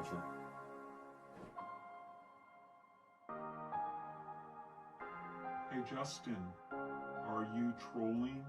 answer. Hey Justin, are you trolling?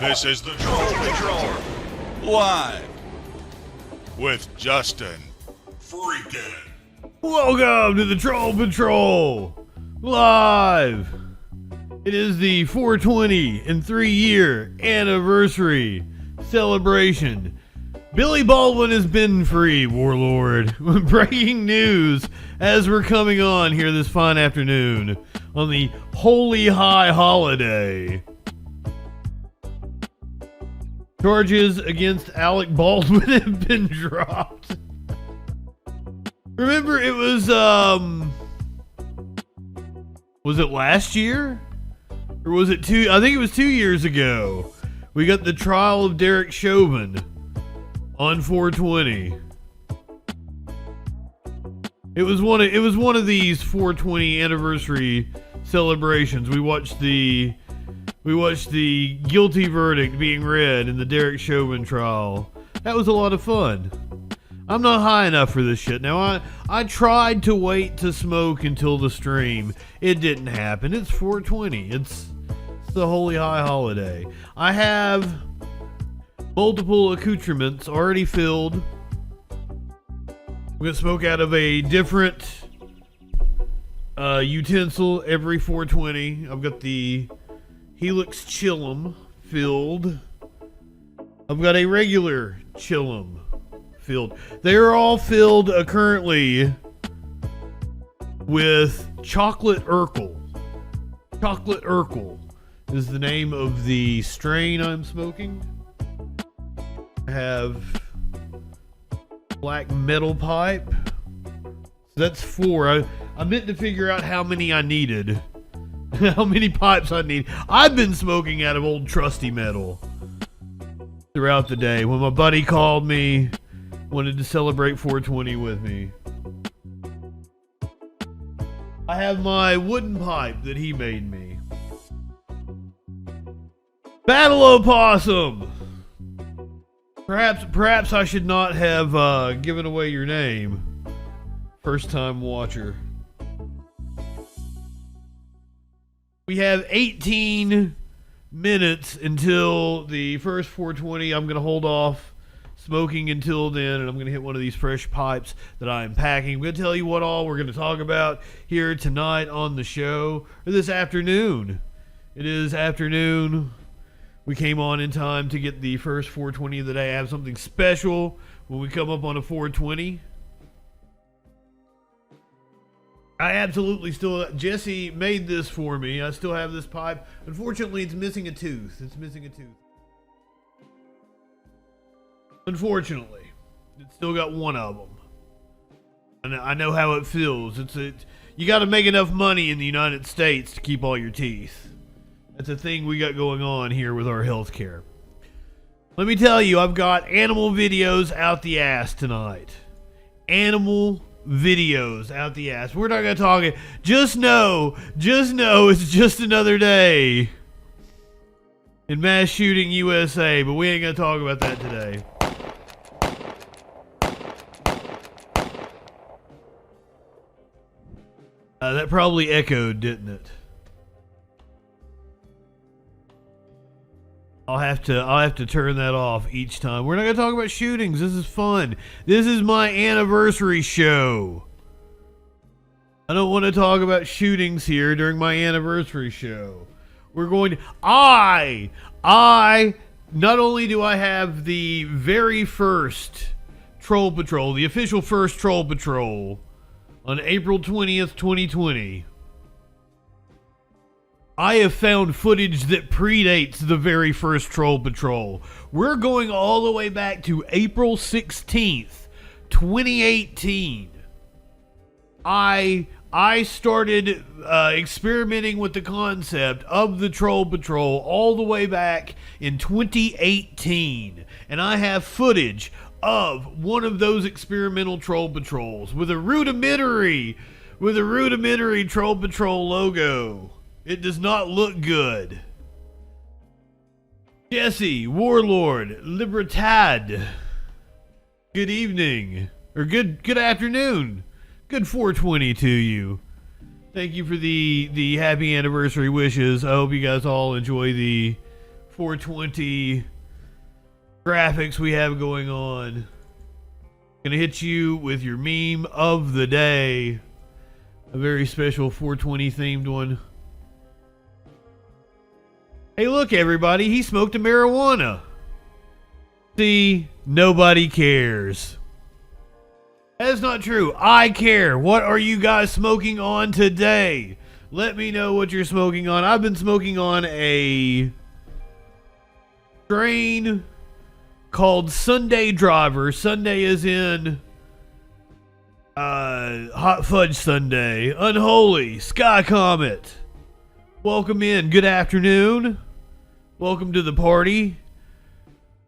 This is the Troll Patrol, live with Justin Freakin. Welcome to the Troll Patrol, live. It is the 420 and 3-year anniversary celebration. Billy Baldwin has been free, Warlord. Breaking news as we're coming on here this fine afternoon on the Holy High Holiday. Charges against Alec Baldwin have been dropped. Remember, it was it last year? Or was it I think it was 2 years ago. We got the trial of Derek Chauvin on 420. It was one of these 420 anniversary celebrations. We watched the We watched the guilty verdict being read in the Derek Chauvin trial. That was a lot of fun. I'm not high enough for this shit. Now, I tried to wait to smoke until the stream. It didn't happen. It's 420. It's the holy high holiday. I have multiple accoutrements already filled. I'm going to smoke out of a different utensil every 420. I've got the Helix Chillum filled. I've got a regular Chillum filled. They are all filled currently with Chocolate Urkel. Chocolate Urkel is the name of the strain I'm smoking. I have black metal pipe. So that's 4. I meant to figure out how many I needed. How many pipes I need. I've been smoking out of old trusty metal throughout the day. When my buddy called me, wanted to celebrate 420 with me. I have my wooden pipe that he made me. Battle Opossum! Perhaps I should not have given away your name. First time watcher. We have 18 minutes until the first 420. I'm going to hold off smoking until then, and I'm going to hit one of these fresh pipes that I'm packing. I'm going to tell you what all we're going to talk about here tonight on the show, or this afternoon. It is afternoon. We came on in time to get the first 420 of the day. I have something special when we come up on a 420. I absolutely still... Jesse made this for me. I still have this pipe. Unfortunately, it's missing a tooth. It's missing a tooth. Unfortunately. It's still got one of them. And I know how it feels. You got to make enough money in the United States to keep all your teeth. That's a thing we got going on here with our healthcare. Let me tell you, I've got animal videos out the ass tonight. Animal videos out the ass. We're not going to talk it. Just know it's just another day in mass shooting USA, but we ain't going to talk about that today. That probably echoed, didn't it? I'll have to turn that off each time. We're not going to talk about shootings. This is fun. This is my anniversary show. I don't want to talk about shootings here during my anniversary show. We're going to... not only do I have the very first Troll Patrol, the official first Troll Patrol on April 20th, 2020... I have found footage that predates the very first Troll Patrol. We're going all the way back to April 16th, 2018. I started experimenting with the concept of the Troll Patrol all the way back in 2018. And I have footage of one of those experimental Troll Patrols with a rudimentary Troll Patrol logo. It does not look good. Jesse, Warlord, Libertad. Good evening. Or good afternoon. Good 420 to you. Thank you for the happy anniversary wishes. I hope you guys all enjoy the 420 graphics we have going on. Gonna hit you with your meme of the day. A very special 420 themed one. Hey, look, everybody, he smoked a marijuana. See, nobody cares. That's not true. I care. What are you guys smoking on today? Let me know what you're smoking on. I've been smoking on a strain called Sunday Driver. Sunday is in Hot Fudge Sunday. Unholy. Sky Comet. Welcome in. Good afternoon. Welcome to the party.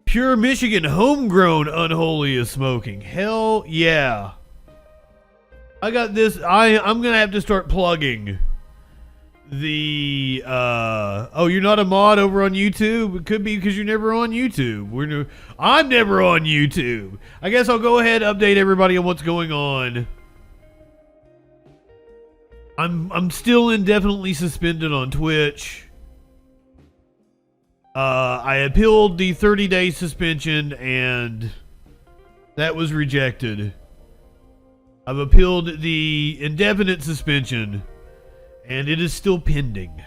Pure Michigan homegrown Unholy is smoking. Hell yeah. I got this. I'm going to have to start plugging oh, you're not a mod over on YouTube? It could be because you're never on YouTube. I'm never on YouTube. I guess I'll go ahead and update everybody on what's going on. I'm still indefinitely suspended on Twitch. I appealed the 30-day suspension and that was rejected. I've appealed the indefinite suspension and it is still pending.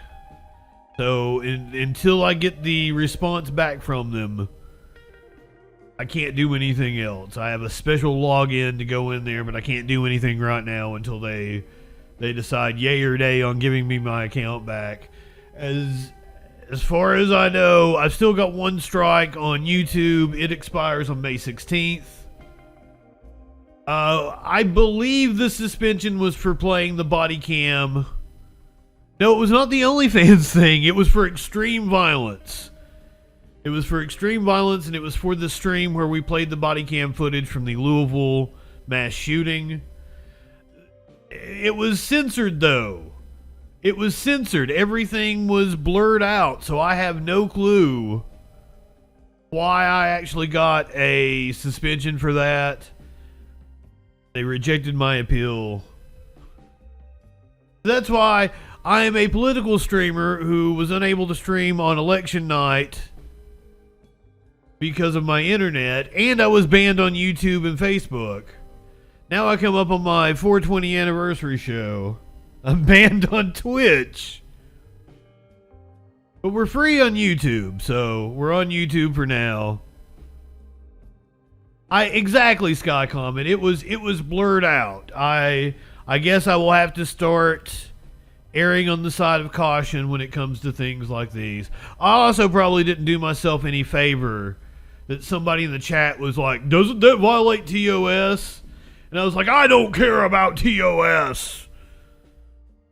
So until I get the response back from them, I can't do anything else. I have a special login to go in there, but I can't do anything right now until they decide yay or nay on giving me my account back. As far as I know, I've still got one strike on YouTube. It expires on May 16th. I believe the suspension was for playing the body cam. No, it was not the OnlyFans thing. It was for extreme violence. It was for extreme violence, and it was for the stream where we played the body cam footage from the Louisville mass shooting. It was censored, though. It was censored. Everything was blurred out, so I have no clue why I actually got a suspension for that. They rejected my appeal. That's why I am a political streamer who was unable to stream on election night because of my internet, and I was banned on YouTube and Facebook. Now I come up on my 420 anniversary show. I'm banned on Twitch. But we're free on YouTube, so we're on YouTube for now. Exactly, Sky Comet. It was blurred out. I guess I will have to start erring on the side of caution when it comes to things like these. I also probably didn't do myself any favor that somebody in the chat was like, doesn't that violate TOS? And I was like, I don't care about TOS.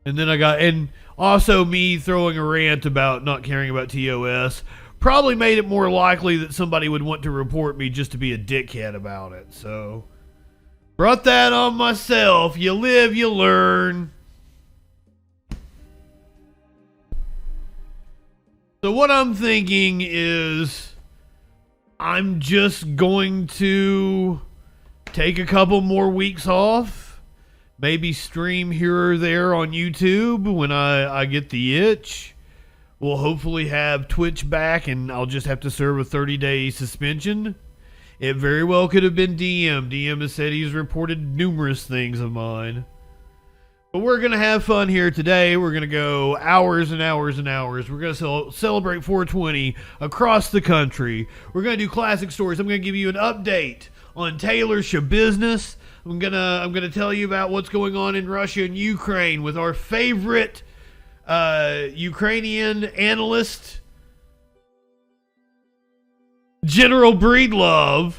And then and also me throwing a rant about not caring about TOS probably made it more likely that somebody would want to report me just to be a dickhead about it. So, brought that on myself. You live, you learn. So what I'm thinking is I'm just going to take a couple more weeks off. Maybe stream here or there on YouTube when I get the itch. We'll hopefully have Twitch back and I'll just have to serve a 30-day suspension. It very well could have been DM. DM has said he's reported numerous things of mine. But we're going to have fun here today. We're going to go hours and hours and hours. We're going to celebrate 420 across the country. We're going to do classic stories. I'm going to give you an update on Taylor's business. I'm gonna tell you about what's going on in Russia and Ukraine with our favorite Ukrainian analyst, General Breedlove.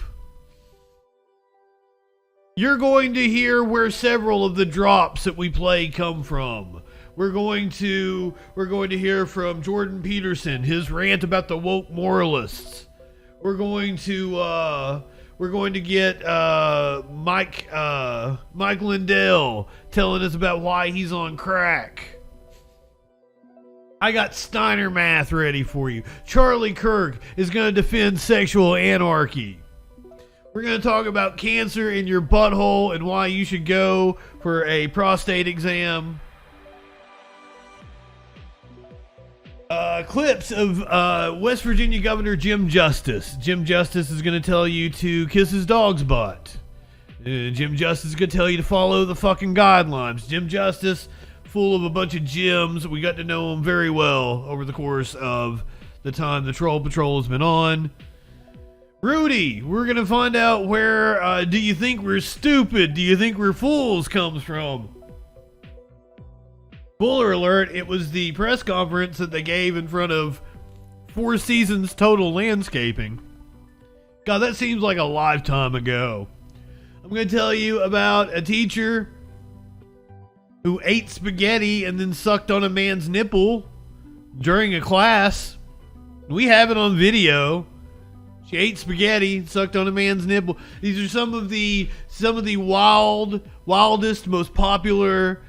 You're going to hear where several of the drops that we play come from. We're going to hear from Jordan Peterson, his rant about the woke moralists. We're going to get Mike Lindell telling us about why he's on crack. I got Steiner math ready for you. Charlie Kirk is going to defend sexual anarchy. We're going to talk about cancer in your butthole and why you should go for a prostate exam. Clips of West Virginia Governor Jim Justice. Jim Justice is going to tell you to kiss his dog's butt. Jim Justice is going to tell you to follow the fucking guidelines. Jim Justice, full of a bunch of Jims. We got to know him very well over the course of the time the Troll Patrol has been on. Rudy, we're going to find out where do you think we're stupid, do you think we're fools comes from. Spoiler alert, it was the press conference that they gave in front of Four Seasons Total Landscaping. God, that seems like a lifetime ago. I'm going to tell you about a teacher who ate spaghetti and then sucked on a man's nipple during a class. We have it on video. She ate spaghetti, sucked on a man's nipple. These are some of the wildest, most popular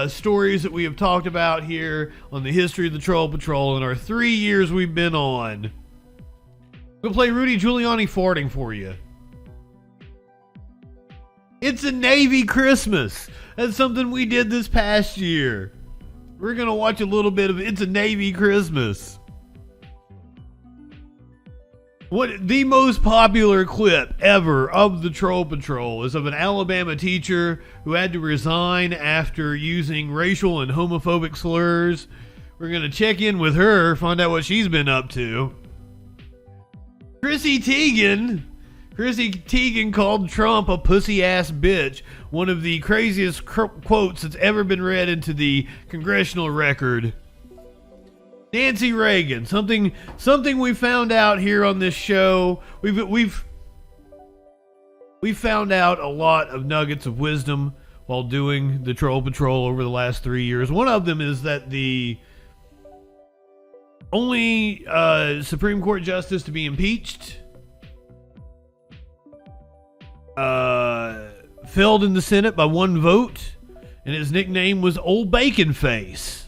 stories that we have talked about here on the history of the Troll Patrol in our 3 years we've been on. I'm going to play Rudy Giuliani farting for you. It's a Navy Christmas. That's something we did this past year. We're going to watch a little bit of It's a Navy Christmas. What the most popular clip ever of the Troll Patrol is of an Alabama teacher who had to resign after using racial and homophobic slurs. We're going to check in with her, find out what she's been up to. Chrissy Teigen called Trump a pussy-ass bitch, one of the craziest quotes that's ever been read into the congressional record. Nancy Reagan, something we found out here on this show. We've found out a lot of nuggets of wisdom while doing the Troll Patrol over the last 3 years. One of them is that the only Supreme Court justice to be impeached failed in the Senate by 1 vote, and his nickname was Old Bacon Face.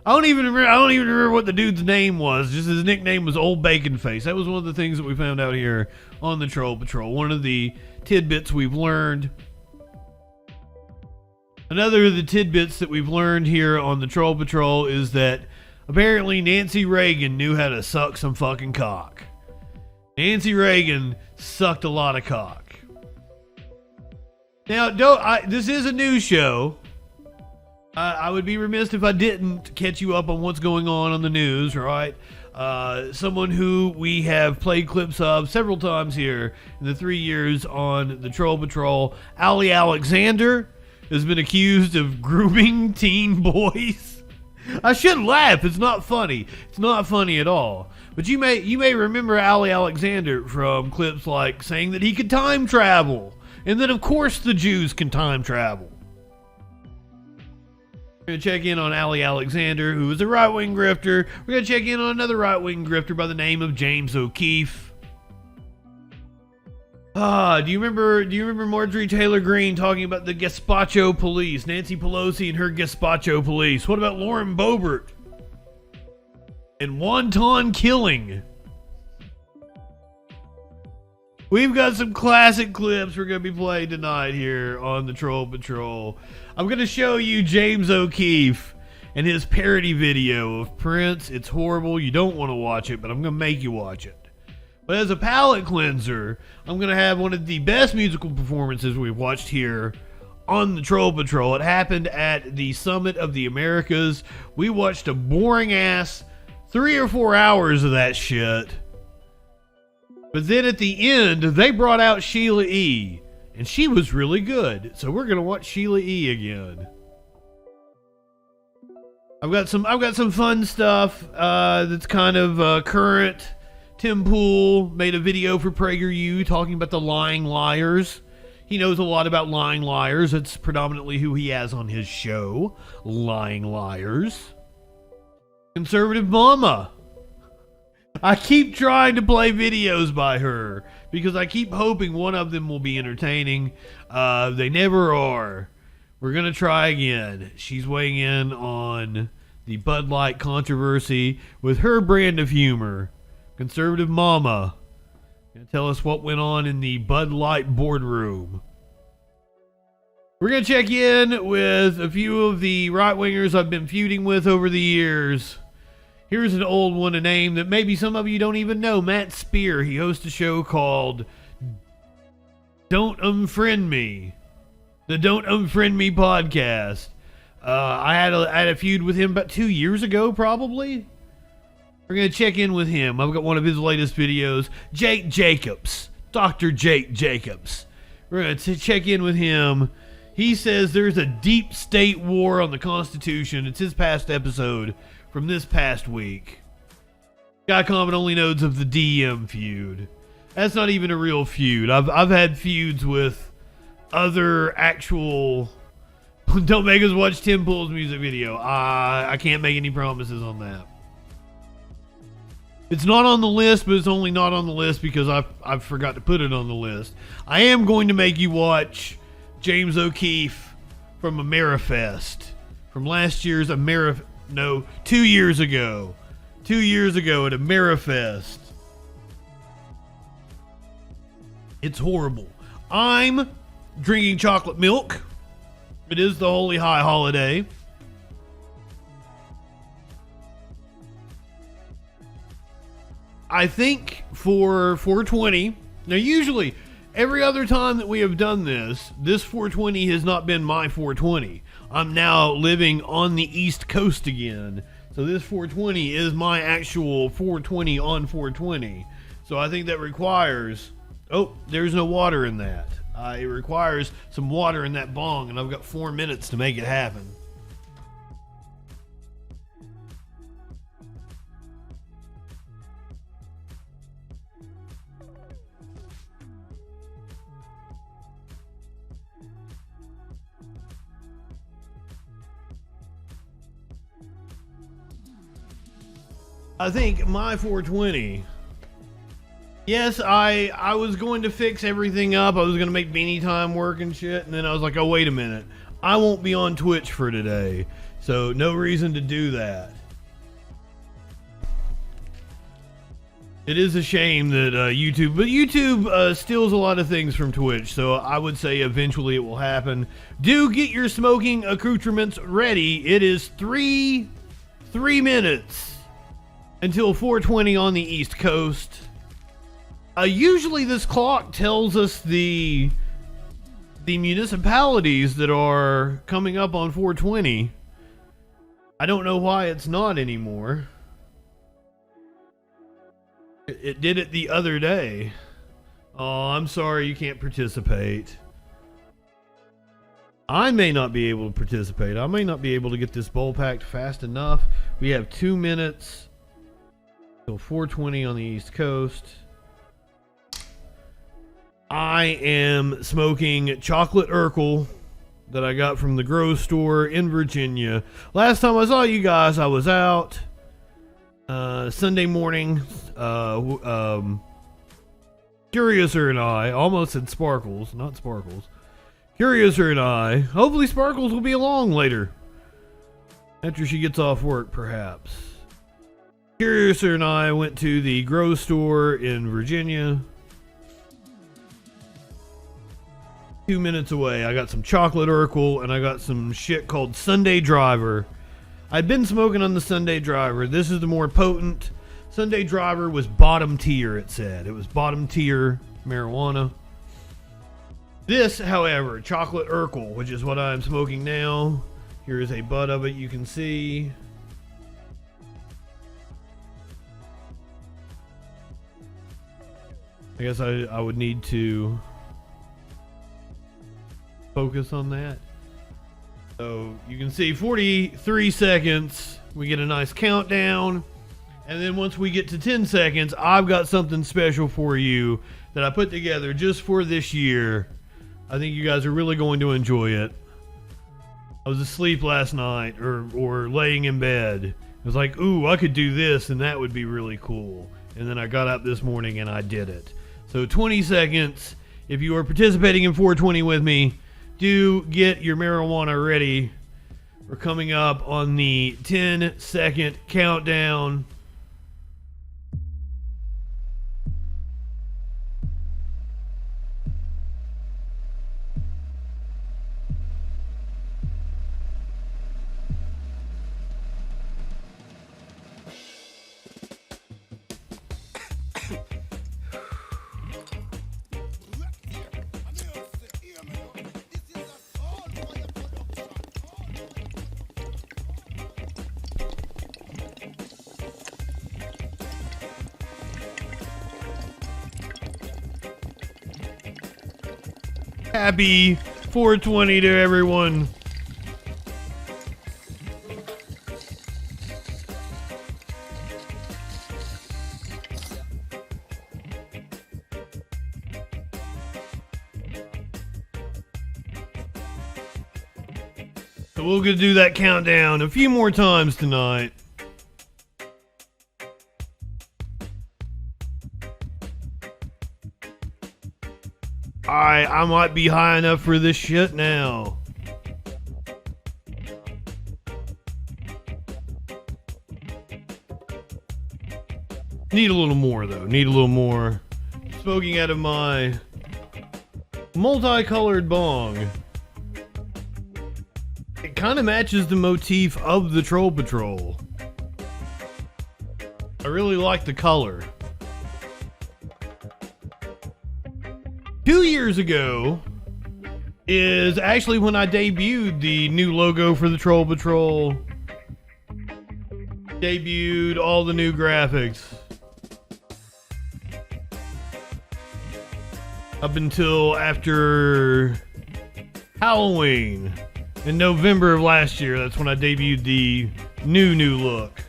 I don't even remember what the dude's name was. Just his nickname was Old Bacon Face. That was one of the things that we found out here on the Troll Patrol. One of the tidbits we've learned. Another of the tidbits that we've learned here on the Troll Patrol is that apparently Nancy Reagan knew how to suck some fucking cock. Nancy Reagan sucked a lot of cock. Now, this is a news show. I would be remiss if I didn't catch you up on what's going on the news, right? Someone who we have played clips of several times here in the 3 years on the Troll Patrol, Ali Alexander, has been accused of grooming teen boys. I shouldn't laugh. It's not funny. It's not funny at all. But you may remember Ali Alexander from clips like saying that he could time travel, and that of course the Jews can time travel. We're going to check in on Ali Alexander, who is a right-wing grifter. We're going to check in on another right-wing grifter by the name of James O'Keefe. Do you remember Marjorie Taylor Greene talking about the Gazpacho police, Nancy Pelosi and her Gazpacho police? What about Lauren Boebert and wonton killing? We've got some classic clips we're going to be playing tonight here on the Troll Patrol. I'm going to show you James O'Keefe and his parody video of Prince. It's horrible. You don't want to watch it, but I'm going to make you watch it. But as a palate cleanser, I'm going to have one of the best musical performances we've watched here on the Troll Patrol. It happened at the Summit of the Americas. We watched a boring-ass 3 or 4 hours of that shit. But then at the end, they brought out Sheila E. And she was really good. So we're going to watch Sheila E. again. I've got some fun stuff that's kind of current. Tim Pool made a video for PragerU talking about the lying liars. He knows a lot about lying liars. That's predominantly who he has on his show. Lying liars. Conservative Mama. I keep trying to play videos by her because I keep hoping one of them will be entertaining. They never are. We're going to try again. She's weighing in on the Bud Light controversy with her brand of humor. Conservative Mama. Going to tell us what went on in the Bud Light boardroom. We're going to check in with a few of the right-wingers I've been feuding with over the years. Here's an old one, a name that maybe some of you don't even know. Matt Spear. He hosts a show called Don't Unfriend Me. The Don't Unfriend Me podcast. I had a feud with him about 2 years ago, probably. We're going to check in with him. I've got one of his latest videos. Jake Jacobs. Dr. Jake Jacobs. We're going to check in with him. He says there's a deep state war on the Constitution. It's his past episode from this past week. Guy Common only knows of the DM feud. That's not even a real feud. I've had feuds with other actual... Don't make us watch Tim Pool's music video. I can't make any promises on that. It's not on the list, but it's only not on the list because I forgot to put it on the list. I am going to make you watch James O'Keefe from Amerifest. from last year's 2 years ago. 2 years ago at AmeriFest. It's horrible. I'm drinking chocolate milk. It is the Holy High holiday. I think for 420, now usually every other time that we have done this 420 has not been my 420. I'm now living on the East Coast again. So this 420 is my actual 420 on 420. So I think that requires, oh, there's no water in that. It requires some water in that bong, and I've got 4 minutes to make it happen. I think my 420. Yes, I was going to fix everything up. I was going to make beanie time work and shit. And then I was like, oh, wait a minute. I won't be on Twitch for today. So no reason to do that. It is a shame that YouTube steals a lot of things from Twitch. So I would say eventually it will happen. Do get your smoking accoutrements ready. It is 3 minutes until 420 on the East Coast. Usually this clock tells us the municipalities that are coming up on 420. I don't know why it's not anymore. It did it the other day. Oh, I'm sorry you can't participate. I may not be able to participate. I may not be able to get this bowl packed fast enough. We have 2 minutes till 420 on the East Coast. I am smoking chocolate Urkel that I got from the grocery store in Virginia. Last time I saw you guys, I was out Sunday morning. Curiouser and I almost said Sparkles, not Sparkles. Curiouser and I, hopefully Sparkles will be along later after she gets off work, perhaps. Curiouser and I went to the grocery store in Virginia. 2 minutes away. I got some chocolate Urkel and I got some shit called Sunday Driver. I'd been smoking on the Sunday Driver. This is the more potent. Sunday Driver was bottom tier, it said. It was bottom tier marijuana. This, however, chocolate Urkel, which is what I'm smoking now. Here is a bud of it you can see. I guess I would need to focus on that. So you can see 43 seconds. We get a nice countdown. And then once we get to 10 seconds, I've got something special for you that I put together just for this year. I think you guys are really going to enjoy it. I was asleep last night or laying in bed. I was like, ooh, I could do this and that would be really cool. And then I got up this morning and I did it. So 20 seconds. If you are participating in 420 with me, do get your marijuana ready. We're coming up on the 10-second countdown. Happy 420 to everyone. So we're gonna do that countdown a few more times tonight. I might be high enough for this shit now. Need a little more though. Need a little more. Smoking out of my multicolored bong. It kind of matches the motif of the Troll Patrol. I really like the color. 2 years ago is actually when I debuted the new logo for the Troll Patrol. Debuted all the new graphics. Up until after Halloween in November of last year. That's when I debuted the new look.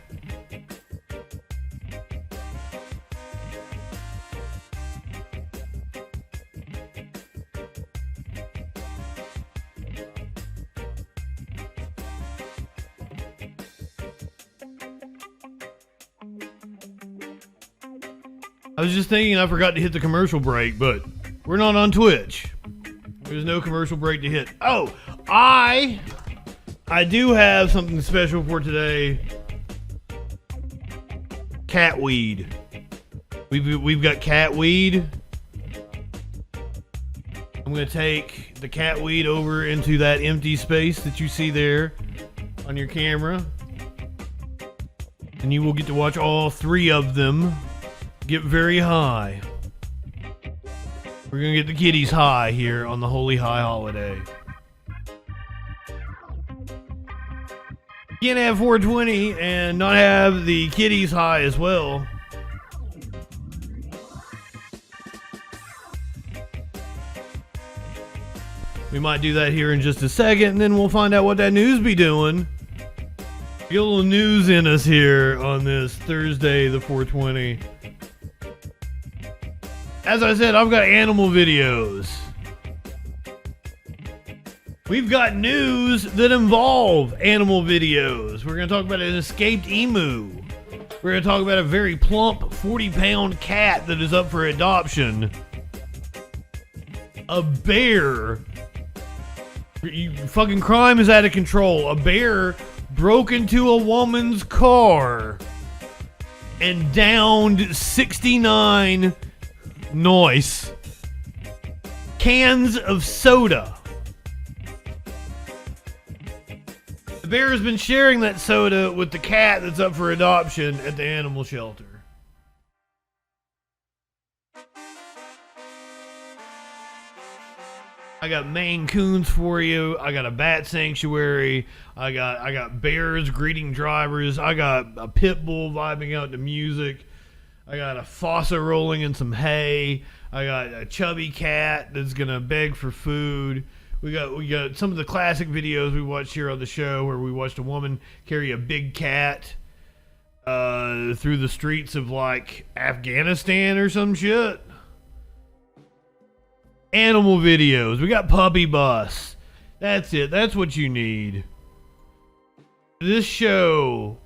I was just thinking I forgot to hit the commercial break, but we're not on Twitch. There's no commercial break to hit. Oh, I do have something special for today. Cat weed. We've got cat weed. I'm gonna take the cat weed over into that empty space that you see there on your camera, and you will get to watch all 3 of them get very high. We're gonna get the kitties high here on the Holy High holiday. You can't have 420 and not have the kitties high as well. We might do that here in just a second, and then we'll find out what that news be doing. Get a little news in us here on this Thursday, the 420. As I said, I've got animal videos. We've got news that involve animal videos. We're going to talk about an escaped emu. We're going to talk about a very plump 40-pound cat that is up for adoption. A bear. Fucking crime is out of control. A bear broke into a woman's car and downed 69 cans of soda. The bear has been sharing that soda with the cat that's up for adoption at the animal shelter. I got Maine Coons for you. I got a bat sanctuary. I got bears greeting drivers. I got a pit bull vibing out to music. I got a fossa rolling in some hay. I got a chubby cat that's gonna beg for food. We got some of the classic videos we watched here on the show where we watched a woman carry a big cat through the streets of like Afghanistan or some shit. Animal videos. We got Puppy Bus. That's it. That's what you need. This show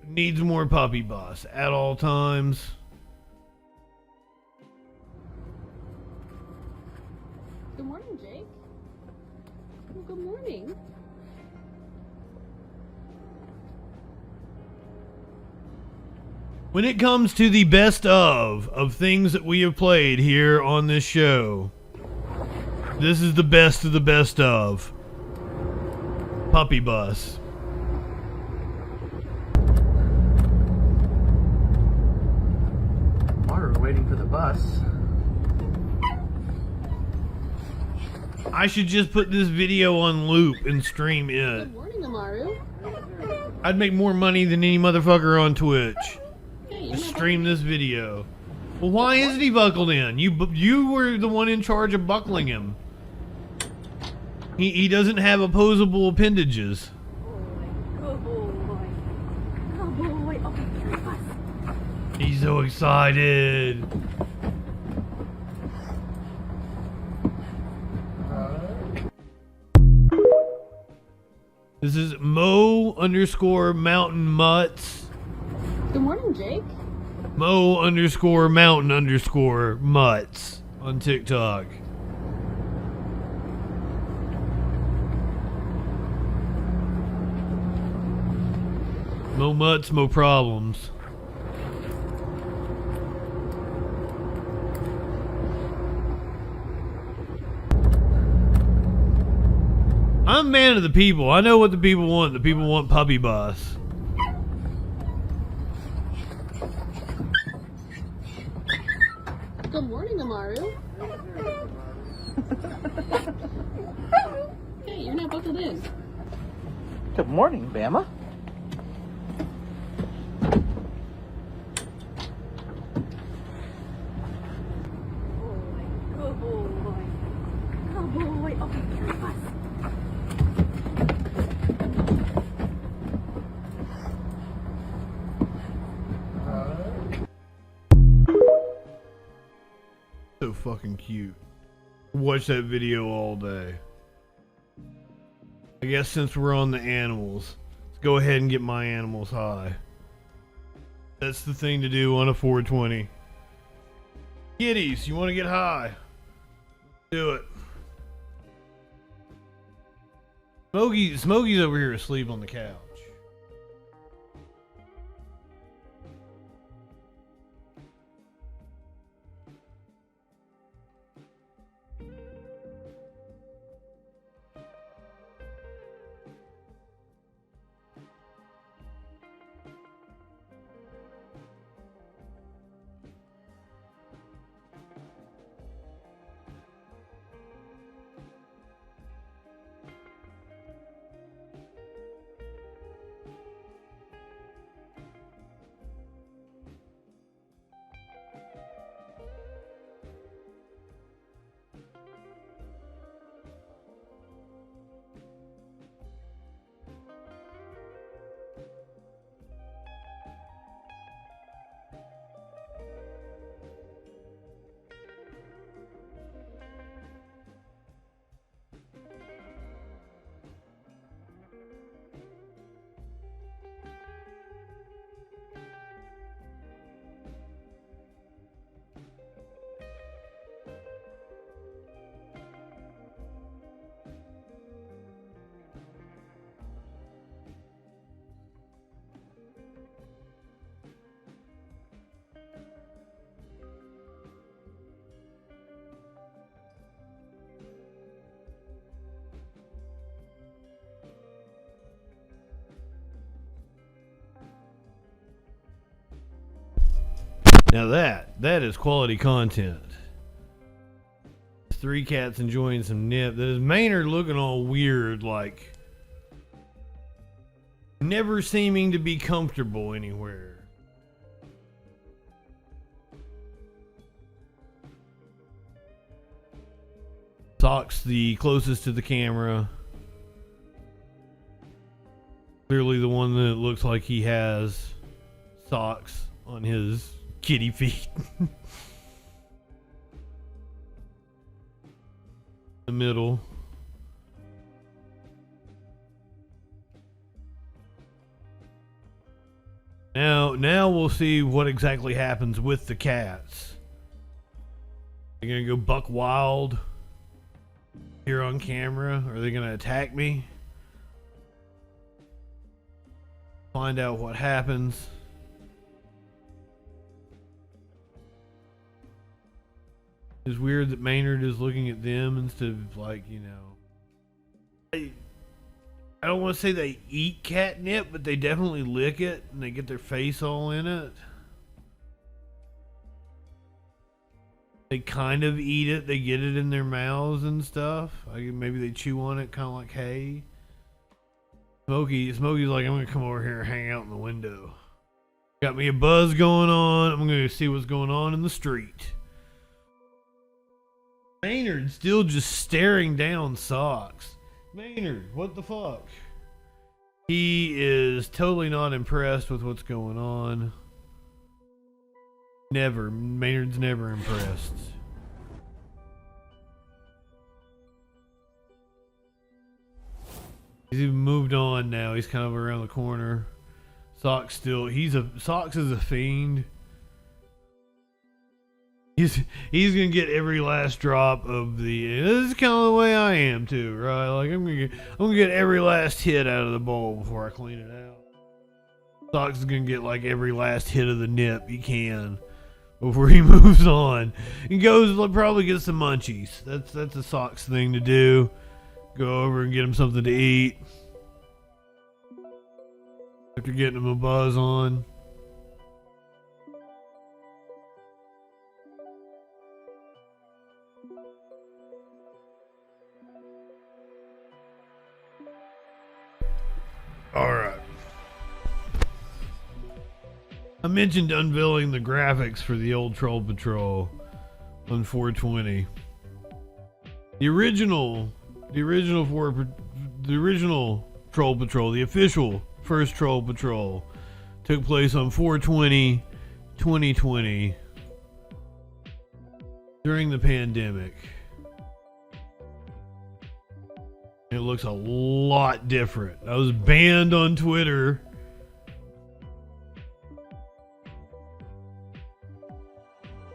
needs more Puppy Bus at all times. Good morning, Jake. Oh, good morning. When it comes to the best of things that we have played here on this show, this is the best of the best of. Puppy Bus. We're waiting for the bus. I should just put this video on loop and stream it. Good morning, Amaru. I'd make more money than any motherfucker on Twitch. Hey, you're Just not stream this video. Well, why isn't he buckled in? You were the one in charge of buckling him. He doesn't have opposable appendages. Good boy. Good boy. Okay, here's the bus. He's so excited. This is Mo_Mountain Mutts. Good morning, Jake. Mo_Mountain_Mutts on TikTok. Mo Mutts, Mo Problems. I'm a man of the people. I know what the people want. The people want puppy bus. Good morning, Amaru. Hey, you're not buckled in. Good morning, Bama. Good boy. Good boy. Okay, here's the bus. So fucking cute. Watch that video all day. I guess since we're on the animals, let's go ahead and get my animals high. That's the thing to do on a 420. Kitties, you want to get high? Do it. Smokey's over here asleep on the couch. Now that is quality content. 3 cats enjoying some nip. That is Maynard looking all weird, like never seeming to be comfortable anywhere. Sock's the closest to the camera. Clearly the one that looks like he has socks on his kitty feet. The middle. Now we'll see what exactly happens with the cats. They're gonna go buck wild here on camera. Are they gonna attack me? Find out what happens. It's weird that Maynard is looking at them instead of, like, you know. I don't want to say they eat catnip, but they definitely lick it and they get their face all in it. They kind of eat it. They get it in their mouths and stuff. Maybe they chew on it, kind of like hay. Smokey's like, I'm gonna come over here and hang out in the window. Got me a buzz going on. I'm gonna see what's going on in the street. Maynard still just staring down Socks. Maynard, what the fuck? He is totally not impressed with what's going on. Never. Maynard's never impressed. He's even moved on now. He's kind of around the corner. Socks is a fiend. He's gonna get every last drop of the. This is kind of the way I am too, right? Like I'm gonna get every last hit out of the bowl before I clean it out. Socks is gonna get like every last hit of the nip he can before he moves on. He goes probably get some munchies. That's a Socks thing to do. Go over and get him something to eat. After getting him a buzz on. Alright. I mentioned unveiling the graphics for the old Troll Patrol on 420. The original Troll Patrol, the official first Troll Patrol, took place on 420 2020 during the pandemic. It looks a lot different. I was banned on Twitter.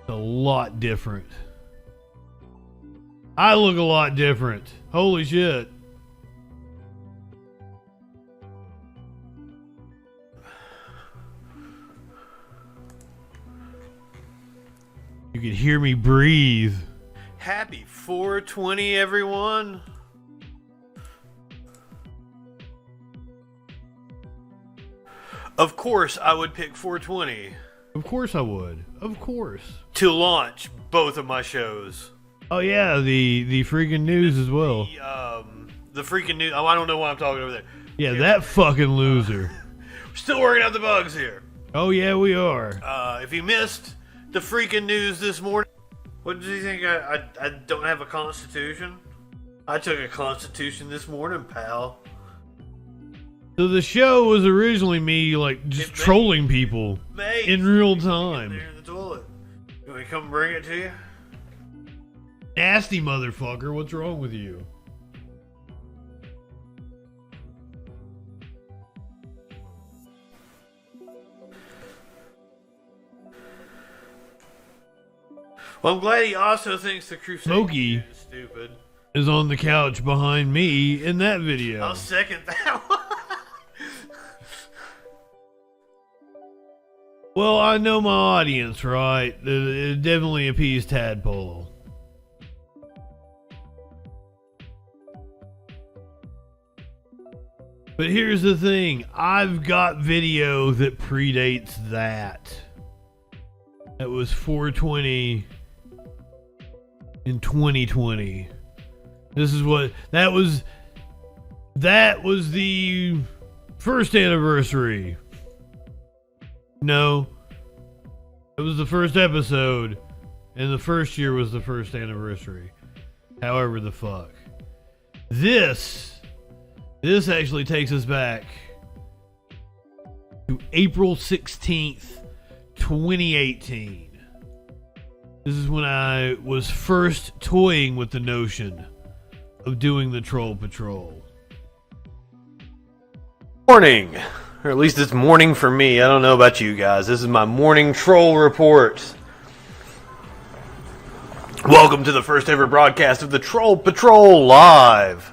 A lot different. I look a lot different. Holy shit. You could hear me breathe. Happy 420, everyone. Of course I would pick 420. Of course I would. Of course. To launch both of my shows. Oh yeah, the freaking news as well. The freaking news. Oh, I don't know why I'm talking over there. Yeah, that fucking loser. We're still working out the bugs here. Oh yeah, we are. If you missed the freaking news this morning, what did you think? I don't have a constitution? I took a constitution this morning, pal. So the show was originally me, like, just trolling people in real time. There in the toilet. You want me to come bring it to you? Nasty motherfucker, what's wrong with you? Well, I'm glad he also thinks the Crusade Smokey is stupid. Is on the couch behind me in that video. I'll second that one. Well, I know my audience, right? It definitely appeased Tadpole. But here's the thing. I've got video that predates that. That was 420 in 2020. This is what... That was the first anniversary. No, it was the first episode, and the first year was the first anniversary. However the fuck. This actually takes us back to April 16th, 2018. This is when I was first toying with the notion of doing the Troll Patrol. Morning! Or at least it's morning for me. I don't know about you guys. This is my morning troll report. Welcome to the first ever broadcast of the Troll Patrol Live.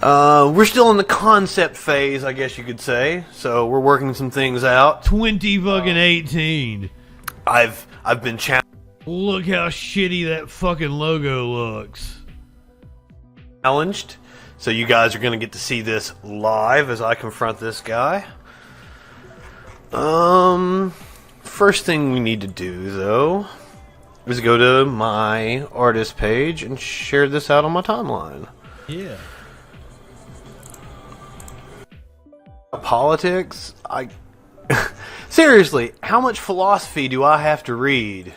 We're still in the concept phase, I guess you could say. So we're working some things out. 2018. I've been Look how shitty that fucking logo looks. Challenged. So you guys are going to get to see this live as I confront this guy. First thing we need to do, though, is go to my artist page and share this out on my timeline. Yeah. Politics? Seriously, how much philosophy do I have to read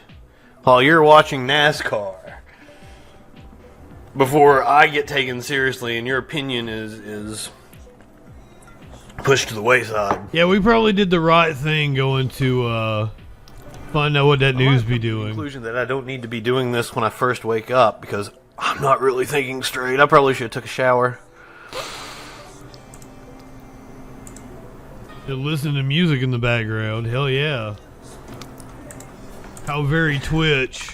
while you're watching NASCAR before I get taken seriously and your opinion is pushed to the wayside? Yeah, we probably did the right thing going to find out what that news be doing. Conclusion that I don't need to be doing this when I first wake up because I'm not really thinking straight. I probably should have took a shower. Listen to music in the background. Hell yeah. How very Twitch.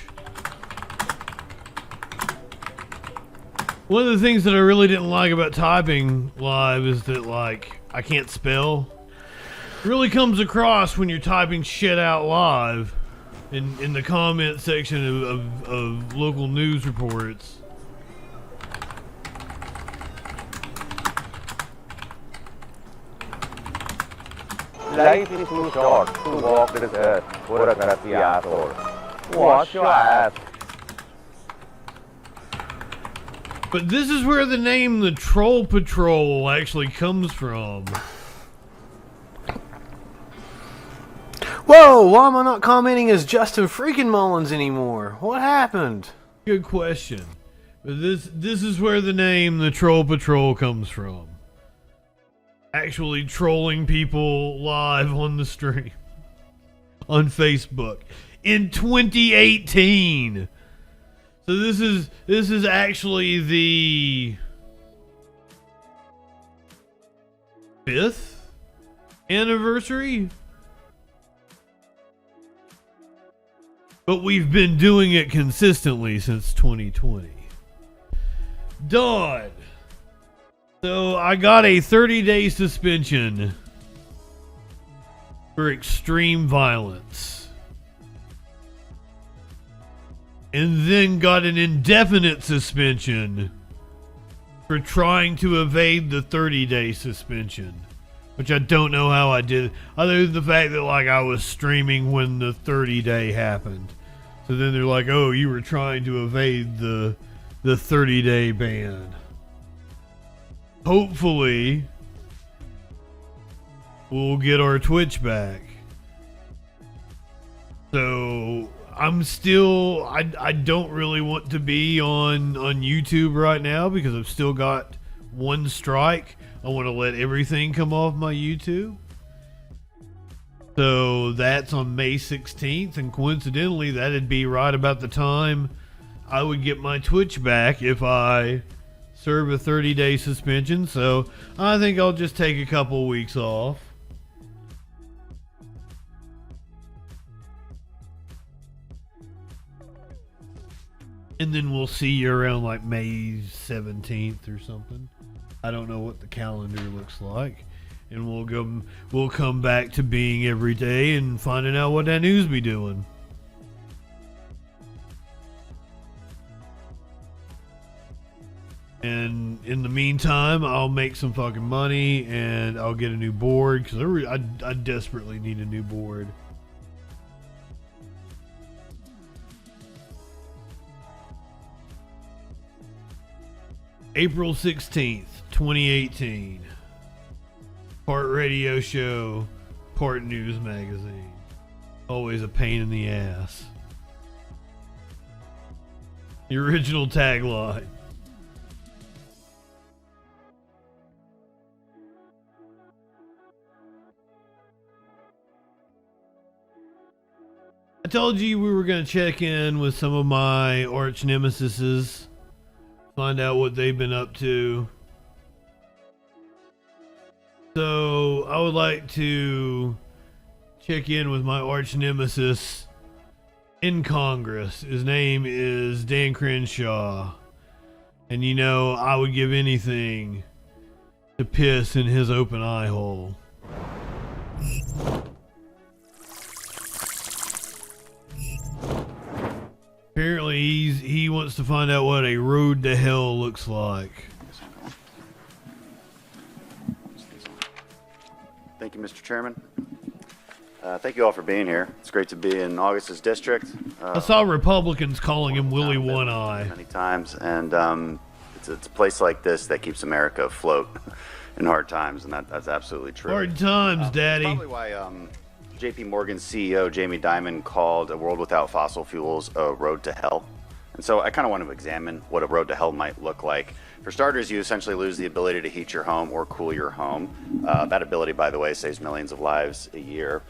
One of the things that I really didn't like about typing live is that, like, I can't spell. It really comes across when you're typing shit out live in the comment section of local news reports. Life is too short to walk this earth for a crusty asshole. Wash your ass. But this is where the name the Troll Patrol actually comes from. Whoa, why am I not commenting as Justin freaking Mullins anymore? What happened? Good question. But this is where the name the Troll Patrol comes from. Actually trolling people live on the stream. On Facebook. In 2018. So this is actually the 5th anniversary. But we've been doing it consistently since 2020. Dawn. So I got a 30-day suspension for extreme violence. And then got an indefinite suspension for trying to evade the 30-day suspension. Which I don't know how I did, other than the fact that like I was streaming when the 30-day happened. So then they're like, oh, you were trying to evade the 30-day ban. Hopefully, we'll get our Twitch back. So I'm still, I don't really want to be on YouTube right now because I've still got one strike. I want to let everything come off my YouTube. So that's on May 16th, and coincidentally, that'd be right about the time I would get my Twitch back if I serve a 30-day suspension. So I think I'll just take a couple weeks off. And then we'll see you around like May 17th or something. I don't know what the calendar looks like. And we'll come back to being every day and finding out what that news be doing. And in the meantime, I'll make some fucking money and I'll get a new board because I desperately need a new board. April 16th, 2018. Part radio show, part news magazine. Always a pain in the ass. The original tagline. I told you we were going to check in with some of my arch nemesises. Find out what they've been up to. So I would like to check in with my arch nemesis in Congress. His name is Dan Crenshaw. And you know, I would give anything to piss in his open eye hole. Apparently he wants to find out what a road to hell looks like. Thank you, Mr. Chairman. Thank you all for being here. It's great to be in August's district. I saw Republicans calling him Willie One Eye many times, and it's a place like this that keeps America afloat in hard times, and that's absolutely true. Hard times, Daddy. That's probably why J.P. Morgan's CEO Jamie Dimon called a world without fossil fuels a road to hell. And so I kind of want to examine what a road to hell might look like. For starters, you essentially lose the ability to heat your home or cool your home. That ability, by the way, saves millions of lives a year.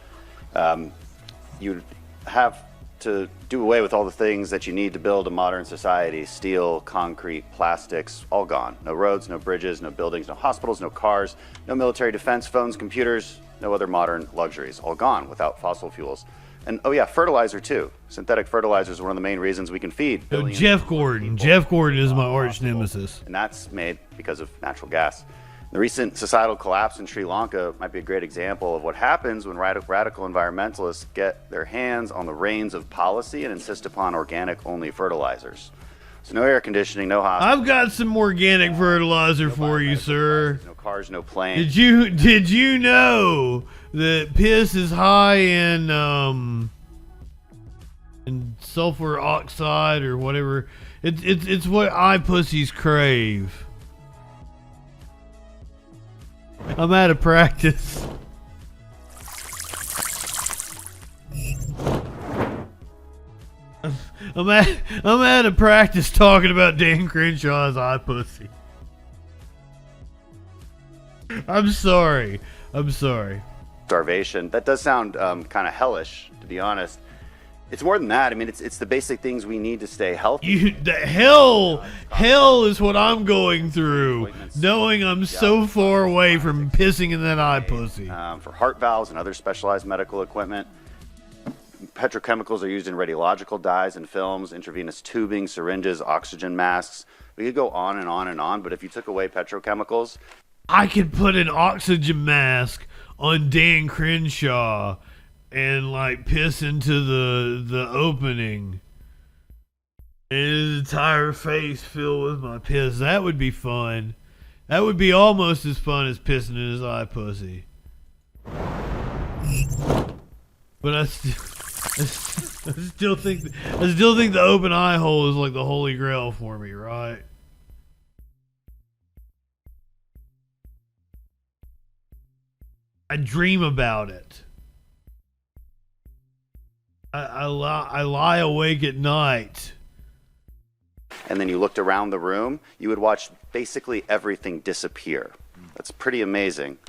You'd have to do away with all the things that you need to build a modern society: steel, concrete, plastics, all gone. No roads, no bridges, no buildings, no hospitals, no cars, no military defense, phones, computers, no other modern luxuries. All gone without fossil fuels. And oh yeah, fertilizer too. Synthetic fertilizer is one of the main reasons we can feed billions. Jeff Gordon. Jeff Gordon is my arch nemesis. And that's made because of natural gas. The recent societal collapse in Sri Lanka might be a great example of what happens when radical environmentalists get their hands on the reins of policy and insist upon organic-only fertilizers. So no air conditioning, no hospitals. I've got some organic fertilizer for you, sir. No cars, no planes. Did you know that piss is high in sulfur oxide or whatever? It's what eye pussies crave. I'm out of practice. I'm out of practice talking about Dan Crenshaw's eye pussy. I'm sorry. Starvation. That does sound kind of hellish, to be honest. It's more than that. I mean, it's the basic things we need to stay healthy. Hell is what I'm going through, knowing I'm so far away from pissing in that eye pussy. For heart valves and other specialized medical equipment. Petrochemicals are used in radiological dyes and films, intravenous tubing, syringes, oxygen masks. We could go on and on and on, but if you took away petrochemicals... I could put an oxygen mask on Dan Crenshaw and like piss into the opening and his entire face filled with my piss. That would be fun. That would be almost as fun as pissing in his eye pussy. But I still think the open eye hole is like the holy grail for me, right? I dream about it. I lie awake at night. And then you looked around the room, you would watch basically everything disappear. That's pretty amazing.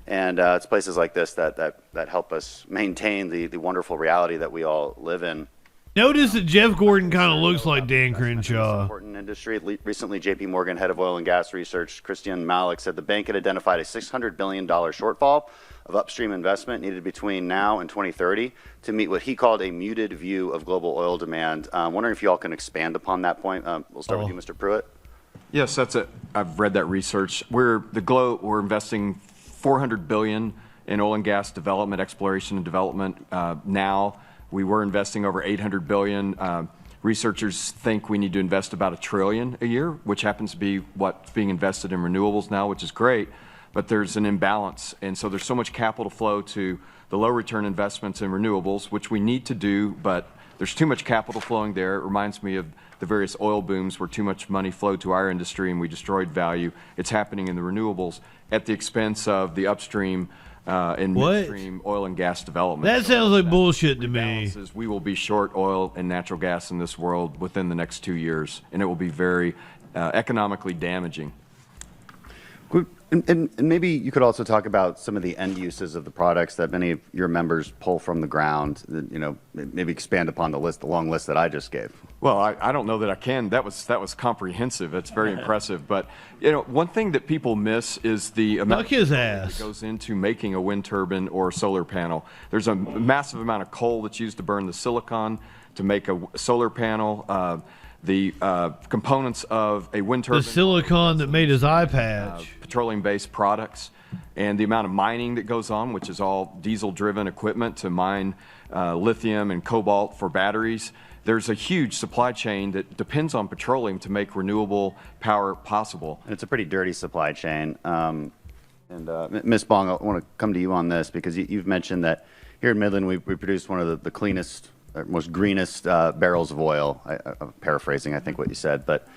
And it's places like this that help us maintain the wonderful reality that we all live in. Notice that Jeff Gordon kind of looks like Dan Crenshaw. Important industry. Recently, J.P. Morgan head of oil and gas research, Christian Malik, said the bank had identified a $600 billion shortfall of upstream investment needed between now and 2030 to meet what he called a muted view of global oil demand. Wondering if you all can expand upon that point. We'll start with you, Mr. Pruitt. Yes, that's it. I've read that research. We're investing $400 billion in oil and gas development, exploration and development now. We were investing over $800 billion. Researchers think we need to invest about $1 trillion a year, which happens to be what's being invested in renewables now, which is great. But there's an imbalance, and so there's so much capital flow to the low return investments in renewables, which we need to do, but there's too much capital flowing there. It reminds me of the various oil booms where too much money flowed to our industry and we destroyed value. It's happening in the renewables at the expense of the upstream and midstream oil and gas development. That sounds like bullshit to me. We will be short oil and natural gas in this world within the next 2 years, and it will be very economically damaging. And maybe you could also talk about some of the end uses of the products that many of your members pull from the ground. You know, maybe expand upon the long list that I just gave. Well, I don't know that I can. That was comprehensive. It's very impressive. But you know, one thing that people miss is the amount that goes into making a wind turbine or a solar panel. There's a massive amount of coal that's used to burn the silicon to make a solar panel. The components of a wind turbine. The silicon that made his eye patch. Petroleum-based products, and the amount of mining that goes on, which is all diesel-driven equipment to mine lithium and cobalt for batteries. There's a huge supply chain that depends on petroleum to make renewable power possible. And it's a pretty dirty supply chain. Ms. Bong, I want to come to you on this because you've mentioned that here in Midland we produce one of the cleanest, most greenest barrels of oil. I'm paraphrasing, I think, what you said, but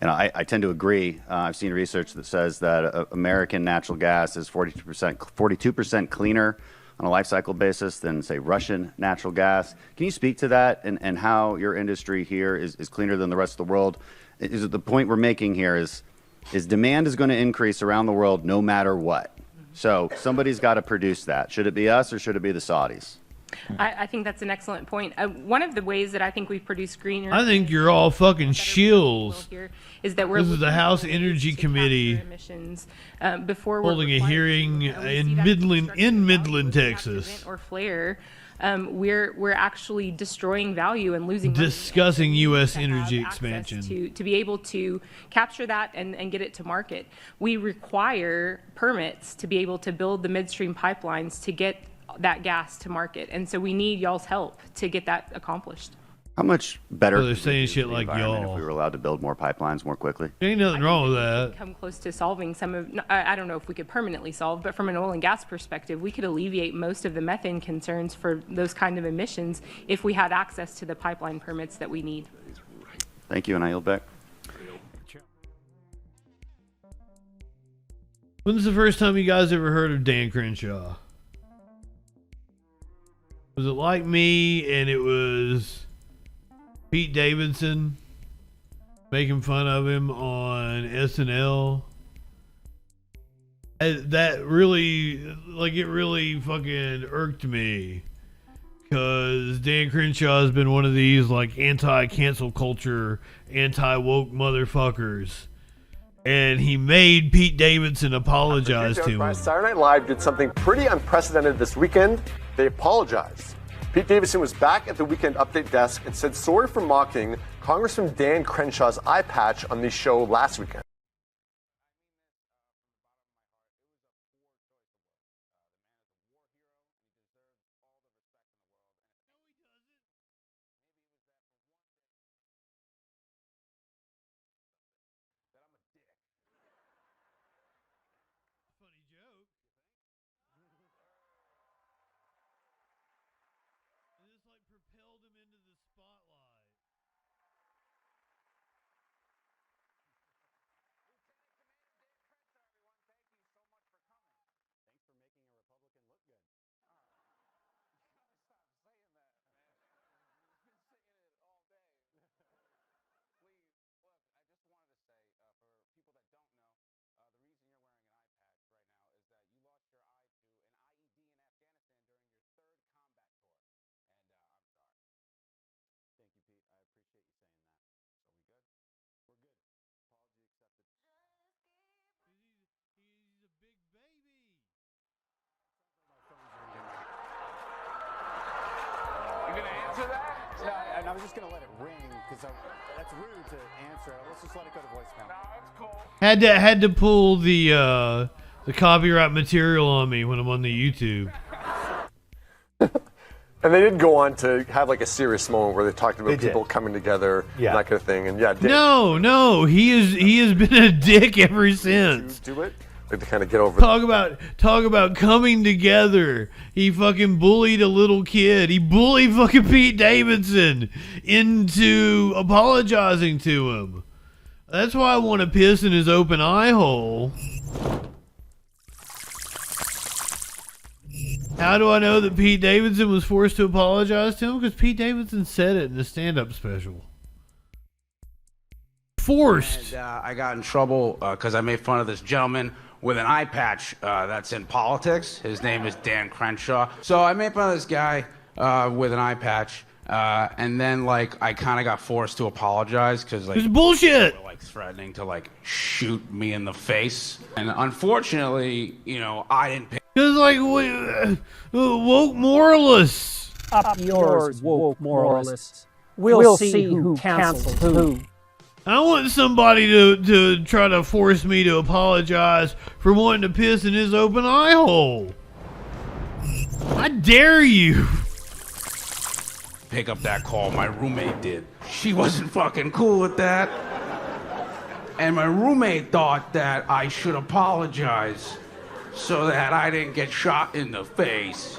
you know, I tend to agree. I've seen research that says that American natural gas is 42% cleaner on a life cycle basis than, say, Russian natural gas. Can you speak to that and how your industry here is cleaner than the rest of the world? Is it the point we're making here is demand is going to increase around the world no matter what? So somebody's got to produce that. Should it be us or should it be the Saudis? I think that's an excellent point. One of the ways that I think we've produced greener... I think you're all fucking shills. Is that this is the House Energy Committee holding a hearing in Midland, Texas. Or flare. We're actually destroying value and losing money. Discussing U.S. energy expansion. To be able to capture that and get it to market. We require permits to be able to build the midstream pipelines to get that gas to market, and so we need y'all's help to get that accomplished. How much better So they're could we saying do shit for the like environment y'all. if we were allowed to build more pipelines more quickly? Ain't nothing wrong with that. Come close to solving some of, I don't know if we could permanently solve, but from an oil and gas perspective, we could alleviate most of the methane concerns for those kind of emissions if we had access to the pipeline permits that we need. Thank you, and I yield back. When's the first time you guys ever heard of Dan Crenshaw? Was it like me and it was Pete Davidson making fun of him on SNL? That really, like, it really fucking irked me. Because Dan Crenshaw has been one of these, like, anti-cancel culture, anti-woke motherfuckers. And he made Pete Davidson apologize to him. Saturday Night Live did something pretty unprecedented this weekend. They apologized. Pete Davidson was back at the Weekend Update desk and said sorry for mocking Congressman Dan Crenshaw's eye patch on the show last weekend. And I was just going to let it ring because that's rude to answer. Let's just let it go to voicemail. No, it's cool. Had to pull the copyright material on me when I'm on the YouTube. And they did go on to have like a serious moment where they talked about people coming together and that kind of thing. And Dan, No, he has been a dick ever since. Do it. Like to kind of get over. Talk about coming together. He fucking bullied a little kid. He bullied fucking Pete Davidson into apologizing to him. That's why I want to piss in his open eye hole. How do I know that Pete Davidson was forced to apologize to him? Because Pete Davidson said it in the stand-up special. Forced. And, I got in trouble because I made fun of this gentleman with an eye patch that's in politics. His name is Dan Crenshaw. So I made fun of this guy with an eye patch, and then like I kind of got forced to apologize because like it's bullshit. They were, like threatening to like shoot me in the face, and unfortunately, you know, I didn't pay. Because like woke moralists. Up yours, woke moralists. We'll see who cancels who. I want somebody to try to force me to apologize for wanting to piss in his open eye hole. I dare you. Pick up that call. My roommate did. She wasn't fucking cool with that. And my roommate thought that I should apologize so that I didn't get shot in the face.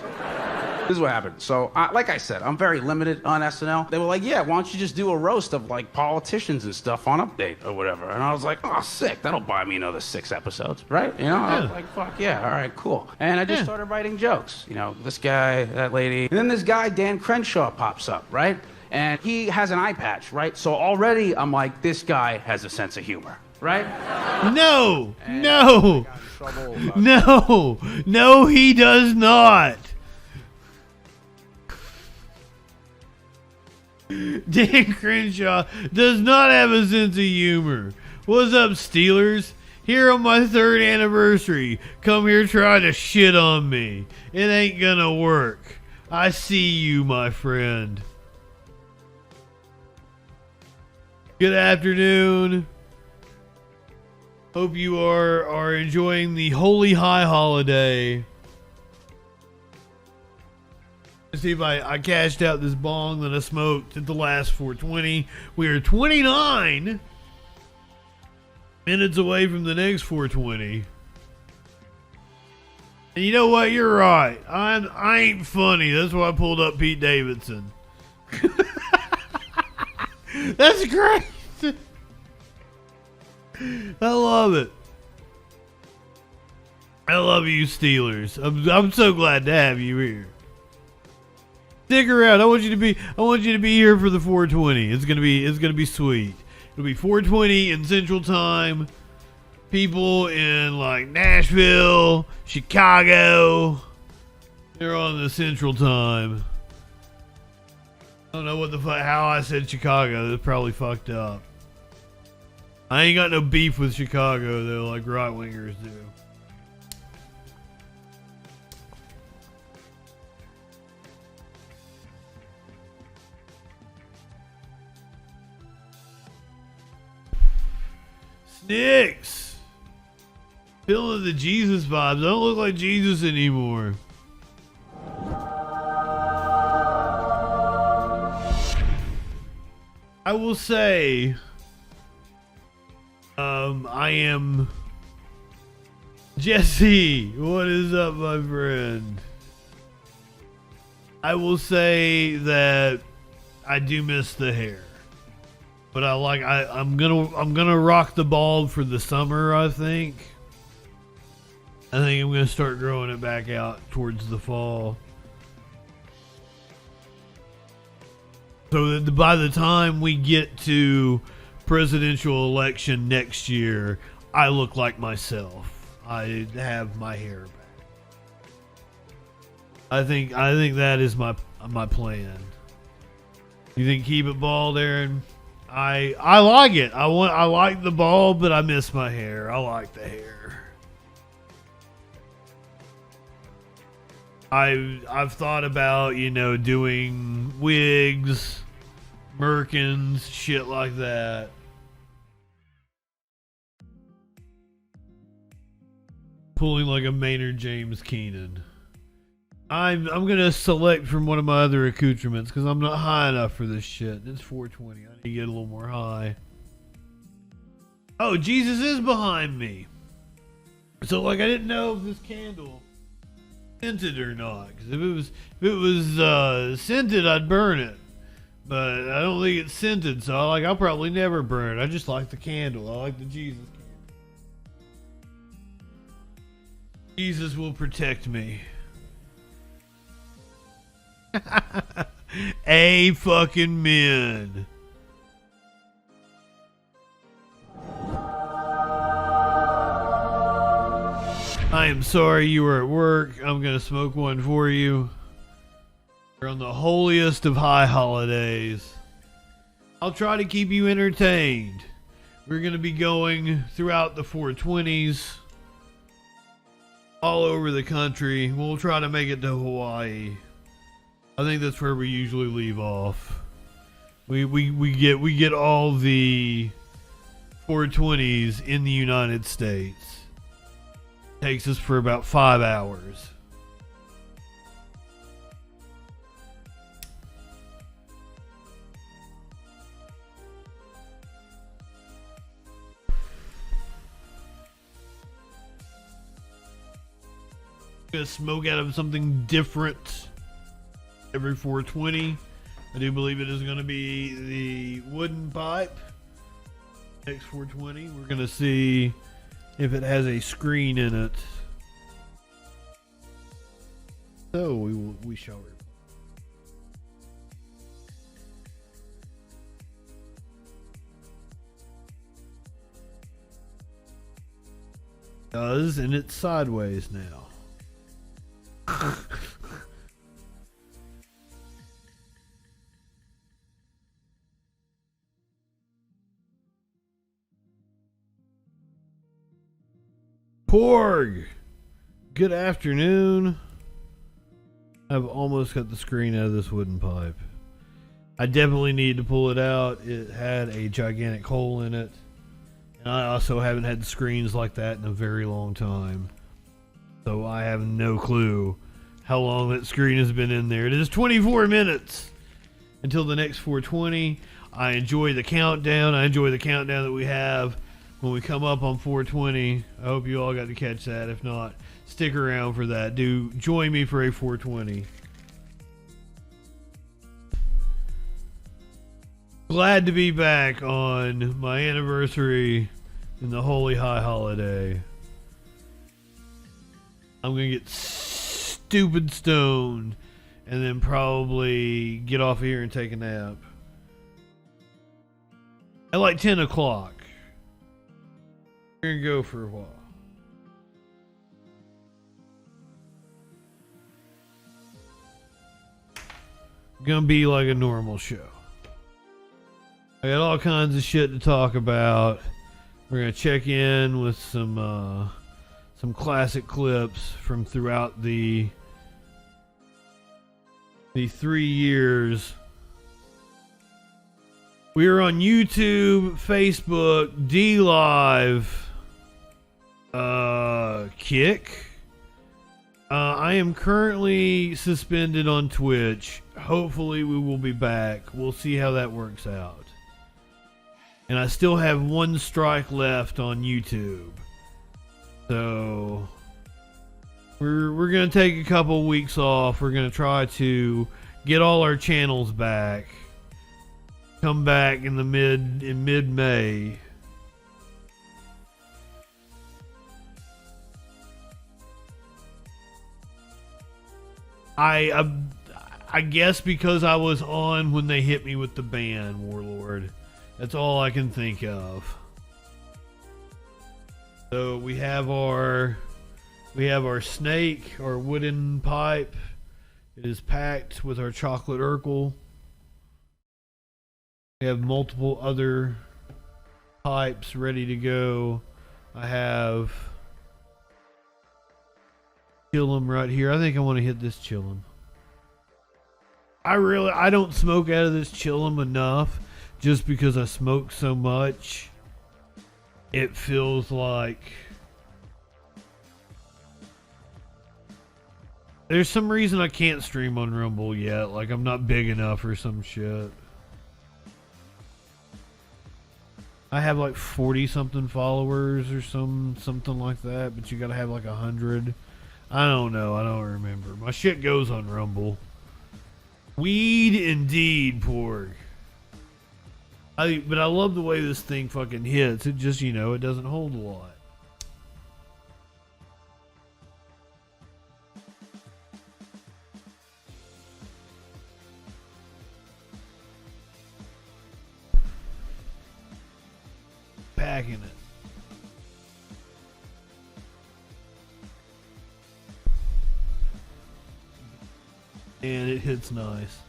This is what happened. So, like I said, I'm very limited on SNL. They were like, yeah, why don't you just do a roast of, like, politicians and stuff on Update or whatever? And I was like, oh, sick. That'll buy me another 6 episodes, right? You know? I was like, fuck yeah, all right, cool. And I just started writing jokes. You know, this guy, that lady. And then this guy, Dan Crenshaw, pops up, right? And he has an eye patch, right? So already I'm like, this guy has a sense of humor, right? No, he does not. Dan Crenshaw does not have a sense of humor. What's up, Steelers? Here on my 3rd anniversary, come here try to shit on me. It ain't gonna work. I see you, my friend. Good afternoon. Hope you are enjoying the Holy High holiday. See if I cashed out this bong that I smoked at the last 420. We are 29 minutes away from the next 420. And you know what? You're right. I ain't funny. That's why I pulled up Pete Davidson. That's great. I love it. I love you, Steelers. I'm so glad to have you here. Stick around. I want you to be here for the 420. It's gonna be sweet. It'll be 420 in Central Time. People in like Nashville, Chicago, they're on the Central Time. I don't know what the fuck how I said Chicago. That's probably fucked up. I ain't got no beef with Chicago though, like right wingers do. Snicks! Feeling the Jesus vibes. I don't look like Jesus anymore. I will say, I am Jesse. What is up, my friend? I will say that I do miss the hair. But I'm gonna rock the bald for the summer, I think. I think I'm gonna start growing it back out towards the fall. So that by the time we get to presidential election next year, I look like myself. I have my hair back. I think that is my plan. You think keep it bald, Aaron? I like it. I like the bald, but I miss my hair. I like the hair. I've thought about, doing wigs, merkins, shit like that. Pulling like a Maynard James Keenan. I'm gonna select from one of my other accoutrements because I'm not high enough for this shit. It's 420. I need to get a little more high. Oh, Jesus is behind me. So I didn't know if this candle scented or not. Because if it was scented, I'd burn it. But I don't think it's scented, so I'll probably never burn it. I just like the candle. I like the Jesus candle. Jesus will protect me. A fucking men. I am sorry you were at work. I'm gonna smoke one for you. You're on the holiest of high holidays. I'll try to keep you entertained. We're gonna be going throughout the 420s. All over the country. We'll try to make it to Hawaii. I think that's where we usually leave off. We get all the 420s in the United States. Takes us for about 5 hours. Gonna smoke out of something different every 420. I do believe it is going to be the wooden pipe. Next 420, we're going to see if it has a screen in it. So we shall. Does, and it's sideways now. Porg, good afternoon. I've almost got the screen out of this wooden pipe. I definitely need to pull it out. It had a gigantic hole in it. And I also haven't had screens like that in a very long time. So I have no clue how long that screen has been in there. It is 24 minutes until the next 420. I enjoy the countdown. I enjoy the countdown that we have when we come up on 420. I hope you all got to catch that. If not, stick around for that. Do join me for a 420. Glad to be back on my anniversary in the holy high holiday. I'm going to get stupid stoned and then probably get off here and take a nap. At like 10 o'clock. We're going to go for a while. Going to be like a normal show. I got all kinds of shit to talk about. We're going to check in with some classic clips from throughout the 3 years. We are on YouTube, Facebook, D Live, Kick. I am currently suspended on Twitch. Hopefully we will be back. We'll see how that works out. And I still have one strike left on YouTube. So we're gonna take a couple weeks off. We're gonna try to get all our channels back. Come back in mid-May. I guess because I was on when they hit me with the ban, Warlord. That's all I can think of. So we have our snake, our wooden pipe. It is packed with our chocolate Urkel. We have multiple other pipes ready to go. I have chillum right here. I think I want to hit this chillum. I don't smoke out of this chillum enough. Just because I smoke so much, it feels like there's some reason I can't stream on Rumble yet. Like I'm not big enough or some shit. I have like 40 something followers or something like that, but you gotta have like 100. I don't know. I don't remember. My shit goes on Rumble. Weed indeed, pork. But I love the way this thing fucking hits. It just, it doesn't hold a lot. Packing it. And it hits nice.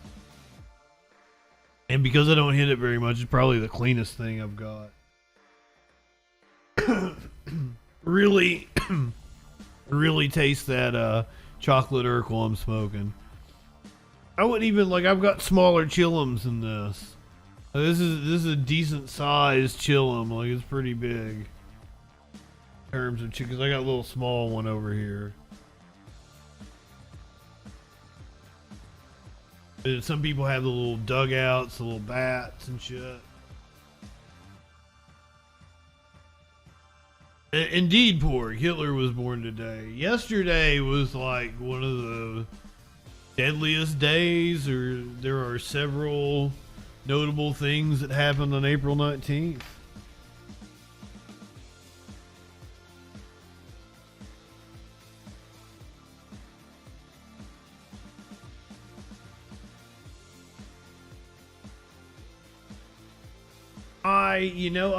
And because I don't hit it very much, it's probably the cleanest thing I've got. Really taste that chocolate Urkel I'm smoking. I wouldn't even, I've got smaller chillums than this. This is a decent sized chillum. It's pretty big. In terms of because I got a little small one over here. Some people have the little dugouts, the little bats and shit. Indeed, pork. Hitler was born today. Yesterday was like one of the deadliest days, or there are several notable things that happened on April 19th.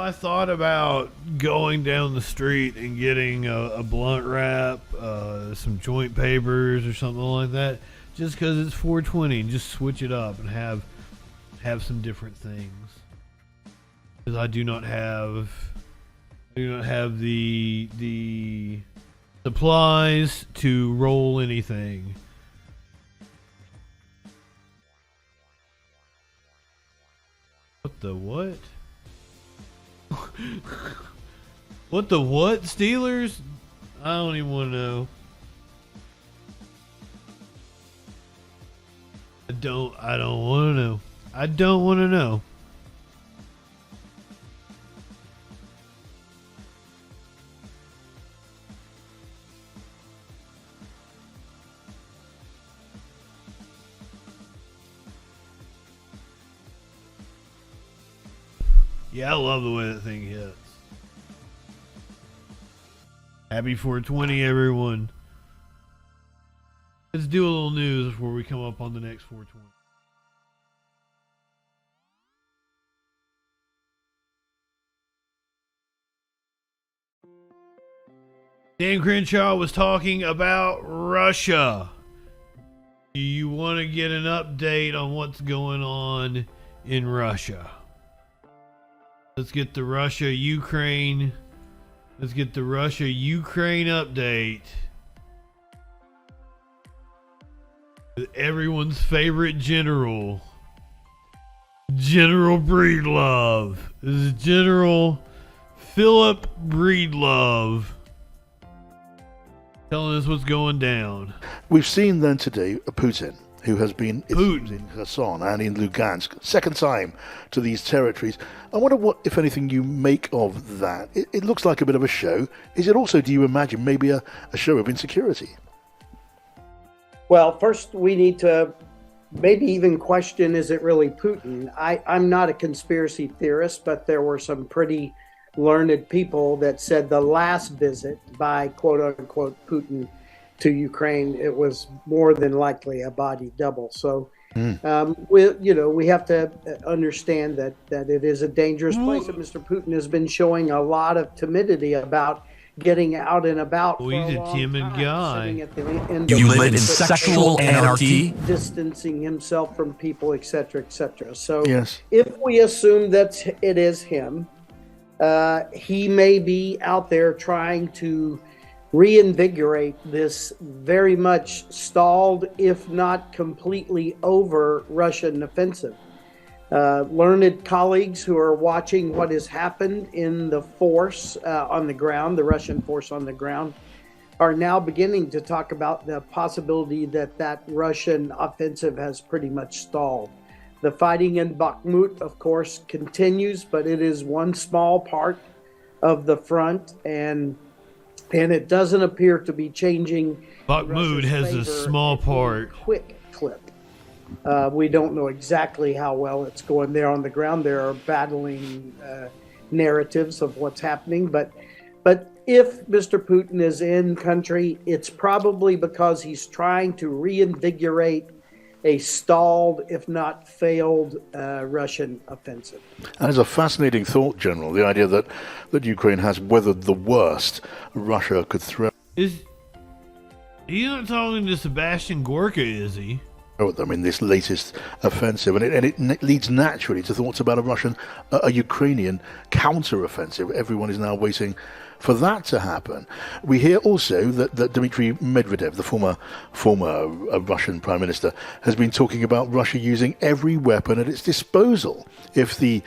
I thought about going down the street and getting a blunt wrap, some joint papers or something like that, just because it's 420, and just switch it up and have some different things. Because I do not have the supplies to roll anything. What the what? What the what? Steelers? I don't even want to know. don't want to know. I don't want to know. Yeah, I love the way that thing hits. Happy 420, everyone. Let's do a little news before we come up on the next 420. Dan Crenshaw was talking about Russia. Do you want to get an update on what's going on in Russia? Let's get the Russia-Ukraine. Let's get the Russia-Ukraine update. With everyone's favorite general, General Breedlove. This is General Philip Breedlove telling us what's going down. We've seen then today Putin, who has been in Kherson and in Lugansk, second time to these territories. I wonder what, if anything, you make of that. It looks like a bit of a show. Is it also, do you imagine, maybe a show of insecurity? Well, first we need to maybe even question, is it really Putin? I'm not a conspiracy theorist, but there were some pretty learned people that said the last visit by quote-unquote Putin to Ukraine, it was more than likely a body double. So we have to understand that it is a dangerous place, and Mr. Putin has been showing a lot of timidity about getting out and about. Well, he's a timid guy. You live in sexual anarchy, distancing himself from people, etc., etc. So yes, if we assume that it is him, he may be out there trying to reinvigorate this very much stalled, if not completely over, Russian offensive. Learned colleagues who are watching what has happened in the force on the ground, the Russian force on the ground, are now beginning to talk about the possibility that Russian offensive has pretty much stalled. The fighting in Bakhmut, of course, continues, but it is one small part of the front, and it doesn't appear to be changing. Bakhmut has a small part. Quick clip. We don't know exactly how well it's going there on the ground. There are battling narratives of what's happening, but if Mr. Putin is in country, it's probably because he's trying to reinvigorate a stalled, if not failed, Russian offensive. That is a fascinating thought, General, the idea that Ukraine has weathered the worst Russia could throw. He's not talking to Sebastian Gorka, is he? Them in this latest offensive, and it leads naturally to thoughts about a Ukrainian counter-offensive. Everyone is now waiting for that to happen. We hear also that Dmitry Medvedev, the former Russian Prime Minister, has been talking about Russia using every weapon at its disposal if the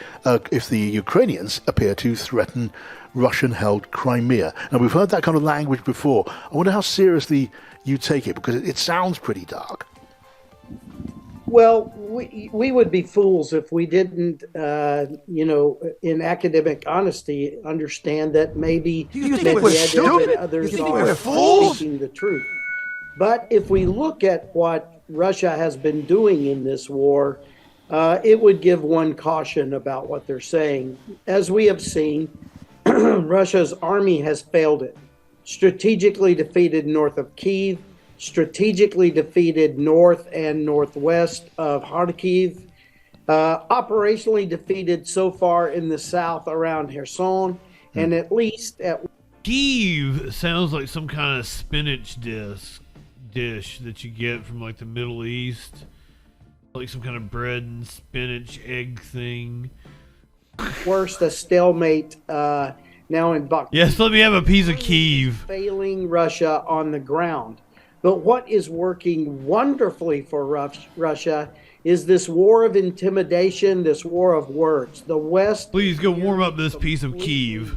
Ukrainians appear to threaten Russian-held Crimea. Now, we've heard that kind of language before. I wonder how seriously you take it, because it sounds pretty dark. Well, we would be fools if we didn't, in academic honesty, understand that maybe Medvedev and others are speaking the truth. But if we look at what Russia has been doing in this war, it would give one caution about what they're saying. As we have seen, Russia's army has failed it. Strategically defeated north of Kyiv, strategically defeated north and northwest of Kharkiv, operationally defeated so far in the south around Kherson, and at least at Kyiv sounds like some kind of spinach dish that you get from like the Middle East, like some kind of bread and spinach egg thing. Worst, a stalemate now in Bakhmut. Yes, let me have a piece of Kyiv. Failing Russia on the ground. But what is working wonderfully for Russia is this war of intimidation, this war of words. The West... Please go warm up this piece of Kyiv.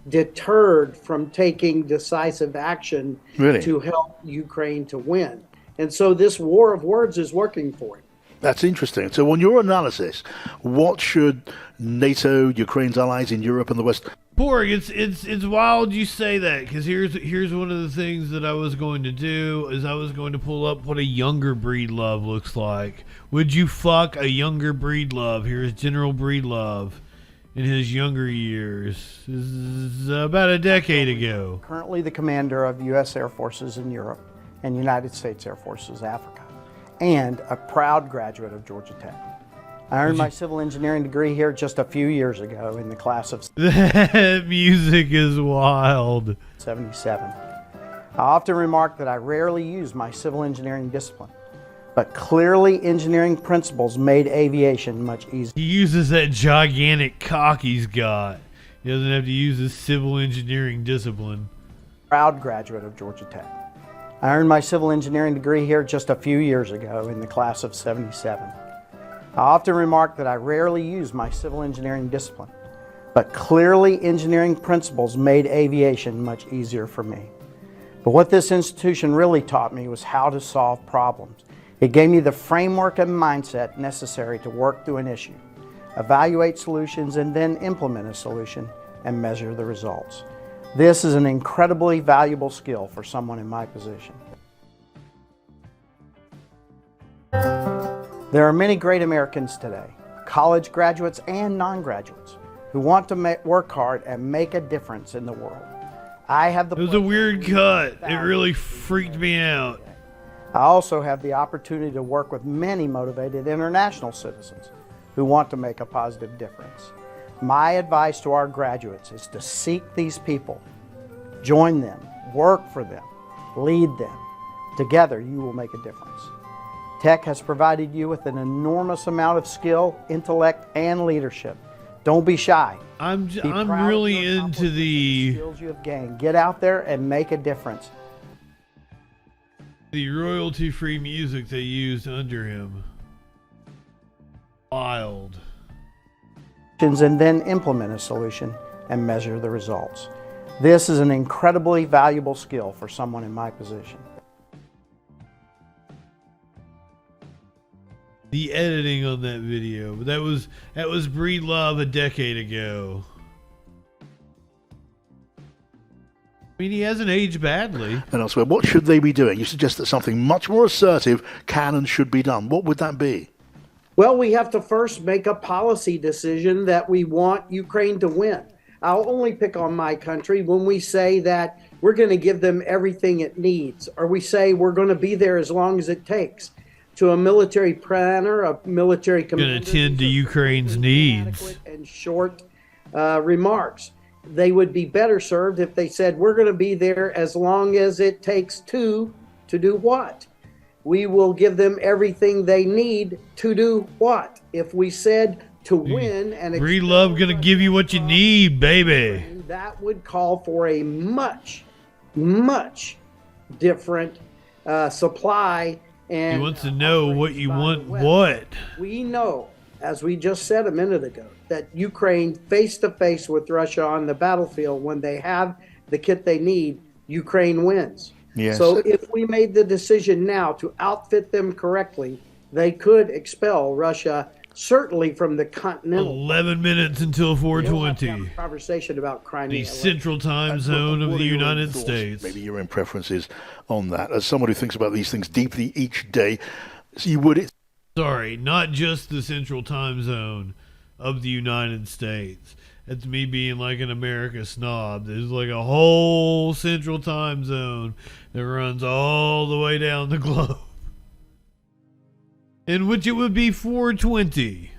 ...deterred from taking decisive action really? To help Ukraine to win. And so this war of words is working for it. That's interesting. So on your analysis, what should NATO, Ukraine's allies in Europe and the West... Borg, it's wild you say that, because here's one of the things that I was going to do, is I was going to pull up what a younger Breedlove looks like. Would you fuck a younger Breedlove? Here's General Breedlove in his younger years. This is about a decade ago. Currently the commander of U.S. Air Forces in Europe and United States Air Forces Africa, and a proud graduate of Georgia Tech. I earned my civil engineering degree here just a few years ago in the class of... That music is wild. 77. I often remark that I rarely use my civil engineering discipline, but clearly engineering principles made aviation much easier. He uses that gigantic cock he's got. He doesn't have to use his civil engineering discipline. Proud graduate of Georgia Tech. I earned my civil engineering degree here just a few years ago in the class of 77. I often remark that I rarely use my civil engineering discipline, but clearly engineering principles made aviation much easier for me. But what this institution really taught me was how to solve problems. It gave me the framework and mindset necessary to work through an issue, evaluate solutions, and then implement a solution and measure the results. This is an incredibly valuable skill for someone in my position. There are many great Americans today, college graduates and non-graduates, who want to work hard and make a difference in the world. I have the... It was a weird cut. It really freaked me out. I also have the opportunity to work with many motivated international citizens who want to make a positive difference. My advice to our graduates is to seek these people, join them, work for them, lead them. Together, you will make a difference. Tech has provided you with an enormous amount of skill, intellect, and leadership. Don't be shy. I'm really into the skills you have gained. Get out there and make a difference. The royalty-free music they used under him. Wild. And then implement a solution and measure the results. This is an incredibly valuable skill for someone in my position. The editing on that video, but that was Breedlove a decade ago. I mean, he hasn't aged badly. And elsewhere, what should they be doing? You suggest that something much more assertive can and should be done. What would that be? Well, we have to first make a policy decision that we want Ukraine to win. I'll only pick on my country when we say that we're going to give them everything it needs, or we say we're going to be there as long as it takes. To a military planner, a military commander, going to tend to Ukraine's needs. And short remarks. They would be better served if they said, we're going to be there as long as it takes to do what? We will give them everything they need to do what? If we said to win and Breedlove going to give you what you need, baby. That would call for a much different supply. And he wants to know what you want. What? We know, as we just said a minute ago, that Ukraine face to face with Russia on the battlefield, when they have the kit they need, Ukraine wins. Yes. So if we made the decision now to outfit them correctly, they could expel Russia, certainly from the continental. 11 minutes until 4:20. Conversation about Crimea. The central time zone of the United States. Maybe your own preferences on that. As someone who thinks about these things deeply each day, so you would... Sorry, not just the central time zone of the United States. That's me being like an America snob. There's like a whole central time zone that runs all the way down the globe, in which it would be 4:20.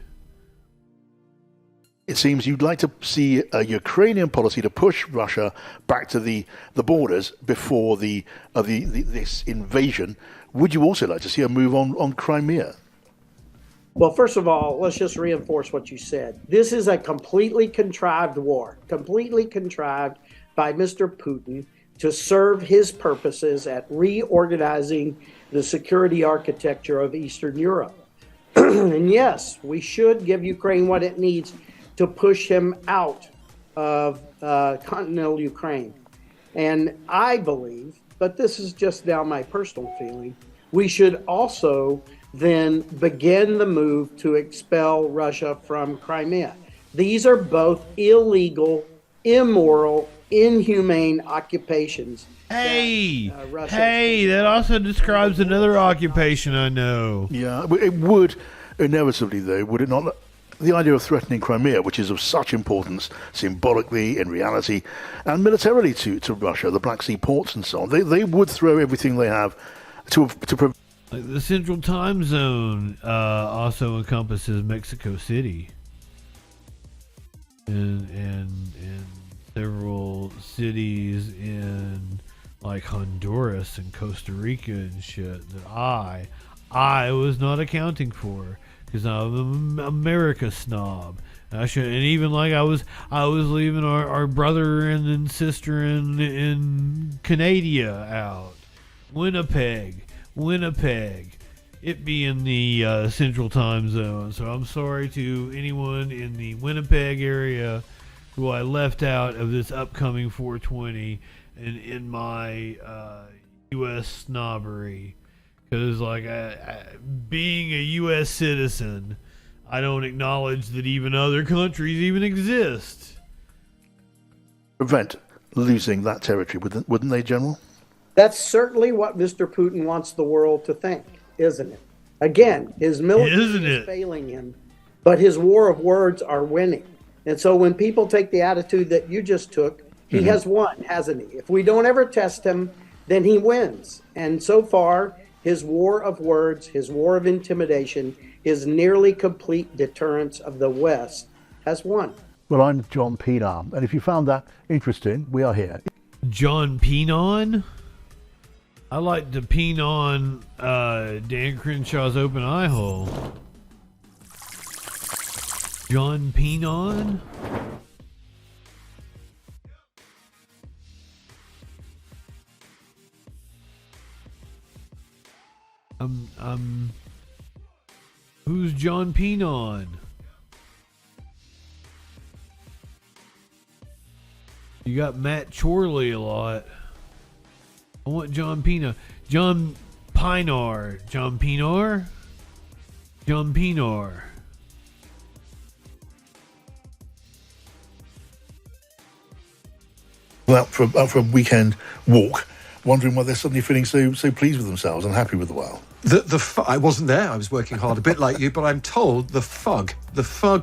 It seems you'd like to see a Ukrainian policy to push Russia back to the borders before this invasion. Would you also like to see a move on Crimea? Well, first of all, let's just reinforce what you said. This is a completely contrived war, completely contrived by Mr. Putin to serve his purposes at reorganizing the security architecture of Eastern Europe. And yes, we should give Ukraine what it needs to push him out of continental Ukraine. And I believe, but this is just now my personal feeling, we should also then begin the move to expel Russia from Crimea. These are both illegal, immoral, inhumane occupations. Hey, that also describes another occupation I know. Yeah, it would inevitably, though, would it not? The idea of threatening Crimea, which is of such importance symbolically, in reality, and militarily to Russia, the Black Sea ports and so on, they would throw everything they have to prevent. The Central Time Zone also encompasses Mexico City and several cities in like Honduras and Costa Rica and shit that I was not accounting for because I'm an America snob. And even like I was leaving our brother and then sister in Canada out, Winnipeg, it being the Central Time Zone. So I'm sorry to anyone in the Winnipeg area who I left out of this upcoming 420 and in my U.S. snobbery. Because, like, being a U.S. citizen, I don't acknowledge that even other countries even exist. Prevent losing that territory, wouldn't they, General? That's certainly what Mr. Putin wants the world to think, isn't it? Again, his military is failing him, but his war of words are winning. And so when people take the attitude that you just took, he has won, hasn't he? If we don't ever test him, then he wins. And so far, his war of words, his war of intimidation, his nearly complete deterrence of the West has won. Well, I'm John Pienaar, and if you found that interesting, we are here. John Pienaar? I like to peen on Dan Crenshaw's open eye hole. John Pienaar? Who's John Pienaar? You got Matt Chorley a lot. I want John Pienaar. John Pienaar. John Pienaar? John Pienaar. Well, out for a weekend walk, wondering why they're suddenly feeling so pleased with themselves and happy with the wow. I wasn't there. I was working hard, a bit like you, but I'm told the fug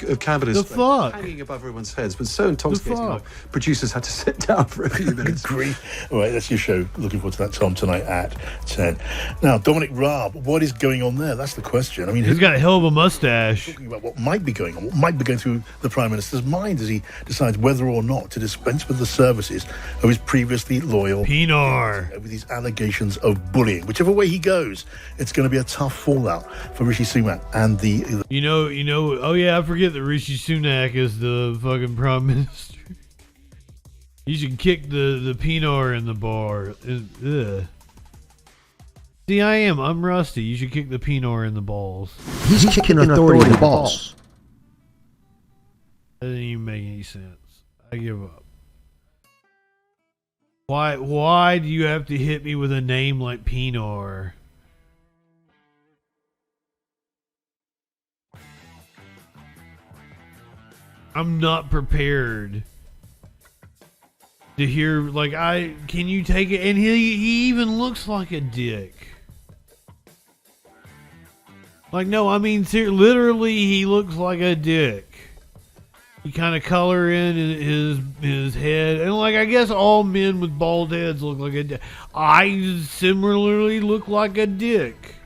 of cannabis hanging above everyone's heads was so intoxicating. Producers had to sit down for a few minutes. Agree. All right, that's your show. Looking forward to that, Tom, tonight at 10. Now, Dominic Raab, what is going on there? That's the question. I mean, he's got a hell of a mustache. Talking about what might be going on, what might be going through the Prime Minister's mind as he decides whether or not to dispense with the services of his previously loyal Pienaar over these allegations of bullying. Whichever way he goes, it's going to be a tough fallout for Rishi Sunak and the you know. Oh yeah, I forget that Rishi Sunak is the fucking Prime Minister. You should kick the Pienaar in the bar. Ugh. See, I'm rusty. You should kick the Pienaar in the balls. He's kicking authority in the balls. That doesn't even make any sense. I give up. Why do you have to hit me with a name like Pienaar? I'm not prepared to hear, like, can you take it? And he even looks like a dick. Like, no, I mean, literally, he looks like a dick. You kind of color in his head. And, like, I guess all men with bald heads look like a dick. I similarly look like a dick.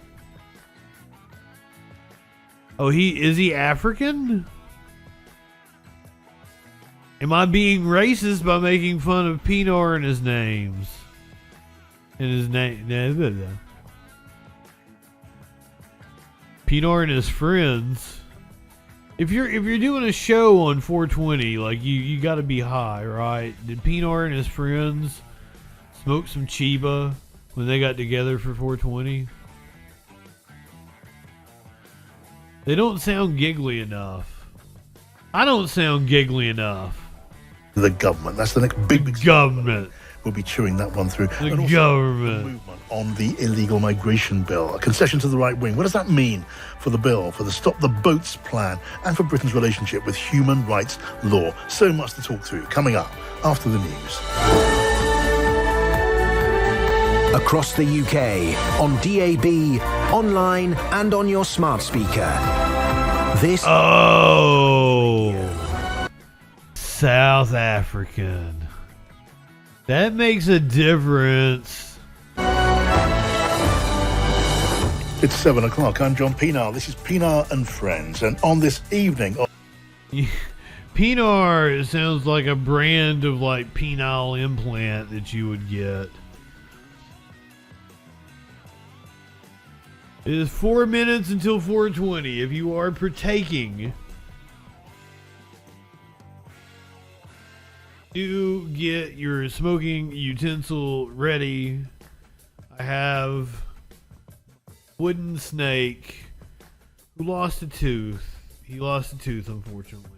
Oh, is he African? Am I being racist by making fun of Pienaar and his names? And his name, Pienaar and his friends. If you're doing a show on 420, like you got to be high, right? Did Pienaar and his friends smoke some Chiba when they got together for 420? They don't sound giggly enough. I don't sound giggly enough. The government. That's the next big government. We'll be chewing that one through. The government. on the illegal migration bill, a concession to the right wing. What does that mean for the bill, for the Stop the Boats plan, and for Britain's relationship with human rights law? So much to talk through. Coming up after the news. Across the UK, on DAB, online, and on your smart speaker. This. Oh, South African. That makes a difference. It's 7 o'clock. I'm John Pinar. This is Pinar and Friends. And on this evening... Pinar sounds like a brand of like penile implant that you would get. It is 4 minutes until 4:20. If you are partaking, do get your smoking utensil ready. I have Wooden Snake who lost a tooth. He lost a tooth, unfortunately.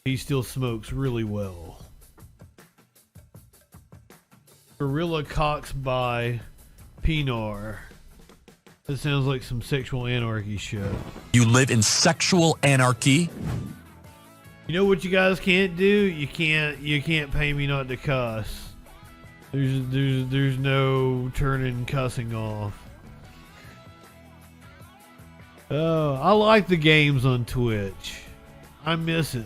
He still smokes really well. Gorilla Cox by Pinar. That sounds like some sexual anarchy shit. You live in sexual anarchy? You know what you guys can't do? You can't pay me not to cuss. There's no turning cussing off. Oh, I like the games on Twitch. I miss it.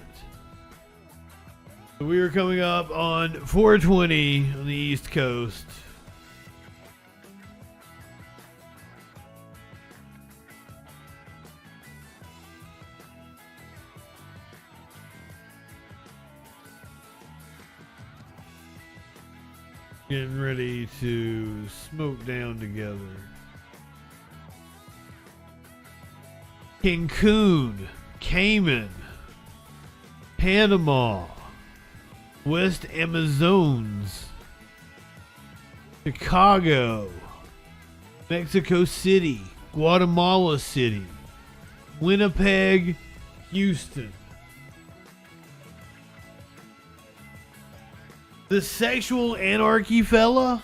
We are coming up on 4:20 on the East Coast. Getting ready to smoke down together. Cancun, Cayman, Panama, West Amazons, Chicago, Mexico City, Guatemala City, Winnipeg, Houston. The sexual anarchy fella?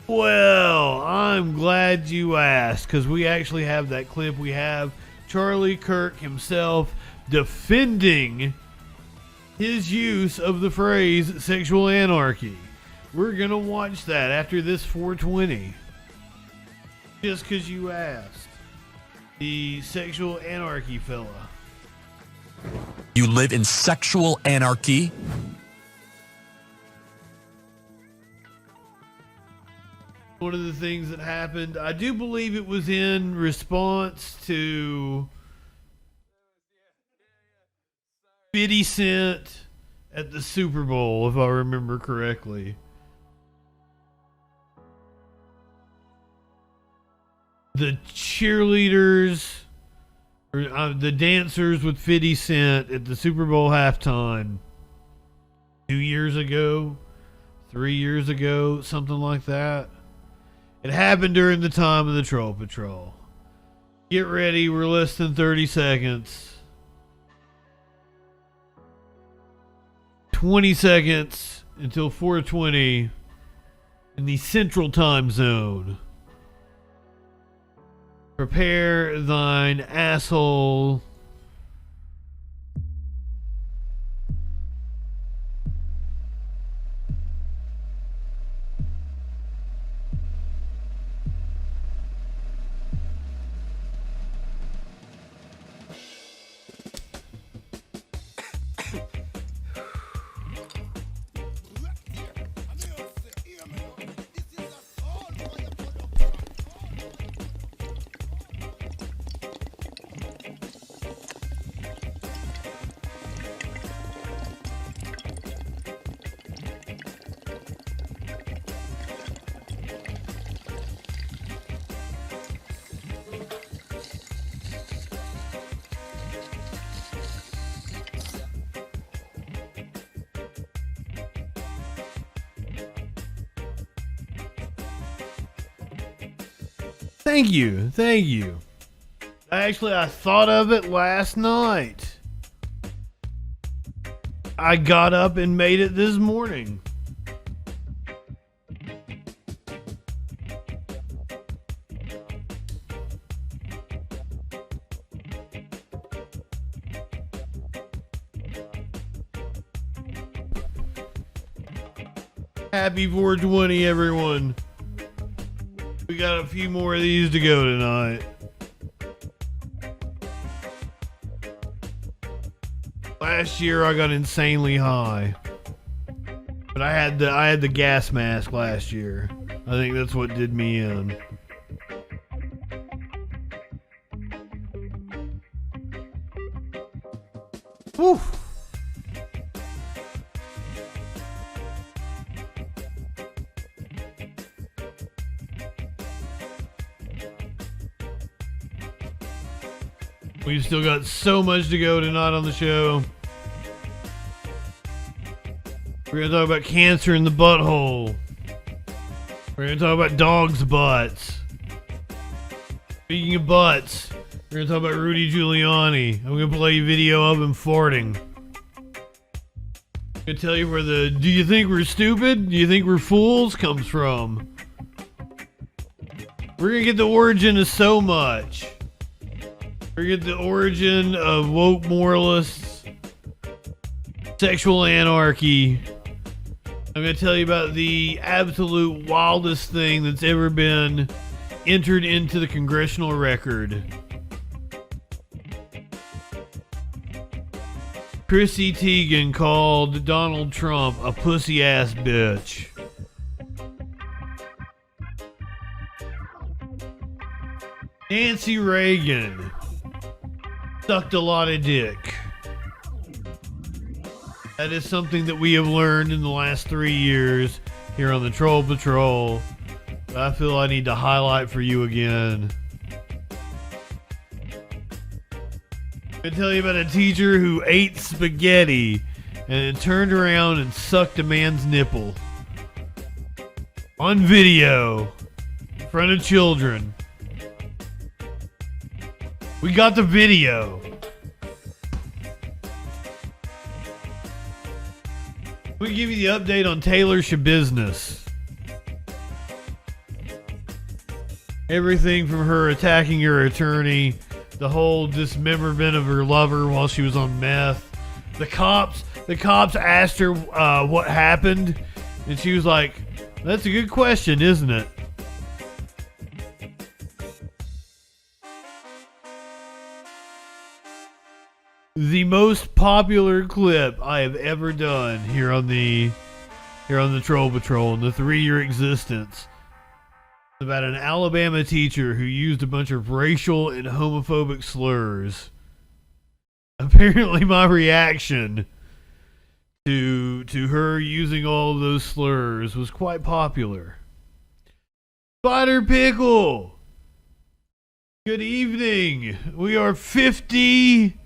Well, I'm glad you asked, because we actually have that clip. We have Charlie Kirk himself defending his use of the phrase sexual anarchy. We're going to watch that after this 4:20. Just because you asked. The sexual anarchy fella. You live in sexual anarchy? One of the things that happened, I do believe it was in response to 50 Cent at the Super Bowl, if I remember correctly. The cheerleaders, or the dancers with 50 Cent at the Super Bowl halftime 2 years ago, 3 years ago, something like that. It happened during the time of the Troll Patrol. Get ready, we're less than 30 seconds. 20 seconds until 4:20 in the Central Time Zone. Prepare thine asshole. Thank you, thank you. Actually, I thought of it last night. I got up and made it this morning. Happy 420, everyone. We got a few more of these to go tonight. Last year I got insanely high, but I had the gas mask last year. I think that's what did me in. Woo. We've still got so much to go tonight on the show. We're going to talk about cancer in the butthole. We're going to talk about dogs' butts. Speaking of butts, we're going to talk about Rudy Giuliani. I'm going to play a video of him farting. I'm going to tell you where the "do you think we're stupid? Do you think we're fools?" comes from. We're going to get the origin of so much. We're going to get the origin of woke moralists, sexual anarchy. I'm going to tell you about the absolute wildest thing that's ever been entered into the congressional record. Chrissy Teigen called Donald Trump a pussy-ass bitch. Nancy Reagan sucked a lot of dick. That is something that we have learned in the last 3 years here on the Troll Patrol. But I feel I need to highlight for you again. I'm going to tell you about a teacher who ate spaghetti and then turned around and sucked a man's nipple. On video. In front of children. We got the video. We give you the update on Taylor Shabusiness. Everything from her attacking her attorney, the whole dismemberment of her lover while she was on meth. The cops asked her what happened, and she was like, "That's a good question, isn't it?" The most popular clip I have ever done here on the Troll Patrol in the 3-year existence. It's about an Alabama teacher who used a bunch of racial and homophobic slurs. Apparently my reaction to her using all of those slurs was quite popular. Spider Pickle! Good evening! We are 56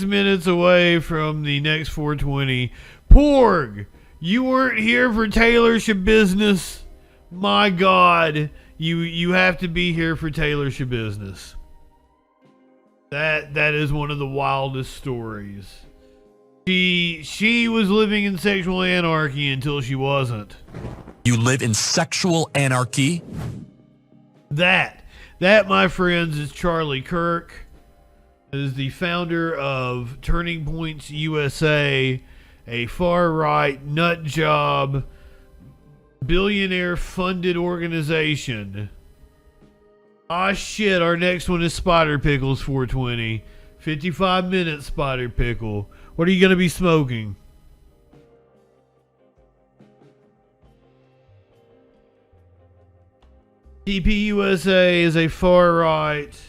minutes away from the next 420. Porg, you weren't here for Taylor Shabusiness. My God, you have to be here for Taylor Shabusiness. That is one of the wildest stories. She was living in sexual anarchy until she wasn't. You live in sexual anarchy? That, my friends, is Charlie Kirk. Is the founder of Turning Points USA, a far-right nut job, billionaire-funded organization. Ah shit, our next one is Spider Pickles 420. 55 minutes, Spider Pickle. What are you going to be smoking? TPUSA is a far-right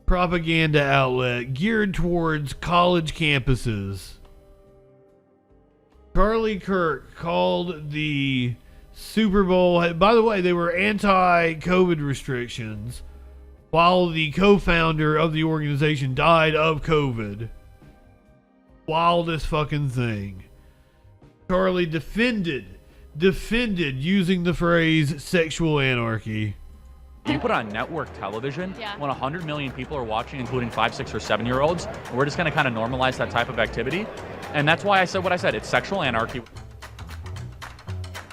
propaganda outlet geared towards college campuses. Charlie Kirk called the Super Bowl. By the way, they were anti-COVID restrictions while the co-founder of the organization died of COVID. Wildest fucking thing. Charlie defended using the phrase sexual anarchy. You put on network television when 100 million people are watching, including 5, 6, or 7-year-olds. We're just going to kind of normalize that type of activity. And that's why I said what I said. It's sexual anarchy.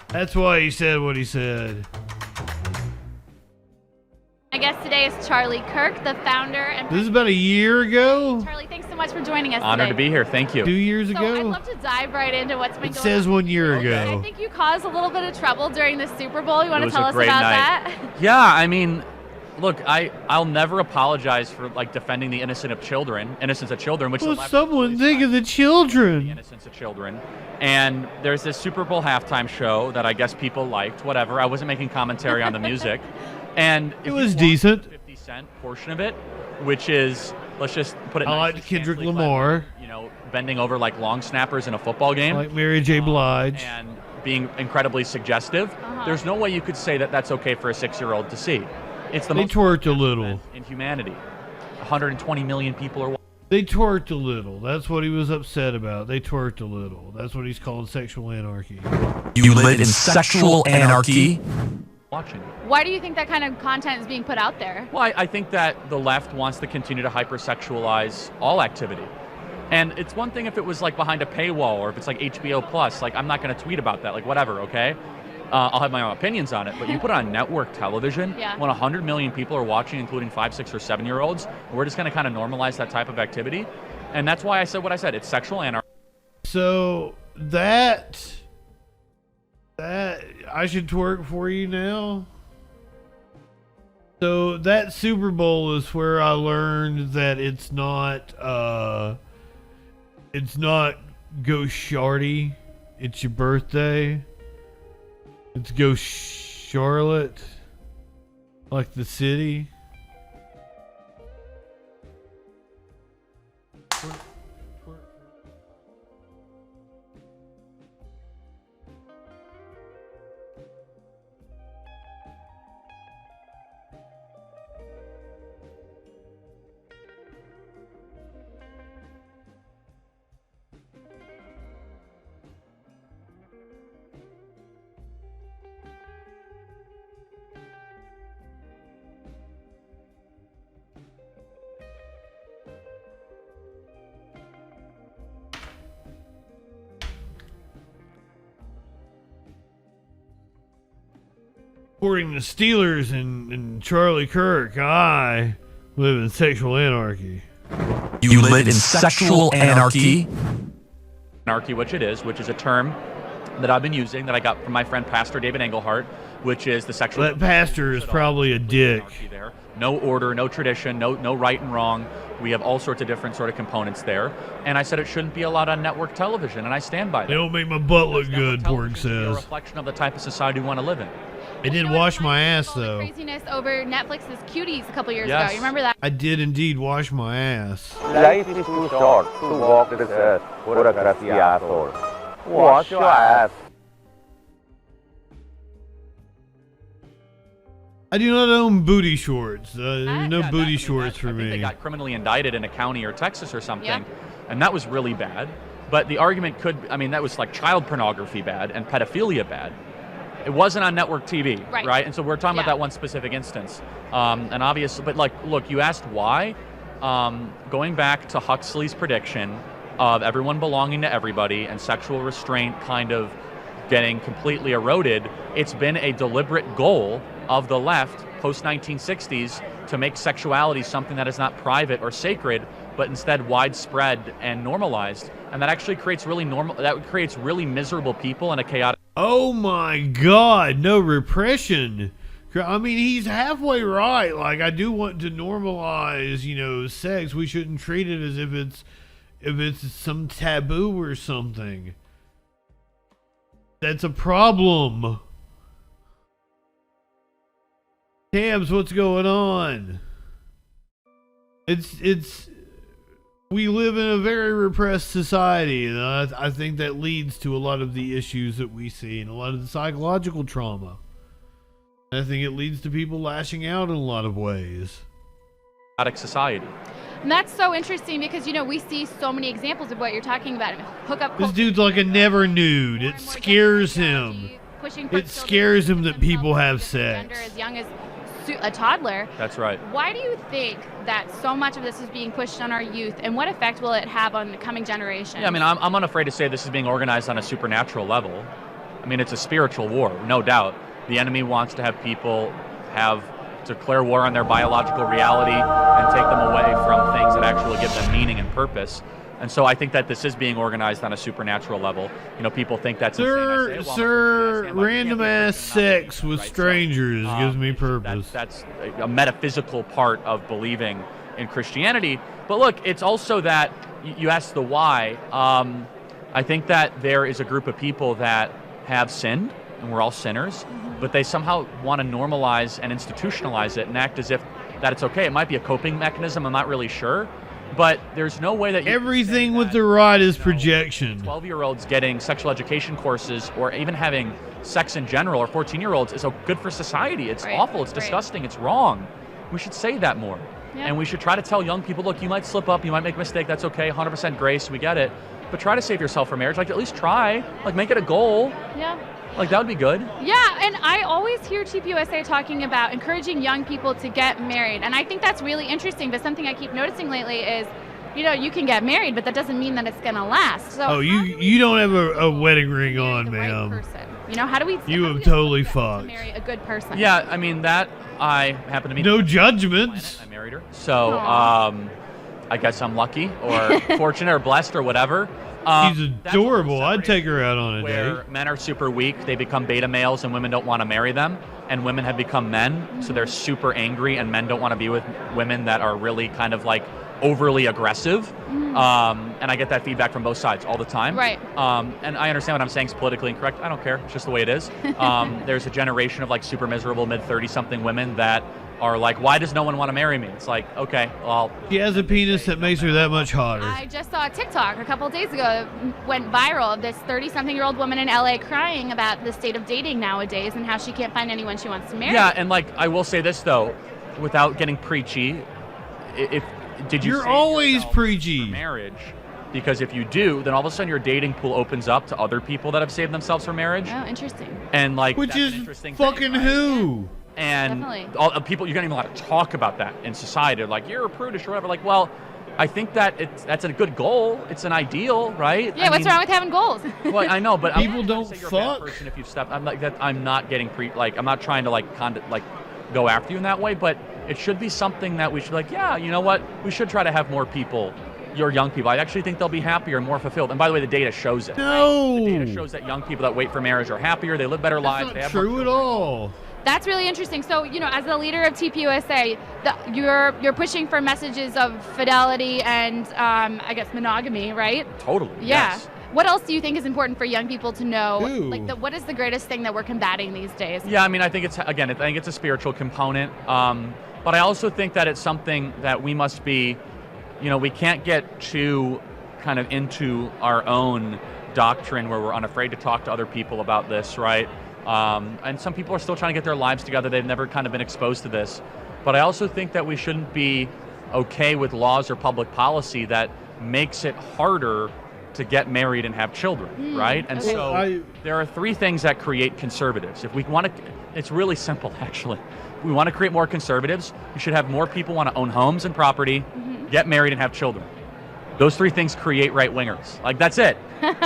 That's why he said what he said. My guest today is Charlie Kirk, the founder and... This is about a year ago? Charlie, thanks so much much for joining us Honored today. to be here. Thank you. 2 years So ago? I'd love to dive right into what's been It going says on. 1 year I ago. think you caused a little bit of trouble during the Super Bowl. You want It to was tell a us great about night. that? Yeah, I mean, look, I'll never apologize for like defending the innocence of children, which Well, the left someone think of the children. innocence of children. And there's this Super Bowl halftime show that I guess people liked. Whatever. I wasn't making commentary on the music, and It was decent. 50 Cent portion of it, which is, let's just put it. I nicely, like Kendrick scantily Lamar. clad, bending over like long snappers in a football game. I like Mary J. Blige. And being incredibly suggestive. There's no way you could say that that's okay for a 6-year-old to see. It's the They most twerked a little. in humanity. 120 million people are. They twerked a little. That's what he was upset about. They twerked a little. That's what he's calling sexual anarchy. You live in sexual anarchy? Watching. Why do you think that kind of content is being put out there? Well, I think that the left wants to continue to hypersexualize all activity. And it's one thing if it was like behind a paywall or if it's like HBO Plus. Like, I'm not going to tweet about that. Like, whatever, okay? I'll have my own opinions on it. But you put it on network television when 100 million people are watching, including 5, 6, or 7-year-olds, we're just going to kind of normalize that type of activity. And that's why I said what I said. It's sexual anarchy. So that I should twerk for you now. So that Super Bowl is where I learned that it's not Go Shardy. It's your birthday. It's Go Charlotte. Like the city. According to Steelers and Charlie Kirk, I live in sexual anarchy. You live in sexual anarchy? Anarchy, which is a term that I've been using that I got from my friend Pastor David Engelhart, which is the sexual. That pastor is probably a dick. There. No order, no tradition, no right and wrong. We have all sorts of different sort of components there. And I said it shouldn't be allowed on network television, and I stand by that. They don't make my butt look good, Porg A says. reflection of the type of society we want to live in. I did wash my ass, though. Craziness over Netflix's Cuties a couple years Yes. ago. You remember that? I did indeed wash my ass. Life is too short to walk this earth. What a crusty asshole. Wash your ass. I do not own booty shorts. No Yeah, booty shorts for I think they me. got criminally indicted in a county or Texas or something, Yeah. and that was really bad. But the argument that was like child pornography bad and pedophilia bad. It wasn't on network TV, Right. And so we're talking about that one specific instance. And obviously, but like, look, you asked why. Going back to Huxley's prediction of everyone belonging to everybody and sexual restraint kind of getting completely eroded, it's been a deliberate goal of the left post-1960s to make sexuality something that is not private or sacred, but instead widespread and normalized. And that actually creates really miserable people in a chaotic. Oh my God, no repression. I mean, he's halfway right. Like, I do want to normalize, sex. We shouldn't treat it as if it's some taboo or something. That's a problem. Tabs, what's going on? We live in a very repressed society, and I think that leads to a lot of the issues that we see and a lot of the psychological trauma. I think it leads to people lashing out in a lot of ways. Society. And that's so interesting because, we see so many examples of what you're talking about. Hookup This culture. dude's like a never nude. It scares him. It scares him that people have sex. As young as a toddler. That's right. Why do you think that so much of this is being pushed on our youth, and what effect will it have on the coming generation? Yeah, I mean, I'm unafraid to say this is being organized on a supernatural level. I mean, it's a spiritual war, no doubt. The enemy wants to have people have declare war on their biological reality and take them away from things that actually give them meaning and purpose. And so I think that this is being organized on a supernatural level. You know, people think that's insane. Sir, random ass sex with strangers gives me purpose. That's a metaphysical part of believing in Christianity. But look, it's also that you asked the why. I think that there is a group of people that have sinned, and we're all sinners, but they somehow want to normalize and institutionalize it and act as if that it's okay. It might be a coping mechanism. I'm not really sure. But there's no way that everything with the right is projection. 12-year-olds getting sexual education courses or even having sex in general, or 14-year-olds is good for society. It's awful. It's disgusting. It's wrong. We should say that more. Yeah. And we should try to tell young people, look, you might slip up, you might make a mistake. That's okay. 100% grace. We get it. But try to save yourself for marriage. Like, at least try. Like, make it a goal. Yeah. Like, that would be good. Yeah, and I always hear TPUSA talking about encouraging young people to get married. And I think that's really interesting, but something I keep noticing lately is, you know, you can get married, but that doesn't mean that it's going to last. So you don't have a wedding ring on, ma'am. Right, you know, how do we You have totally to fucked. marry a good person? Yeah, I mean, that I happen to be... No judgments. I married her. So, I guess I'm lucky or fortunate or blessed or whatever. She's adorable. I'd take her out on a where date. men are super weak, they become beta males, and women don't want to marry them. And women have become men, so they're super angry, and men don't want to be with women that are really kind of like overly aggressive. And I get that feedback from both sides all the time. Right. And I understand what I'm saying is politically incorrect. I don't care. It's just the way it is. There's a generation of like super miserable mid-30-something women that are like, why does no one want to marry me? It's like, okay, well... She has a penis that makes her that much hotter. I just saw a TikTok a couple of days ago, went viral, of this 30-something-year-old woman in LA crying about the state of dating nowadays and how she can't find anyone she wants to marry. Yeah, and like, I will say this though, without getting preachy, You're always preachy. For marriage? Because if you do, then all of a sudden your dating pool opens up to other people that have saved themselves for marriage. Oh, interesting. And like, Which that's is an interesting fucking thing, right? who? And Definitely. all people, you're not even allowed to talk about that in society. They're like, you're a prudish or whatever. Like, well, I think that that's a good goal. It's an ideal, right? Yeah, what's wrong with having goals? Well, I know, but People I'm don't say you're a bad fuck. person if you step. I'm like that. I'm not getting I'm not trying to go after you in that way. But it should be something that we should yeah, you know what? We should try to have more people. Your young people. I actually think they'll be happier and more fulfilled. And by the way, the data shows it. No. The data shows that young people that wait for marriage are happier. They live better lives. That's They not have more true at all. That's really interesting. So, you know, as the leader of TPUSA, you're pushing for messages of fidelity and, I guess, monogamy, right? Totally. Yeah. Yes. What else do you think is important for young people to know? Ooh. Like, what is the greatest thing that we're combating these days? Yeah, I mean, I think it's a spiritual component. But I also think that it's something that we must be, you know, we can't get too kind of into our own doctrine where we're unafraid to talk to other people about this, right? And some people are still trying to get their lives together. They've never kind of been exposed to this. But I also think that we shouldn't be okay with laws or public policy that makes it harder to get married and have children, right? And so there are three things that create conservatives. If we want to, it's really simple, actually. If we want to create more conservatives, we should have more people want to own homes and property, get married, and have children. Those three things create right-wingers. Like, that's it.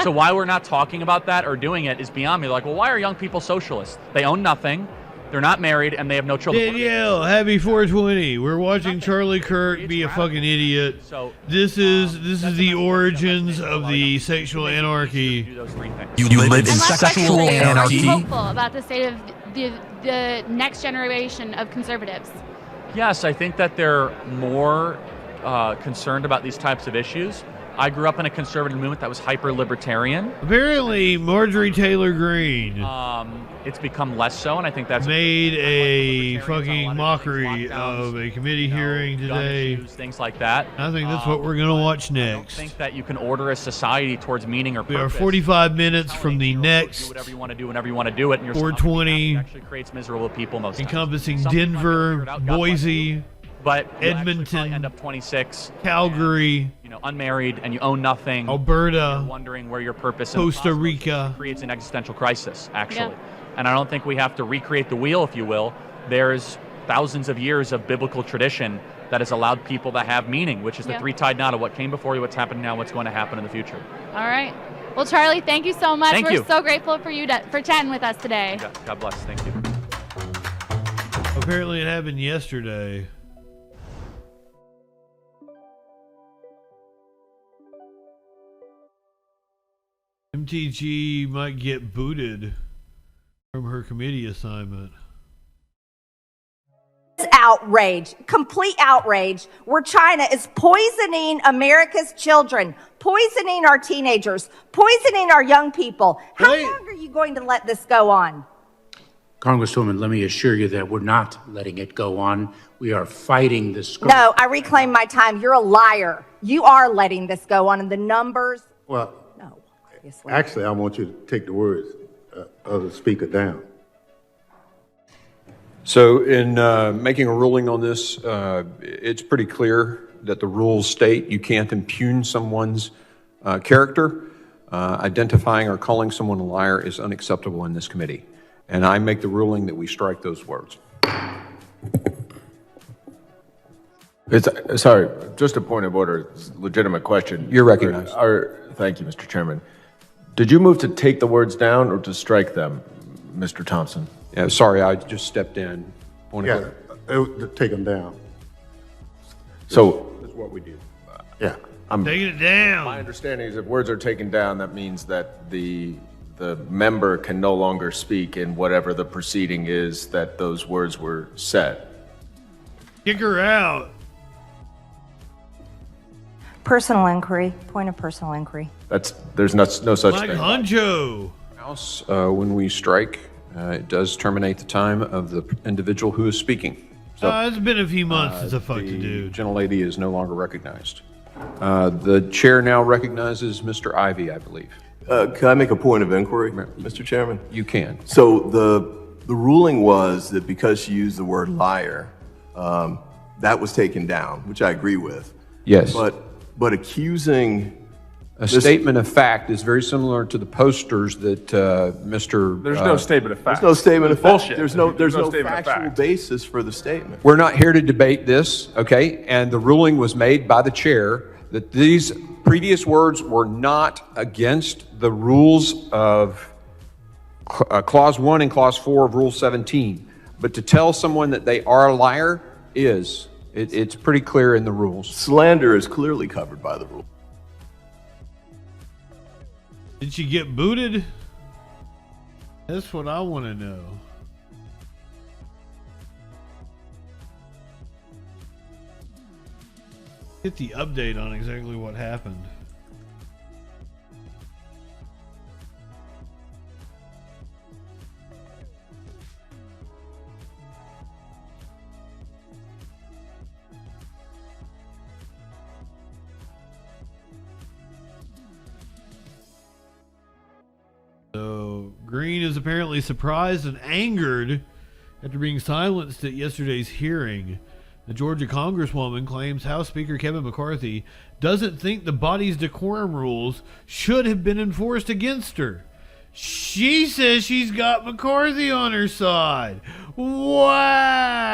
So why we're not talking about that or doing it is beyond me. Like, well, why are young people socialists? They own nothing, they're not married, and they have no children. Danielle, happy 420. We're watching Charlie Kirk be a fucking idiot. This is the origins of the sexual anarchy. You live in sexual anarchy? Hopeful about the state of the next generation of conservatives. Yes, I think that they're more concerned about these types of issues. I grew up in a conservative movement that was hyper-libertarian. Apparently, Marjorie Taylor Greene it's become less so, and I think that's made a fucking mockery of a committee hearing today. Issues, things like that. I think that's what we're going to watch next. I don't think that you can order a society towards meaning or We purpose. are 45 minutes from the Do next whatever you want to do whenever you want to do it, and your 420 actually creates miserable people most times. encompassing Some people Denver, figure it out, God bless you. Boise, But you actually Edmonton, probably end up 26, Calgary, unmarried, and you own nothing. Alberta, You're wondering where your purpose Costa Rica. creates an existential crisis, actually. And I don't think we have to recreate the wheel, if you will. There's thousands of years of biblical tradition that has allowed people to have meaning, which is the three-tied knot of what came before you, what's happening now, what's going to happen in the future. All right. Well, Charlie, thank you so much. Thank We're you. so grateful for you for chatting with us today. God bless. Thank you. apparently it happened yesterday. MTG might get booted from her committee assignment. Outrage, complete outrage, where China is poisoning America's children, poisoning our teenagers, poisoning our young people. How long are you going to let this go on? Congresswoman, let me assure you that we're not letting it go on. We are fighting this. No, I reclaim my time. You're a liar. You are letting this go on, and the numbers. Well, no, obviously. Actually, I want you to take the words of the speaker down. So in making a ruling on this, it's pretty clear that the rules state you can't impugn someone's character. Identifying or calling someone a liar is unacceptable in this committee. And I make the ruling that we strike those words. Sorry, just a point of order, legitimate question. You're recognized. Thank you, Mr. Chairman. Did you move to take the words down or to strike them, Mr. Thompson? Yeah, sorry, I just stepped in. Point of order. Take them down. So That's what we did. Yeah. Taking it down. My understanding is if words are taken down, that means that the member can no longer speak in whatever the proceeding is that those words were said. Kick her out. Personal inquiry. Point of personal inquiry. There's no such Mike thing. Honcho. House, when we strike, it does terminate the time of the individual who is speaking. So it's been a few months since I fucked a dude. The gentlelady is no longer recognized. The chair now recognizes Mr. Ivey, I believe. Can I make a point of inquiry, Mr. Chairman? You can. So the ruling was that because she used the word liar, that was taken down, which I agree with. Yes. But accusing a statement of fact is very similar to the posters that Mr. There's no statement of fact. There's no statement of fact. Bullshit. There's no statement of factual fact. basis for the statement. We're not here to debate this, okay? And the ruling was made by the chair that these previous words were not against the rules of Clause 1 and Clause 4 of Rule 17. But to tell someone that they are a liar is, it's pretty clear in the rules. Slander is clearly covered by the rule. Did she get booted? That's what I want to know. Get the update on exactly what happened. So, Green is apparently surprised and angered after being silenced at yesterday's hearing. The Georgia Congresswoman claims House Speaker Kevin McCarthy doesn't think the body's decorum rules should have been enforced against her. She says she's got McCarthy on her side. Wow!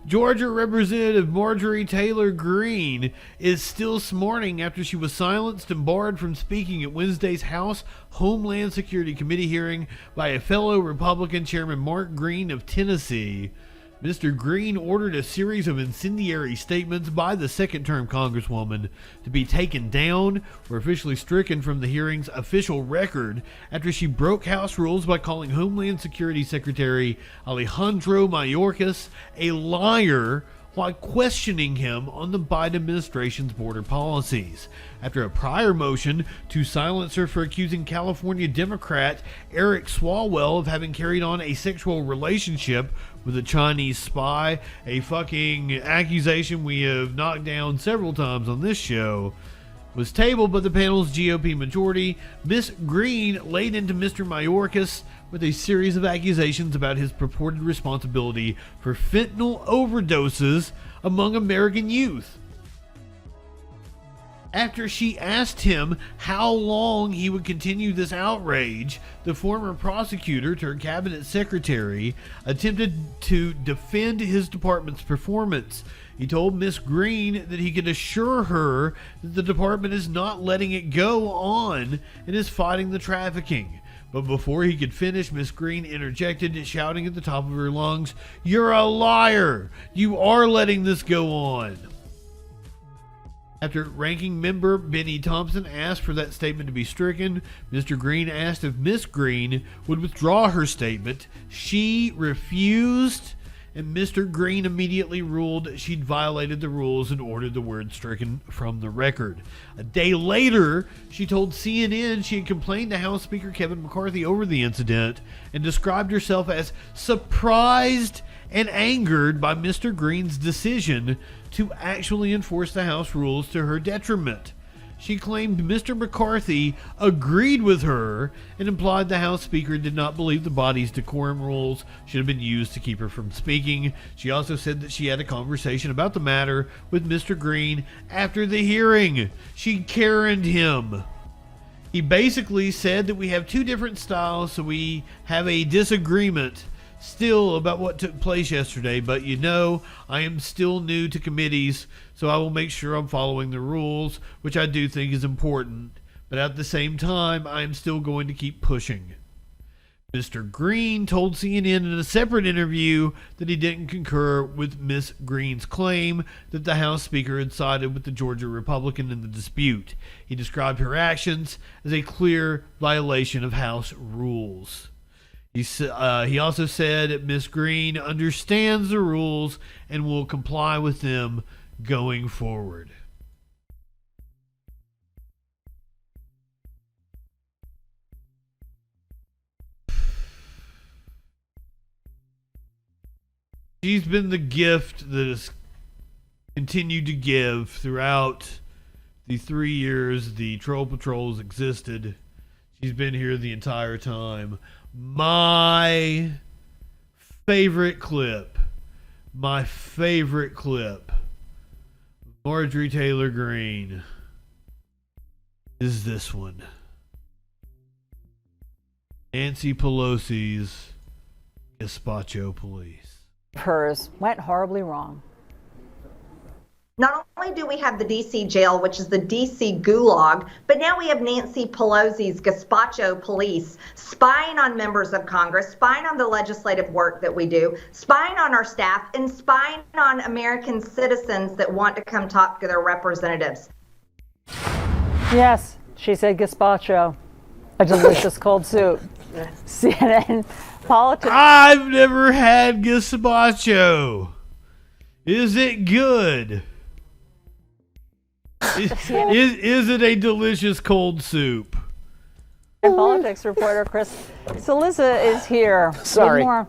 Georgia Representative Marjorie Taylor Greene is still smarting after she was silenced and barred from speaking at Wednesday's House Homeland Security Committee hearing by a fellow Republican Chairman Mark Green of Tennessee. Mr. Green ordered a series of incendiary statements by the second-term Congresswoman to be taken down or officially stricken from the hearing's official record after she broke House rules by calling Homeland Security Secretary Alejandro Mayorkas a liar while questioning him on the Biden administration's border policies. After a prior motion to silence her for accusing California Democrat Eric Swalwell of having carried on a sexual relationship with a Chinese spy, a fucking accusation we have knocked down several times on this show, was tabled by the panel's GOP majority, Ms. Green laid into Mr. Mayorkas with a series of accusations about his purported responsibility for fentanyl overdoses among American youth. After she asked him how long he would continue this outrage, the former prosecutor turned cabinet secretary attempted to defend his department's performance. He told Ms. Green that he could assure her that the department is not letting it go on and is fighting the trafficking. But before he could finish, Miss Green interjected, shouting at the top of her lungs, "You're a liar! You are letting this go on!" After ranking member Benny Thompson asked for that statement to be stricken, Mr. Green asked if Miss Green would withdraw her statement. She refused, and Mr. Green immediately ruled she'd violated the rules and ordered the word stricken from the record. A day later, she told CNN she had complained to House Speaker Kevin McCarthy over the incident and described herself as surprised and angered by Mr. Green's decision to actually enforce the House rules to her detriment. She claimed Mr. McCarthy agreed with her and implied the House Speaker did not believe the body's decorum rules should have been used to keep her from speaking. She also said that she had a conversation about the matter with Mr. Green after the hearing. She Karen'd him. He basically said that we have two different styles, so we have a disagreement still about what took place yesterday, but I am still new to committees, so I will make sure I'm following the rules, which I do think is important, but at the same time, I am still going to keep pushing. Mr. Green told CNN in a separate interview that he didn't concur with Miss Green's claim that the House Speaker had sided with the Georgia Republican in the dispute. He described her actions as a clear violation of House rules. He also said Miss Green understands the rules and will comply with them going forward. She's been the gift that has continued to give throughout the 3 years the Troll Patrol has existed. She's been here the entire time. My favorite clip, Marjorie Taylor Greene, is this one. Nancy Pelosi's Gazpacho Police. Hers went horribly wrong. Not only do we have the DC jail, which is the DC gulag, but now we have Nancy Pelosi's Gazpacho Police spying on members of Congress, spying on the legislative work that we do, spying on our staff, and spying on American citizens that want to come talk to their representatives. Yes, she said gazpacho, a delicious cold soup. CNN politics. I've never had gazpacho. Is it good? Is it a delicious cold soup? And politics reporter Chris Saliza is here. Sorry. With more.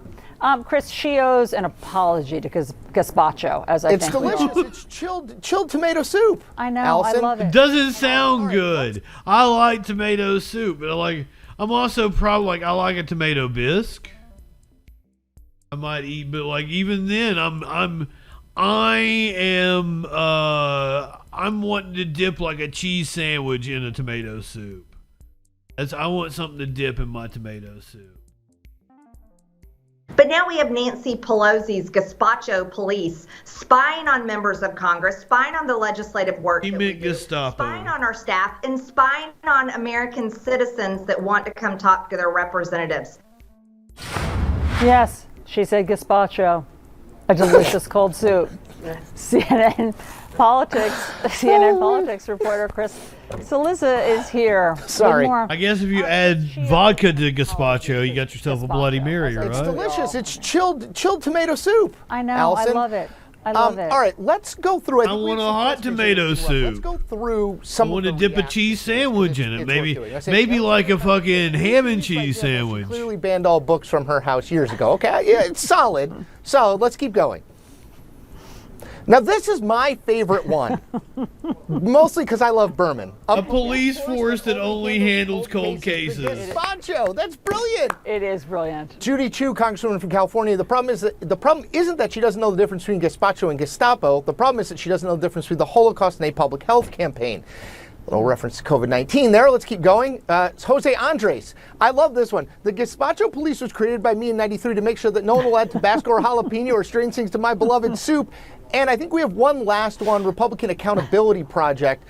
Chris, she owes an apology to gazpacho, as I think. It's delicious. It's chilled tomato soup. I know. Allison. I love it. It doesn't sound good. I like tomato soup, but I'm also probably I like a tomato bisque. I might eat, but even then, I'm wanting to dip a cheese sandwich in a tomato soup. I want something to dip in my tomato soup. But now we have Nancy Pelosi's Gazpacho Police spying on members of Congress, spying on the legislative work that we do, spying on our staff, and spying on American citizens that want to come talk to their representatives. Yes, she said gazpacho, a delicious cold soup. CNN politics reporter Chris Saliza is here. Sorry. I guess if you add vodka to gazpacho, you got yourself a Bloody Mary, right? It's delicious. It's chilled tomato soup. I know. Allison. I love it. I love it. All right, let's go through. I want a hot tomato soup. Let's go through some. I want to dip a cheese sandwich in it. Maybe like a fucking ham and cheese sandwich. She clearly banned all books from her house years ago. Okay, yeah, it's solid. Solid. Let's keep going. Now, this is my favorite one, mostly because I love Berman. A police force that only handles cold cases. Gazpacho, that's brilliant. It is brilliant. Judy Chu, Congresswoman from California. The problem isn't that she doesn't know the difference between gazpacho and Gestapo. The problem is that she doesn't know the difference between the Holocaust and a public health campaign. A little reference to COVID-19 there. Let's keep going. It's Jose Andres. I love this one. The Gazpacho Police was created by me in '93 to make sure that no one will add Tabasco or jalapeno or strange things to my beloved soup. And I think we have one last one, Republican Accountability Project.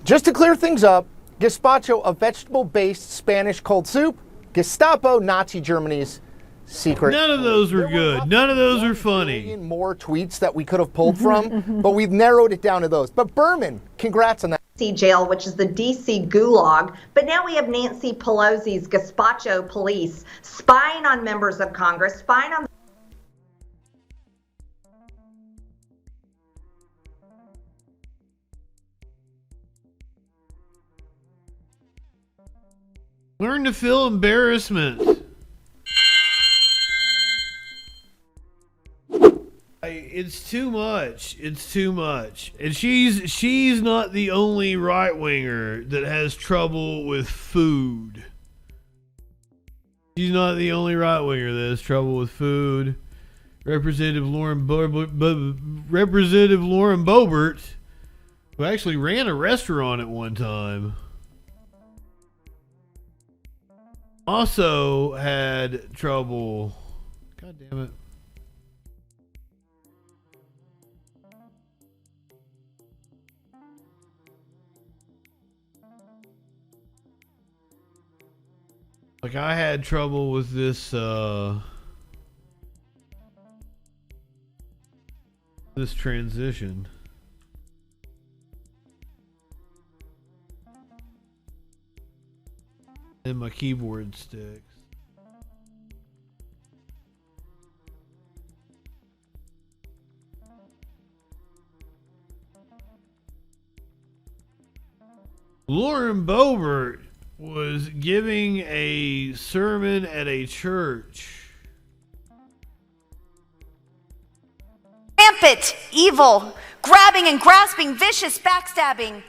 Just to clear things up, gazpacho, a vegetable-based Spanish cold soup, Gestapo, Nazi Germany's secret. None of those were good. None of those were funny. More tweets that we could have pulled from, but we've narrowed it down to those. But Berman, congrats on that. Jail, which is the DC gulag, but now we have Nancy Pelosi's gazpacho police spying on members of Congress, spying on Learn to feel embarrassment. It's too much. It's too much. And she's not the only right-winger that has trouble with food. She's not the only right-winger that has trouble with food. Representative Lauren Boebert, who actually ran a restaurant at one time, also had trouble. God damn it. Like, I had trouble with this this transition. And my keyboard sticks. Lauren Boebert was giving a sermon at a church. Rampant, evil, grabbing and grasping, vicious, backstabbing.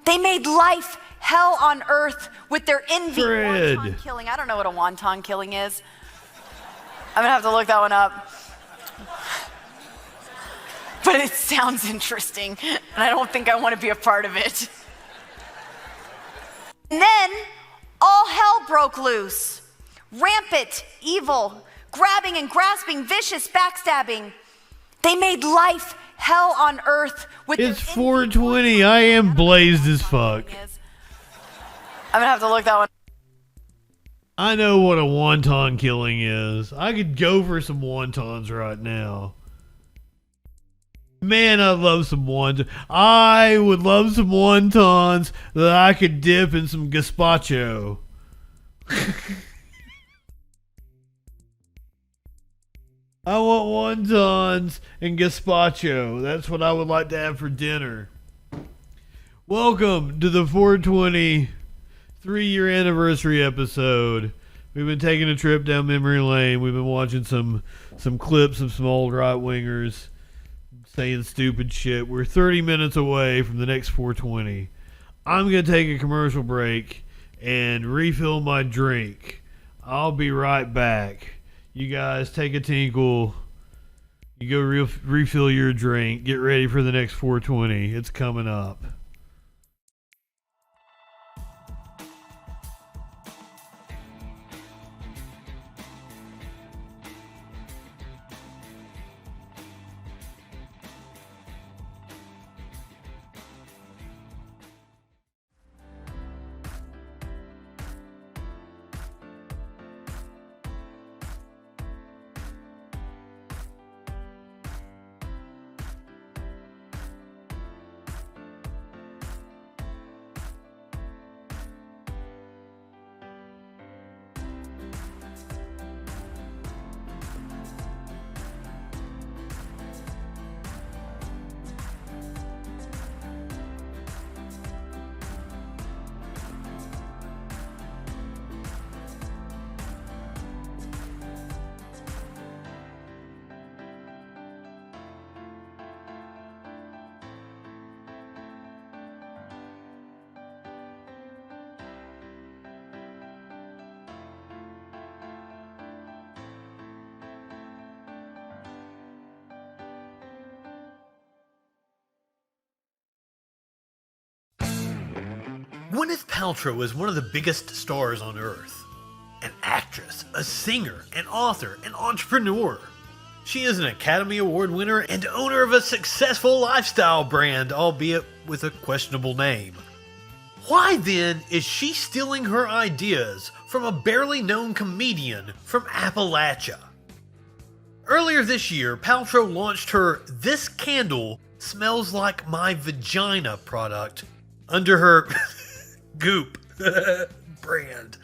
They made life hell on earth with their envy. Fred. Wonton killing. I don't know what a wonton killing is. I'm gonna have to look that one up. But it sounds interesting, and I don't think I want to be a part of it. And then all hell broke loose. Rampant, evil, grabbing and grasping, vicious, backstabbing. They made life hell on earth with It's 4:20. I am blazed as fuck. I'm gonna have to look that one. I know what a wonton killing is. I could go for some wontons right now. Man, I love some wontons. I would love some wontons that I could dip in some gazpacho. I want wontons and gazpacho. That's what I would like to have for dinner. Welcome to the 420 3-year anniversary episode. We've been taking a trip down memory lane. We've been watching some clips of some old right-wingers saying stupid shit. We're 30 minutes away from the next 420. I'm going to take a commercial break and refill my drink. I'll be right back. You guys take a tinkle. You go refill your drink. Get ready for the next 420. It's coming up. Gwyneth Paltrow is one of the biggest stars on earth. An actress, a singer, an author, an entrepreneur. She is an Academy Award winner and owner of a successful lifestyle brand, albeit with a questionable name. Why then is she stealing her ideas from a barely known comedian from Appalachia? Earlier this year, Paltrow launched her This Candle Smells Like My Vagina product under her Goop brand.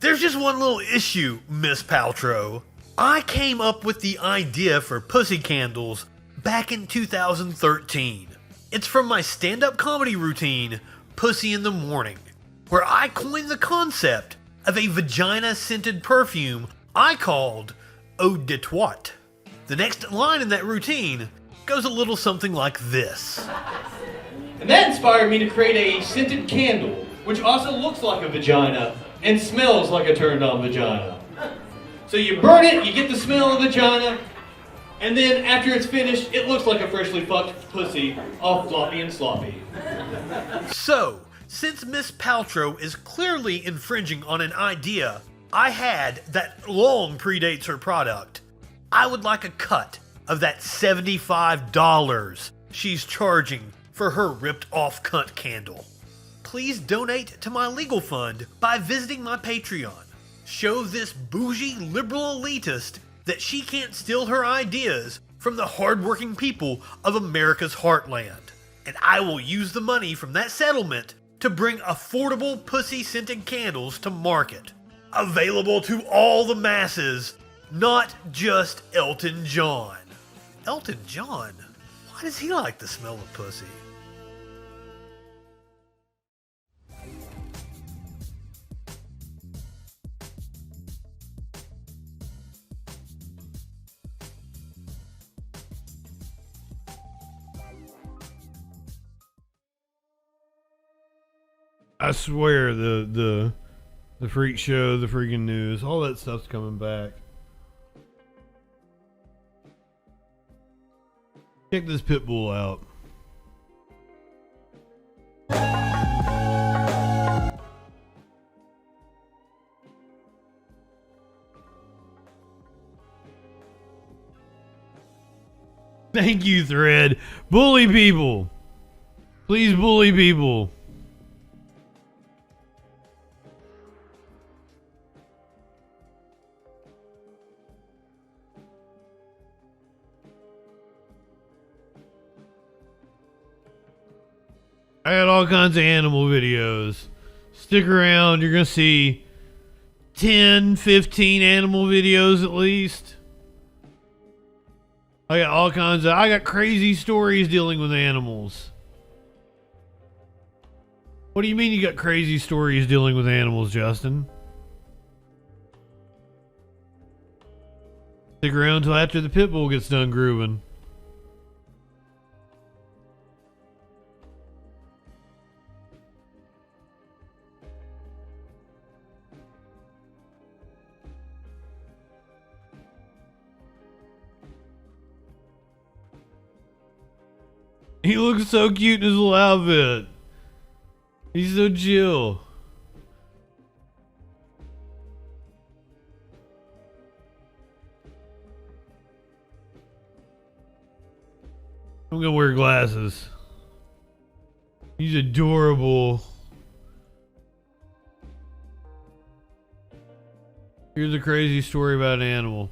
There's just one little issue, Miss Paltrow. I came up with the idea for pussy candles back in 2013. It's from my stand-up comedy routine, Pussy in the Morning, where I coined the concept of a vagina-scented perfume I called Eau de Toit. The next line in that routine goes a little something like this. And that inspired me to create a scented candle, which also looks like a vagina and smells like a turned-on vagina. So you burn it, you get the smell of vagina, and then after it's finished, it looks like a freshly fucked pussy, all floppy and sloppy. So, since Miss Paltrow is clearly infringing on an idea I had that long predates her product, I would like a cut of that $75 she's charging for her ripped-off cunt candle. Please donate to my legal fund by visiting my Patreon. Show this bougie liberal elitist that she can't steal her ideas from the hardworking people of America's heartland. And I will use the money from that settlement to bring affordable pussy-scented candles to market. Available to all the masses, not just Elton John. Elton John? Why does he like the smell of pussy? I swear the freak show, the freaking news, all that stuff's coming back. Check this pit bull out. Thank you, Thread. Bully people. Please bully people. I got all kinds of animal videos. Stick around, you're gonna see 10, 15 animal videos at least. I got crazy stories dealing with animals. What do you mean you got crazy stories dealing with animals, Justin? Stick around until after the pit bull gets done grooving. He looks so cute in his little outfit. He's so chill. I'm gonna wear glasses. He's adorable. Here's a crazy story about an animal.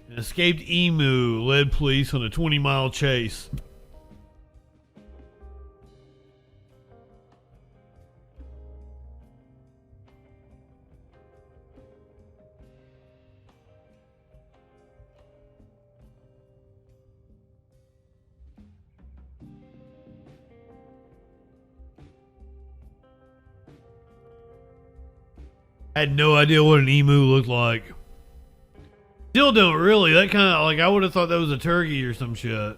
An escaped emu led police on a 20-mile chase. I had no idea what an emu looked like. Still don't really. That kind of like I would have thought that was a turkey or some shit.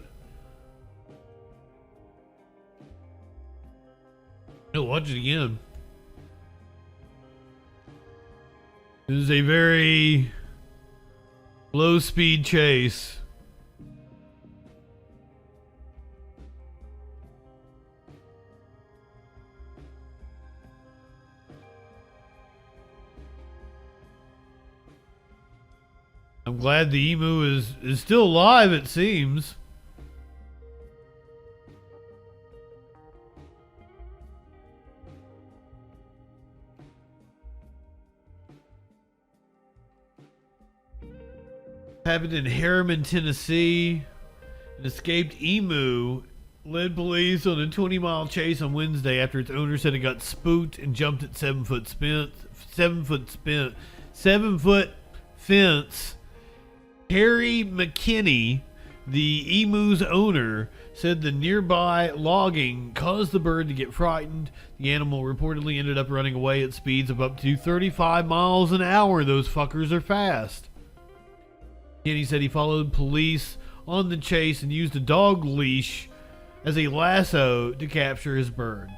I'll watch it again. This is a very low speed chase. I'm glad the emu is still alive, it seems. Happened in Harriman, Tennessee. An escaped emu led police on a 20-mile chase on Wednesday after its owner said it got spooked and jumped at 7-foot fence. Harry McKinney, the emu's owner, said the nearby logging caused the bird to get frightened. The animal reportedly ended up running away at speeds of up to 35 miles an hour. Those fuckers are fast. McKinney said he followed police on the chase and used a dog leash as a lasso to capture his bird.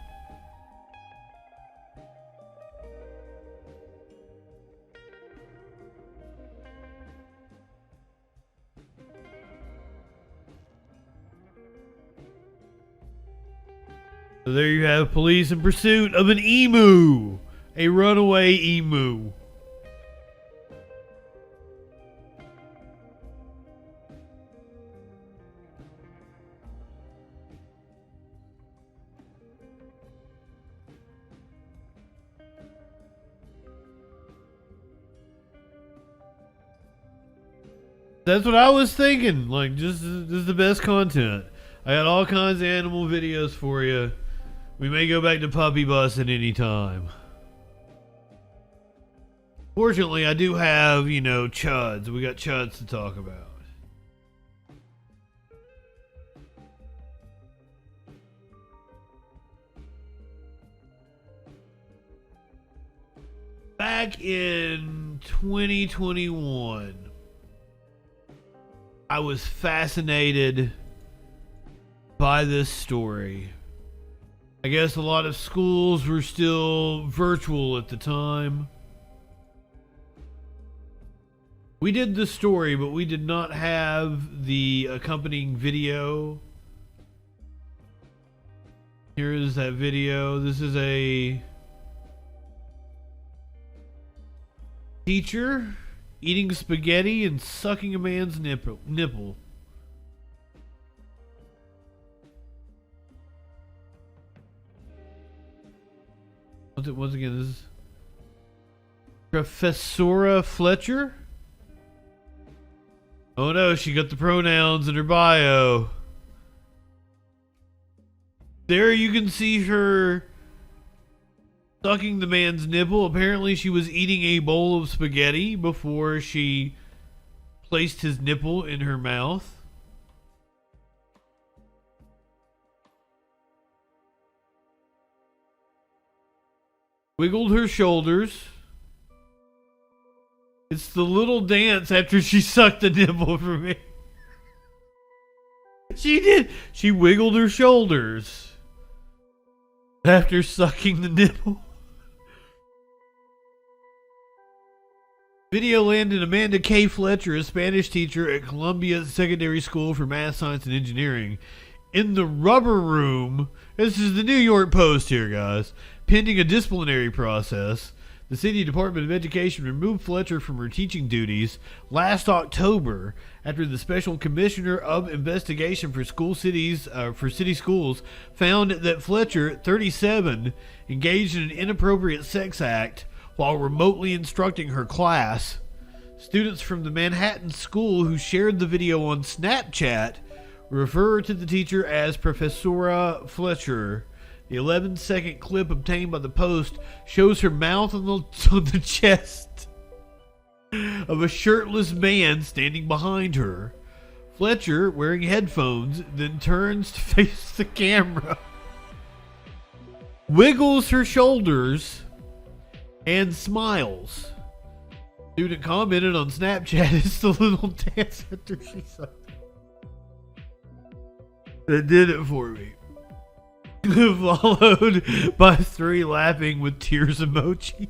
So there you have police in pursuit of an emu, a runaway emu. That's what I was thinking. Like, this is the best content. I got all kinds of animal videos for you. We may go back to puppy bus at any time. Fortunately, I do have, chuds. We got chuds to talk about. Back in 2021, I was fascinated by this story. I guess a lot of schools were still virtual at the time. We did the story, but we did not have the accompanying video. Here is that video. This is a teacher eating spaghetti and sucking a man's nipple. Once again, this is Professora Fletcher. Oh no, she got the pronouns in her bio. There you can see her sucking the man's nipple. Apparently she was eating a bowl of spaghetti before she placed his nipple in her mouth. Wiggled her shoulders. It's the little dance after she sucked the nipple from me. She did. She wiggled her shoulders after sucking the nipple. Video landed Amanda K. Fletcher, a Spanish teacher at Columbia Secondary School for Math, Science, and Engineering, in the rubber room. This is the New York Post here, guys. Pending a disciplinary process, the City Department of Education removed Fletcher from her teaching duties last October after the Special Commissioner of Investigation for city schools found that Fletcher, 37, engaged in an inappropriate sex act while remotely instructing her class. Students from the Manhattan school who shared the video on Snapchat refer to the teacher as Professora Fletcher. The 11-second clip obtained by the Post shows her mouth on the chest of a shirtless man standing behind her. Fletcher, wearing headphones, then turns to face the camera, wiggles her shoulders, and smiles. Student commented on Snapchat, "It's the little dance after she sucked it that did it for me." Followed by 3 laughing with tears emojis.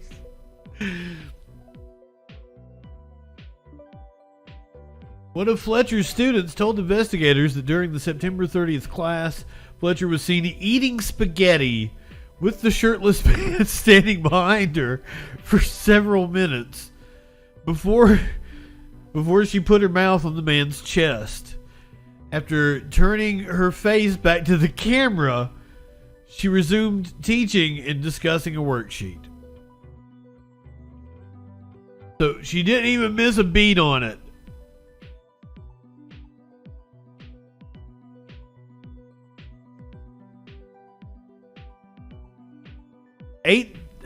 One of Fletcher's students told investigators that during the September 30th class, Fletcher was seen eating spaghetti with the shirtless man standing behind her for several minutes before she put her mouth on the man's chest. After turning her face back to the camera, she resumed teaching and discussing a worksheet. So she didn't even miss a beat on it.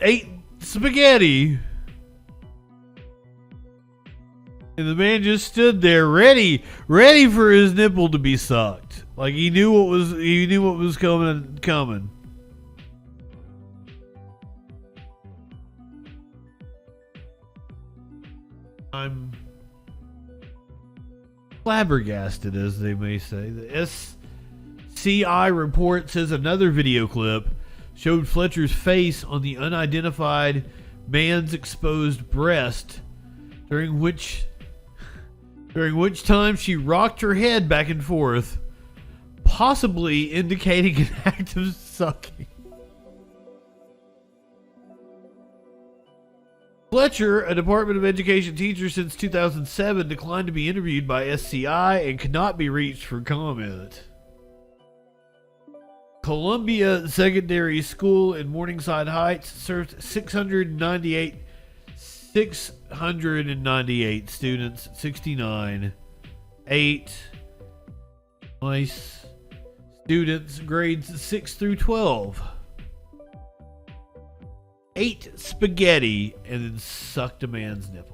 ate spaghetti. And the man just stood there ready for his nipple to be sucked. Like he knew what was coming. I'm flabbergasted, as they may say. The SCI report says another video clip showed Fletcher's face on the unidentified man's exposed breast, during which time she rocked her head back and forth, possibly indicating an act of sucking. Fletcher, a Department of Education teacher since 2007, declined to be interviewed by SCI and could not be reached for comment. Columbia Secondary School in Morningside Heights served 698 students, 69, 8 nice students, grades 6 through 12. Ate spaghetti and then sucked a man's nipple.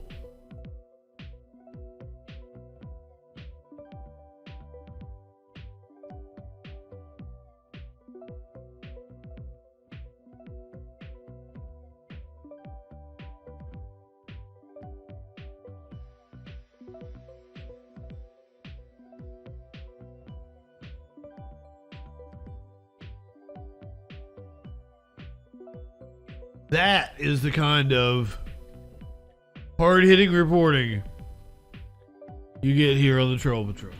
That is the kind of hard-hitting reporting you get here on the Troll Patrol.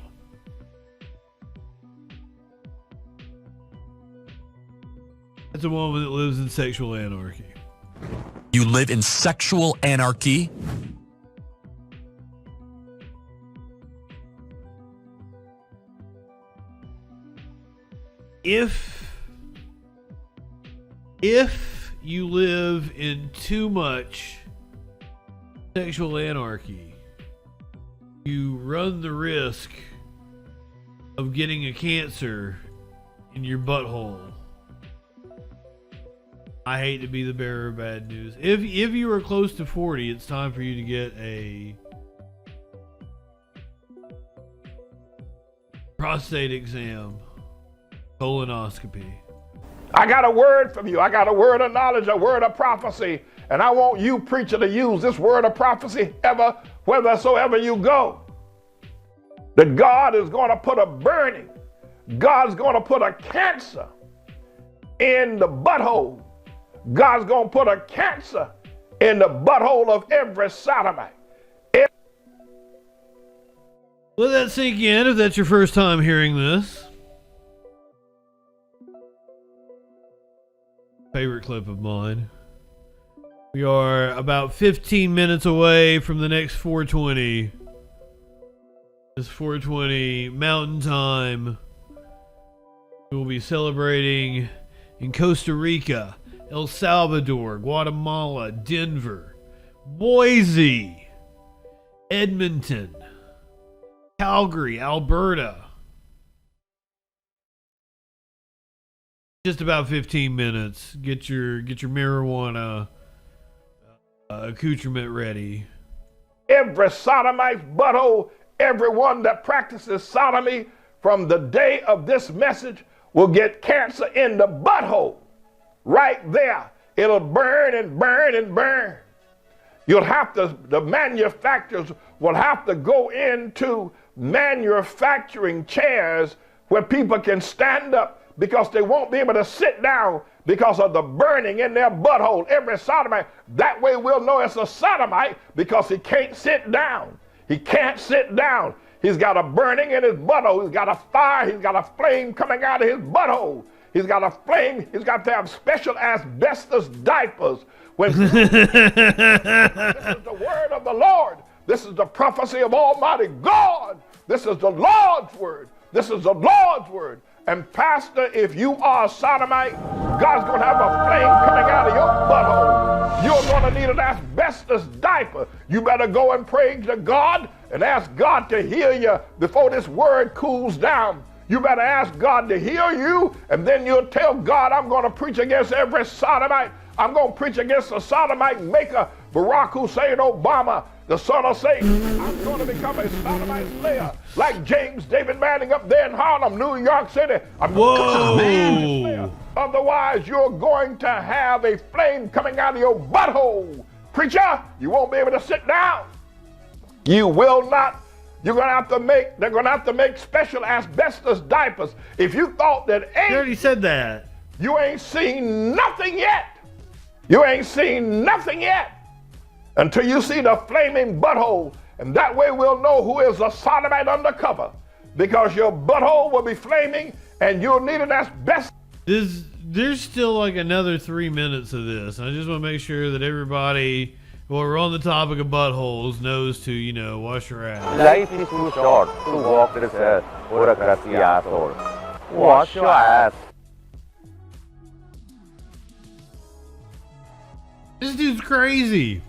That's a woman that lives in sexual anarchy. You live in sexual anarchy? If you live in too much sexual anarchy, you run the risk of getting a cancer in your butthole. I hate to be the bearer of bad news. If you are close to 40, it's time for you to get a prostate exam, colonoscopy. I got a word from you. I got a word of knowledge, a word of prophecy. And I want you, preacher, to use this word of prophecy ever, whithersoever you go. That God is going to put a burning. God's going to put a cancer in the butthole. God's going to put a cancer in the butthole of every sodomite. Let that sink in if that's your first time hearing this. Favorite clip of mine. We are about 15 minutes away from the next 420. It's 420 Mountain Time. We will be celebrating in Costa Rica, El Salvador, Guatemala, Denver, Boise, Edmonton, Calgary, Alberta. Just about 15 minutes. Get your marijuana accoutrement ready. Every sodomite's butthole, everyone that practices sodomy from the day of this message will get cancer in the butthole. Right there. It'll burn and burn and burn. You'll have to, the manufacturers will have to go into manufacturing chairs where people can stand up, because they won't be able to sit down because of the burning in their butthole. Every sodomite, that way we'll know it's a sodomite, because he can't sit down. He can't sit down. He's got a burning in his butthole. He's got a fire. He's got a flame coming out of his butthole. He's got a flame. He's got to have special asbestos diapers. This is the word of the Lord. This is the prophecy of Almighty God. This is the Lord's word. This is the Lord's word. And pastor, if you are a sodomite, God's going to have a flame coming out of your butthole. You're going to need an asbestos diaper. You better go and pray to God and ask God to heal you before this word cools down. You better ask God to heal you, and then you'll tell God, I'm going to preach against every sodomite. I'm going to preach against the sodomite maker, Barack Hussein Obama, the son of Satan. I'm going to become a sodomite slayer like James David Manning up there in Harlem, New York City. I'm going to become a sodomite slayer. Otherwise, you're going to have a flame coming out of your butthole. Preacher, you won't be able to sit down. You will not. They're going to have to make special asbestos diapers. If you thought that You already said that. You ain't seen nothing yet. You ain't seen nothing yet until you see the flaming butthole. And that way we'll know who is a sodomite undercover, because your butthole will be flaming and you'll need an asbestos. There's still like another 3 minutes of this. I just want to make sure that everybody, while we're on the topic of buttholes, knows to, you know, wash your ass. Life is too short to walk this earth with a crusty asshole. Wash your ass. This dude's crazy.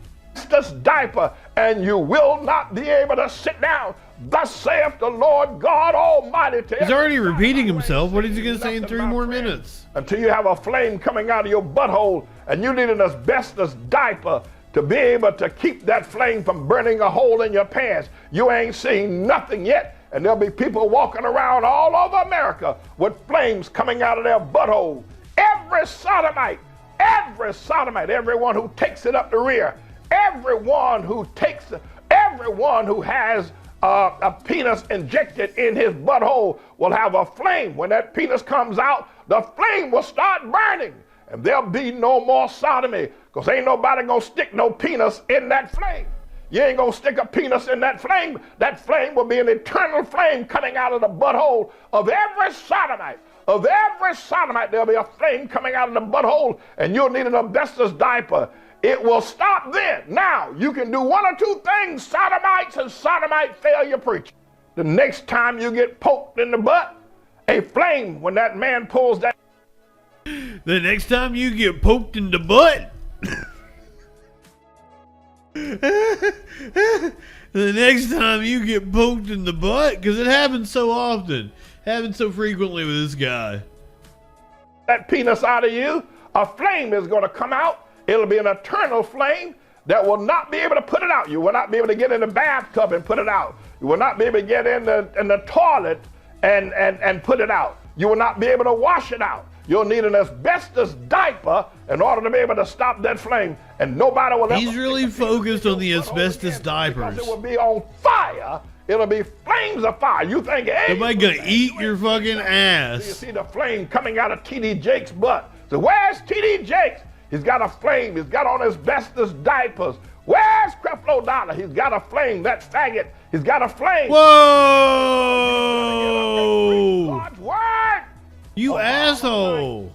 This diaper, and you will not be able to sit down. Thus saith the Lord God Almighty. He's already repeating himself. What is he going to say in 3 more minutes? Until you have a flame coming out of your butthole, and you need an asbestos diaper to be able to keep that flame from burning a hole in your pants. You ain't seen nothing yet. And there'll be people walking around all over America with flames coming out of their butthole. Every sodomite, everyone who takes it up the rear, everyone who has a penis injected in his butthole will have a flame. When that penis comes out, the flame will start burning, and there'll be no more sodomy, because ain't nobody gonna stick no penis in that flame. You ain't gonna stick a penis in that flame. That flame will be an eternal flame coming out of the butthole of every sodomite. Of every sodomite, there'll be a flame coming out of the butthole, and you'll need an asbestos diaper. It will stop then. Now, you can do one or two things, sodomites and sodomite failure preaching. The next time you get poked in the butt, a flame, when that man pulls that. The next time you get poked in the butt. The next time you get poked in the butt, because it happens so often. Happens so frequently with this guy. That penis out of you, a flame is going to come out. It'll be an eternal flame that will not be able to put it out. You will not be able to get in the bathtub and put it out. You will not be able to get in the toilet and put it out. You will not be able to wash it out. You'll need an asbestos diaper in order to be able to stop that flame, and nobody will ever. He's really focused on the asbestos diapers. It will be on fire. It'll be flames of fire. You think, hey, somebody gonna eat your fucking ass. You see the flame coming out of T.D. Jakes' butt. So where's T.D. Jakes? He's got a flame. He's got on asbestos diapers. Where's Creflo Dollar? He's got a flame. That faggot, he's got a flame. Whoa! God's word. You asshole.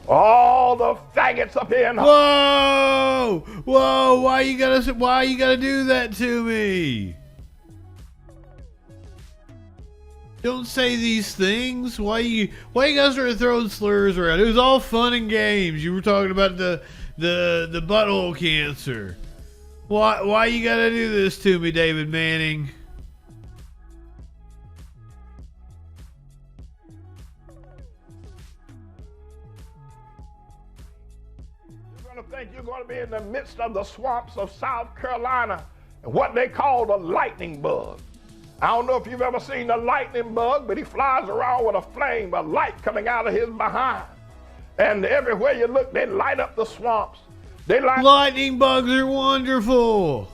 All the faggots up here. Whoa! Whoa! Why you gotta do that to me? Don't say these things. Why you guys start throwing slurs around? It was all fun and games. You were talking about the butthole cancer. Why you gotta do this to me, David Manning? You're gonna think you're gonna be in the midst of the swamps of South Carolina and what they call the lightning bug. I don't know if you've ever seen the lightning bug, but he flies around with a flame, a light coming out of his behind. And everywhere you look, they light up the swamps. Lightning bugs are wonderful.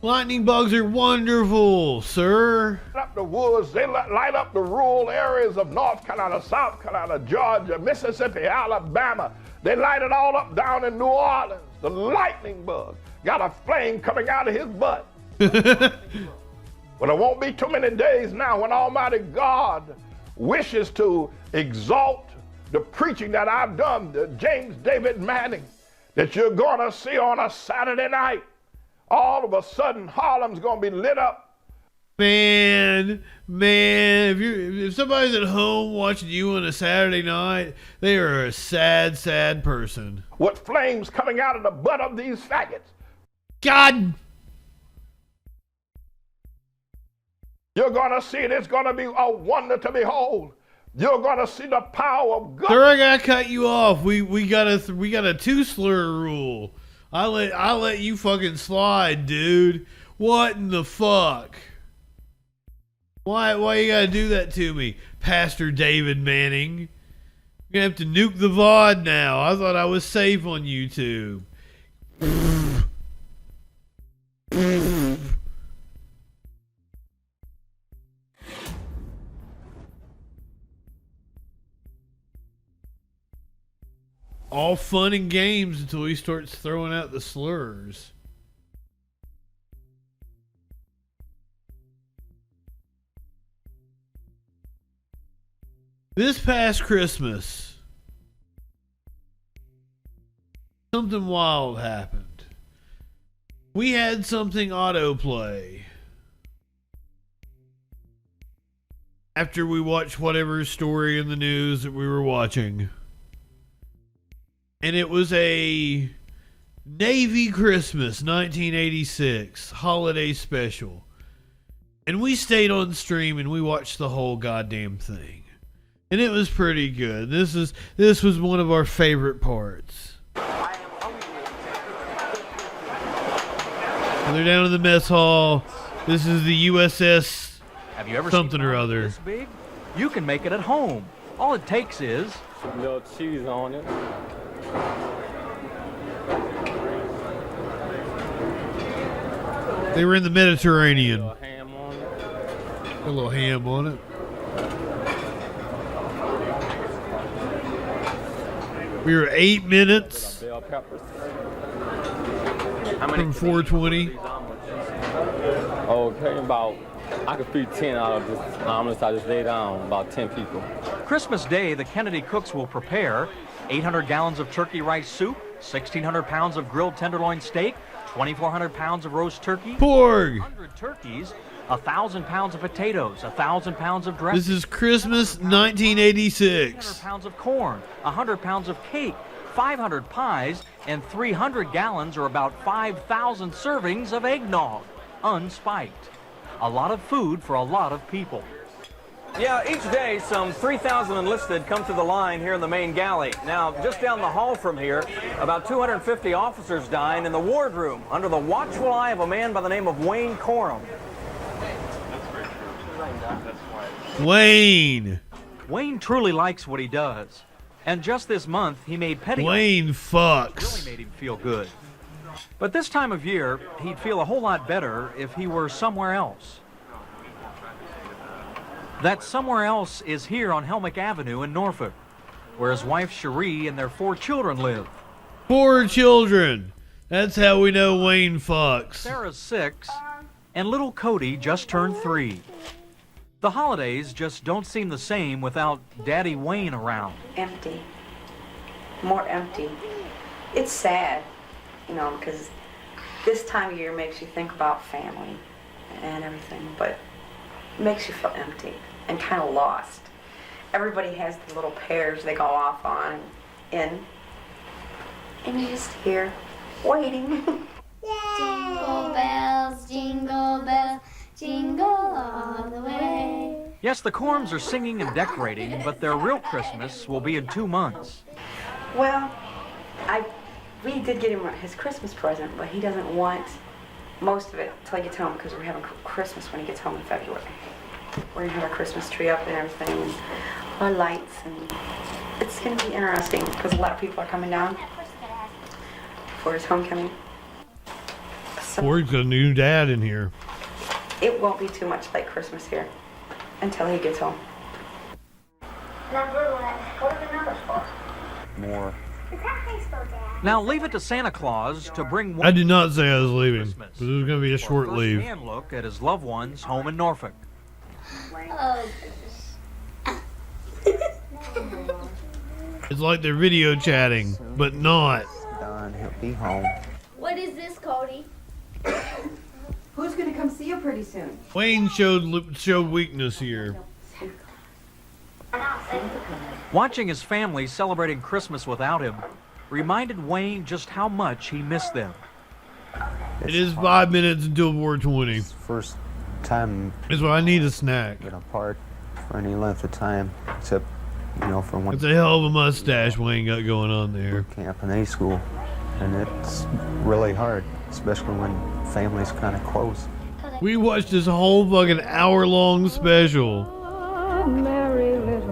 Lightning bugs are wonderful, sir. Light up the woods. They light up the rural areas of North Carolina, South Carolina, Georgia, Mississippi, Alabama. They light it all up down in New Orleans. The lightning bug got a flame coming out of his butt. Well, it won't be too many days now when Almighty God wishes to exalt the preaching that I've done to James David Manning, that you're going to see on a Saturday night. All of a sudden, Harlem's going to be lit up. Man, if somebody's at home watching you on a Saturday night, they are a sad, sad person. With flames coming out of the butt of these faggots. God! You're going to see it. It's going to be a wonder to behold. You're gonna see the power of God. Thur, I gotta cut you off. We got a two slur rule. I let you fucking slide, dude. What in the fuck? Why you gotta do that to me, Pastor David Manning? You're gonna have to nuke the VOD now. I thought I was safe on YouTube. All fun and games until he starts throwing out the slurs. This past Christmas, something wild happened. We had something autoplay after we watched whatever story in the news that we were watching. And it was a Navy Christmas 1986 holiday special. And we stayed on stream and we watched the whole goddamn thing. And it was pretty good. This was one of our favorite parts. They're down in the mess hall. This is the USS Have you ever something seen or other. This big? You can make it at home. All it takes is a little cheese on it. They were in the Mediterranean. A little ham on it. A little ham on it. We were 8 minutes Bell peppers. from 420. Okay, about I could feed 10 out of this omelets I just laid down. About 10 people. Christmas Day. The Kennedy cooks will prepare 800 gallons of turkey rice soup, 1,600 pounds of grilled tenderloin steak, 2,400 pounds of roast turkey, Porg. 100 turkeys, 1,000 pounds of potatoes, 1,000 pounds of dressing. This is Christmas 1986. 100 pounds of corn, 100 pounds of cake, 500 pies, and 300 gallons, or about 5,000 servings of eggnog, unspiked. A lot of food for a lot of people. Yeah, each day some 3,000 enlisted come to the line here in the main galley. Now, just down the hall from here, about 250 officers dine in the wardroom under the watchful eye of a man by the name of Wayne Coram. Wayne. Wayne truly likes what he does. And just this month, he made petty. Wayne fucks. Really made him feel good. But this time of year, he'd feel a whole lot better if he were somewhere else. That somewhere else is here on Helmick Avenue in Norfolk, where his wife Cherie and their 4 children live. 4 children. That's how we know Wayne fucks. Sarah's 6, and little Cody just turned 3. The holidays just don't seem the same without Daddy Wayne around. Empty. More empty. It's sad, you know, because this time of year makes you think about family and everything, but it makes you feel empty and kind of lost. Everybody has the little pairs they go off on, and you're just here, waiting. Jingle bells, jingle all the way. Yes, the Corms are singing and decorating, but their real Christmas will be in 2 months. Well, we did get him his Christmas present, but he doesn't want most of it until he gets home, because we're having Christmas when he gets home in February. We're gonna have our Christmas tree up and everything, and our lights, and it's gonna be interesting because a lot of people are coming down for his homecoming. Ford's got a new dad in here. It won't be too much like Christmas here until he gets home. Number 1. What are the numbers for? More. Now leave it to Santa Claus to bring one. I did not say I was leaving, but it was going to be a short leave. And look at his loved ones home in Norfolk. Oh, It's like they're video chatting, but not. Don, he'll be home. what is this, Cody? Who's going to come see you pretty soon? Wayne showed weakness here. Watching his family celebrating Christmas without him reminded Wayne just how much he missed them. It is 5 minutes until 4:20. First time. That's why I need a snack. Been apart for any length of time, except you know, from when It's a hell of a mustache Wayne got going on there. camp in A school, and it's really hard, especially when families kind of close. We watched this whole fucking hour-long special.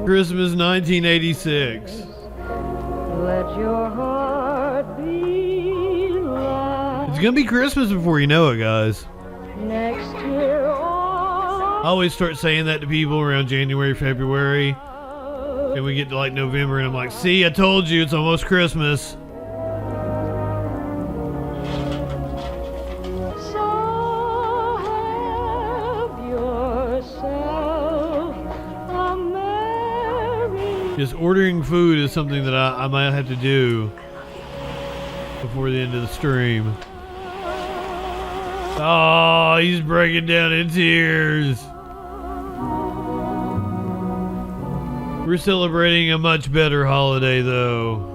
Christmas 1986. Let your heart be light. It's gonna be Christmas before you know it, guys. Next year, I always start saying that to people around January, February. And we get to like November and I'm like, see, I told you it's almost Christmas. so have yourself a merry. Just ordering food is something that I might have to do before the end of the stream. Oh, he's breaking down in tears. We're celebrating a much better holiday, though.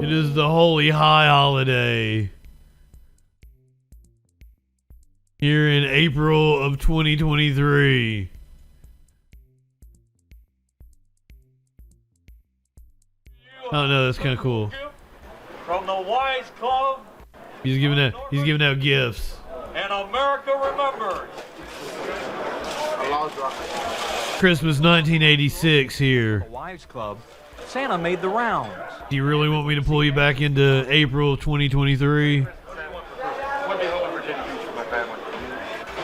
It is the Holy High holiday. Here in April of 2023. Oh no, that's kind of cool. From the Wise Club, He's giving out gifts. and America remembers. Christmas 1986 here. The Wise Club, Santa made the rounds. Do you really want me to pull you back into April of 2023?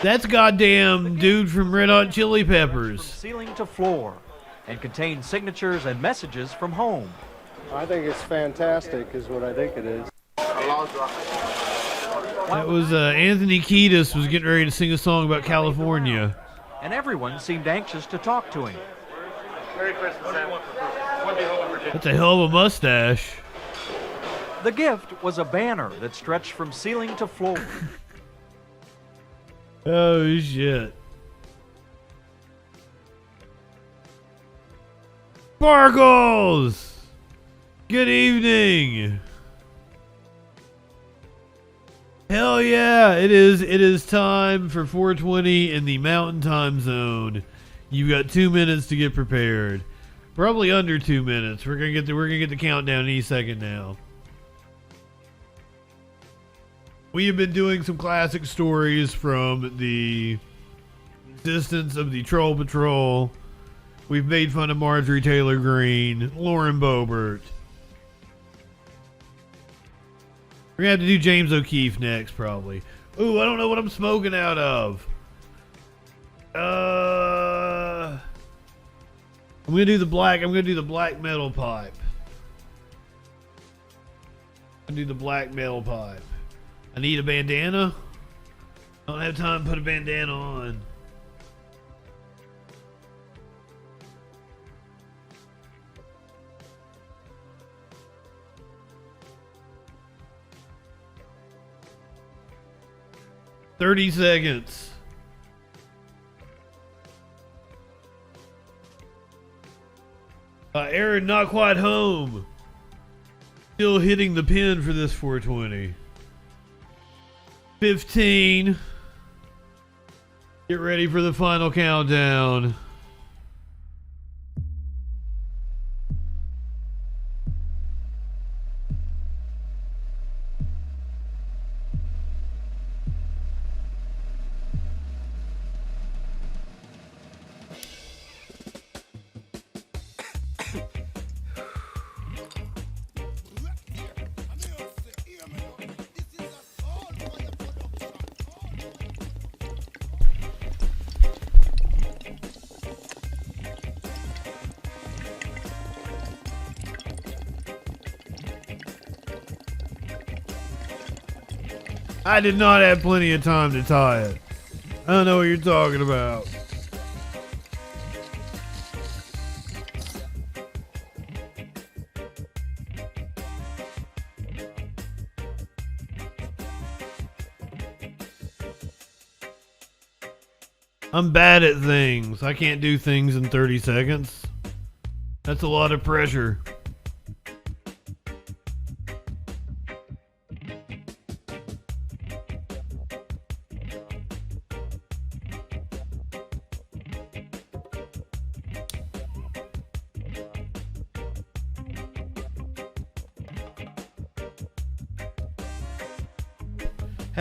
That's goddamn dude from Red Hot Chili Peppers. Ceiling to floor, and contained signatures and messages from home. I think it's fantastic, is what I think it is. That was Anthony Kiedis was getting ready to sing a song about California. And everyone seemed anxious to talk to him. Merry Christmas, Sam. That's a hell of a mustache. The gift was a banner that stretched from ceiling to floor. Oh shit. Sparkles! Good evening. Hell yeah, it is time for 420 in the Mountain Time Zone. You've got 2 minutes to get prepared. Probably under 2 minutes. We're gonna get the countdown any second now. We have been doing some classic stories from the existence of the Troll Patrol. We've made fun of Marjorie Taylor Greene, Lauren Boebert. We're gonna have to do James O'Keefe next, probably. Ooh, I don't know what I'm smoking out of. I'm gonna do the black metal pipe. I'm gonna do the black metal pipe. I need a bandana. I don't have time to put a bandana on. "30 seconds. Aaron, not quite home. Still hitting the pin for this 420. 15. Get ready for the final countdown. I did not have plenty of time to tie it. I don't know what you're talking about. I'm bad at things. I can't do things in 30 seconds. That's a lot of pressure.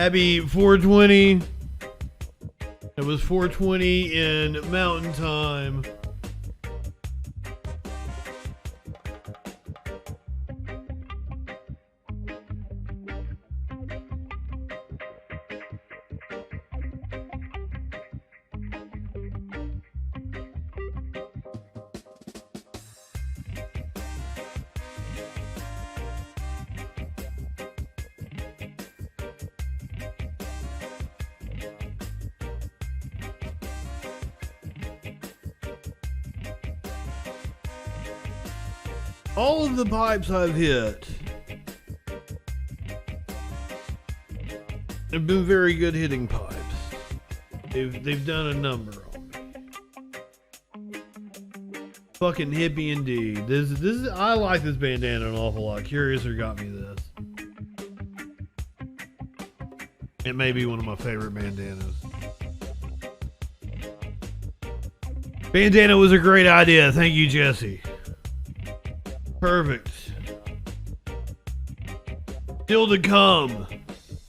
Happy 420. It was 420 in Mountain Time. All of the pipes I've hit have been very good hitting pipes. They've done a number on me. Fucking hippie indeed. This is I like this bandana an awful lot. Curiouser got me this. It may be one of my favorite bandanas. Bandana was a great idea. Thank you, Jesse. Perfect. Still to come.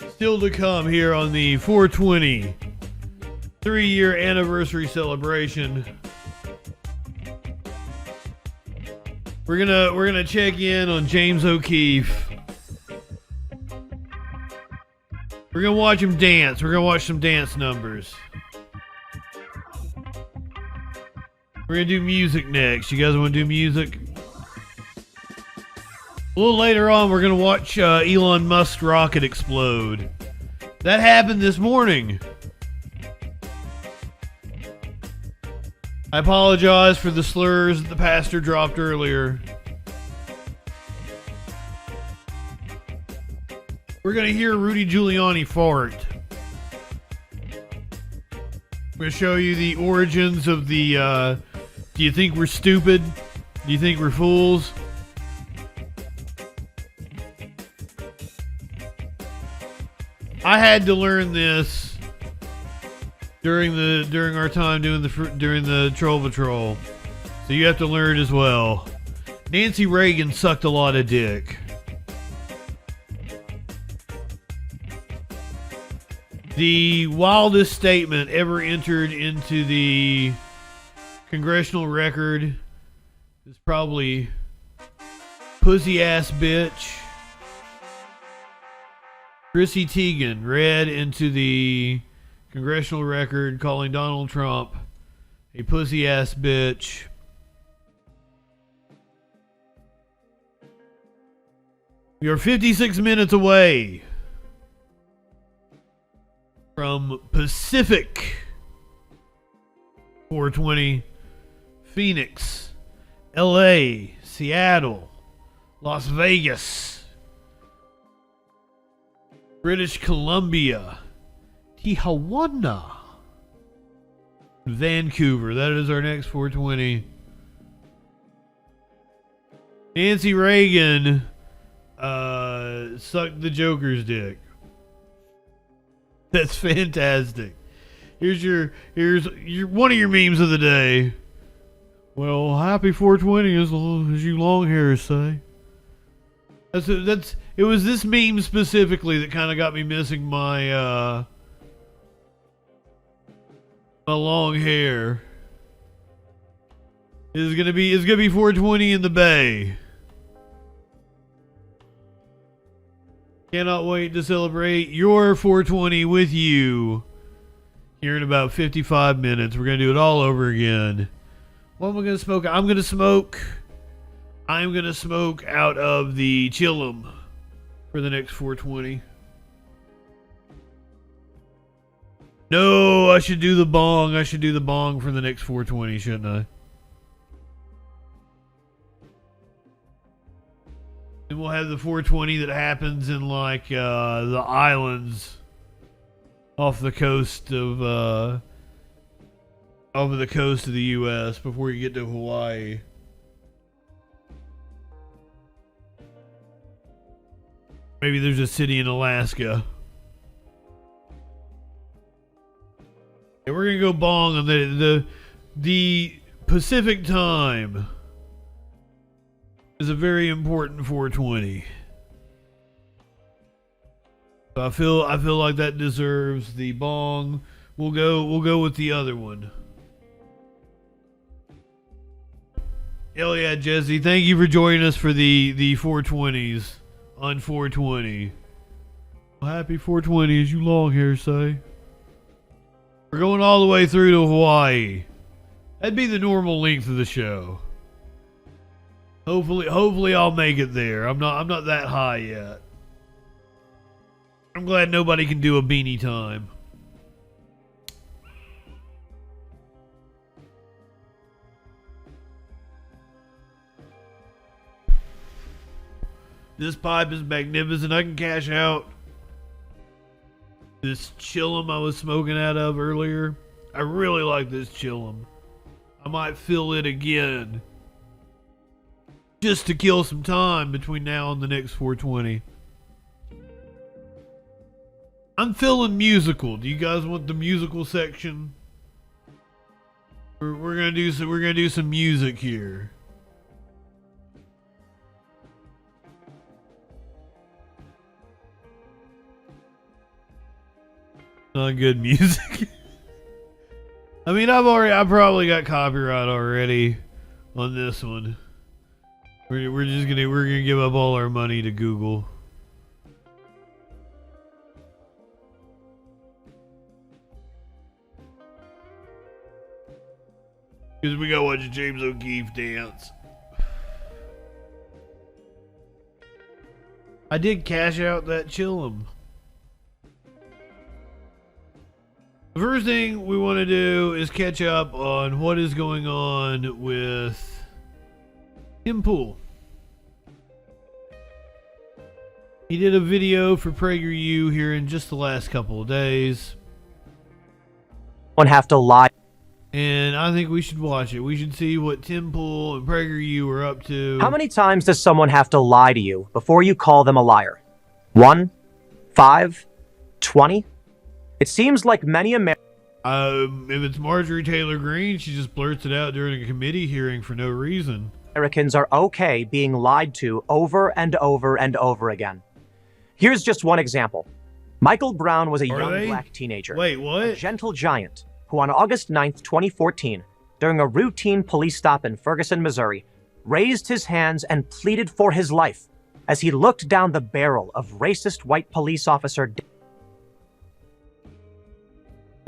Still to come here on the 420 3-year anniversary celebration. We're gonna check in on James O'Keefe. We're gonna watch him dance. We're gonna watch some dance numbers. We're gonna do music next. You guys want to do music? A little later on, we're going to watch Elon Musk's rocket explode. That happened this morning. I apologize for the slurs that the pastor dropped earlier. We're going to hear Rudy Giuliani fart. I'm going to show you the origins of the, do you think we're stupid? Do you think we're fools? I had to learn this during our time during the Troll Patrol, so you have to learn as well. Nancy Reagan sucked a lot of dick. The wildest statement ever entered into the congressional record is probably "pussy ass bitch." Chrissy Teigen read into the congressional record calling Donald Trump a pussy ass bitch. We are 56 minutes away from Pacific 420, Phoenix, LA, Seattle, Las Vegas, British Columbia, Tijuana, Vancouver. That is our next 420. Nancy Reagan sucked the Joker's dick. That's fantastic. Here's your one of your memes of the day. Well, happy 420 as long as you long hairs say. It was this meme specifically that kind of got me missing my my long hair. It's gonna be 420 in the Bay. Cannot wait to celebrate your 420 with you here in about 55 minutes. We're gonna do it all over again. What am I gonna smoke? I'm gonna smoke out of the Chillum for the next 420. No, I should do the bong. I should do the bong for the next 420, shouldn't I? And we'll have the 420 that happens in like the islands off the coast of the U.S. before you get to Hawaii. Maybe there's a city in Alaska. And we're gonna go bong on the Pacific time. Is a very important 420. I feel like that deserves the bong. We'll go with the other one. Hell yeah, Jesse. Thank you for joining us for the 420s on 420. Well, happy 420 as you long hair say. We're going all the way through to Hawaii. That'd be the normal length of the show. Hopefully I'll make it there. I'm not that high yet. I'm glad nobody can do a beanie time. This pipe is magnificent. I can cash out this chillum I was smoking out of earlier. I really like this chillum. I might fill it again just to kill some time between now and the next 420. I'm feeling musical. Do you guys want the musical section? We're gonna do some music here. Not good music. I mean, I probably got copyright already on this one. We're gonna give up all our money to Google. Because we gotta watch James O'Keefe dance. I did cash out that chillum. The first thing we want to do is catch up on what is going on with Tim Pool. He did a video for PragerU here in just the last couple of days. One have to lie. And I think we should watch it. We should see what Tim Pool and PragerU are up to. How many times does someone have to lie to you before you call them a liar? 1, 5, 20? It seems like many Americans... If it's Marjorie Taylor Greene, she just blurts it out during a committee hearing for no reason. Americans are okay being lied to over and over and over again. Here's just one example. Michael Brown was a young black teenager. Wait, what? A gentle giant who on August 9th, 2014, during a routine police stop in Ferguson, Missouri, raised his hands and pleaded for his life as he looked down the barrel of racist white police officer...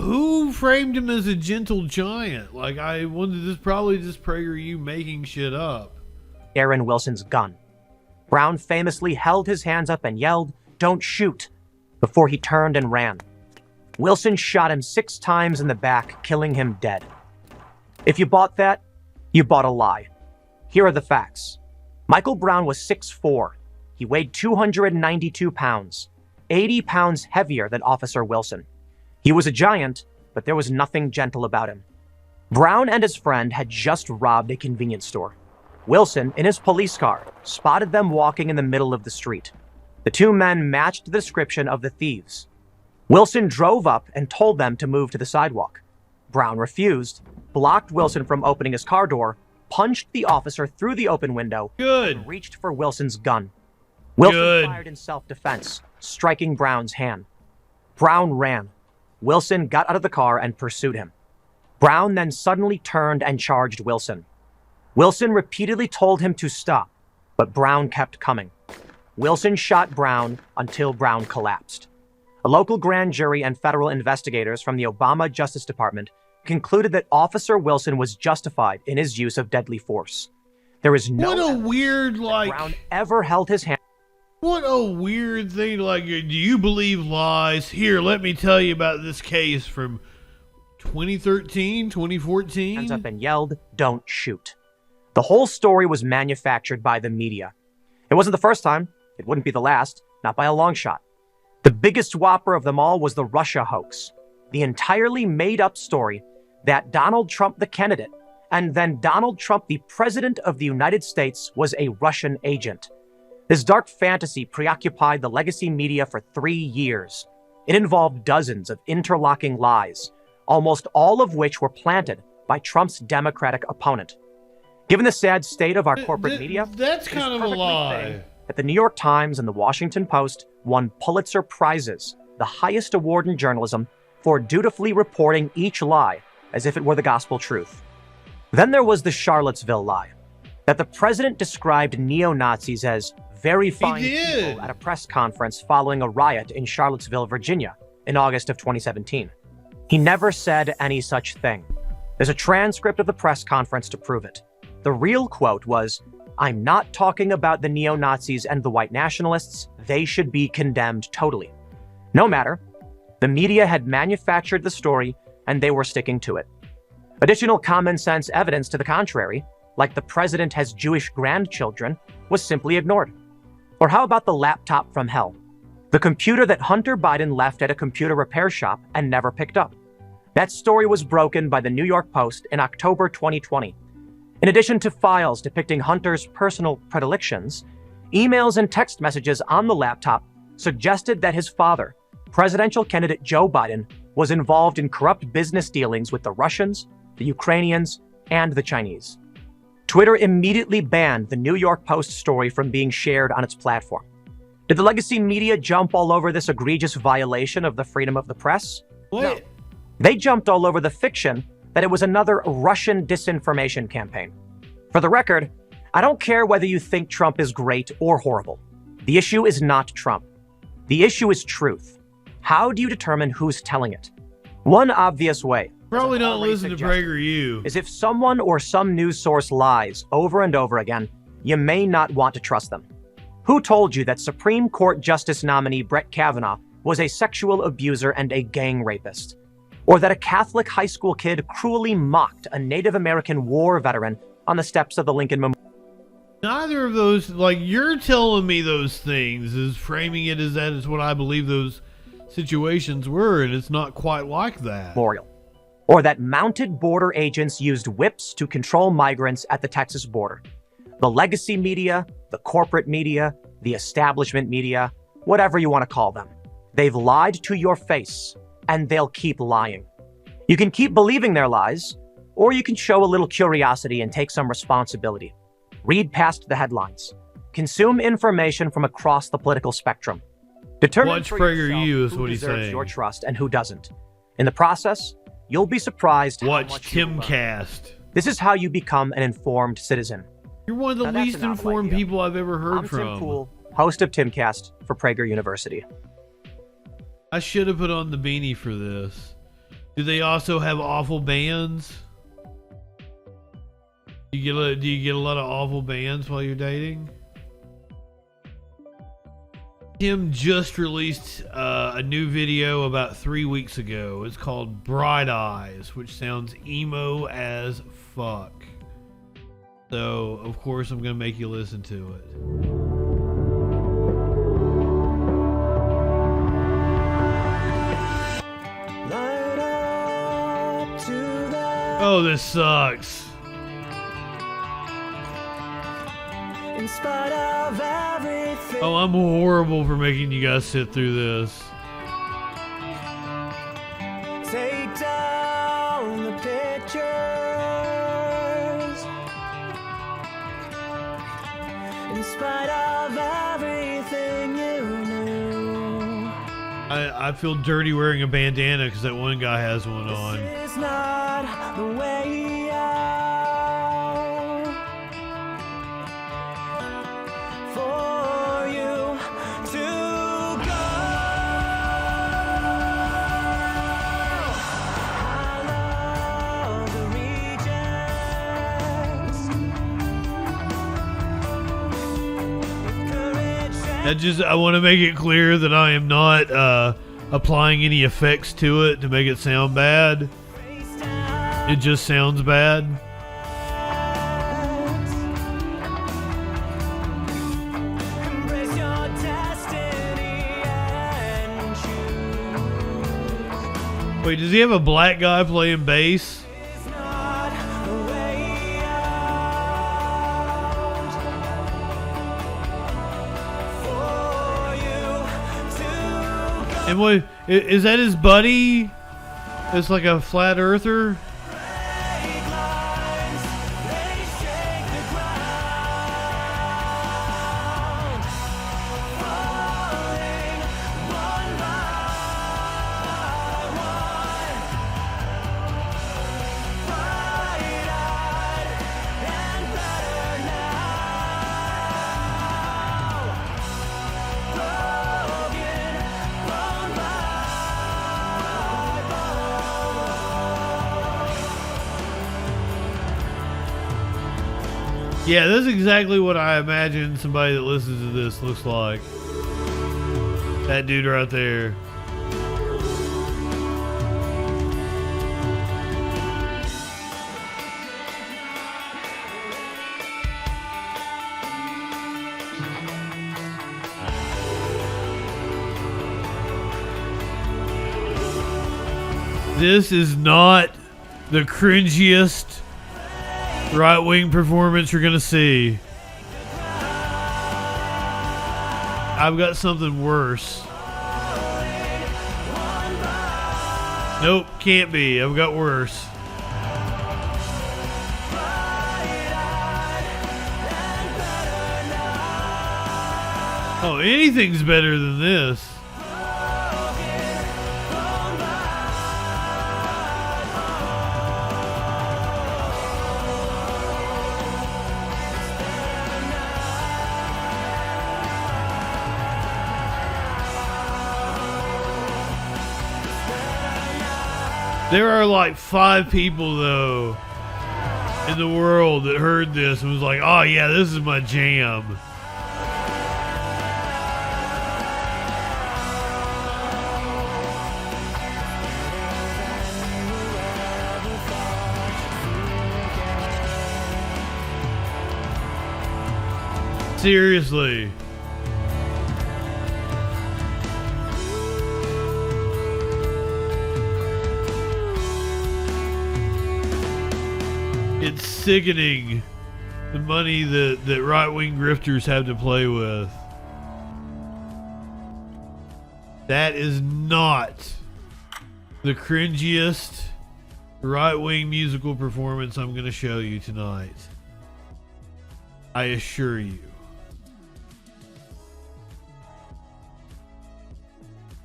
Who framed him as a gentle giant? Like, I wonder, this probably just PragerU making shit up. Aaron Wilson's gun. Brown famously held his hands up and yelled, "Don't shoot," before he turned and ran. Wilson shot him 6 times in the back, killing him dead. If you bought that, you bought a lie. Here are the facts. Michael Brown was 6'4". He weighed 292 pounds, 80 pounds heavier than Officer Wilson. He was a giant, but there was nothing gentle about him. Brown and his friend had just robbed a convenience store. Wilson, in his police car, spotted them walking in the middle of the street. The 2 men matched the description of the thieves. Wilson drove up and told them to move to the sidewalk. Brown refused, blocked Wilson from opening his car door, punched the officer through the open window, and reached for Wilson's gun. Wilson fired in self-defense, striking Brown's hand. Brown ran. Wilson got out of the car and pursued him. Brown then suddenly turned and charged Wilson. Wilson repeatedly told him to stop, but Brown kept coming. Wilson shot Brown until Brown collapsed. A local grand jury and federal investigators from the Obama Justice Department concluded that Officer Wilson was justified in his use of deadly force. There is no What a weird, like... Brown ever held his hand... What a weird thing, like, do you believe lies? Here, let me tell you about this case from 2013, 2014. Hands up and yelled, "Don't shoot." The whole story was manufactured by the media. It wasn't the first time. It wouldn't be the last, not by a long shot. The biggest whopper of them all was the Russia hoax, the entirely made-up story that Donald Trump, the candidate, and then Donald Trump, the President of the United States, was a Russian agent. This dark fantasy preoccupied the legacy media for 3 years. It involved dozens of interlocking lies, almost all of which were planted by Trump's Democratic opponent. Given the sad state of our corporate media, that's kind of a lie. that the New York Times and the Washington Post won Pulitzer Prizes, the highest award in journalism, for dutifully reporting each lie as if it were the gospel truth. Then there was the Charlottesville lie, that the president described neo-Nazis as very fine people at a press conference following a riot in Charlottesville, Virginia, in August of 2017. He never said any such thing. There's a transcript of the press conference to prove it. The real quote was, "I'm not talking about the neo-Nazis and the white nationalists. They should be condemned totally." No matter. The media had manufactured the story, and they were sticking to it. Additional common sense evidence to the contrary, like the president has Jewish grandchildren, was simply ignored. Or how about the laptop from hell? The computer that Hunter Biden left at a computer repair shop and never picked up. That story was broken by the New York Post in October 2020. In addition to files depicting Hunter's personal predilections, emails and text messages on the laptop suggested that his father, presidential candidate Joe Biden, was involved in corrupt business dealings with the Russians, the Ukrainians, and the Chinese. Twitter immediately banned the New York Post story from being shared on its platform. Did the legacy media jump all over this egregious violation of the freedom of the press? What? No. They jumped all over the fiction that it was another Russian disinformation campaign. For the record, I don't care whether you think Trump is great or horrible. The issue is not Trump. The issue is truth. How do you determine who's telling it? One obvious way, probably not listen to PragerU, is if someone or some news source lies over and over again, you may not want to trust them. Who told you that Supreme Court Justice nominee Brett Kavanaugh was a sexual abuser and a gang rapist? Or that a Catholic high school kid cruelly mocked a Native American war veteran on the steps of the Lincoln Memorial? Neither of those, like, you're telling me those things, is framing it as that is what I believe those situations were, and it's not quite like that. Memorial. Or that mounted border agents used whips to control migrants at the Texas border. The legacy media, the corporate media, the establishment media, whatever you want to call them. They've lied to your face, and they'll keep lying. You can keep believing their lies, or you can show a little curiosity and take some responsibility. Read past the headlines. Consume information from across the political spectrum. Determine Watch for PragerU yourself is who what he's deserves saying. your trust and who doesn't. In the process, you'll be surprised how Watch much you learn. Timcast. This is how you become an informed citizen. You're one of the Now, that's least a novel informed idea. people I've ever heard I'm from. Tim Pool, host of Timcast for Prager University. I should have put on the beanie for this. Do they also have awful bands? Do you get a lot of awful bands while you're dating? Tim just released a new video about 3 weeks ago. It's called Bright Eyes, which sounds emo as fuck. So, of course, I'm going to make you listen to it. Oh, this sucks. In spite of everything. Oh, I'm horrible for making you guys sit through this. Take down the pictures. In spite of everything you knew. I feel dirty wearing a bandana because that one guy has one on. It's not the way out for you to go. I love the rejects. I want to make it clear that I am not applying any effects to it to make it sound bad. It just sounds bad. Embrace your destiny and choose. Wait, does he have a black guy playing bass? And what is that? His buddy? It's like a flat earther. Yeah, that's exactly what I imagine somebody that listens to this looks like. That dude right there. This is not the cringiest right-wing performance you're gonna see. I've got something worse. Nope, can't be. I've got worse. Oh, anything's better than this. There are like 5 people though in the world that heard this and was like, oh yeah, this is my jam. Seriously. It's sickening the money that right-wing grifters have to play with. That is not the cringiest right-wing musical performance I'm going to show you tonight. I assure you.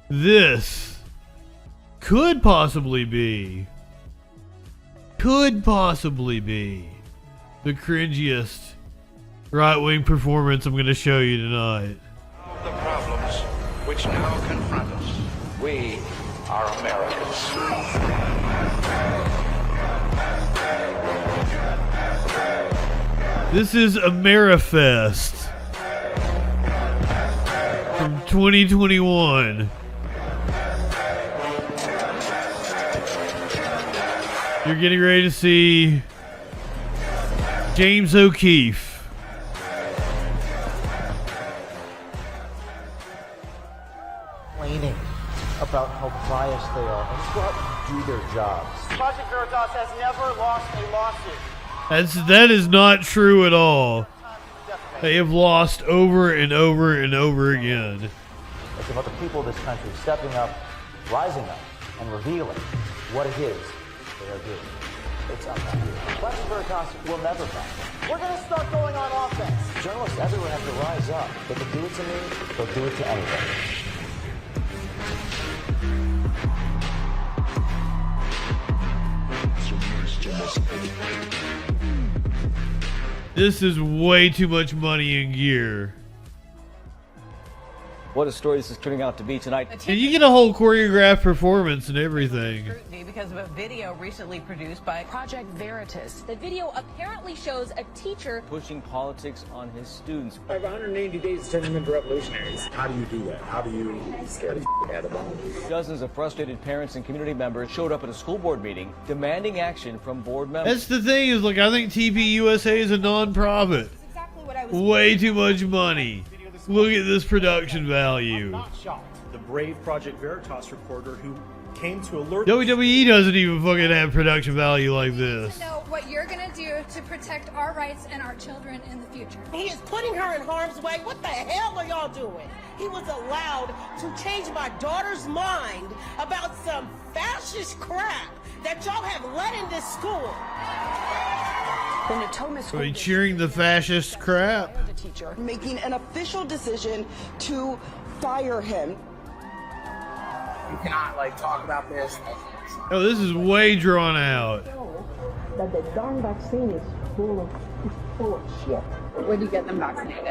This could possibly be the cringiest right-wing performance I'm going to show you tonight. The problems which now confront us. We are Americans. This is Amerifest from 2021. You're getting ready to see James O'Keefe. Complaining about how biased they are and go out and do their jobs. Project Veritas has never lost a lawsuit. That is not true at all. They have lost over and over and over again. It's about the people of this country stepping up, rising up, and revealing what it is they are doing. It's up to you. Project Veritas will never back. We're going to start going on offense. Journalists everywhere have to rise up. They can do it to me, they'll do it to anybody. This is way too much money in gear. What a story this is turning out to be tonight. And you get a whole choreographed performance and everything. Because of a video recently produced by Project Veritas. The video apparently shows a teacher pushing politics on his students. I have 180 days to turn them into revolutionaries. How do you do that? How do you scare the out of them? Dozens of frustrated parents and community members showed up at a school board meeting demanding action from board members. That's the thing is, like, I think TPUSA is a non-profit. Exactly what I was way too much money. Look at this production value. I'm not shocked. The brave Project Veritas reporter who came to alert WWE doesn't even fucking have production value like this. To know what you're gonna do to protect our rights and our children in the future. He is putting her in harm's way. What the hell are y'all doing? He was allowed to change my daughter's mind about some fascist crap that y'all have let in this school. Are you cheering the fascist crap? The teacher making an official decision to fire him. You cannot talk about this. Oh, this is way drawn out. That the darn vaccine is full of shit. when you get them vaccinated?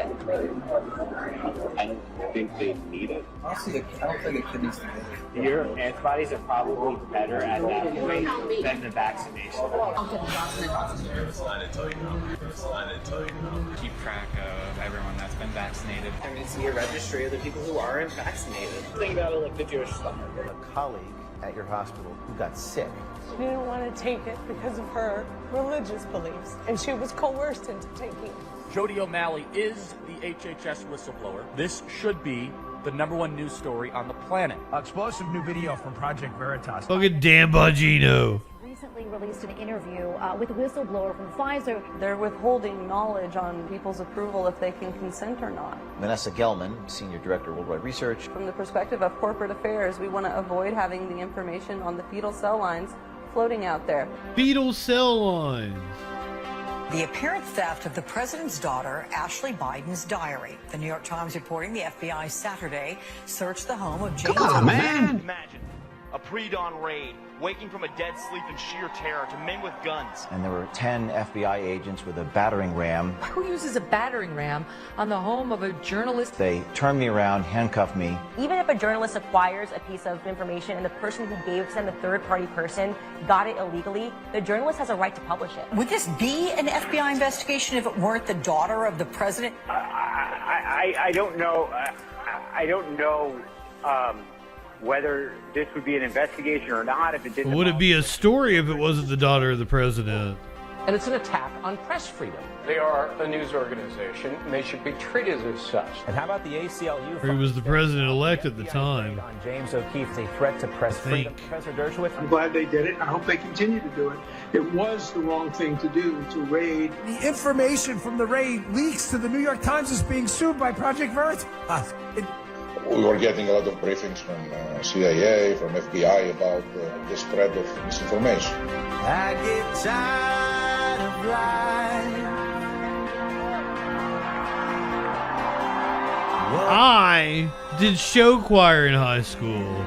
I don't think they need it. Honestly, I don't think a kid needs to get it. Your antibodies are probably better at that point than the vaccination. Keep track of everyone that's been vaccinated. I mean, see a registry of the people who aren't vaccinated. Think about it like the Jewish stuff. A colleague at your hospital who got sick. She didn't want to take it because of her religious beliefs, and she was coerced into taking it. Jody O'Malley is the HHS whistleblower. This should be the #1 news story on the planet. Explosive new video from Project Veritas. Fucking Dan Bongino. Recently released an interview with a whistleblower from Pfizer. They're withholding knowledge on people's approval if they can consent or not. Vanessa Gelman, Senior Director of Worldwide Research. From the perspective of corporate affairs, we want to avoid having the information on the fetal cell lines floating out there. Fetal cell lines. The apparent theft of the president's daughter, Ashley Biden's diary. The New York Times reporting the FBI Saturday searched the home of James. Come on, man! Imagine a pre-dawn raid, waking from a dead sleep in sheer terror to men with guns. And there were 10 FBI agents with a battering ram. Who uses a battering ram on the home of a journalist? They turned me around, handcuffed me. Even if a journalist acquires a piece of information and the person who gave it to them, the third-party person, got it illegally, the journalist has a right to publish it. Would this be an FBI investigation if it weren't the daughter of the president? I don't know. I don't know whether this would be an investigation or not if it didn't. Would it be a story if it wasn't the daughter of the president? And it's an attack on press freedom. They are a news organization, and they should be treated as such. And how about the ACLU? He was the president-elect at the time. On James O'Keefe's a threat to press freedom. Professor Dershowitz. I'm glad they did it, and I hope they continue to do it. It was the wrong thing to do, to raid. The information from the raid leaks to the New York Times is being sued by Project Veritas. We were getting a lot of briefings from CIA, from FBI about the spread of misinformation. I get tired of life. I did show choir in high school.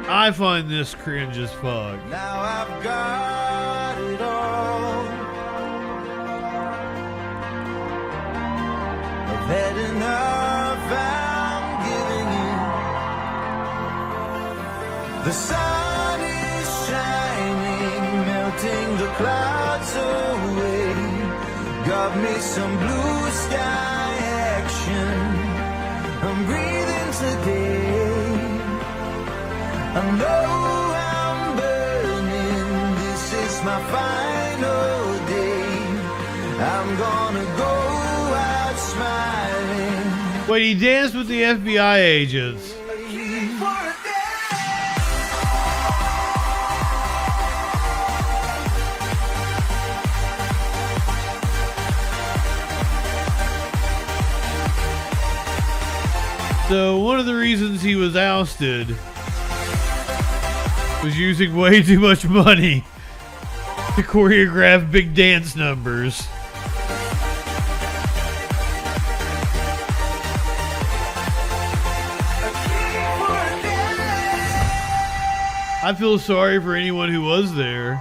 I find this cringe as fuck. Now I've got it all. I've had enough, I'm giving in. The sun is shining, melting the clouds away. Got me some blue sky action. I'm breathing today. I know I'm burning. This is my final day. I'm gonna go out smiling. Wait, he danced with the FBI agents. So one of the reasons he was ousted was using way too much money to choreograph big dance numbers. I feel sorry for anyone who was there.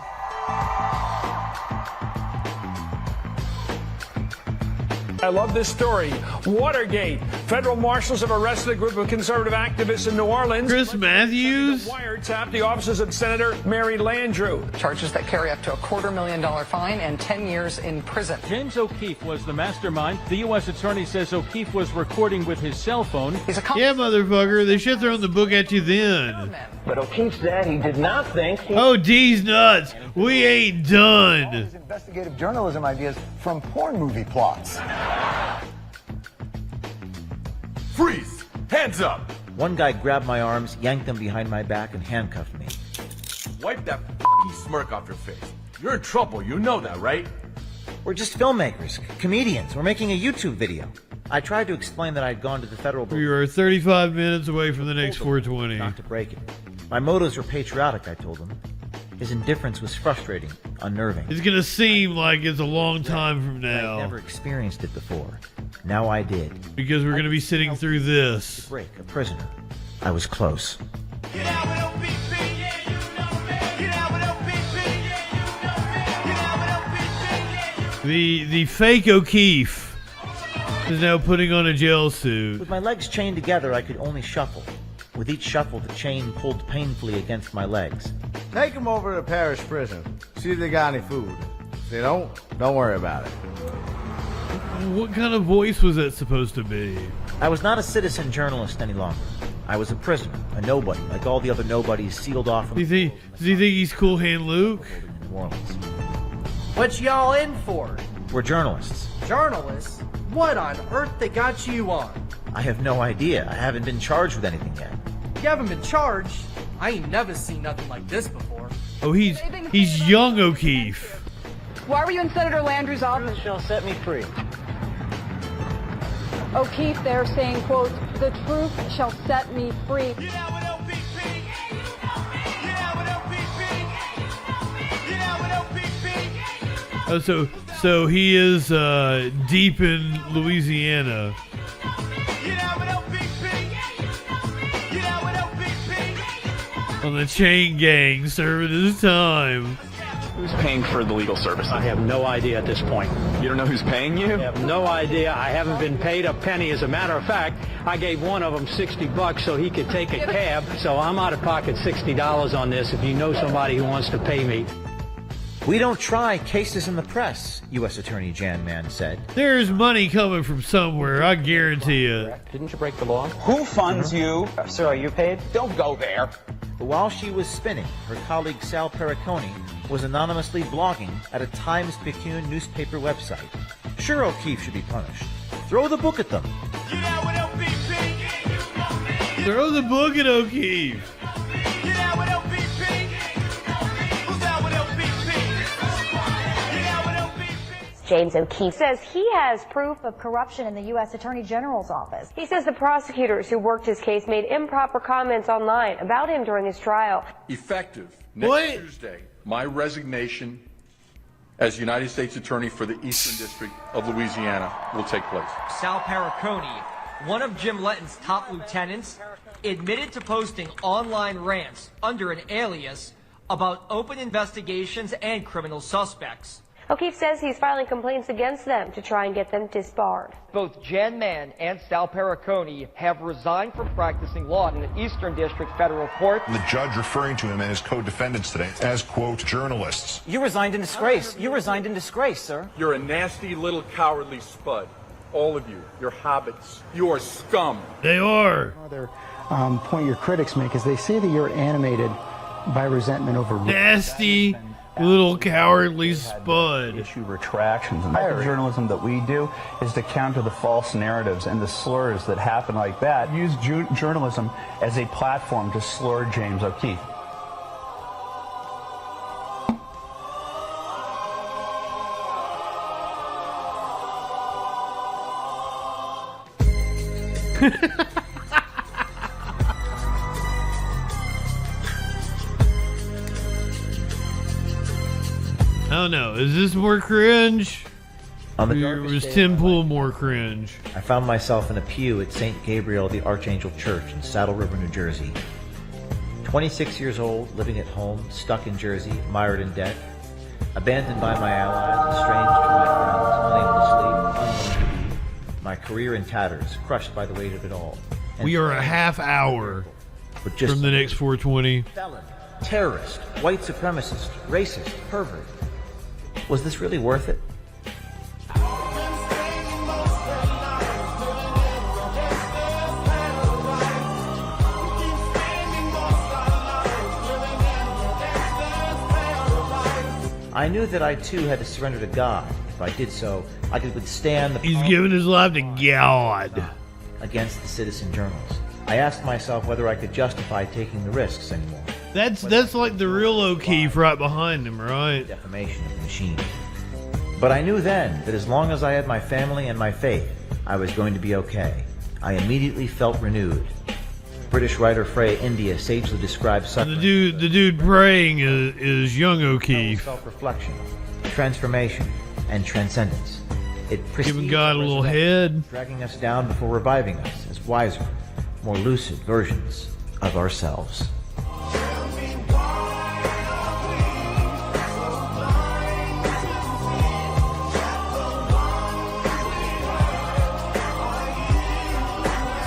I love this story. Watergate. Federal marshals have arrested a group of conservative activists in New Orleans. Chris Matthews? Wiretapped the offices of Senator Mary Landrieu. Charges that carry up to a $250,000 fine and 10 years in prison. James O'Keefe was the mastermind. The U.S. attorney says O'Keefe was recording with his cell phone. Yeah, motherfucker. They should have thrown the book at you then. But O'Keefe said he did not think he... Oh, D's nuts. We ain't done. His investigative journalism ideas from porn movie plots. Freeze! Hands up! One guy grabbed my arms, yanked them behind my back, and handcuffed me. Wipe that f***ing smirk off your face. You're in trouble, you know that, right? We're just filmmakers, comedians. We're making a YouTube video. I tried to explain that I'd gone to the federal... We are 35 minutes away from the next 420. Not to break it. My motives were patriotic, I told him. His indifference was frustrating, unnerving. It's gonna seem like it's a long time from now. I'd never experienced it before. Now I did. Because we're gonna be sitting through this. Break, a prisoner. I was close. The fake O'Keefe is now putting on a jail suit. With my legs chained together, I could only shuffle. With each shuffle, the chain pulled painfully against my legs. Take them over to the parish prison. See if they got any food. If they don't worry about it. What kind of voice was that supposed to be? I was not a citizen journalist any longer. I was a prisoner, a nobody, like all the other nobodies sealed off from Does he think he's Cool Hand Luke? in New Orleans. What y'all in for? We're journalists. Journalists? What on earth they got you on? I have no idea. I haven't been charged with anything yet. You haven't been charged? I ain't never seen nothing like this before. Oh, he's young O'Keefe. Why were you in Senator Landrieu's office? Truth shall set me free. O'Keefe there saying, quote, "The truth shall set me free." Oh, so he is deep in Louisiana. On the chain gang, serving his time. Who's paying for the legal services? I have no idea at this point. You don't know who's paying you? I have no idea. I haven't been paid a penny. As a matter of fact, I gave one of them $60 so he could take a cab. So I'm out of pocket $60 on this if you know somebody who wants to pay me. We don't try cases in the press, U.S. Attorney Jan Mann said. There's money coming from somewhere, I guarantee you. Didn't you break the law? Who funds you? Sir, are you paid? Don't go there. But while she was spinning, her colleague Sal Perricone was anonymously blogging at a Times-Picayune newspaper website. Sure, O'Keefe should be punished. Throw the book at them. Throw the book at O'Keefe. James O'Keefe says he has proof of corruption in the U.S. Attorney General's office. He says the prosecutors who worked his case made improper comments online about him during his trial. Effective next Tuesday, my resignation as United States Attorney for the Eastern District of Louisiana will take place. Sal Perricone, one of Jim Letton's top lieutenants, admitted to posting online rants under an alias about open investigations and criminal suspects. O'Keefe says he's filing complaints against them to try and get them disbarred. Both Jan Mann and Sal Perricone have resigned from practicing law in the Eastern District Federal Court. The judge referring to him and his co-defendants today as, quote, journalists. You resigned in disgrace. You resigned in disgrace, sir. You're a nasty little cowardly spud. All of you. Your hobbits. You are scum. They are. Another point your critics make is they say that you're animated by resentment over nasty little cowardly spud. Issue retractions. And the type of journalism that we do is to counter the false narratives and the slurs that happen like that. Use journalism as a platform to slur James O'Keefe. I don't know. Is this more cringe? On the or was Tim Pool more cringe? I found myself in a pew at St. Gabriel the Archangel Church in Saddle River, New Jersey. 26 years old, living at home, stuck in Jersey, mired in debt, abandoned by my allies, estranged from my friends, unable to sleep, unwilling to eat, my career in tatters, crushed by the weight of it all. We are a half hour from the next 420. Felon, terrorist, white supremacist, racist, pervert. Was this really worth it? I knew that I too had to surrender to God. If I did so, I could withstand the... He's giving his life to God. ...against the citizen journalist. I asked myself whether I could justify taking the risks anymore. That's like the real O'Keefe right behind him, right? Defamation of the machine. But I knew then that as long as I had my family and my faith, I was going to be okay. I immediately felt renewed. British writer Freya India sagely describes suffering. The dude praying is young O'Keefe. Self-reflection, transformation, and transcendence. It giving God a little head, dragging us down before reviving us as wiser, more lucid versions of ourselves.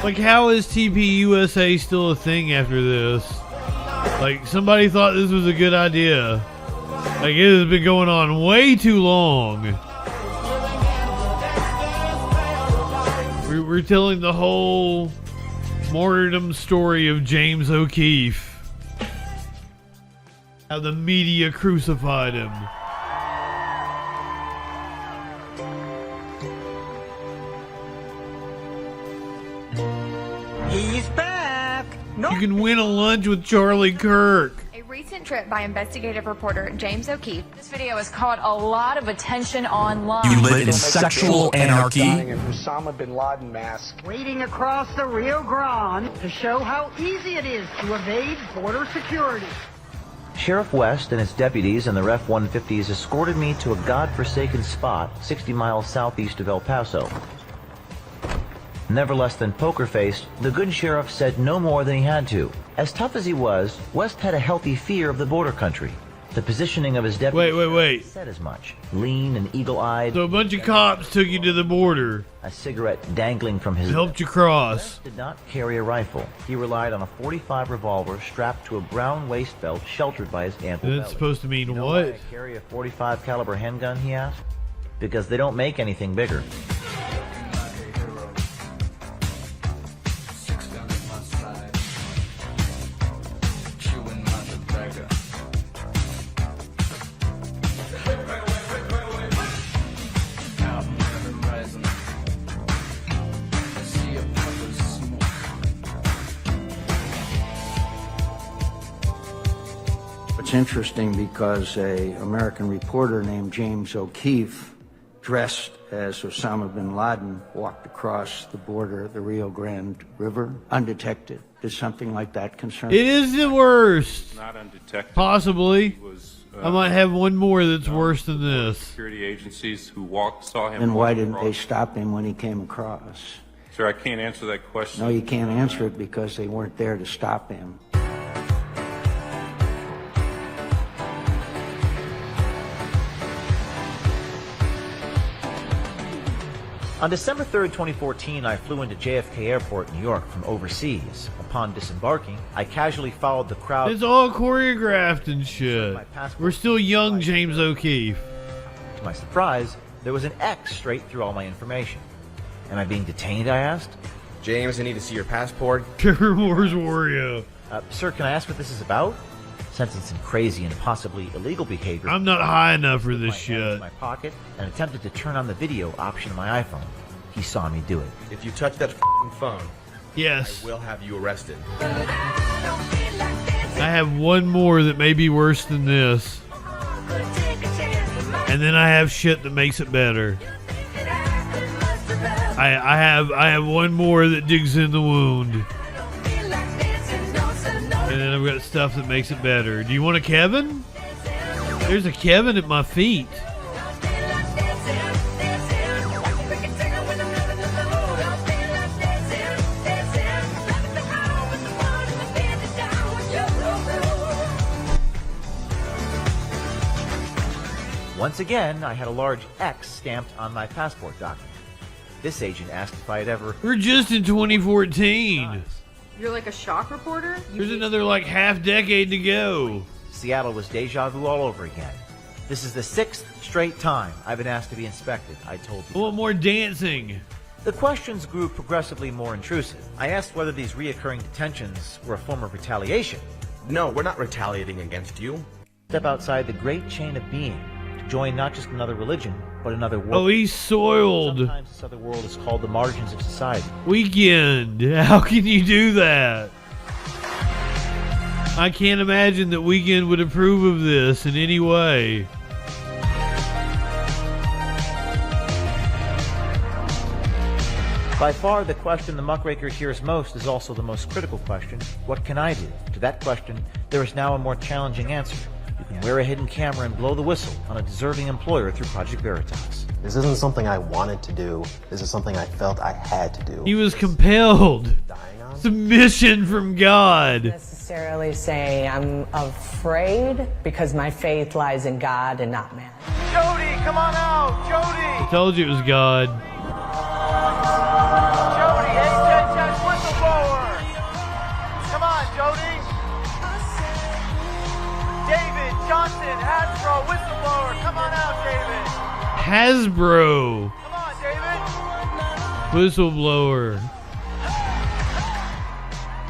Like, how is TPUSA still a thing after this? Like, somebody thought this was a good idea. Like, it has been going on way too long. We're telling the whole martyrdom story of James O'Keefe. How the media crucified him. He's back. You can win a lunch with Charlie Kirk. A recent trip by investigative reporter James O'Keefe. This video has caught a lot of attention online. You live in sexual anarchy. An Osama bin Laden mask. Waiting across the Rio Grande to show how easy it is to evade border security. Sheriff West and his deputies and their F-150s escorted me to a godforsaken spot 60 miles southeast of El Paso. Never less than poker-faced, the good sheriff said no more than he had to. As tough as he was, West had a healthy fear of the border country. The positioning of his deputy wait. said as much. Lean and eagle-eyed. So a bunch of cops took you to the border. A cigarette dangling from his... Helped you cross. West did not carry a rifle. He relied on a .45 revolver strapped to a brown waist belt sheltered by his ample belly. That's supposed to mean You know what? Why I carry a .45 caliber handgun, he asked. Because they don't make anything bigger. It's interesting because an American reporter named James O'Keefe, dressed as Osama bin Laden, walked across the border of the Rio Grande River undetected. Does something like that concern you? It is the worst. Not undetected. Possibly. I might have one more that's worse than this. Security agencies who saw him. Then why didn't they stop him when he came across? Sir, I can't answer that question. No, you can't answer it because they weren't there to stop him. On December 3rd, 2014, I flew into JFK Airport in New York from overseas. Upon disembarking, I casually followed the crowd. It's all choreographed and shit. We're still young James O'Keefe. To my surprise, there was an X straight through all my information. Am I being detained, I asked. James, I need to see your passport. Terror Wars Wario. Sir, can I ask what this is about? Sensing some crazy and possibly illegal behavior, I'm not high enough for this shit. In my pocket and attempted to turn on the video option of my iPhone. He saw me do it. If you touch that f***ing phone, yes, I will have you arrested. I have one more that may be worse than this. And then I have shit that makes it better. I have one more that digs in the wound. And then I've got stuff that makes it better. Do you want a Kevin? There's a Kevin at my feet. Once again, I had a large X stamped on my passport document. This agent asked if I had ever... We're just in 2014. You're like a shock reporter? There's another like half decade to go. Seattle was deja vu all over again. This is the 6th straight time I've been asked to be inspected, I told you. I want more dancing. The questions grew progressively more intrusive. I asked whether these reoccurring detentions were a form of retaliation. No, we're not retaliating against you. Step outside the great chain of being to join not just another religion, but another world. Oh, he's soiled. Sometimes this other world is called the margins of society. Weekend. How can you do that? I can't imagine that Weekend would approve of this in any way. By far, the question the muckraker hears most is also the most critical question. What can I do? To that question, there is now a more challenging answer. You can wear a hidden camera and blow the whistle on a deserving employer through Project Veritas. This isn't something I wanted to do. This is something I felt I had to do. He was compelled. Submission from God. Necessarily say I'm afraid because my faith lies in God and not man. Jody, come on out! Jody! I told you it was God. Jody, hey, check, Jody. David Johnson, Hasbro, whistleblower. Come on out, David. Hasbro. Come on, David. Whistleblower.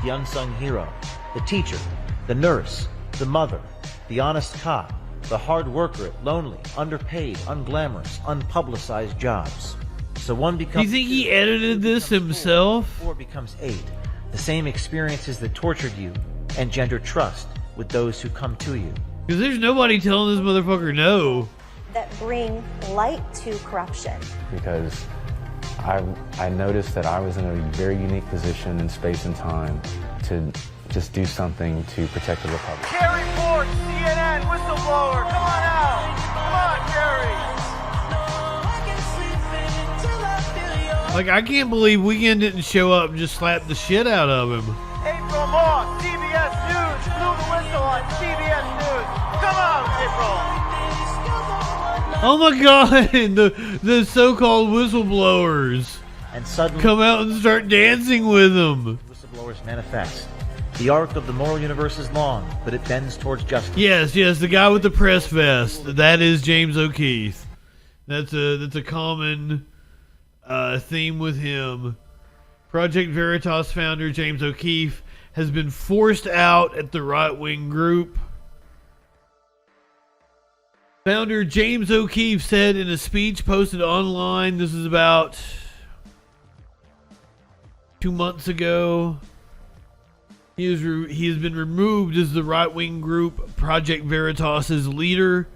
The unsung hero, the teacher, the nurse, the mother, the honest cop, the hard worker at lonely, underpaid, unglamorous, unpublicized jobs. So one becomes. Do you think he edited this himself? 4 becomes 8. The same experiences that tortured you engender trust with those who come to you. Because there's nobody telling this motherfucker no. That bring light to corruption. Because I noticed that I was in a very unique position in space and time to just do something to protect the Republic. Kerry Ford, CNN, whistleblower. Come on out. Come on, Kerry. Like, I can't believe Weekend didn't show up and just slap the shit out of him. April Moss, CBS News, blew the whistle on CBS News. Come on, April. Oh my god, the so-called whistleblowers And suddenly come out and start dancing with him. Whistleblowers manifest. The arc of the moral universe is long, but it bends towards justice. Yes, the guy with the press vest. That is James O'Keefe. That's a common theme with him. Project Veritas founder James O'Keefe has been forced out at the right-wing group. Founder James O'Keefe said in a speech posted online, this is about 2 months ago, he has been removed as the right-wing group Project Veritas's leader.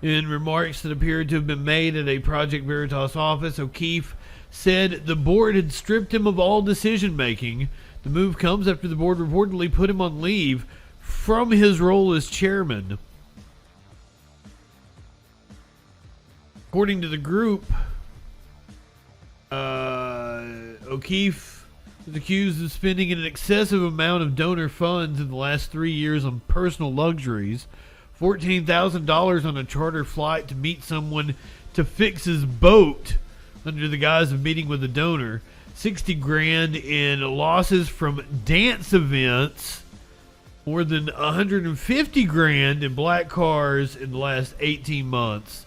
In remarks that appeared to have been made at a Project Veritas office, O'Keefe said the board had stripped him of all decision-making. The move comes after the board reportedly put him on leave from his role as chairman. According to the group, O'Keefe was accused of spending an excessive amount of donor funds in the last 3 years on personal luxuries, $14,000 on a charter flight to meet someone to fix his boat under the guise of meeting with a donor, $60,000 in losses from dance events, more than $150,000 in black cars in the last 18 months.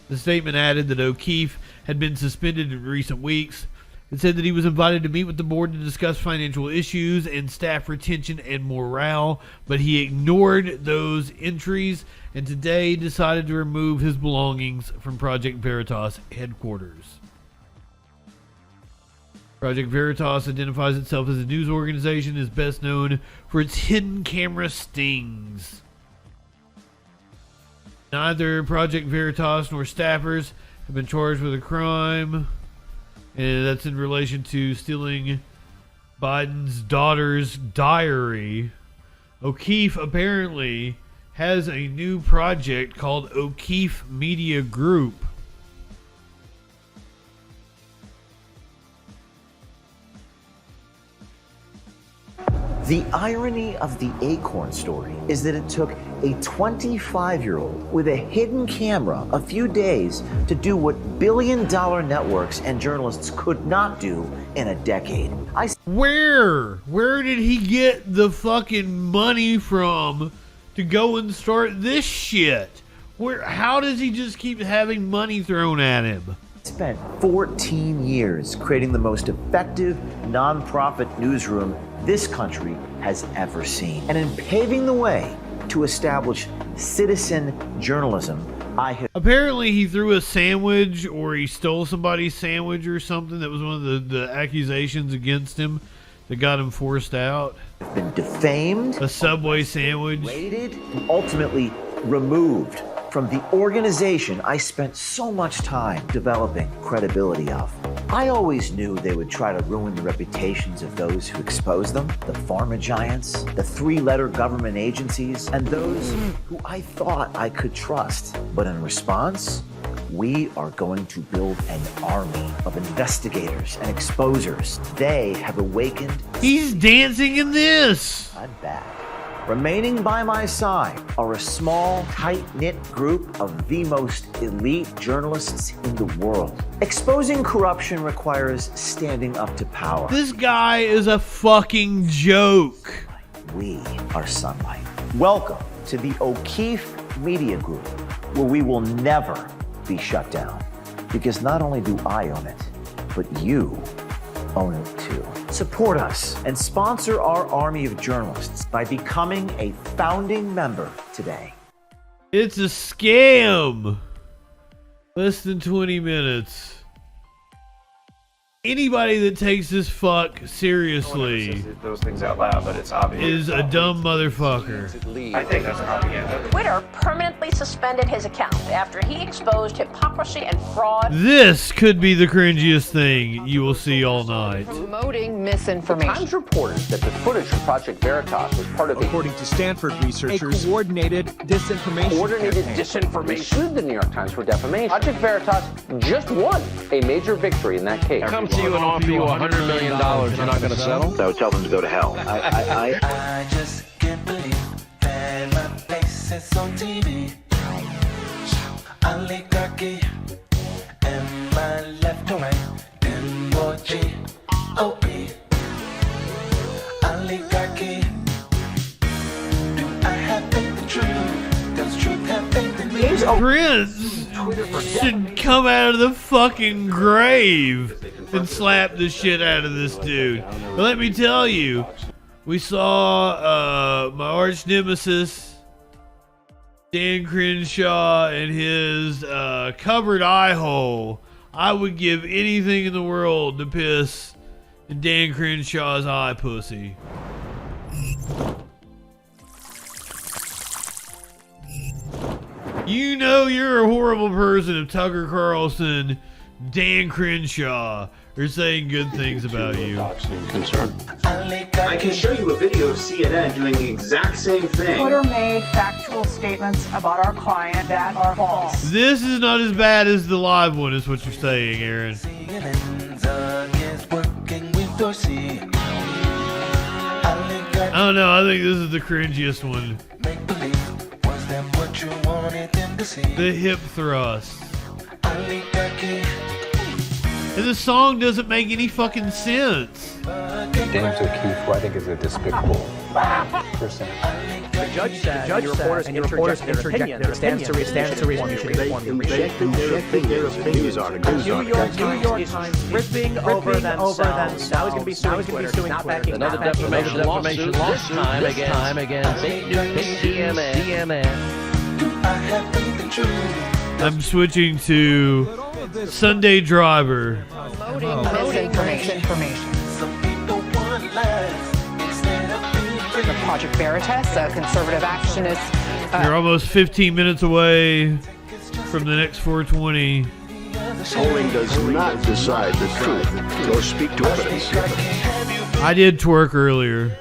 The statement added that O'Keefe had been suspended in recent weeks. It said that he was invited to meet with the board to discuss financial issues and staff retention and morale, but he ignored those entries and today decided to remove his belongings from Project Veritas headquarters. Project Veritas identifies itself as a news organization, is best known for its hidden camera stings. Neither Project Veritas nor staffers have been charged with a crime, and that's in relation to stealing Biden's daughter's diary. O'Keefe apparently has a new project called O'Keefe Media Group. The irony of the Acorn story is that it took a 25-year-old with a hidden camera a few days to do what billion-dollar networks and journalists could not do in a decade. Where did he get the fucking money from to go and start this shit? How does he just keep having money thrown at him? Spent 14 years creating the most effective nonprofit newsroom this country has ever seen. And in paving the way to establish citizen journalism, Apparently he threw a sandwich, or he stole somebody's sandwich or something. That was one of the accusations against him that got him forced out. Been defamed, a Subway sandwich, raided, and ultimately removed from the organization I spent so much time developing credibility of. I always knew they would try to ruin the reputations of those who expose them, the pharma giants, the three-letter government agencies, and those who I thought I could trust. But in response, we are going to build an army of investigators and exposers. They have awakened. He's dancing in this. I'm back. Remaining by my side are a small, tight-knit group of the most elite journalists in the world. Exposing corruption requires standing up to power. This guy is a fucking joke. We are sunlight. Welcome to the O'Keefe Media Group, where we will never be shut down. Because not only do I own it, but you own it too. Support us and sponsor our army of journalists by becoming a founding member today. It's a scam. Less than 20 minutes. Anybody that takes this fuck seriously those things out loud, but it's obvious. is a dumb motherfucker. I think that's propaganda. Twitter permanently suspended his account after he exposed hypocrisy and fraud. This could be the cringiest thing you will see all night. Promoting misinformation. Times reported that the footage from Project Veritas was part of according to Stanford researchers, a coordinated disinformation disinformation. Sued the New York Times for defamation. Project Veritas just won a major victory in that case. Come to you and offer you $100 million. You're not going to settle? So tell them to go to hell. I just can't believe that my face is on TV. Oligarchy and my left to right M-O-G-O-P. Oligarchy. Do I have faith in truth? Does truth have faith in me? Prince should come out of the fucking grave and slap the shit out of this dude. But let me tell you, we saw my arch nemesis Dan Crenshaw and his covered eye hole. I would give anything in the world to piss in Dan Crenshaw's eye pussy. You know you're a horrible person if Tucker Carlson, Dan Crenshaw are saying good things about you. I can show you a video of CNN doing the exact same thing. Twitter made factual statements about our client that are false. This is not as bad as the live one, is what you're saying, Aaron. I don't know, I think this is the cringiest one. The hip thrust. And the song doesn't make any fucking sense. James O'Keefe, who I think is a despicable person. The judge said reporters interject their stands to reason you should inform your readers. New York Times ripping over themselves. Now he's going to be suing Twitter. Not backing Another defamation lawsuit, this time against DMA. I'm switching to Sunday Driver. Misinformation. The Project Veritas, a conservative actionist. You're almost 15 minutes away from the next 420. Polling does not decide the truth. Go speak to evidence. I did twerk earlier.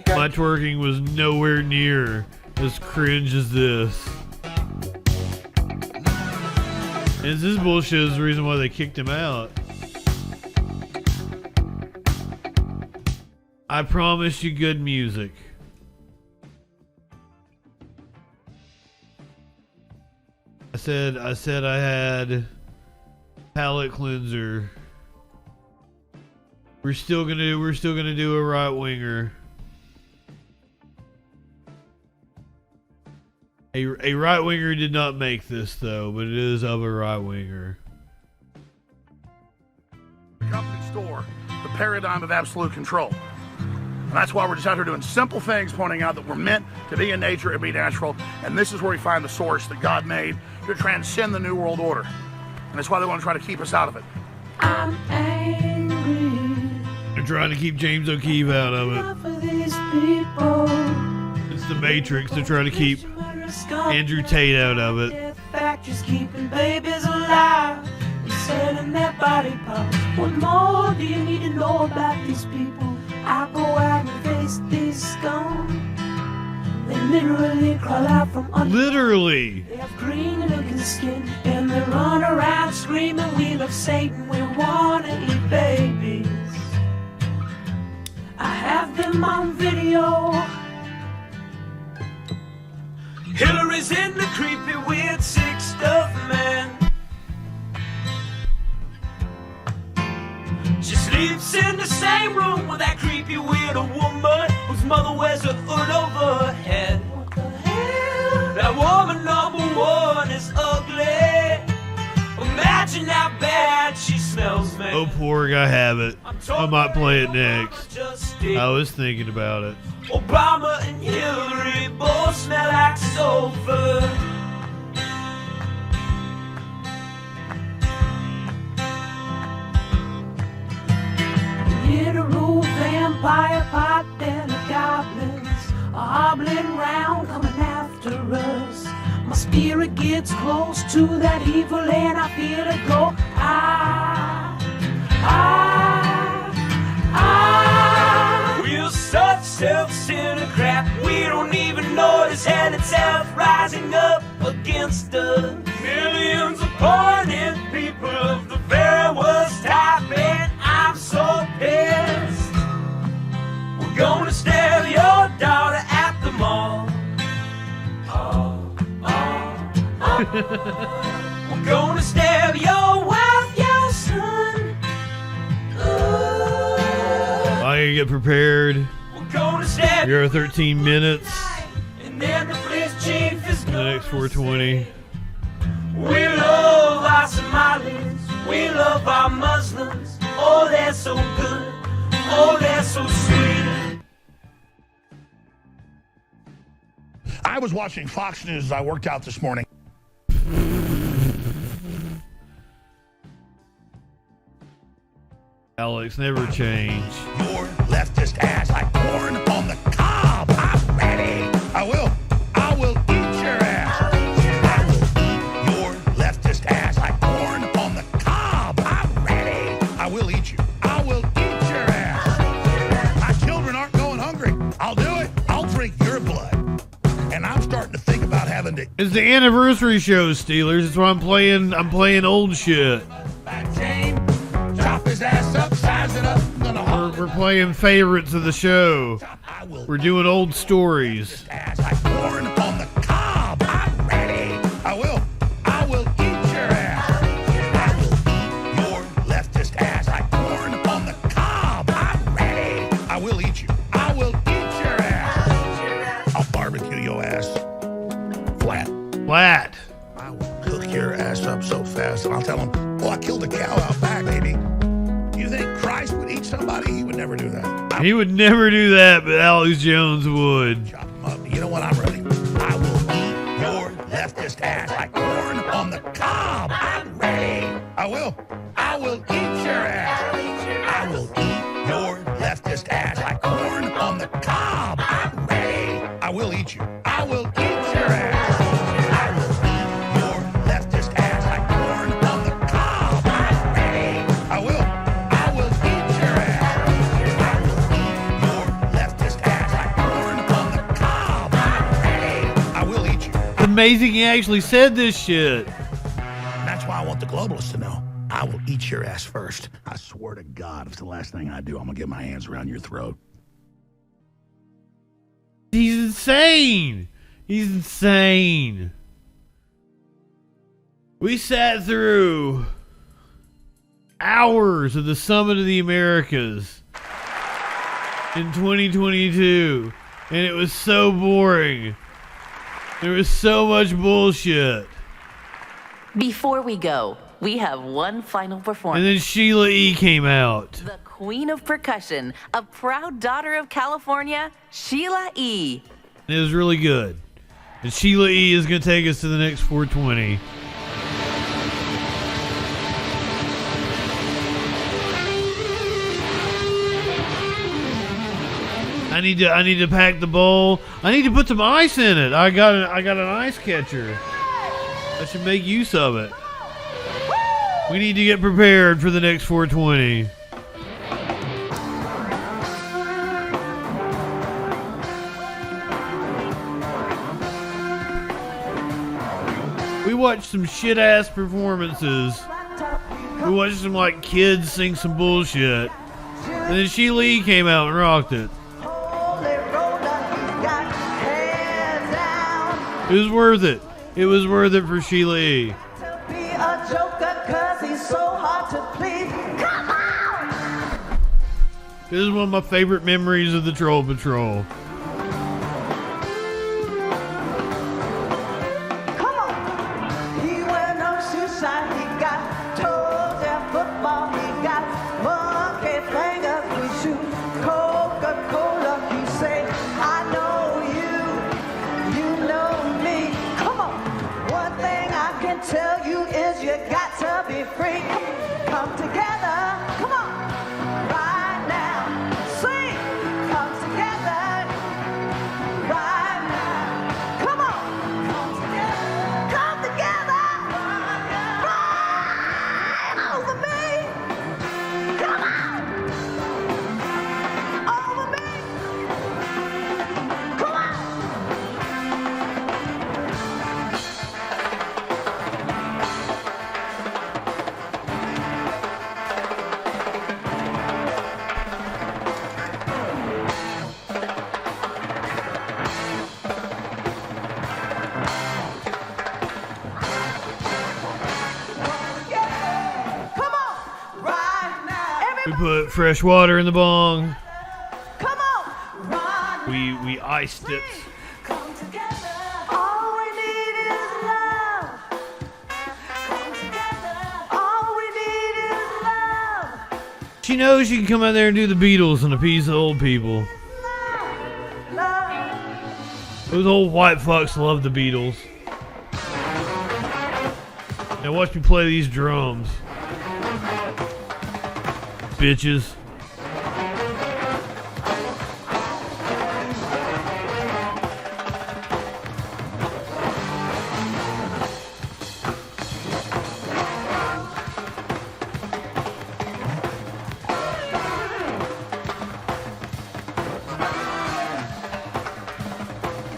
My twerking was nowhere near as cringe as this. And this bullshit is the reason why they kicked him out. I promised you good music. I said I had palate cleanser. We're still gonna do a right winger. A right winger did not make this though, but it is of a right winger. Company store, the paradigm of absolute control. And that's why we're just out here doing simple things, pointing out that we're meant to be in nature and be natural. And this is where we find the source that God made to transcend the New World Order. And that's why they want to try to keep us out of it. I'm angry. They're trying to keep James O'Keefe out of it. It's the Matrix. They're trying to keep Andrew Tate out of it. Factories keeping babies alive, selling their body parts. What more do you need to know about these people? I go out and face these scum. They literally crawl out from under. Literally. They have green looking skin and they run around screaming, we love Satan, we wanna eat babies. I have them on video. Hillary's in the creepy, weird, sick stuff, man. Just Sleeps in the same room with that creepy weird woman whose mother wears a hood over her head. That woman number one is ugly. Imagine how bad she smells, man. Oh, poor I have it. I might play it next. I was thinking about it. Obama and Hillary both smell like sulfur. In a room, vampire pot, then the goblins are hobbling round, coming after us. My spirit gets close to that evil and I feel it go. We're such self-centered crap, we don't even notice hell itself rising up against us. Millions of pointed people of the very worst type, and I'm so pissed. We're gonna stab your daughter at the mall. We're gonna stab your wife, your son. I gotta get prepared. We're gonna stab You're 13 minutes. and then the police chief is The next 420. We love our Somalis, we love our Muslims. Oh, they're so good, oh, they're so sweet. I was watching Fox News as I worked out this morning. Alex, never change. Your leftist ass like corn on the cob. I'm ready. I will eat your ass. I will eat your leftist ass like corn on the cob. I'm ready. I will eat you. I will eat your ass. My children aren't going hungry. I'll do it. I'll drink your blood. And I'm starting to think about having to. It's the anniversary show, Steelers. That's why I'm playing old shit. Chop his ass up, size it up. We're playing favorites of the show. We're doing old stories. Ass like corn on the cob. I'm ready. I will eat your ass. I will eat your leftist ass like corn on the cob. I'm ready. I will eat you. I will eat your ass. I'll barbecue your ass. Flat. I will cook your ass up so fast, and I'll tell them, "Oh, I killed a cow out back, baby." You think Christ would eat somebody? He would never do that. He would never do that, but Alex Jones would. Chop him up. You know what? I'm ready. I will eat your leftist ass like corn on the cob. I'm ready. I will eat your ass. I will eat your leftist ass like corn on the cob. I'm ready. I will eat you. I will eat your ass. I will eat your leftist ass like corn on the cob. I'm ready. I will eat your ass. I will eat your leftist ass like corn on the cob. I'm ready. I will eat you. It's amazing he actually said this shit. That's why I want the globalists to know. I will eat your ass first. I swear to God, if it's the last thing I do, I'm going to get my hands around your throat. He's insane. He's insane. We sat through hours of the Summit of the Americas in 2022, and it was so boring. There was so much bullshit. Before we go, we have one final performance. And then Sheila E. came out. The Queen of Percussion, a proud daughter of California, Sheila E. It was really good. And Sheila E. is going to take us to the next 420. I need to pack the bowl. I need to put some ice in it. I got an ice catcher. I should make use of it. We need to get prepared for the next 420. We watched some shit ass performances. We watched some like kids sing some bullshit. And then Sheila E. came out and rocked it. It was worth it. It was worth it for Sheila E. Be a joker 'cause he's so hard to please. Come on! This is one of my favorite memories of the Troll Patrol. Come on. He wear no shoes, he got toes and football. He got monkey fingers with shoes. Coca-Cola, he say, I know you, you know me. Come on. One thing I can tell you is you got to be free. Come together. Come on. Right now. Sing. Come together. Right now. Come on. Come together. Come together. Right over me. Come on. Over me. Come on. Come on. Right now. We put fresh water in the bong. Come on. Right We iced it. Come together. All we need is love. Come together. All we need is love. She knows she can come out there and do the Beatles and appease the old people. Love. Those old white fucks love the Beatles. Now watch me play these drums. Bitches.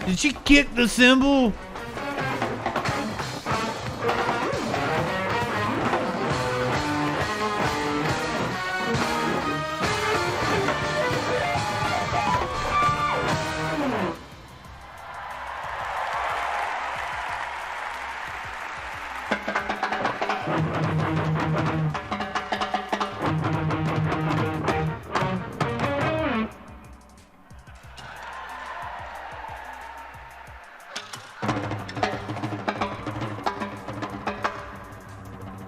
Did she kick the cymbal?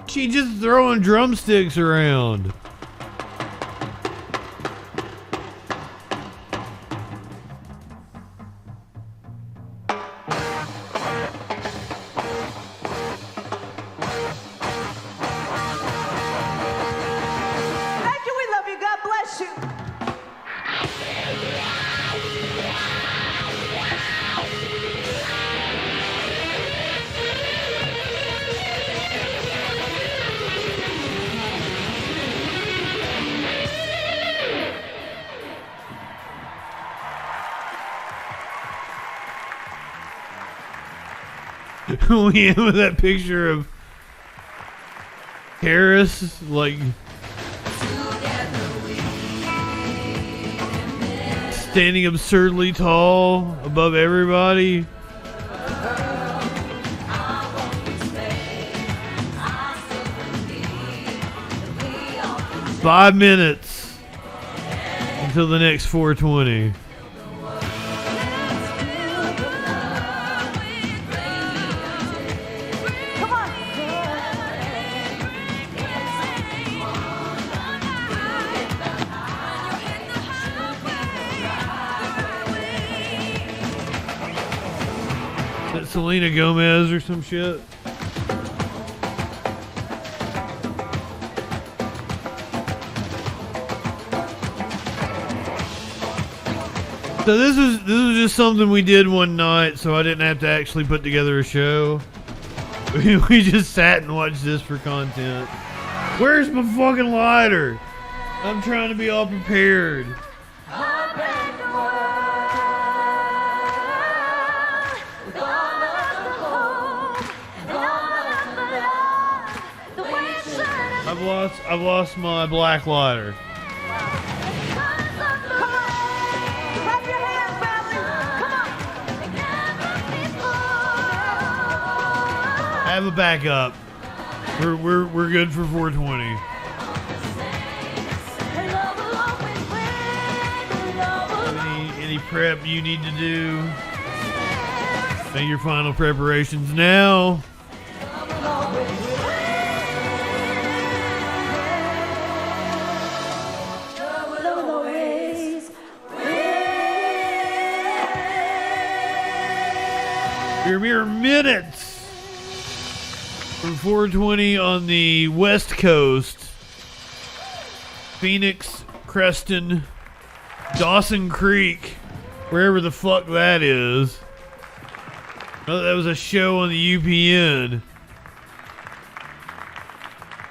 She just throwing drumsticks around. Thank you. We love you. God bless you. We end with that picture of Harris, like standing absurdly tall above everybody. "5 minutes until the next 420. Is that Selena Gomez or some shit? So this was just something we did one night, so I didn't have to actually put together a show. We just sat and watched this for content. Where's my fucking lighter? I'm trying to be all prepared. I've lost my black lighter. I have a backup. We're good for 420. prep you need to do. Make your final preparations now. Mere minutes from 420 on the West Coast. Phoenix, Creston, Dawson Creek, wherever the fuck that is. Oh, that was a show on the UPN.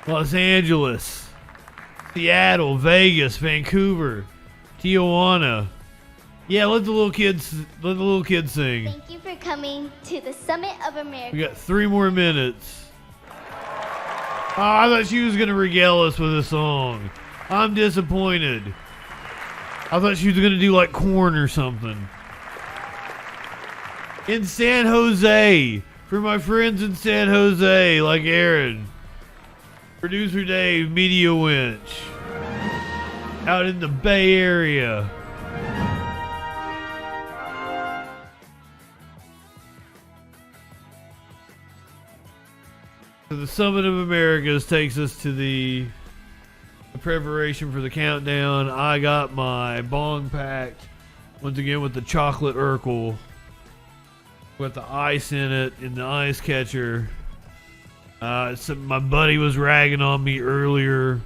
Los Angeles, Seattle, Vegas, Vancouver, Tijuana. Yeah, let the little kids sing. Thank you for coming to the Summit of America. We got 3 more minutes. Oh, I thought she was gonna regale us with a song. I'm disappointed. I thought she was gonna do like Korn or something. In San Jose, for my friends in San Jose, like Aaron. Producer Dave, Media Winch. Out in the Bay Area. So the Summit of Americas takes us to the preparation for the countdown. I got my bong packed once again with the chocolate Urkel with the ice in it in the ice catcher. My buddy was ragging on me earlier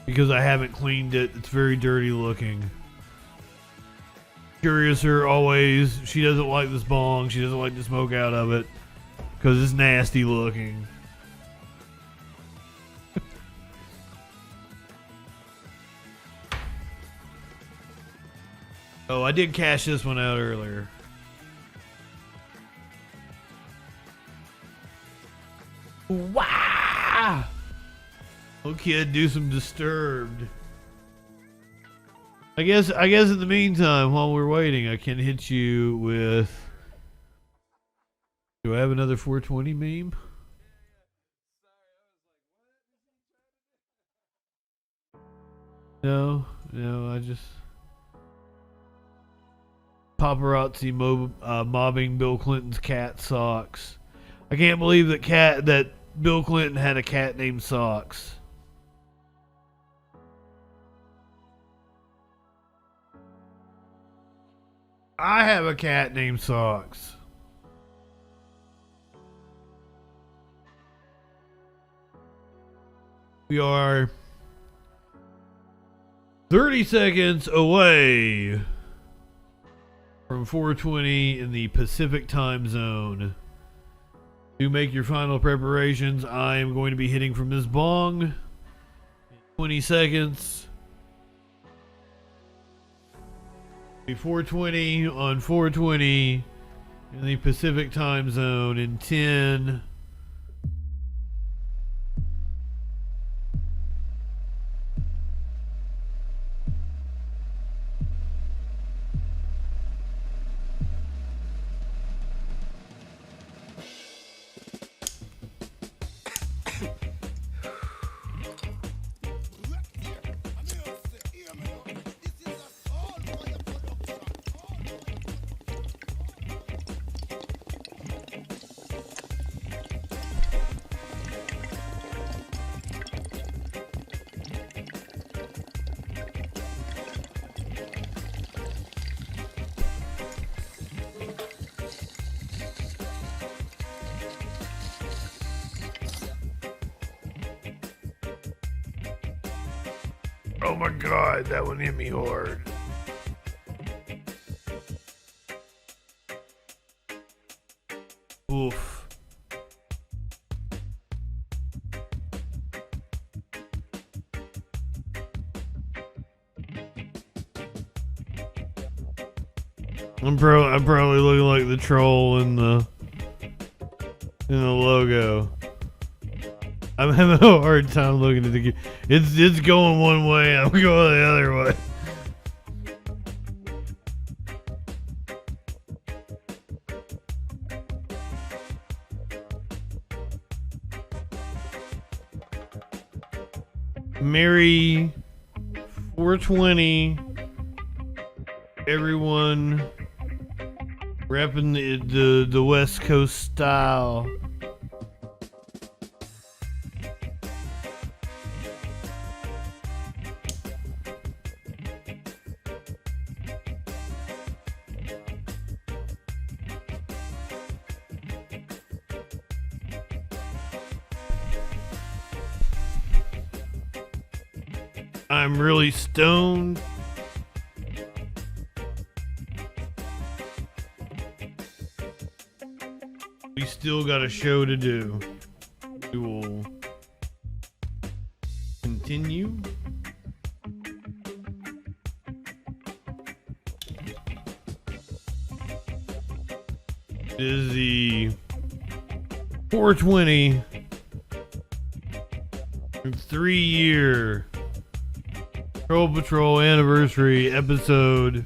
because I haven't cleaned it. It's very dirty looking. Curiouser always. She doesn't like this bong. She doesn't like the smoke out of it. Because it's nasty looking. Oh, I did cash this one out earlier. Wow! Little kid, do some Disturbed. I guess in the meantime, while we're waiting, I can hit you with... Do I have another 420 meme? No, I just... Paparazzi mobbing Bill Clinton's cat Socks. I can't believe that Bill Clinton had a cat named Socks. I have a cat named Socks. We are 30 seconds away from 420 in the Pacific time zone. To make your final preparations, I am going to be hitting from this bong in 20 seconds. 420 on 420 in the Pacific time zone in 10. Oh my god, that one hit me hard. Oof. I'm probably looking like the troll in the logo. I'm having a hard time looking at the... It's going one way, I'm going the other way. Merry 420 Everyone repping the West Coast style. I'm really stoned. We still got a show to do. We will continue. It is the 420 3-year Troll Patrol anniversary episode.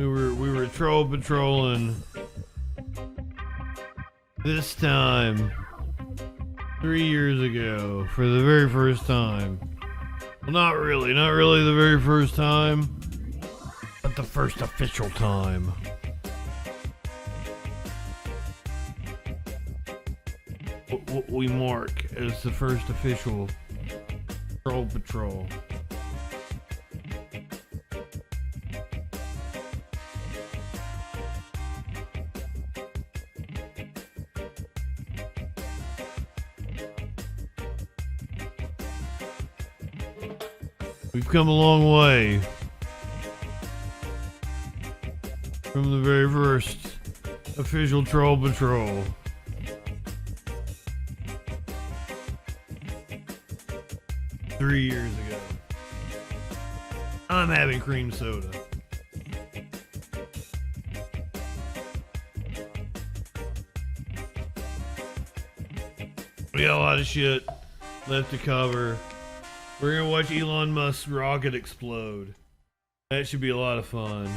We were troll patrolling this time 3 years ago for the very first time. Well, not really the very first time, but the first official time. What we mark as the first official Troll Patrol. We've come a long way from the very first official Troll Patrol. Three years ago. I'm having cream soda. We got a lot of shit left to cover. We're gonna watch Elon Musk's rocket explode. That should be a lot of fun.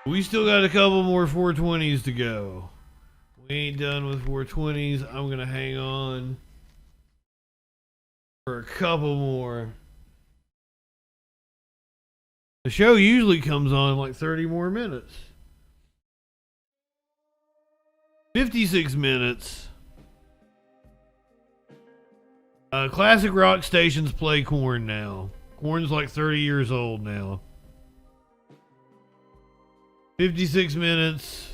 We still got a couple more 420s to go. We ain't done with 420s. I'm gonna hang on for a couple more. The show usually comes on in like 30 more minutes. 56 minutes. Classic rock stations play Korn now. Korn's like 30 years old now. 56 minutes.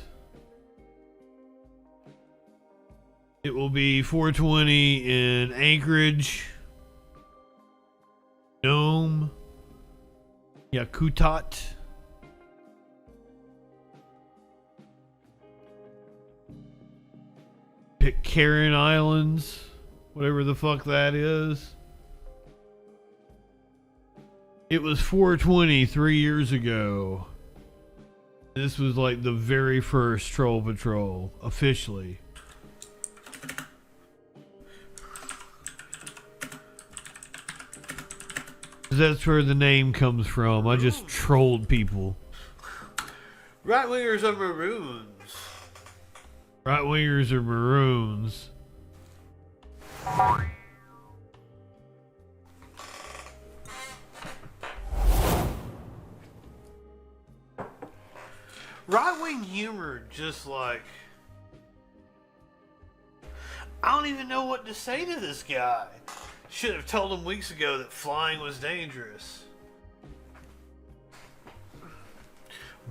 It will be 420 in Anchorage, Nome, Yakutat, Pitcairn Islands, whatever the fuck that is. It was 420 3 years ago. This was like the very first Troll Patrol, officially. That's where the name comes from. I just trolled people. Right wingers are maroons. Right wingers are maroons. Right wing humor, just like, I don't even know what to say to this guy. Should have told him weeks ago that flying was dangerous.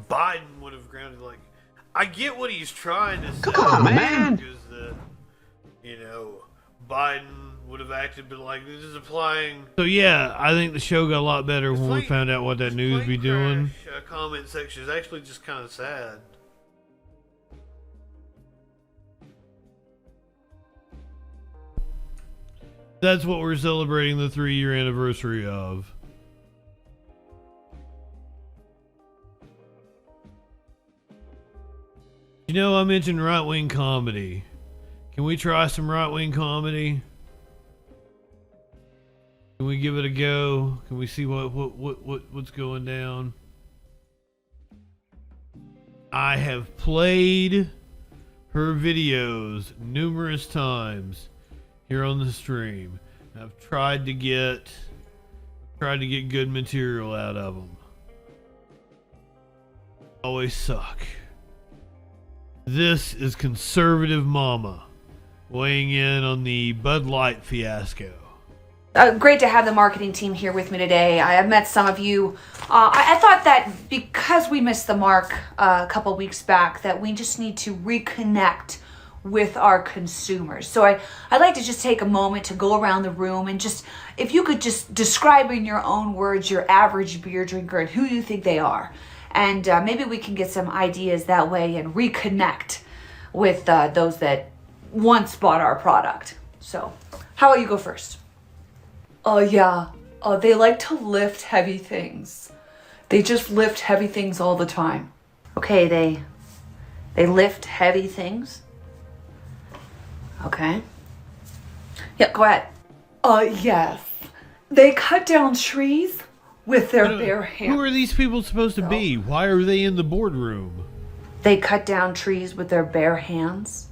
Biden would have grounded, like, I get what he's trying to say. Come on, man. Because, you know, Biden would have acted, but like, this is applying. So yeah, I think the show got a lot better when we found out what that news be doing. Comment section is actually just kind of sad. That's what we're celebrating the 3-year anniversary of. You know, I mentioned right-wing comedy. Can we try some right-wing comedy? Can we give it a go? Can we see what's going down? I have played her videos numerous times here on the stream. I've tried to get good material out of them. Always suck. This is Conservative Mama weighing in on the Bud Light fiasco. Great to have the marketing team here with me today. I have met some of you. I thought that because we missed the mark a couple weeks back, that we just need to reconnect with our consumers. So I'd like to just take a moment to go around the room and just, if you could just describe in your own words your average beer drinker and who you think they are. And maybe we can get some ideas that way and reconnect with those that once bought our product. So how about you go first? They like to lift heavy things. They just lift heavy things all the time. Okay, they lift heavy things. Okay. Yeah, go ahead. Yes. They cut down trees with their bare hands. Who are these people supposed to be? Why are they in the boardroom? They cut down trees with their bare hands.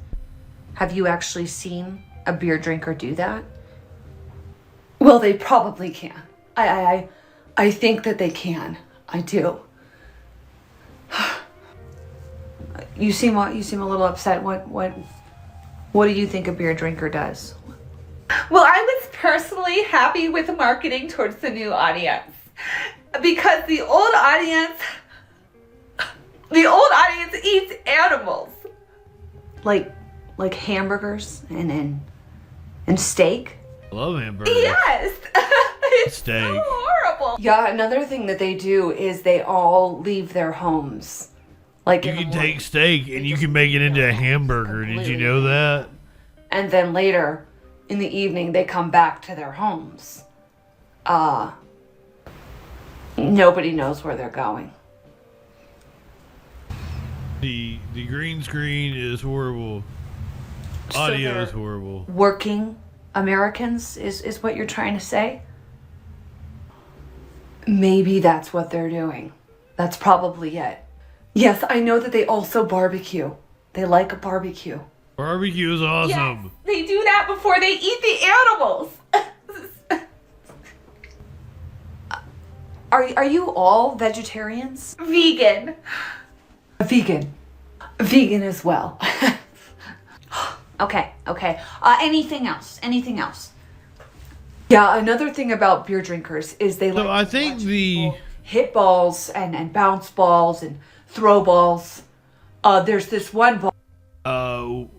Have you actually seen a beer drinker do that? Well, they probably can. I think that they can. I do. You seem a little upset. What do you think a beer drinker does? Well, I was personally happy with the marketing towards the new audience because the old audience eats animals. Like hamburgers and steak? I love hamburgers. Yes. It's steak. So horrible. Yeah, another thing that they do is they all leave their homes. Like you can take steak and you can make it into a hamburger. Did you know that? And then later in the evening they come back to their homes. Nobody knows where they're going. The green screen is horrible. Audio is horrible. Working Americans is what you're trying to say? Maybe that's what they're doing. That's probably it. Yes, I know that they also barbecue. They like a barbecue. Barbecue is awesome. Yes, they do that before they eat the animals. Are you all vegetarians? Vegan. Vegan as well. Okay. Anything else? Yeah, another thing about beer drinkers is they like I think the hit balls and bounce balls and throw balls. There's this one ball.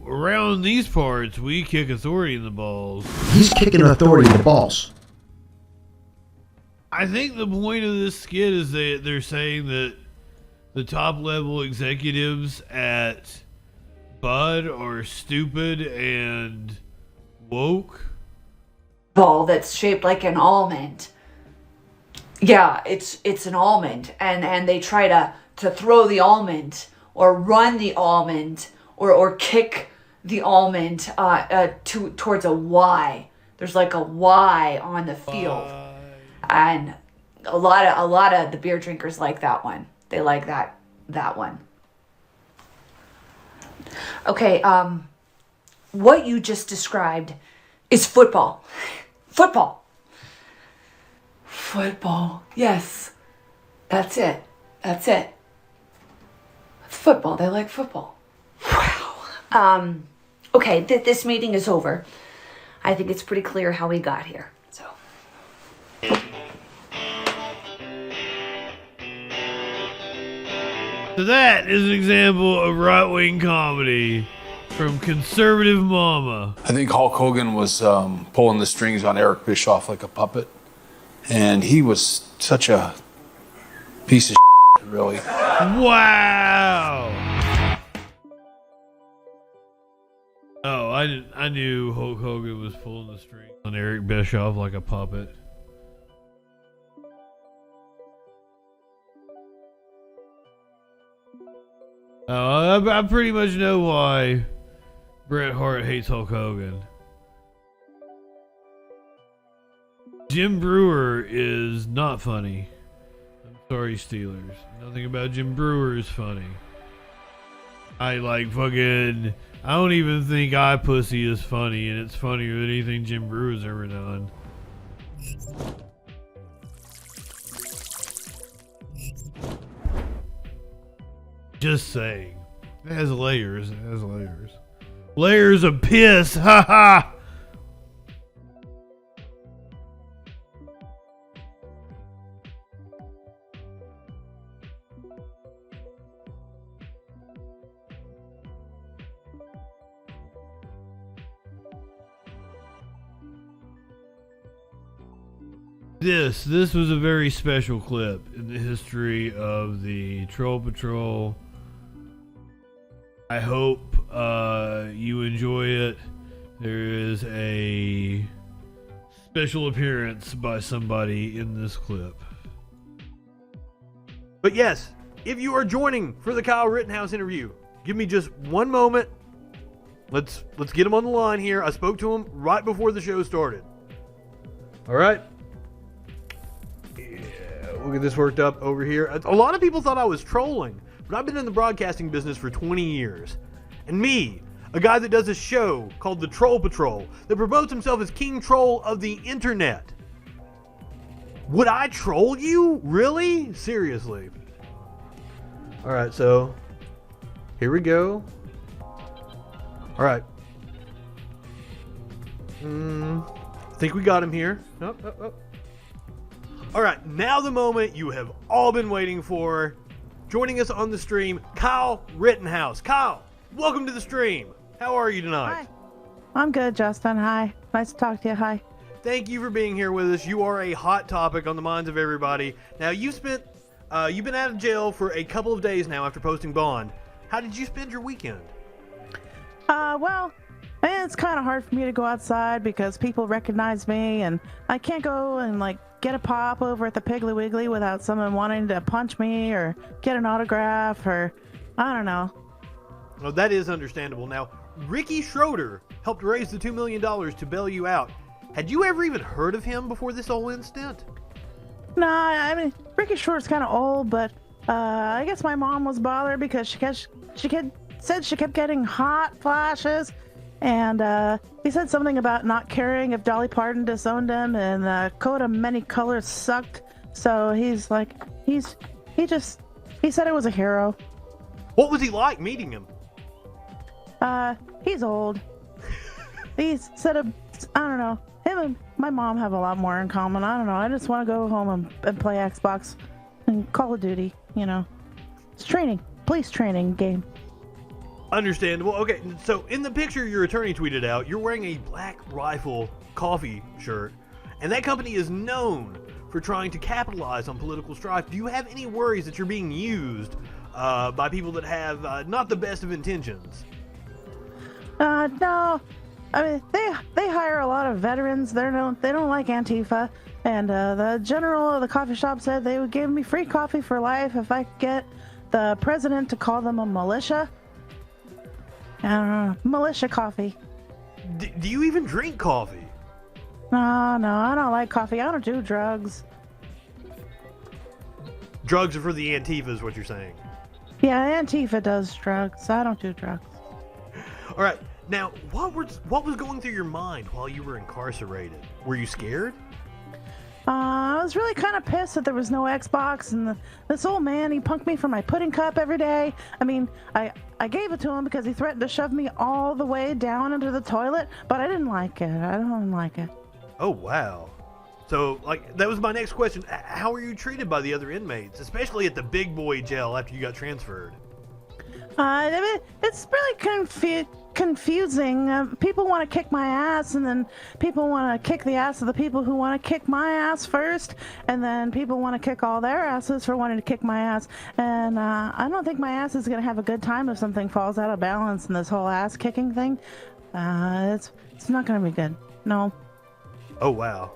Around these parts, we kick authority in the balls. He's kicking authority in the balls. I think the point of this skit is that they're saying that the top level executives at Bud are stupid and woke. Ball that's shaped like an almond. Yeah, it's an almond, and they try to throw the almond or run the almond or kick the almond towards a Y. There's like a Y on the field, and a lot of the beer drinkers like that one. They like that one. Okay, what you just described is football. Football. Yes. That's it. It's football. They like football. Wow. Okay, this meeting is over. I think it's pretty clear how we got here. So. So that is an example of right-wing comedy from Conservative Mama. I think Hulk Hogan was pulling the strings on Eric Bischoff like a puppet. And he was such a piece of shit, really. Wow. Oh, I knew Hulk Hogan was pulling the strings on Eric Bischoff like a puppet. Oh, I pretty much know why Bret Hart hates Hulk Hogan. Jim Brewer is not funny. I'm sorry, Steelers. Nothing about Jim Brewer is funny. I like fucking. I don't even think iPussy is funny, and it's funnier than anything Jim Brew's ever done. Just saying. It has layers. It has layers. Layers of piss. Ha ha. This was a very special clip in the history of the Troll Patrol. I hope you enjoy it. There is a special appearance by somebody in this clip. But yes, if you are joining for the Kyle Rittenhouse interview, give me just one moment. Let's get him on the line here. I spoke to him right before the show started. All right. We'll get this worked up over here. A lot of people thought I was trolling, but I've been in the broadcasting business for 20 years. And me, a guy that does a show called The Troll Patrol that promotes himself as King Troll of the Internet. Would I troll you? Really? Seriously. Alright, so here we go. Alright. I think we got him here. Oh. Alright, now the moment you have all been waiting for. Joining us on the stream, Kyle Rittenhouse. Kyle, welcome to the stream. How are you tonight? Hi. I'm good, Justin. Hi. Nice to talk to you. Hi. Thank you for being here with us. You are a hot topic on the minds of everybody. Now, you've been out of jail for a couple of days now after posting bond. How did you spend your weekend? Well, it's kind of hard for me to go outside because people recognize me, and I can't go and, get a pop over at the Piggly Wiggly without someone wanting to punch me or get an autograph or, I don't know. Well, that is understandable. Now, Ricky Schroeder helped raise the $2 million to bail you out. Had you ever even heard of him before this whole incident? No, I mean, Ricky Schroeder's kind of old, but I guess my mom was bothered because she said she kept getting hot flashes, and he said something about not caring if Dolly Parton disowned him, and the coat of many colors sucked. So he said it was a hero. What was he like meeting him? He's old. I don't know. Him and my mom have a lot more in common. I don't know. I just want to go home and play Xbox and Call of Duty, It's police training game. Understandable. Okay, so in the picture your attorney tweeted out, you're wearing a Black Rifle coffee shirt, and that company is known for trying to capitalize on political strife. Do you have any worries that you're being used by people that have not the best of intentions? No. I mean, they hire a lot of veterans. They don't like Antifa, and the general of the coffee shop said they would give me free coffee for life if I could get the president to call them a militia. I don't know, militia coffee. Do you even drink coffee? No, I don't like coffee. I don't do drugs. Drugs are for the Antifa is what you're saying? Yeah, Antifa does drugs. I don't do drugs. All right. Now, what was going through your mind while you were incarcerated? Were you scared? I was really kind of pissed that there was no Xbox, and this old man, he punked me for my pudding cup every day. I mean, I gave it to him because he threatened to shove me all the way down into the toilet, but I didn't like it. I don't like it. Oh, wow. So, that was my next question. How were you treated by the other inmates, especially at the big boy jail after you got transferred? I mean, it's really confusing. People want to kick my ass, and then people want to kick the ass of the people who want to kick my ass first, and then people want to kick all their asses for wanting to kick my ass. And I don't think my ass is going to have a good time if something falls out of balance in this whole ass kicking thing. It's not going to be good. No. Oh, wow.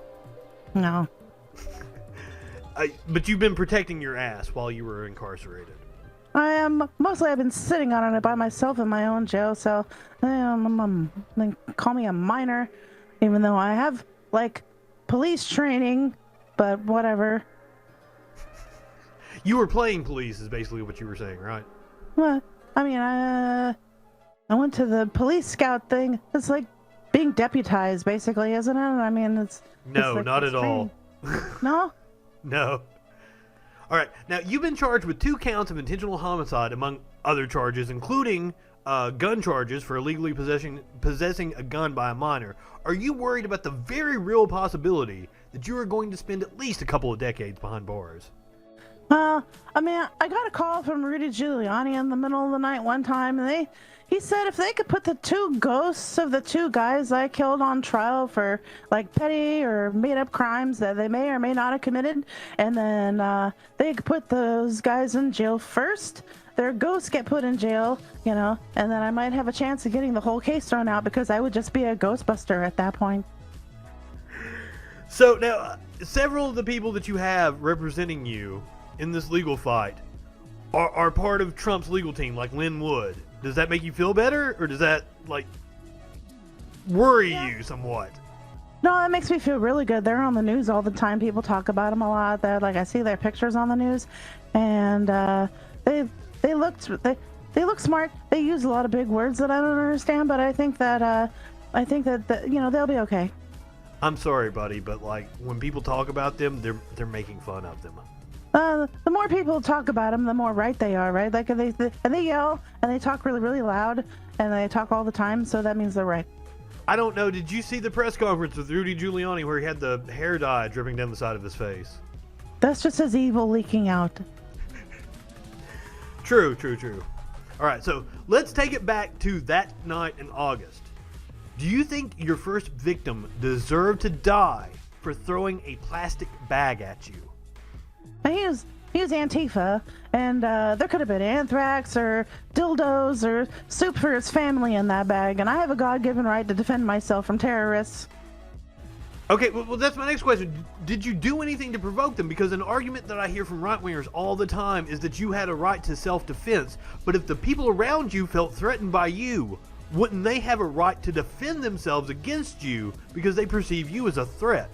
No. But you've been protecting your ass while you were incarcerated. I am. Mostly I've been sitting on it by myself in my own jail cell. They call me a minor, even though I have, police training, but whatever. You were playing police is basically what you were saying, right? What? I mean, I went to the police scout thing. It's like being deputized, basically, isn't it? I mean, it's like not at all. No? No. All right. Now, you've been charged with 2 counts of intentional homicide, among other charges, including gun charges for illegally possessing a gun by a minor. Are you worried about the very real possibility that you are going to spend at least a couple of decades behind bars? I mean, I got a call from Rudy Giuliani in the middle of the night one time, and he said if they could put the 2 ghosts of the 2 guys I killed on trial for like petty or made up crimes that they may or may not have committed, and then they could put those guys in jail first, their ghosts get put in jail, you know, and then I might have a chance of getting the whole case thrown out because I would just be a ghostbuster at that point. So now, several of the people that you have representing you in this legal fight are part of Trump's legal team, like Lynn Wood. Does that make you feel better, or does that, like, worry you somewhat? No, that makes me feel really good. They're on the news all the time. People talk about them a lot. Like, I see their pictures on the news, and they look smart. They use a lot of big words that I don't understand, but I think that you know, they'll be okay. I'm sorry, buddy, but like when people talk about them, they're making fun of them. The more people talk about them, the more right they are, right? Like they yell and they talk really, really loud and they talk all the time, so that means they're right. I don't know. Did you see the press conference with Rudy Giuliani where he had the hair dye dripping down the side of his face? That's just his evil leaking out. True. All right, so let's take it back to that night in August. Do you think your first victim deserved to die for throwing a plastic bag at you? He was Antifa, and there could have been anthrax or dildos or soup for his family in that bag, and I have a God-given right to defend myself from terrorists. Okay, well, that's my next question. Did you do anything to provoke them? Because an argument that I hear from right-wingers all the time is that you had a right to self-defense, but if the people around you felt threatened by you, wouldn't they have a right to defend themselves against you because they perceive you as a threat?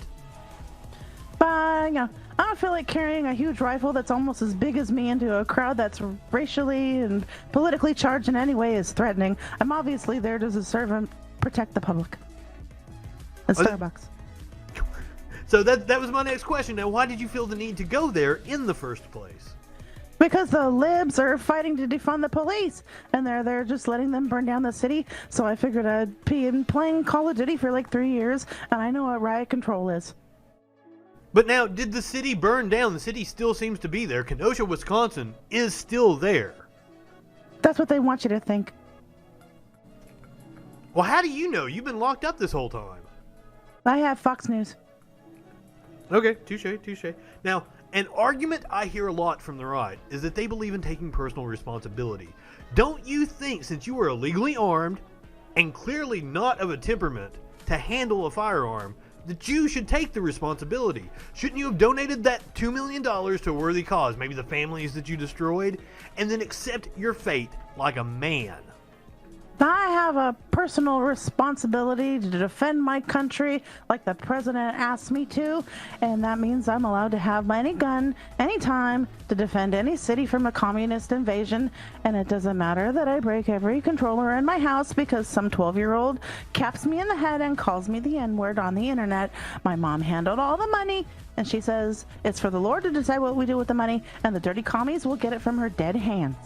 But, you know, I don't feel like carrying a huge rifle that's almost as big as me into a crowd that's racially and politically charged in any way is threatening. I'm obviously there to serve and protect the public. It's Starbucks. So that was my next question. Now, why did you feel the need to go there in the first place? Because the libs are fighting to defund the police, and they're just letting them burn down the city. So I figured I'd been playing Call of Duty for like 3 years, and I know what riot control is. But now, did the city burn down? The city still seems to be there. Kenosha, Wisconsin is still there. That's what they want you to think. Well, how do you know? You've been locked up this whole time. I have Fox News. Okay, touche. Now, an argument I hear a lot from the right is that they believe in taking personal responsibility. Don't you think, since you are illegally armed and clearly not of a temperament to handle a firearm, that you should take the responsibility? Shouldn't you have donated that $2 million to a worthy cause, maybe the families that you destroyed, and then accept your fate like a man? I have a personal responsibility to defend my country like the president asked me to, and that means I'm allowed to have any gun, anytime, to defend any city from a communist invasion, and it doesn't matter that I break every controller in my house because some 12-year-old caps me in the head and calls me the N-word on the internet. My mom handled all the money, and she says it's for the Lord to decide what we do with the money, and the dirty commies will get it from her dead hands.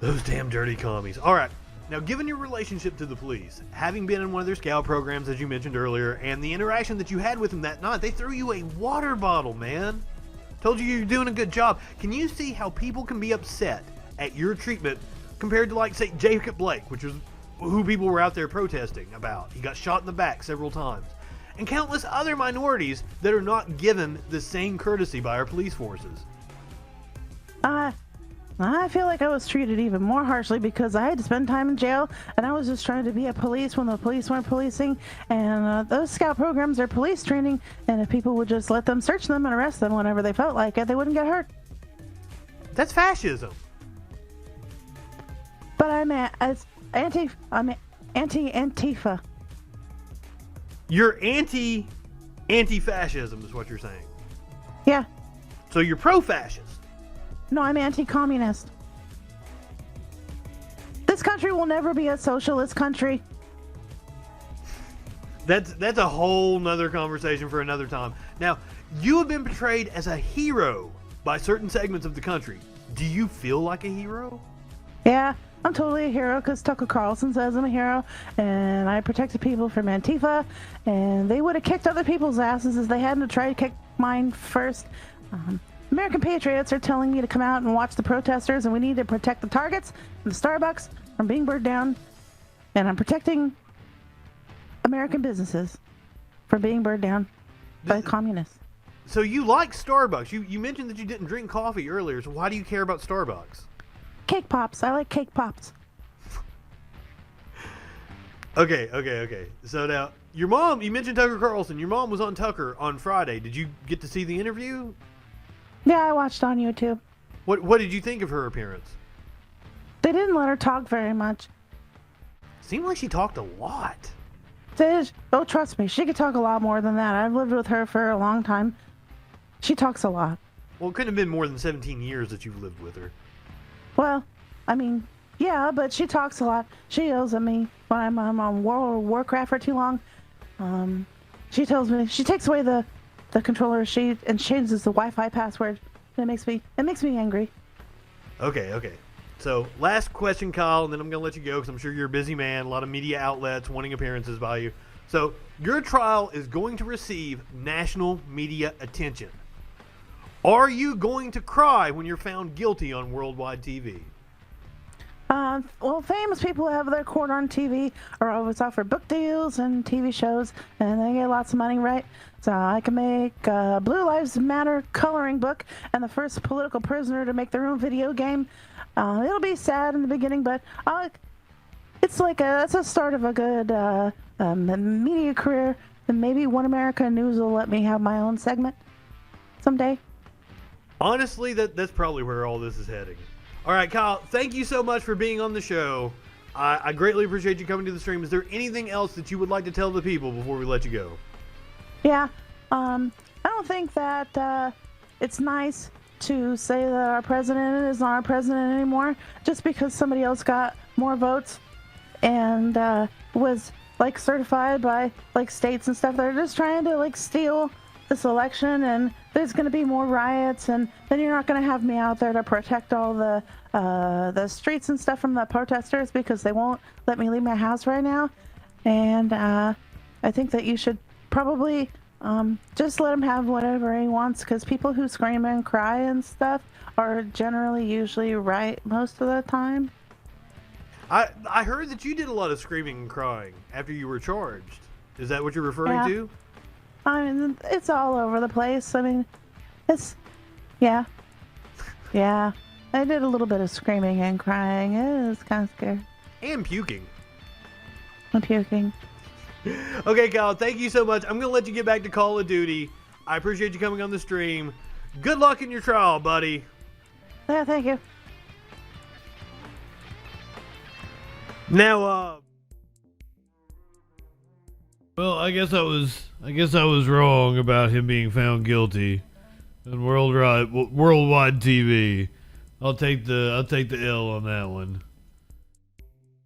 Those damn dirty commies. All right. Now, given your relationship to the police, having been in one of their scout programs, as you mentioned earlier, and the interaction that you had with them that night, they threw you a water bottle, man. Told you you're doing a good job. Can you see how people can be upset at your treatment compared to, like, say, Jacob Blake, which was who people were out there protesting about? He got shot in the back several times. And countless other minorities that are not given the same courtesy by our police forces. I feel like I was treated even more harshly because I had to spend time in jail, and I was just trying to be a police when the police weren't policing, and those scout programs are police training, and if people would just let them search them and arrest them whenever they felt like it, they wouldn't get hurt. That's fascism. But I'm anti-Antifa. You're anti-fascism is what you're saying. Yeah. So you're pro-fascist. No, I'm anti-communist. This country will never be a socialist country. That's a whole nother conversation for another time. Now, you have been portrayed as a hero by certain segments of the country. Do you feel like a hero? Yeah, I'm totally a hero because Tucker Carlson says I'm a hero, and I protected people from Antifa, and they would have kicked other people's asses if they hadn't tried to kick mine first. American patriots are telling me to come out and watch the protesters, and we need to protect the Targets and the Starbucks from being burned down, and I'm protecting American businesses from being burned down by communists. So you like Starbucks. You mentioned that you didn't drink coffee earlier, so why do you care about Starbucks? Cake pops. I like cake pops. Okay. So now, your mom, you mentioned Tucker Carlson. Your mom was on Tucker on Friday. Did you get to see the interview? Yeah, I watched on YouTube. What did you think of her appearance? They didn't let her talk very much. Seemed like she talked a lot. Oh, trust me, she could talk a lot more than that. I've lived with her for a long time. She talks a lot. Well, it couldn't have been more than 17 years that you've lived with her. Well, I mean, yeah, but she talks a lot. She yells at me when I'm on World of Warcraft for too long. She tells me, she takes away the controller and changes the Wi-Fi password. It makes me angry. Okay. So, last question, Kyle, and then I'm going to let you go because I'm sure you're a busy man. A lot of media outlets wanting appearances by you. So, your trial is going to receive national media attention. Are you going to cry when you're found guilty on worldwide TV? Well, famous people have their court on TV are always offered book deals and TV shows, and they get lots of money, right? So I can make a Blue Lives Matter coloring book and the first political prisoner to make their own video game. It'll be sad in the beginning, but it's like that's a start of a good media career. And maybe One America News will let me have my own segment someday. Honestly, that's probably where all this is heading. All right, Kyle, thank you so much for being on the show. I greatly appreciate you coming to the stream. Is there anything else that you would like to tell the people before we let you go? Yeah, I don't think that it's nice to say that our president is not our president anymore just because somebody else got more votes and was like certified by like states and stuff. They're just trying to like steal this election, and there's going to be more riots, and then you're not going to have me out there to protect all the streets and stuff from the protesters because they won't let me leave my house right now. And I think that you should probably just let him have whatever he wants, because people who scream and cry and stuff are generally usually right most of the time. I heard that you did a lot of screaming and crying after you were charged. Is that what you're referring to? I mean, it's all over the place. I mean, yeah. I did a little bit of screaming and crying. It was kind of scary. And puking. I'm puking. Okay, Kyle, thank you so much. I'm going to let you get back to Call of Duty. I appreciate you coming on the stream. Good luck in your trial, buddy. Yeah, thank you. Now, well, I guess I was wrong about him being found guilty on worldwide TV. I'll take the L on that one.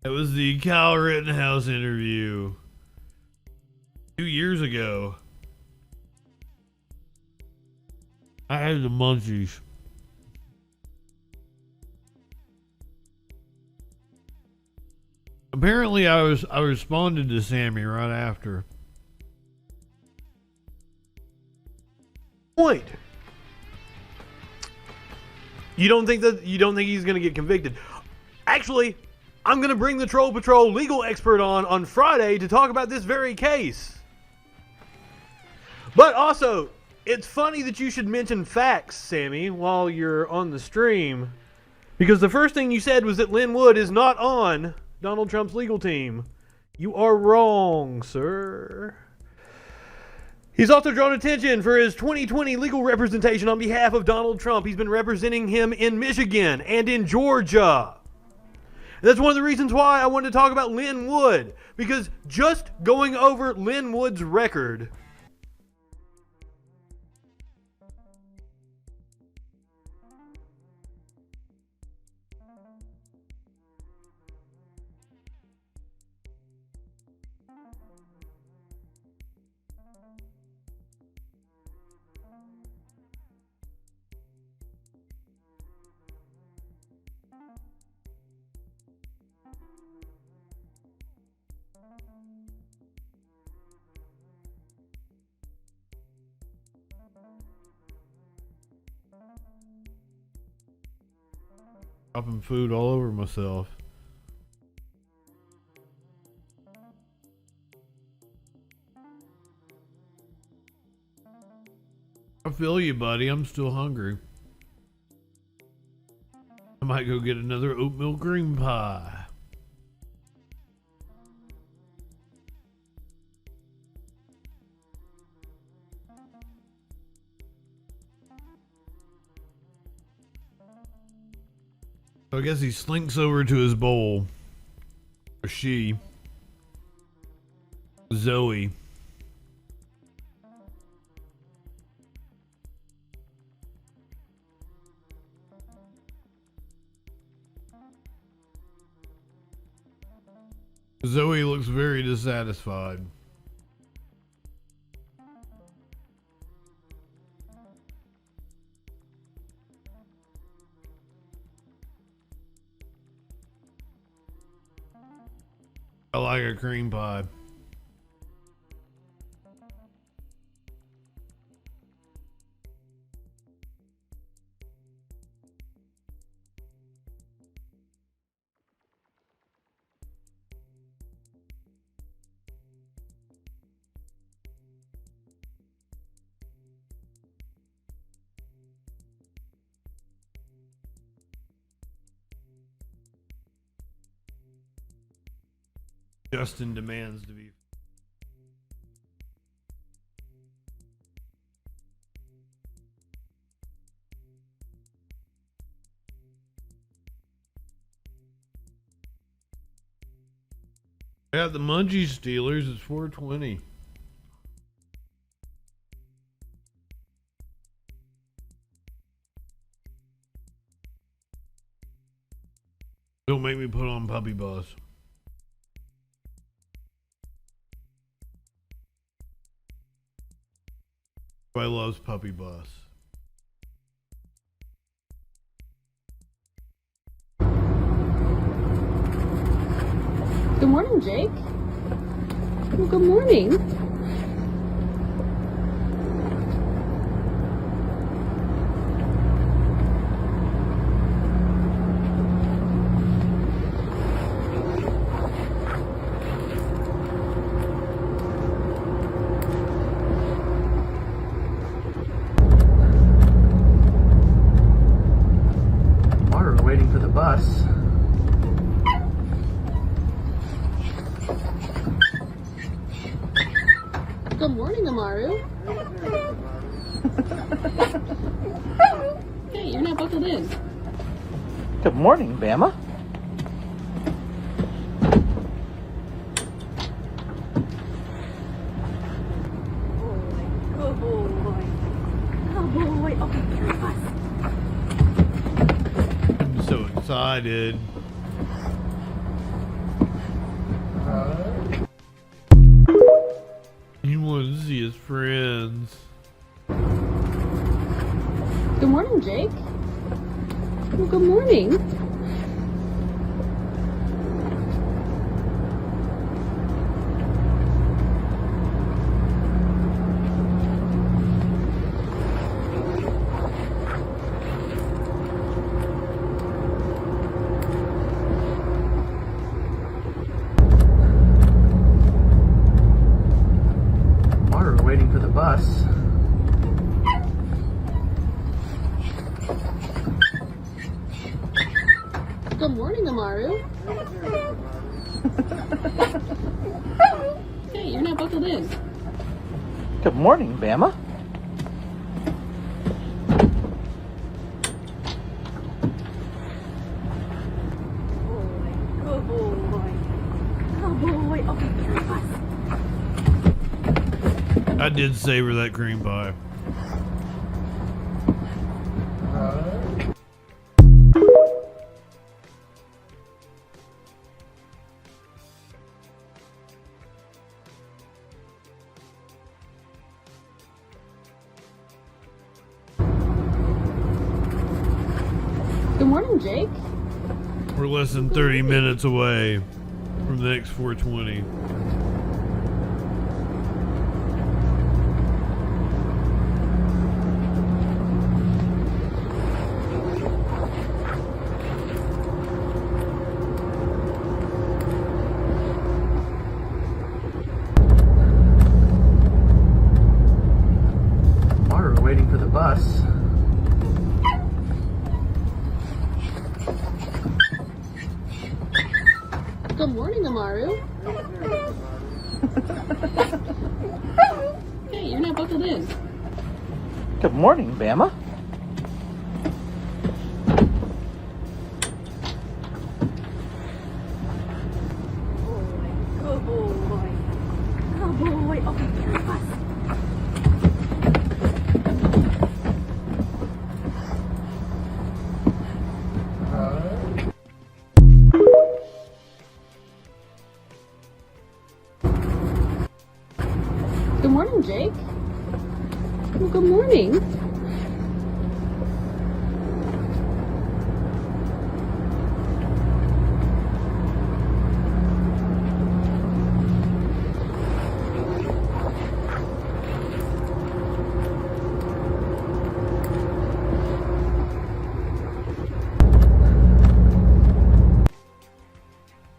It was the Kyle Rittenhouse interview 2 years ago. I had the munchies. Apparently, I responded to Sammy right after. Point. You don't think he's going to get convicted? Actually, I'm going to bring the Troll Patrol legal expert on Friday to talk about this very case. But also, it's funny that you should mention facts, Sammy, while you're on the stream, because the first thing you said was that Lynn Wood is not on Donald Trump's legal team. You are wrong, sir. He's also drawn attention for his 2020 legal representation on behalf of Donald Trump. He's been representing him in Michigan and in Georgia. And that's one of the reasons why I wanted to talk about Lynn Wood, because just going over Lynn Wood's record, Dropping food all over myself. I feel you, buddy. I'm still hungry. I might go get another oatmeal cream pie. So I guess he slinks over to his bowl. Or she. Zoe. Zoe looks very dissatisfied. I like a cream pie. Justin demands to be. I got the Munchie Steelers. It's 420. Don't make me put on Puppy Bus. I loves Puppy Bus. Good morning, Jake. Well, good morning. Bus. Good morning, Amaru. Hey, you're not buckled in. Good morning, Bama. Good boy. Good boy. Okay, here's the bus. I'm so excited. He wants to see his friends. Good morning, Jake. Well, good morning. Bus. Good morning, Amaru. Hey, you're not buckled in. Good morning, Bama. Good boy. Good boy. Okay, here's the bus. I did savor that cream pie. Good morning, Jake. We're less than 30 minutes away from the next 420. Good morning, Amaru. Hey, you're not buckled in. Good morning, Bama. Good boy. Good boy. Okay, here it was. Good morning, Jake. Well, good morning.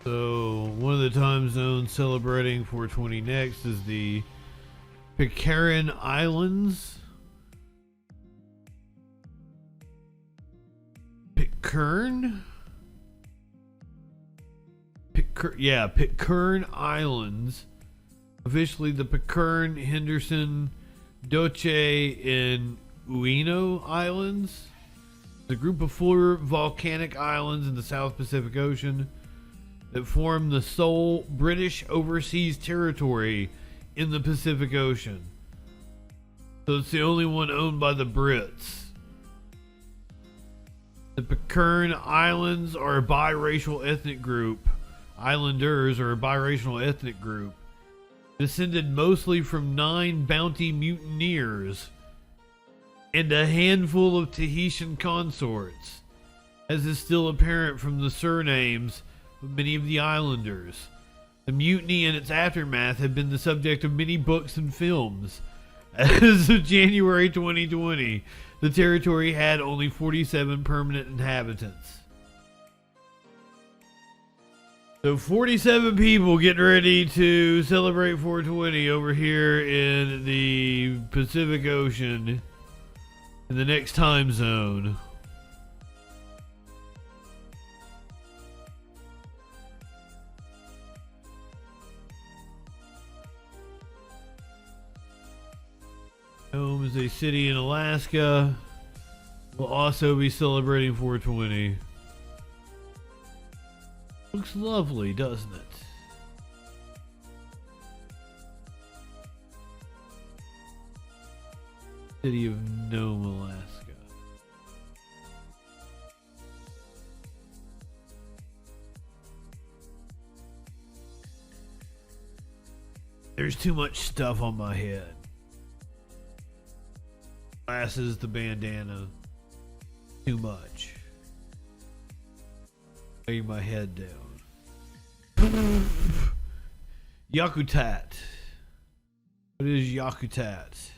So, one of the time zones celebrating 420 next is the Pitcairn Islands. Pitcairn? Yeah, Pitcairn Islands. Officially the Pitcairn, Henderson, Doce, and Ueno Islands. The group of 4 volcanic islands in the South Pacific Ocean that form the sole British overseas territory in the Pacific Ocean. So it's the only one owned by the Brits. The Pitcairn Islands are a biracial ethnic group. Islanders are a biracial ethnic group, descended mostly from 9 bounty mutineers and a handful of Tahitian consorts, as is still apparent from the surnames of many of the islanders. The mutiny and its aftermath have been the subject of many books and films. As of January 2020, the territory had only 47 permanent inhabitants. So 47 people getting ready to celebrate 420 over here in the Pacific Ocean in the next time zone. Nome is a city in Alaska. We'll also be celebrating 420. Looks lovely, doesn't it? City of Nome, Alaska. There's too much stuff on my head. Glasses, the bandana. Too much. Lay my head down. Yakutat. What is Yakutat?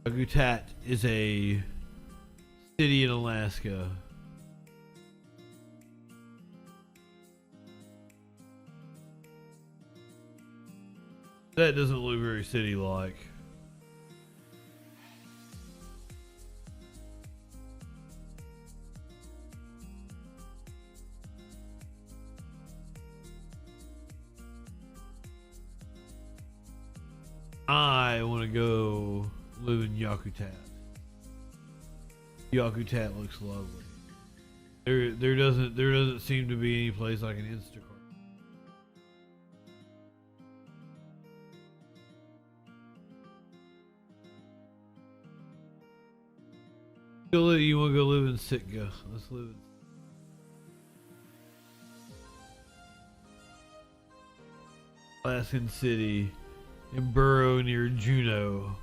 Yakutat is a city in Alaska. That doesn't look very city-like. I want to go live in Yakutat. Yakutat looks lovely. There doesn't seem to be any place like an Instacart. You want to go live in Sitka? Let's live in Alaskan City in Burrow near Juneau.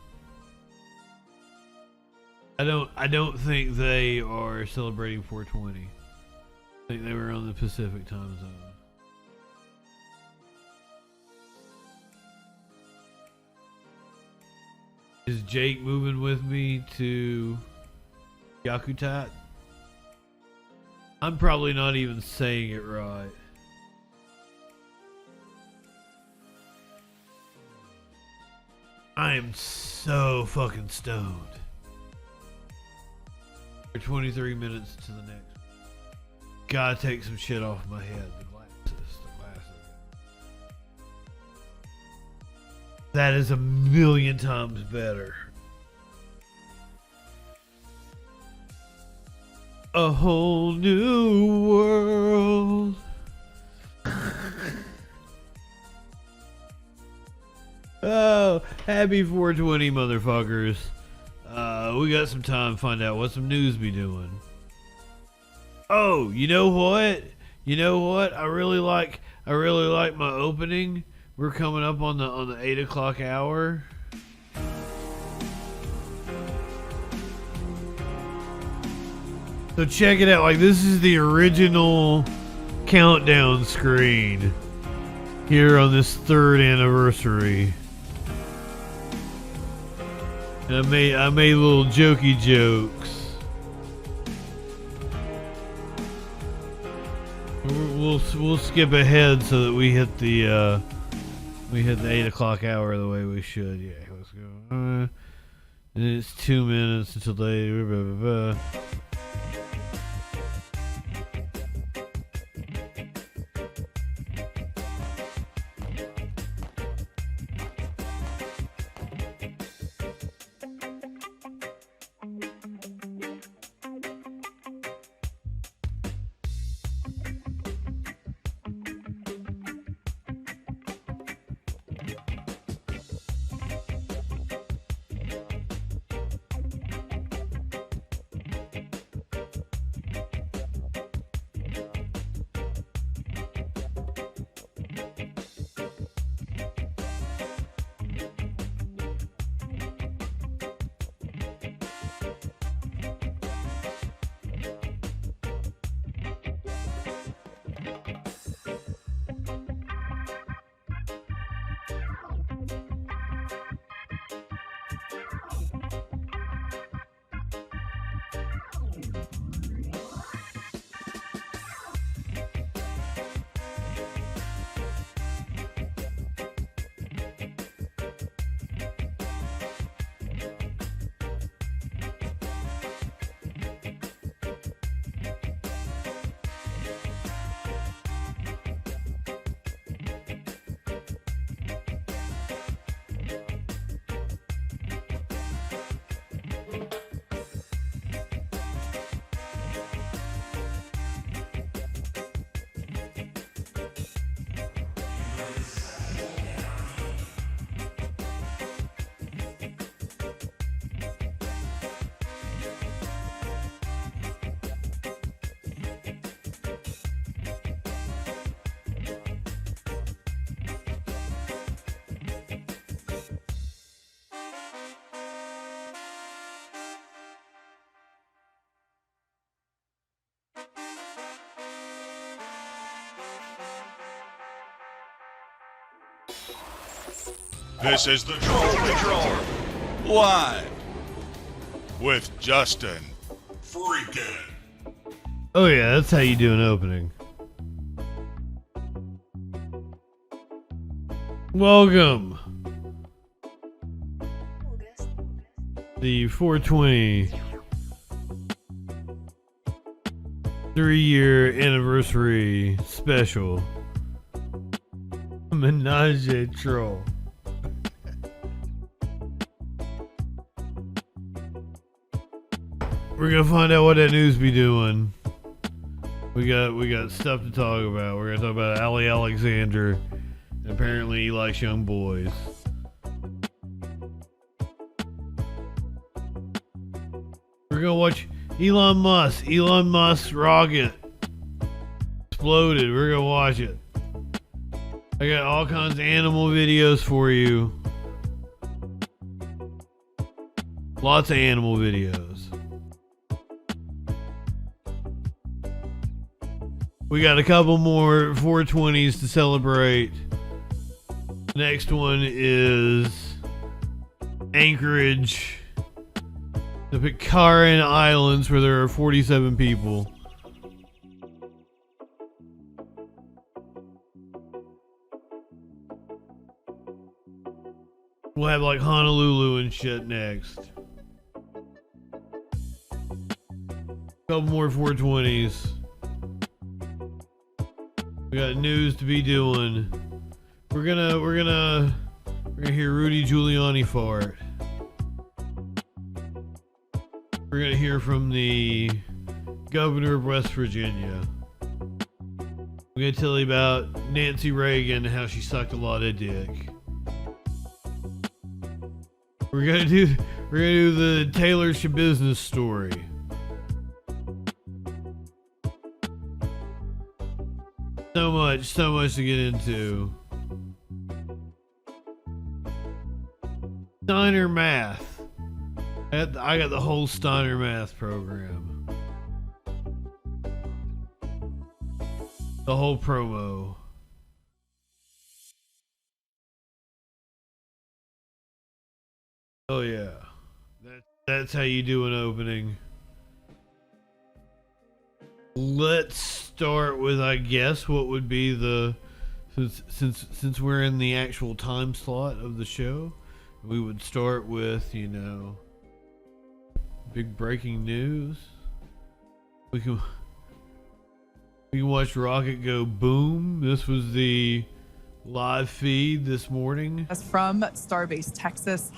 I don't think they are celebrating 420. I think they were on the Pacific time zone. Is Jake moving with me to Yakutat? I'm probably not even saying it right. I am so fucking stoned. We're 23 minutes to the next. Gotta take some shit off my head. The glasses. That is a million times better. A whole new world. Oh, happy 420, motherfuckers. We got some time to find out what some news be doing. Oh, you know what? I really like my opening. We're coming up on the 8 o'clock hour. So check it out. Like, this is the original countdown screen here on this 3rd anniversary. And I made little jokey jokes. We'll skip ahead so that we hit the 8 o'clock hour the way we should. Yeah, let's go. And it's 2 minutes until they. Blah, blah, blah. This is the Troll Patrol, live with Justin Freakin. Oh yeah, that's how you do an opening. Welcome. The 420 3-year anniversary special. Ménage a Troll. We're gonna find out what that news be doing. We got stuff to talk about. We're gonna talk about Ali Alexander. And apparently he likes young boys. We're gonna watch Elon Musk's rocket exploded. We're gonna watch it. I got all kinds of animal videos for you. Lots of animal videos. We got a couple more 420s to celebrate. Next one is Anchorage, the Pitcairn Islands, where there are 47 people. We'll have like Honolulu and shit next. Couple more 420s. We got news to be doing. We're gonna hear Rudy Giuliani fart. We're gonna hear from the governor of West Virginia. We're gonna tell you about Nancy Reagan and how she sucked a lot of dick. We're gonna do the Taylor Shabusiness story. So much to get into. Steiner Math. I got the whole Steiner Math program. The whole promo. Oh yeah. That's how you do an opening. Let's start with, I guess, what would be the since we're in the actual time slot of the show, we would start with, you know, big breaking news. We can watch rocket go boom. This was the live feed this morning. That's from Starbase, Texas.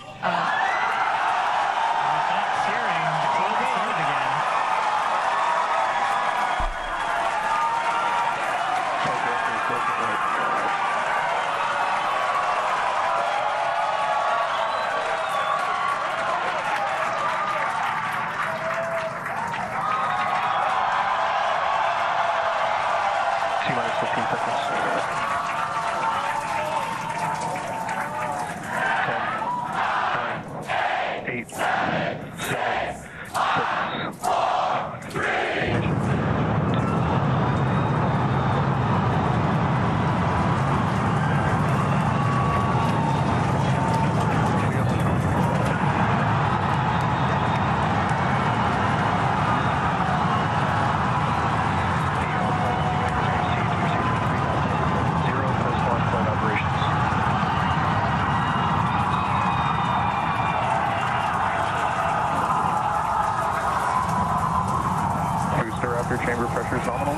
Chamber pressure is nominal.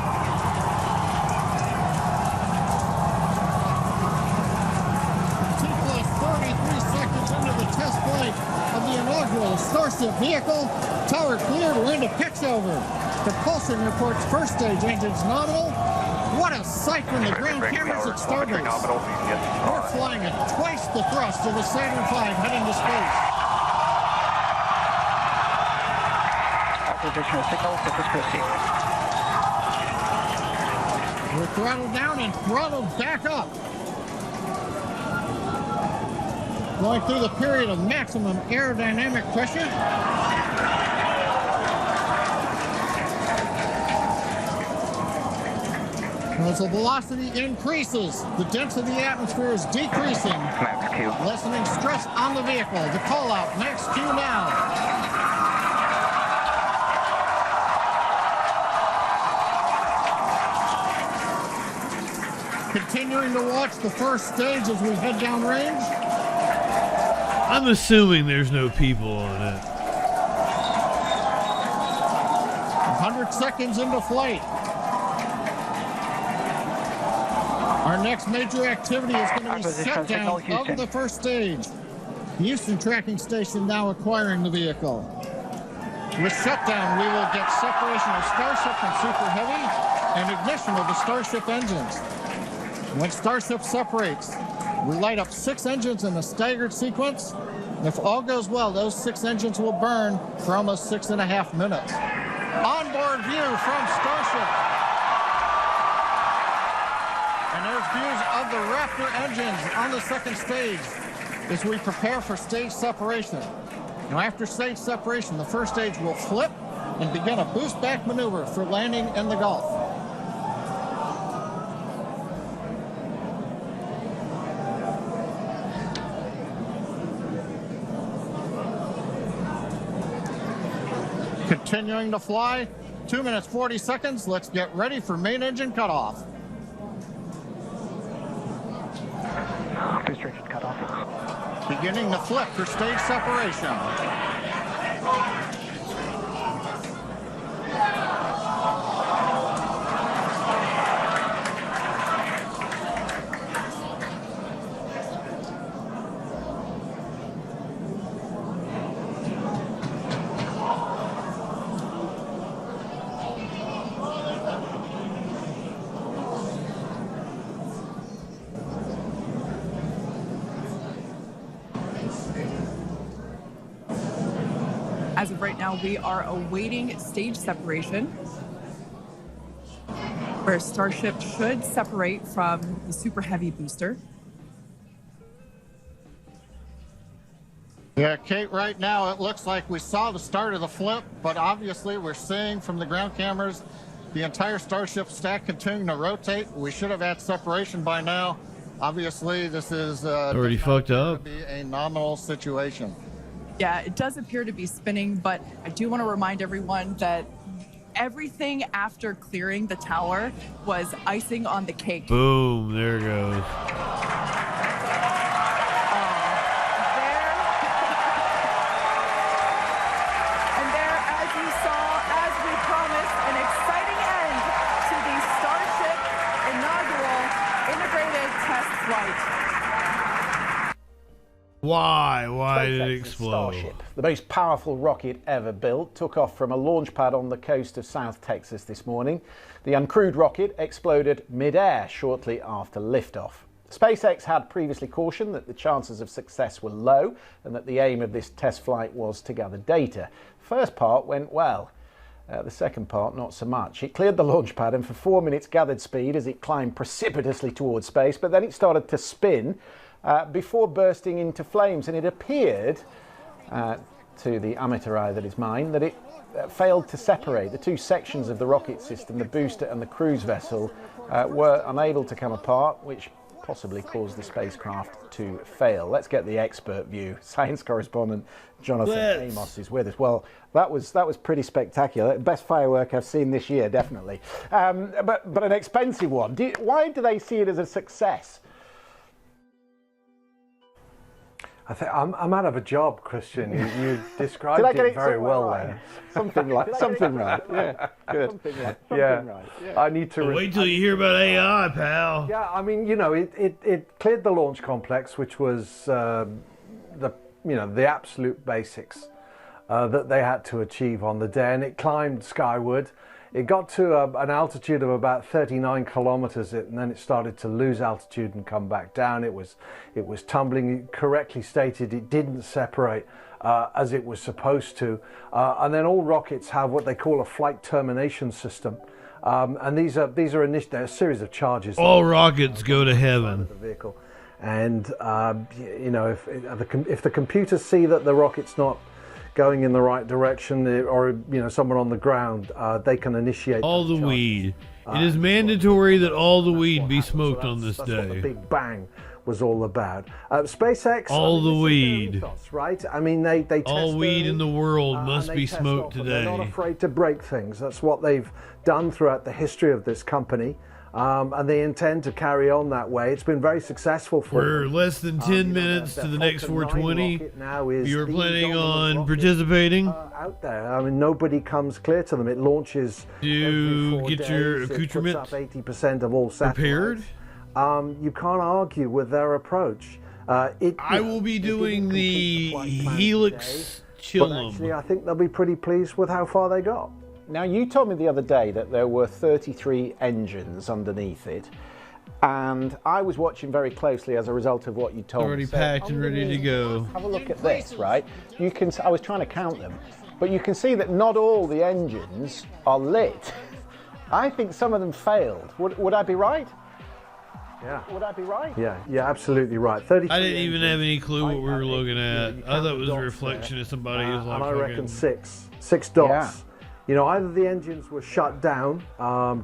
T-plus 33 seconds into the test flight of the inaugural Starship vehicle. Tower cleared, we're into pitchover. Propulsion reports first stage engines nominal. What a sight from the ground cameras at Starbase. We're flying at twice the thrust of the Saturn V heading to space. Acquisition of signal, surface proceed. We're throttled down and throttled back up. Going through the period of maximum aerodynamic pressure. As the velocity increases, the density of the atmosphere is decreasing, lessening stress on the vehicle. The call out, max Q now. Continuing to watch the first stage as we head downrange. I'm assuming there's no people on it. 100 seconds into flight. Our next major activity is going to be shutdown of the first stage. The Houston tracking station now acquiring the vehicle. With shutdown, we will get separation of Starship from Super Heavy and ignition of the Starship engines. When Starship separates, we light up 6 engines in a staggered sequence. If all goes well, those 6 engines will burn for almost 6.5 minutes. Onboard view from Starship. And there's views of the Raptor engines on the second stage as we prepare for stage separation. Now, after stage separation, the first stage will flip and begin a boost back maneuver for landing in the Gulf. Continuing to fly, 2 minutes 40 seconds. Let's get ready for main engine cutoff. Booster engine cutoff. beginning the flip for stage separation. As of right now, we are awaiting stage separation, where Starship should separate from the Super Heavy booster. Yeah, Kate, right now it looks like we saw the start of the flip, but obviously we're seeing from the ground cameras the entire Starship stack continuing to rotate. We should have had separation by now. Obviously, this is already fucked up. Be a nominal situation. Yeah, it does appear to be spinning, but I do want to remind everyone that everything after clearing the tower was icing on the cake. Boom, there it goes. And there, as you saw, as we promised, an exciting end to the Starship inaugural integrated test flight. Why did it explode? Starship, the most powerful rocket ever built, took off from a launch pad on the coast of South Texas this morning. The uncrewed rocket exploded mid-air shortly after liftoff. SpaceX had previously cautioned that the chances of success were low and that the aim of this test flight was to gather data. The first part went well. The second part, not so much. It cleared the launch pad and for 4 minutes gathered speed as it climbed precipitously towards space, but then it started to spin before bursting into flames, and it appeared, to the amateur eye that is mine, that it failed to separate. The two sections of the rocket system, the booster and the cruise vessel, were unable to come apart, which possibly caused the spacecraft to fail. Let's get the expert view. Science correspondent Jonathan Amos is with us. Well, that was pretty spectacular. Best firework I've seen this year, definitely. But an expensive one. Why do they see it as a success? I think I'm out of a job, Christian. You described it very well there. Something right. Yeah, good. Something right. Yeah. I need to. Wait till you hear about AI, pal. Yeah, I mean, you know, it cleared the launch complex, which was the absolute basics that they had to achieve on the day, and it climbed skyward. It got to an altitude of about 39 kilometers, and then it started to lose altitude and come back down. It was tumbling. You correctly stated it didn't separate as it was supposed to. And then all rockets have what they call a flight termination system. And these are a series of charges. All rockets go to heaven. The vehicle. And you know, if the computers see that the rocket's not going in the right direction, or you know, someone on the ground, they can initiate all the weed. It is mandatory that all the weed be smoked on this That's day. what the Big Bang was all about. SpaceX, all the weed, right? I mean, they test all weed in the world must be test smoked off, today. They're not afraid to break things. That's what they've done throughout the history of this company. And they intend to carry on that way. It's been very successful for We're them. less than 10 minutes to the next 420. You're planning on participating? Out there. I mean, nobody comes clear to them. It launches You every 4 get your days. accoutrement It puts up 80% of all satellites. prepared? You can't argue with their approach. I will be doing the Helix But Chillum. actually, I think they'll be pretty pleased with how far they got. Now, you told me the other day that there were 33 engines underneath it, and I was watching very closely as a result of what you told Already me. So packed and ready to go. have a look at this, right? I was trying to count them, but you can see that not all the engines are lit. I think some of them failed. Would I be right? Yeah. Would I be right? Yeah, absolutely right. 33 I didn't even have any clue what we were looking at. you I thought it was a dots reflection of somebody who's like and I reckon fucking... six dots. Yeah. You know, either the engines were shut down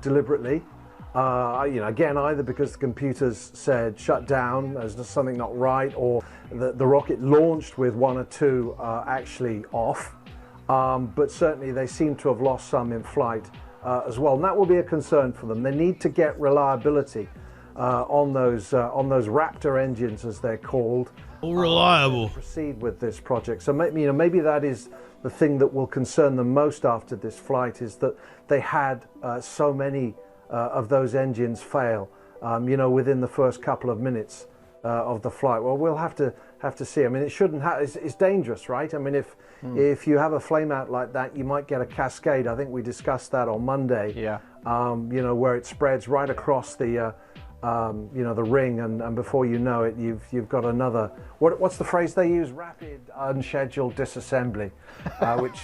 deliberately, you know, again, either because the computers said shut down, there's something not right, or the rocket launched with 1 or 2 actually off. But certainly they seem to have lost some in flight as well. And that will be a concern for them. They need to get reliability on those Raptor engines, as they're called. Reliable. Proceed with this project. So maybe that is the thing that will concern them most after this flight, is that they had so many of those engines fail, within the first couple of minutes of the flight. Well, we'll have to see. I mean, it shouldn't have. It's dangerous, right? I mean, if you have a flame out like that, you might get a cascade. I think we discussed that on Monday. Yeah. Where it spreads right across the the ring, and before you know it, you've got another. What's the phrase they use? Rapid unscheduled disassembly,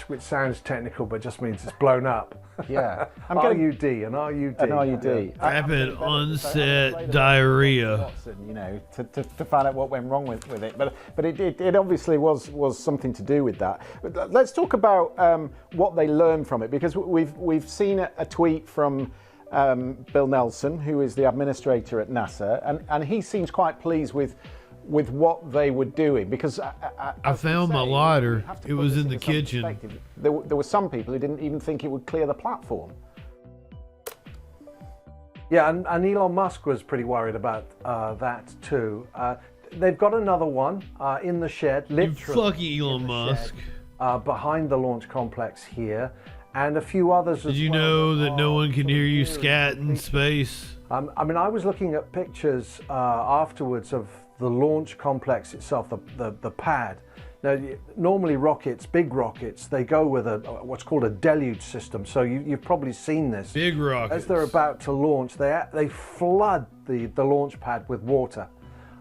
which sounds technical, but just means it's blown up. Yeah. RUD, an RUD. An RUD. Rapid onset diarrhea. Watson, to find out what went wrong with it, but it obviously was something to do with that. But let's talk about what they learned from it, because we've seen a tweet from Bill Nelson, who is the administrator at NASA, and he seems quite pleased with what they were doing, because I found my lighter. It was in the kitchen. There were some people who didn't even think it would clear the platform. Yeah, and Elon Musk was pretty worried about that too. They've got another one in the shed, literally. You fucking Elon Musk. Behind the launch complex here, and a few others. Did you know that no one can hear you scat in space? I mean, I was looking at pictures afterwards of the launch complex itself, the pad. Now, normally rockets, big rockets, they go with what's called a deluge system. So you've probably seen this. Big rockets. As they're about to launch, they flood the launch pad with water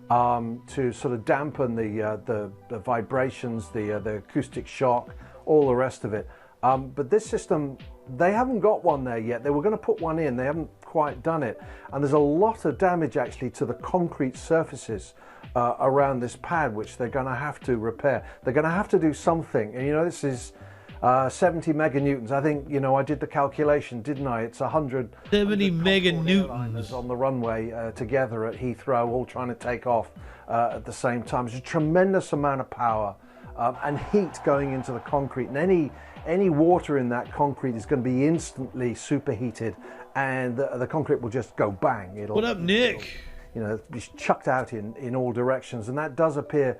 to sort of dampen the vibrations, the acoustic shock, all the rest of it. But this system, they haven't got one there yet. They were going to put one in. They haven't quite done it. And there's a lot of damage actually to the concrete surfaces around this pad, which they're going to have to repair. They're going to have to do something. And this is 70 meganewtons. I think, I did the calculation, didn't I? It's 70 meganewtons on the runway together at Heathrow, all trying to take off at the same time. It's a tremendous amount of power and heat going into the concrete. And any water in that concrete is going to be instantly superheated, and the concrete will just go bang. What up, Nick? Be chucked out in all directions, and that does appear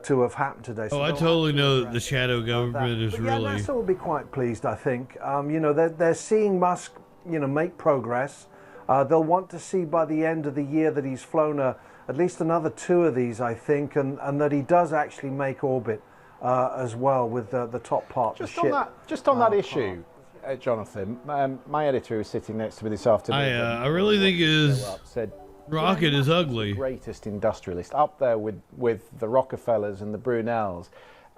to have happened today. So I totally know that the shadow government is really. NASA will be quite pleased, I think. They're seeing Musk, make progress. They'll want to see by the end of the year that he's flown at least another 2 of these, I think, and that he does actually make orbit as well with the top part of the ship. Just on that issue, Jonathan, my editor who's sitting next to me this afternoon. I really think his rocket is ugly. Greatest industrialist, up there with the Rockefellers and the Brunels,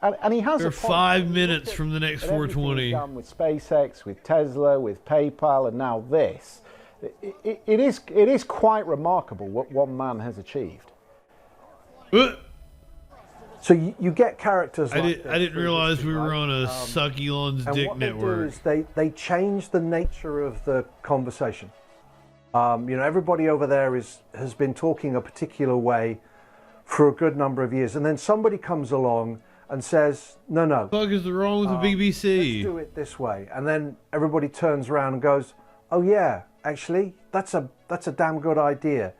and he has. They're 5 minutes from the next 420. Done with SpaceX, with Tesla, with PayPal, and now this. It is quite remarkable what one man has achieved. So you get characters like this. I didn't realize we were on a Suck Elon's Dick network. What they do is they change the nature of the conversation. Everybody over there has been talking a particular way for a good number of years, and then somebody comes along and says, no. What the fuck is wrong with the BBC? Let's do it this way. And then everybody turns around and goes, oh yeah, actually, that's a damn good idea.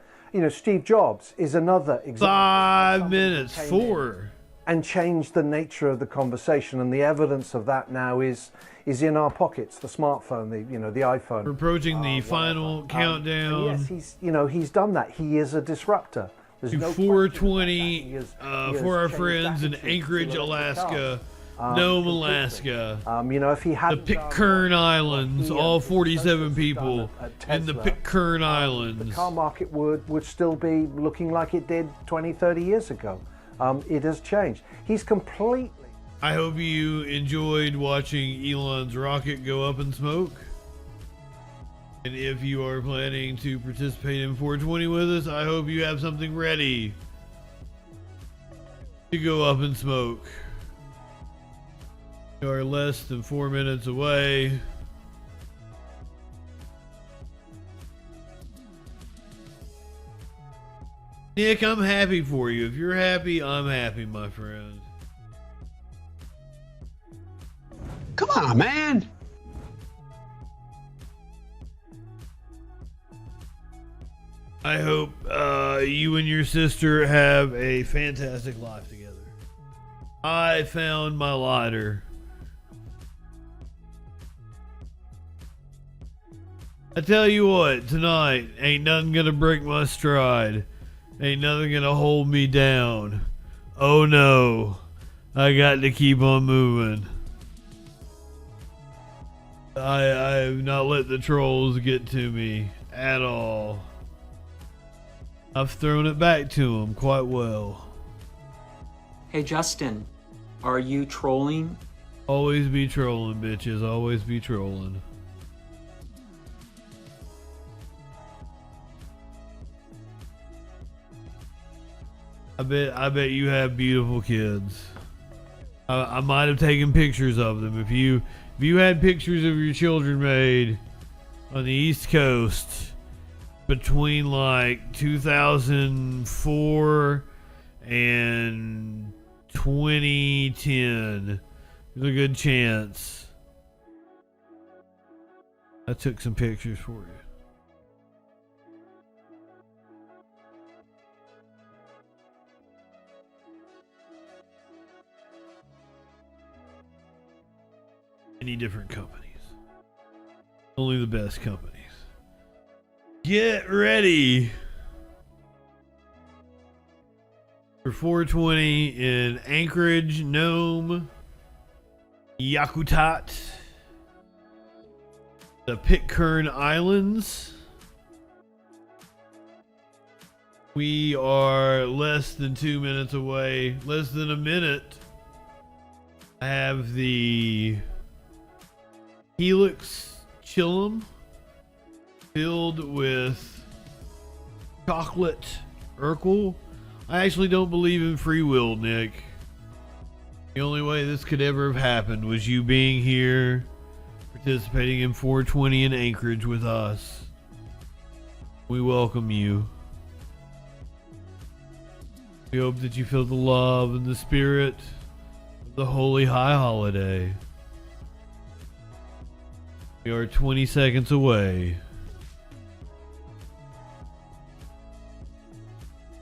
Steve Jobs is another example. 5 minutes, 4. And changed the nature of the conversation, and the evidence of that now is in our pockets. The smartphone, the iPhone. We're approaching the final countdown. Yes, he's done that. He is a disruptor. There's to no 420 for our friends in Anchorage, Alaska, Nome, Alaska. If he had the Pitcairn Islands, all 47 people in the Pitcairn Islands. The car market would still be looking like it did 20, 30 years ago. It has changed. He's completely. I hope you enjoyed watching Elon's rocket go up in smoke. And if you are planning to participate in 420 with us, I hope you have something ready to go up in smoke. We are less than 4 minutes away. Nick, I'm happy for you. If you're happy, I'm happy, my friend. Come on, man. I hope you and your sister have a fantastic life together. I found my lighter. I tell you what, tonight ain't nothing gonna break my stride. Ain't nothing gonna hold me down. Oh no, I got to keep on moving. I have not let the trolls get to me at all. I've thrown it back to them quite well. Hey Justin, are you trolling? Always be trolling, bitches. Always be trolling. I bet you have beautiful kids. I might have taken pictures of them. If you had pictures of your children made on the East Coast between like 2004 and 2010, there's a good chance I took some pictures for you. Many different companies. Only the best companies. Get ready for 420 in Anchorage, Nome, Yakutat, the Pitcairn Islands. We are less than 2 minutes away, less than a minute. I have the Helix Chillum filled with chocolate Urkel. I actually don't believe in free will, Nick. The only way this could ever have happened was you being here, participating in 420 in Anchorage with us. We welcome you. We hope that you feel the love and the spirit of the Holy High Holiday. We are 20 seconds away.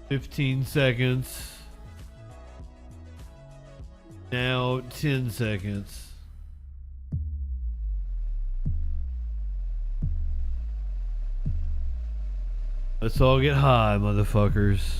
15 seconds. Now 10 seconds. Let's all get high, motherfuckers.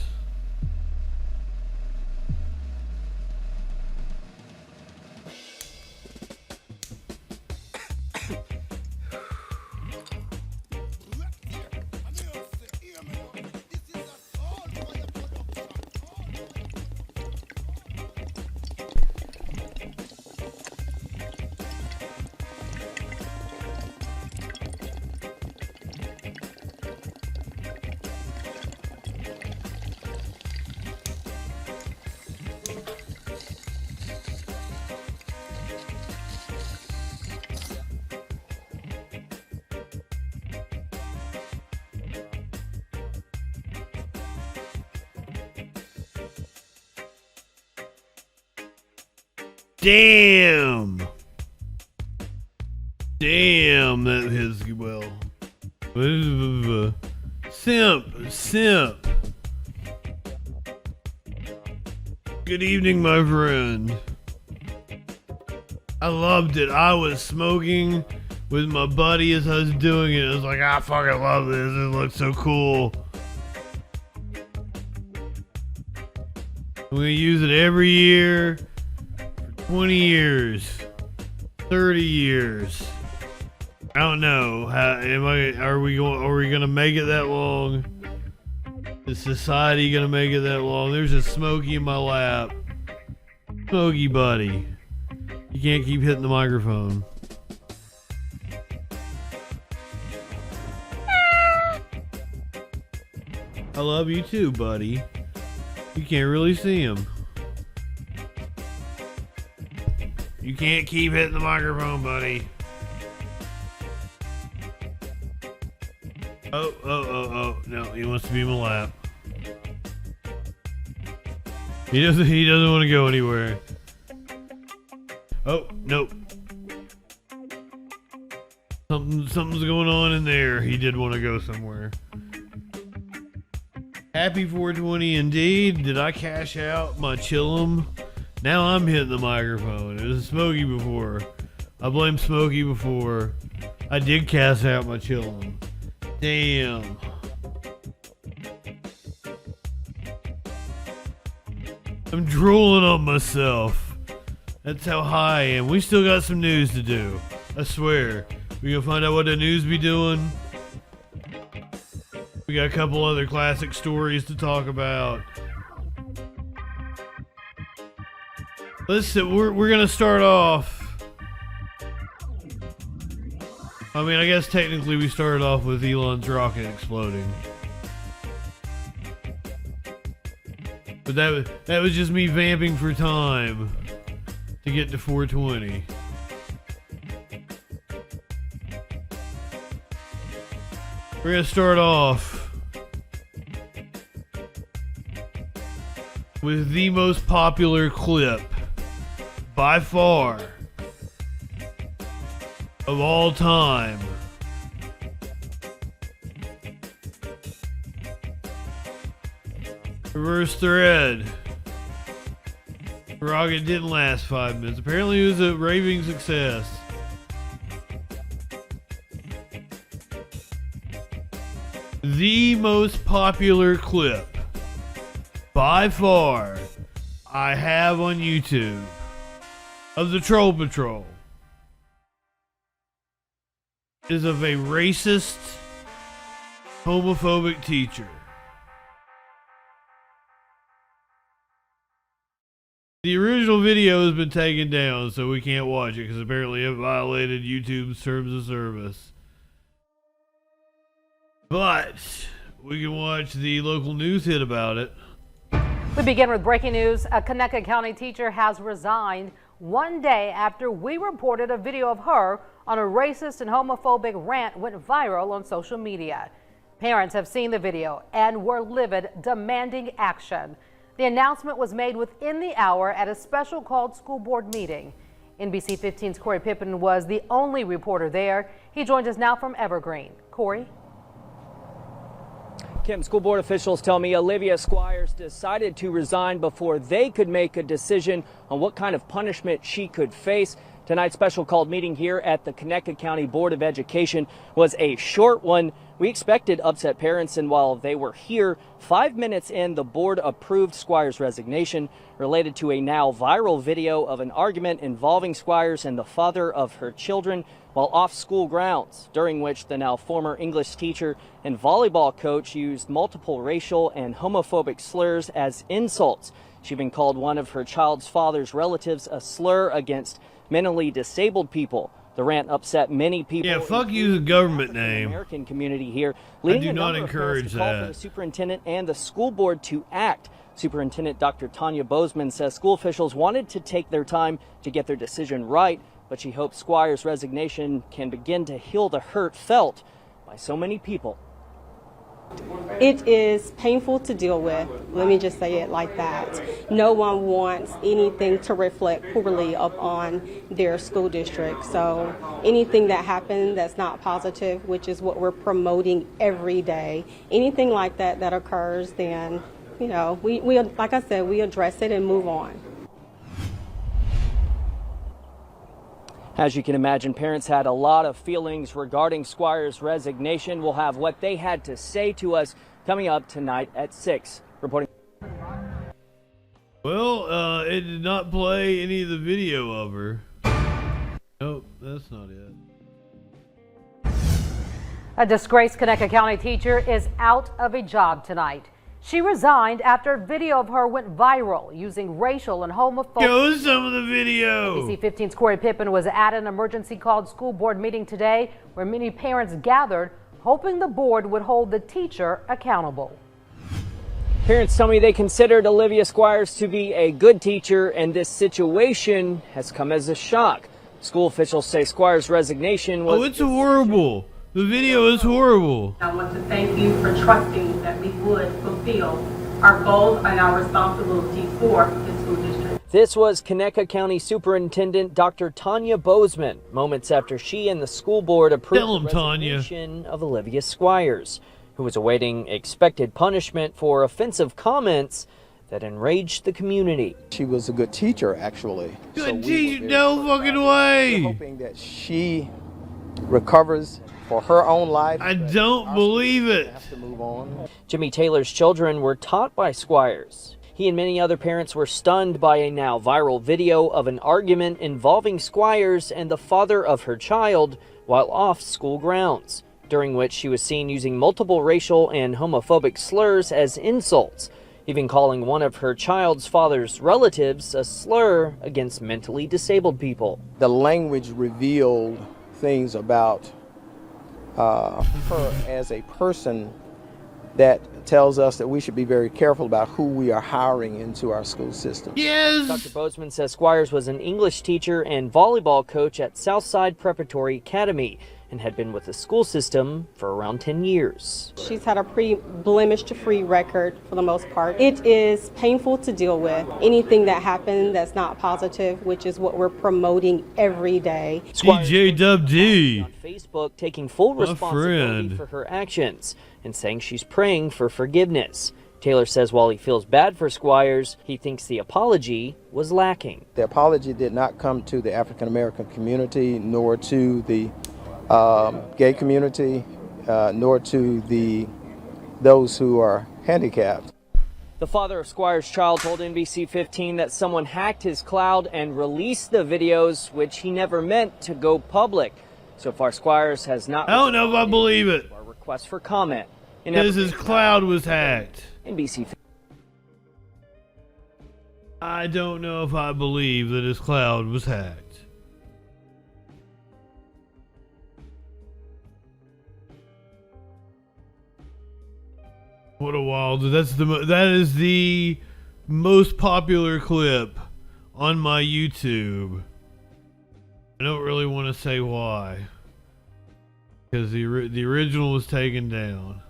Damn! Damn, that hits well. Simp. Good evening, my friend. I loved it. I was smoking with my buddy as I was doing it. I was like, I fucking love this. It looks so cool. We use it every year. 20 years, 30 years. I don't know. Are we gonna make it that long? Is society gonna make it that long? There's a Smokey in my lap. Smokey buddy. You can't keep hitting the microphone. I love you too, buddy. You can't really see him. You can't keep hitting the microphone, buddy. Oh. No, he wants to be in my lap. He doesn't want to go anywhere. Oh, nope. Something's going on in there. He did want to go somewhere. Happy 420 indeed. Did I cash out my chillum? Now I'm hitting the microphone. It was Smokey before. I blame Smokey before. I did cash out my chillum. Damn. I'm drooling on myself. That's how high I am. We still got some news to do. I swear. We gonna find out what the news be doing. We got a couple other classic stories to talk about. Listen, we're gonna start off. I mean, I guess technically we started off with Elon's rocket exploding. But that was just me vamping for time to get to 420. We're gonna start off with the most popular clip by far of all time. Reverse thread. The rocket didn't last 5 minutes. Apparently it was a raving success. The most popular clip by far I have on YouTube of the Troll Patrol is of a racist, homophobic teacher. The original video has been taken down, so we can't watch it because apparently it violated YouTube's terms of service. But we can watch the local news hit about it. We begin with breaking news. A Connecticut County teacher has resigned 1 day after we reported a video of her on a racist and homophobic rant went viral on social media. Parents have seen the video and were livid, demanding action. The announcement was made within the hour at a special called school board meeting. NBC 15's Corey Pippen was the only reporter there. He joins us now from Evergreen. Corey? Kim, school board officials tell me Olivia Squires decided to resign before they could make a decision on what kind of punishment she could face. Tonight's special called meeting here at the Connecticut County Board of Education was a short one. We expected upset parents, and while they were here, 5 minutes in, the board approved Squires' resignation related to a now viral video of an argument involving Squires and the father of her children while off school grounds, during which the now former English teacher and volleyball coach used multiple racial and homophobic slurs as insults. She even called one of her child's father's relatives a slur against mentally disabled people. The rant upset many people. Yeah, fuck you, the government name. American community here. I do not encourage that. Call for the superintendent and the school board to act. Superintendent Dr. Tanya Bozeman says school officials wanted to take their time to get their decision right, but she hopes Squires' resignation can begin to heal the hurt felt by so many people. It is painful to deal with. Let me just say it like that. No one wants anything to reflect poorly upon their school district. So anything that happens that's not positive, which is what we're promoting every day, anything like that that occurs, then, you know, we like I said, we address it and move on. As you can imagine, parents had a lot of feelings regarding Squires' resignation. We'll have what they had to say to us coming up tonight at 6. Reporting. Well, it did not play any of the video of her. Nope, that's not it. A disgraced Connecticut County teacher is out of a job tonight. She resigned after video of her went viral using racial and homophobic. Show some of the video. NBC 15's Corey Pippen was at an emergency called school board meeting today where many parents gathered hoping the board would hold the teacher accountable. Parents tell me they considered Olivia Squires to be a good teacher, and this situation has come as a shock. School officials say Squires' resignation was... Oh, it's horrible. The video is horrible. I want to thank you for trusting that we would fulfill our goals and our responsibilities for the school district. This was Connecticut County Superintendent Dr. Tanya Bozeman, moments after she and the school board approved the resignation of Olivia Squires. who was awaiting expected punishment for offensive comments that enraged the community. She was a good teacher, actually. Good teacher, no fucking way. We're hoping that she recovers for her own life. I don't believe it. Have to move on. Jimmy Taylor's children were taught by Squires. He and many other parents were stunned by a now viral video of an argument involving Squires and the father of her child while off school grounds, during which she was seen using multiple racial and homophobic slurs as insults, even calling one of her child's father's relatives a slur against mentally disabled people. The language revealed things about her as a person that tells us that we should be very careful about who we are hiring into our school system. Yes! Dr. Bozeman says Squires was an English teacher and volleyball coach at Southside Preparatory Academy and had been with the school system for around 10 years. She's had a pretty blemish-free record for the most part. It is painful to deal with. Anything that happened that's not positive, which is what we're promoting every day. DJ Dub D on Facebook taking full responsibility for her actions and saying she's praying for forgiveness. Taylor says while he feels bad for Squires, he thinks the apology was lacking. The apology did not come to the African American community, nor to the gay community, nor to those who are handicapped. The father of Squires' child told NBC 15 that someone hacked his cloud and released the videos, which he never meant to go public. So far, Squires has not. I don't know if I believe it. Our request for comment. Because his cloud was hacked. NBC. I don't know if I believe that his cloud was hacked. What a wild! That is the most popular clip on my YouTube. I don't really want to say why, because the original was taken down.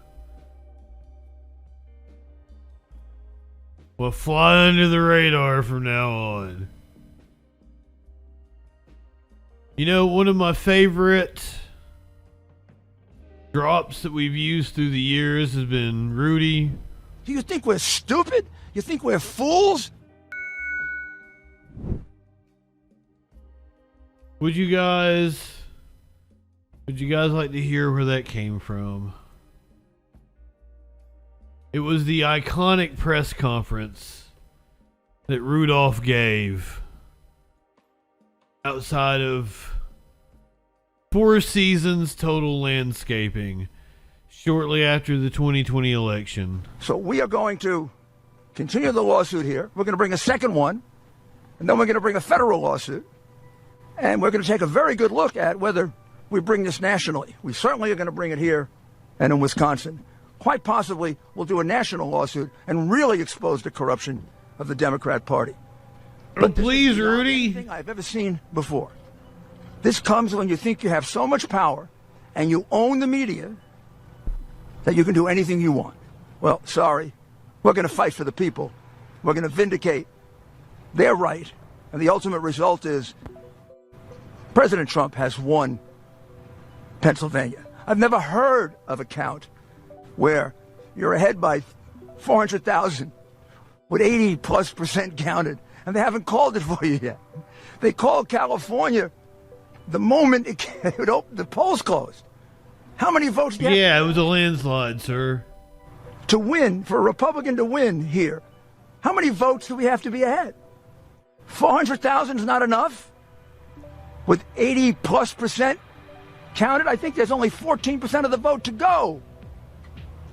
We'll fly under the radar from now on. You know, one of my favorite drops that we've used through the years has been Rudy. Do you think we're stupid? You think we're fools? Would you guys like to hear where that came from? It was the iconic press conference that Rudolph gave outside of Four Seasons Total Landscaping shortly after the 2020 election. So we are going to continue the lawsuit here. We're going to bring a second one, and then we're going to bring a federal lawsuit. And we're going to take a very good look at whether we bring this nationally. We certainly are going to bring it here and in Wisconsin. Quite possibly, we'll do a national lawsuit and really expose the corruption of the Democrat Party. But please, Rudy. Anything I've ever seen before. This comes when you think you have so much power and you own the media that you can do anything you want. Well, sorry. We're going to fight for the people. We're going to vindicate their right. And the ultimate result is President Trump has won Pennsylvania. I've never heard of a count where you're ahead by 400,000 with 80+% counted, and they haven't called it for you yet. They called California the moment the polls closed. How many votes do you have? Yeah, it was a landslide, sir. To win, for a Republican to win here, how many votes do we have to be ahead? 400,000 is not enough? With 80+% counted, I think there's only 14% of the vote to go.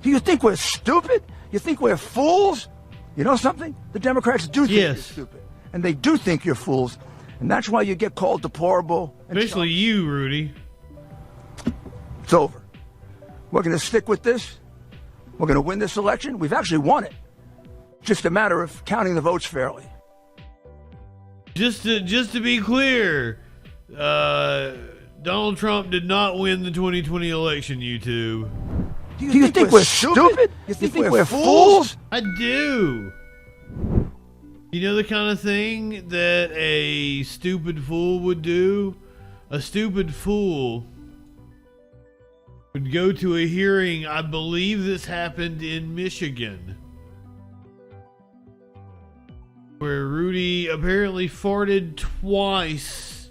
Do you think we're stupid? You think we're fools? You know something? The Democrats do think you're stupid. And they do think you're fools. And that's why you get called deplorable. Especially you, Rudy. It's over. We're going to stick with this. We're going to win this election. We've actually won it. Just a matter of counting the votes fairly. Just to be clear, Donald Trump did not win the 2020 election, YouTube. Do you think we're stupid? You think we're fools? I do. You know the kind of thing that a stupid fool would do? A stupid fool would go to a hearing. I believe this happened in Michigan, where Rudy apparently farted twice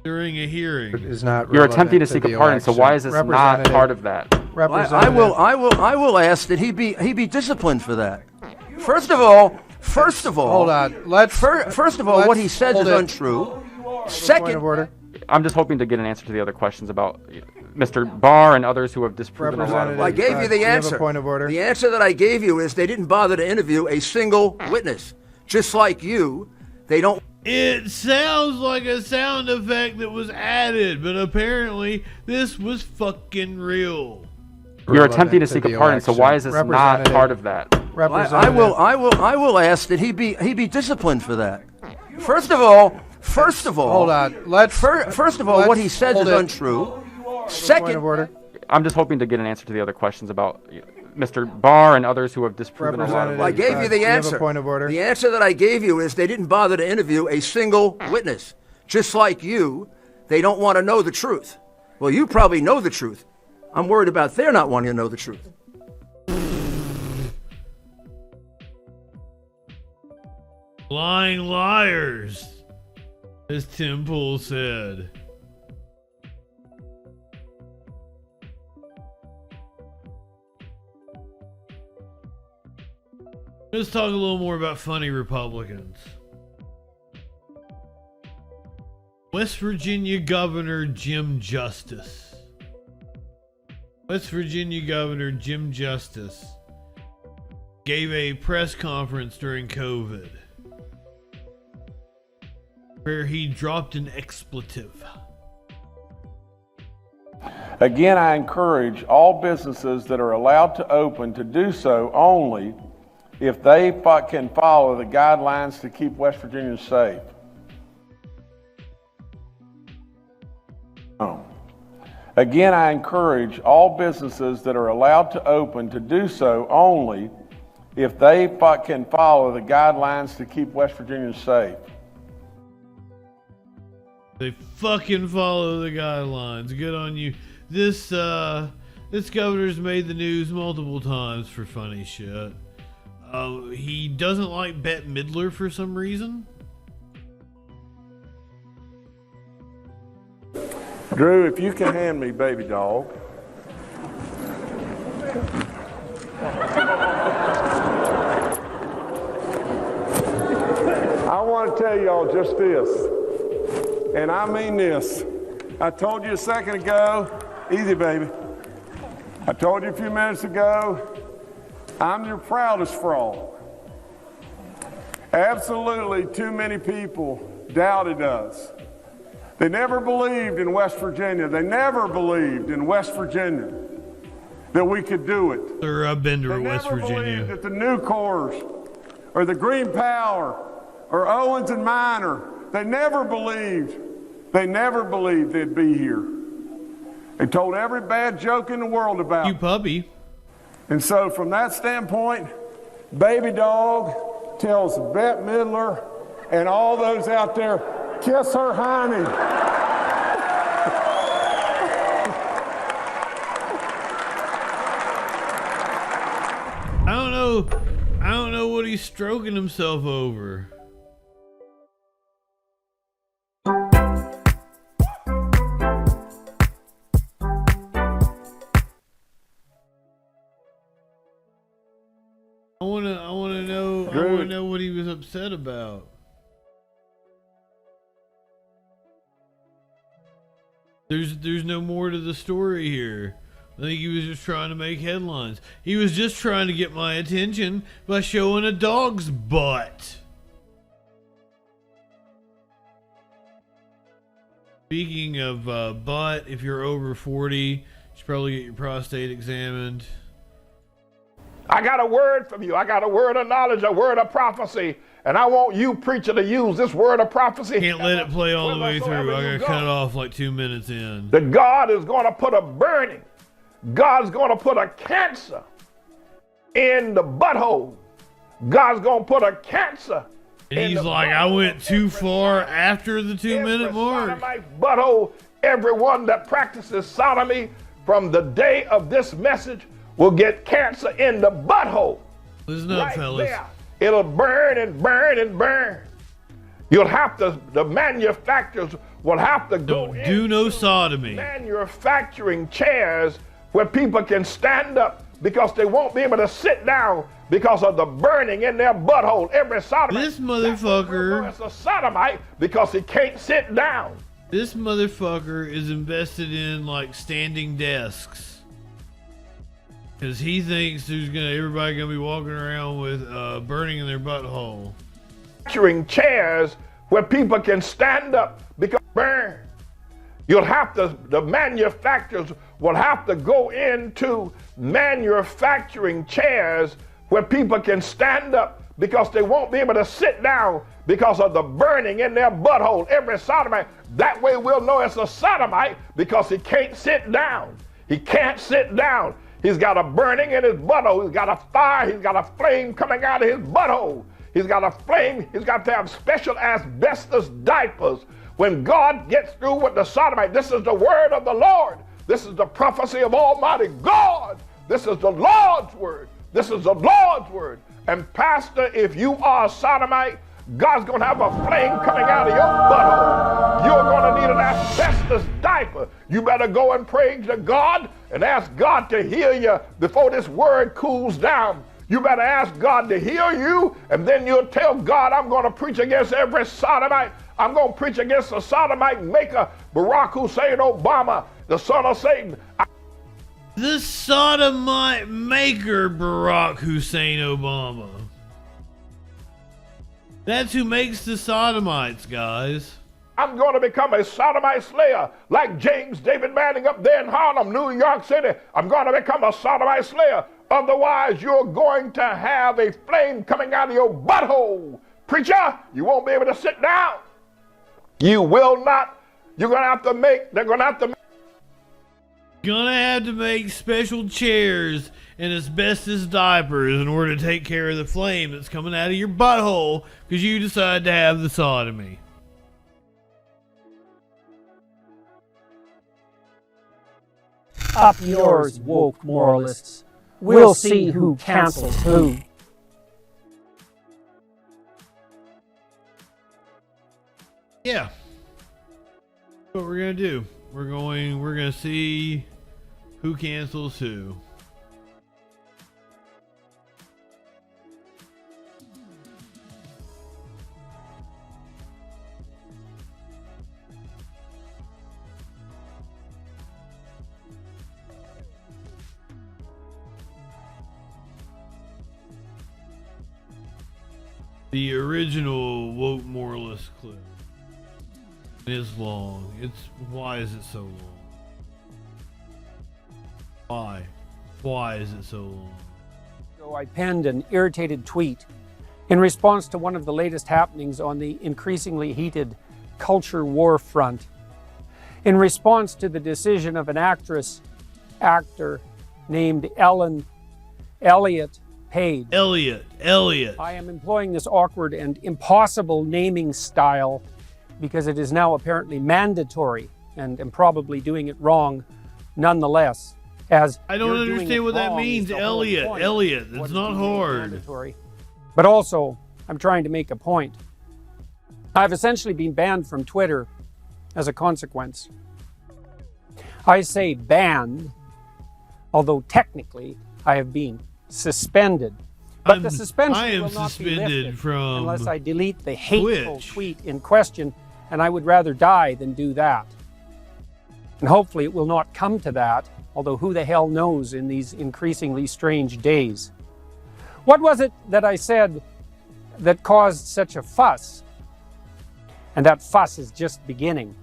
during a hearing. Is not You're attempting to seek a pardon, so why is this not part of that? I will ask that he be disciplined for that. First of all, hold on. First of all, what he says is untrue. Second, I'm just hoping to get an answer to the other questions about Mr. Barr and others who have disproven a lot of. I gave you the answer. Point of order. The answer that I gave you is they didn't bother to interview a single witness. Just like you, they don't. It sounds like a sound effect that was added, but apparently this was fucking real. You're attempting to seek a pardon, so why is this not part of that? I will ask that he be disciplined for that. First of all, hold on. First of all, what he says is untrue. Second, I'm just hoping to get an answer to the other questions about Mr. Barr and others who have disproven a lot of. I gave you the answer. Point of order. The answer that I gave you is they didn't bother to interview a single witness. Just like you, they don't want to know the truth. Well, you probably know the truth. I'm worried about their not wanting to know the truth. Lying liars, as Tim Pool said. Let's talk a little more about funny Republicans. West Virginia Governor Jim Justice. West Virginia Governor Jim Justice gave a press conference during COVID where he dropped an expletive. Again, I encourage all businesses that are allowed to open to do so only if they can follow the guidelines to keep West Virginia safe. Again, I encourage all businesses that are allowed to open to do so only if they can follow the guidelines to keep West Virginia safe. They fucking follow the guidelines. Good on you. This governor's made the news multiple times for funny shit. He doesn't like Bette Midler for some reason. Drew, if you can hand me Baby Dog. I want to tell y'all just this, and I mean this. I told you a second ago, easy baby. I told you a few minutes ago, I'm your proudest fraud. Absolutely too many people doubted us. They never believed in West Virginia. They never believed in West Virginia that we could do it. Thur, I've been to West Virginia. They never believed that the Newcors or the Green Power or Owens and Minor, they never believed they'd be here. They told every bad joke in the world about you, puppy. And so from that standpoint, Baby Dog tells Bette Midler and all those out there, kiss her honey. I don't know what he's stroking himself over. I wanna know what he was upset about. There's no more to the story here. I think he was just trying to make headlines. He was just trying to get my attention by showing a dog's butt. Speaking of butt, if you're over 40, you should probably get your prostate examined. I got a word from you. I got a word of knowledge, a word of prophecy. And I want you, preacher, to use this word of prophecy. Can't let it play all the way through. I gotta cut it off like 2 minutes in. That God is going to put a burning. God's going to put a cancer in the butthole. God's going to put a cancer. And he's like, I went too far after the 2 minute mark. Butthole. Everyone that practices sodomy, from the day of this message will get cancer in the butthole. Listen up, right fellas. there. It'll burn and burn and burn. You'll have to, the manufacturers will have to go in. Do no sodomy. Manufacturing chairs where people can stand up because they won't be able to sit down because of the burning in their butthole. Every sodomite. This motherfucker. It's a sodomite because he can't sit down. This motherfucker is invested in like standing desks. Because he thinks everybody gonna be walking around with burning in their butthole. Manufacturing chairs where people can stand up because burn. You'll have to, the manufacturers will have to go into manufacturing chairs where people can stand up because they won't be able to sit down because of the burning in their butthole. Every sodomite, that way we'll know it's a sodomite because he can't sit down. He can't sit down. He's got a burning in his butthole. He's got a fire. He's got a flame coming out of his butthole. He's got a flame. He's got to have special asbestos diapers. When God gets through with the sodomite, this is the word of the Lord. This is the prophecy of Almighty God. This is the Lord's word. This is the Lord's word. And pastor, if you are a sodomite, God's going to have a flame coming out of your butthole. You're going to need an asbestos diaper. You better go and pray to God and ask God to heal you before this word cools down. You better ask God to heal you, and then you'll tell God, I'm going to preach against every sodomite. I'm going to preach against the sodomite maker, Barack Hussein Obama, the son of Satan. The sodomite maker, Barack Hussein Obama. That's who makes the sodomites, guys. I'm going to become a sodomite slayer like James David Manning up there in Harlem, New York City. I'm going to become a sodomite slayer. Otherwise, you're going to have a flame coming out of your butthole. Preacher, you won't be able to sit down. You will not. You're going to have to make, they're going to have to make special chairs and asbestos diapers in order to take care of the flame that's coming out of your butthole because you decide to have the sodomy. Up yours, woke moralists. We'll see who cancels who. Yeah. That's what we're going to do. We're going to see who cancels who. The original woke moralist clip is long. Why is it so long? Why is it so long? So I penned an irritated tweet in response to one of the latest happenings on the increasingly heated culture war front. In response to the decision of an actor named Elliot Page. Elliot. I am employing this awkward and impossible naming style because it is now apparently mandatory, and am probably doing it wrong nonetheless. As I don't understand what that means, Elliot. It's not hard. Mandatory. But also, I'm trying to make a point. I've essentially been banned from Twitter as a consequence. I say banned, although technically I have been suspended. But the suspension will not be lifted unless I delete the hateful tweet in question, and I would rather die than do that. And hopefully it will not come to that, although who the hell knows in these increasingly strange days. What was it that I said that caused such a fuss? And that fuss is just beginning.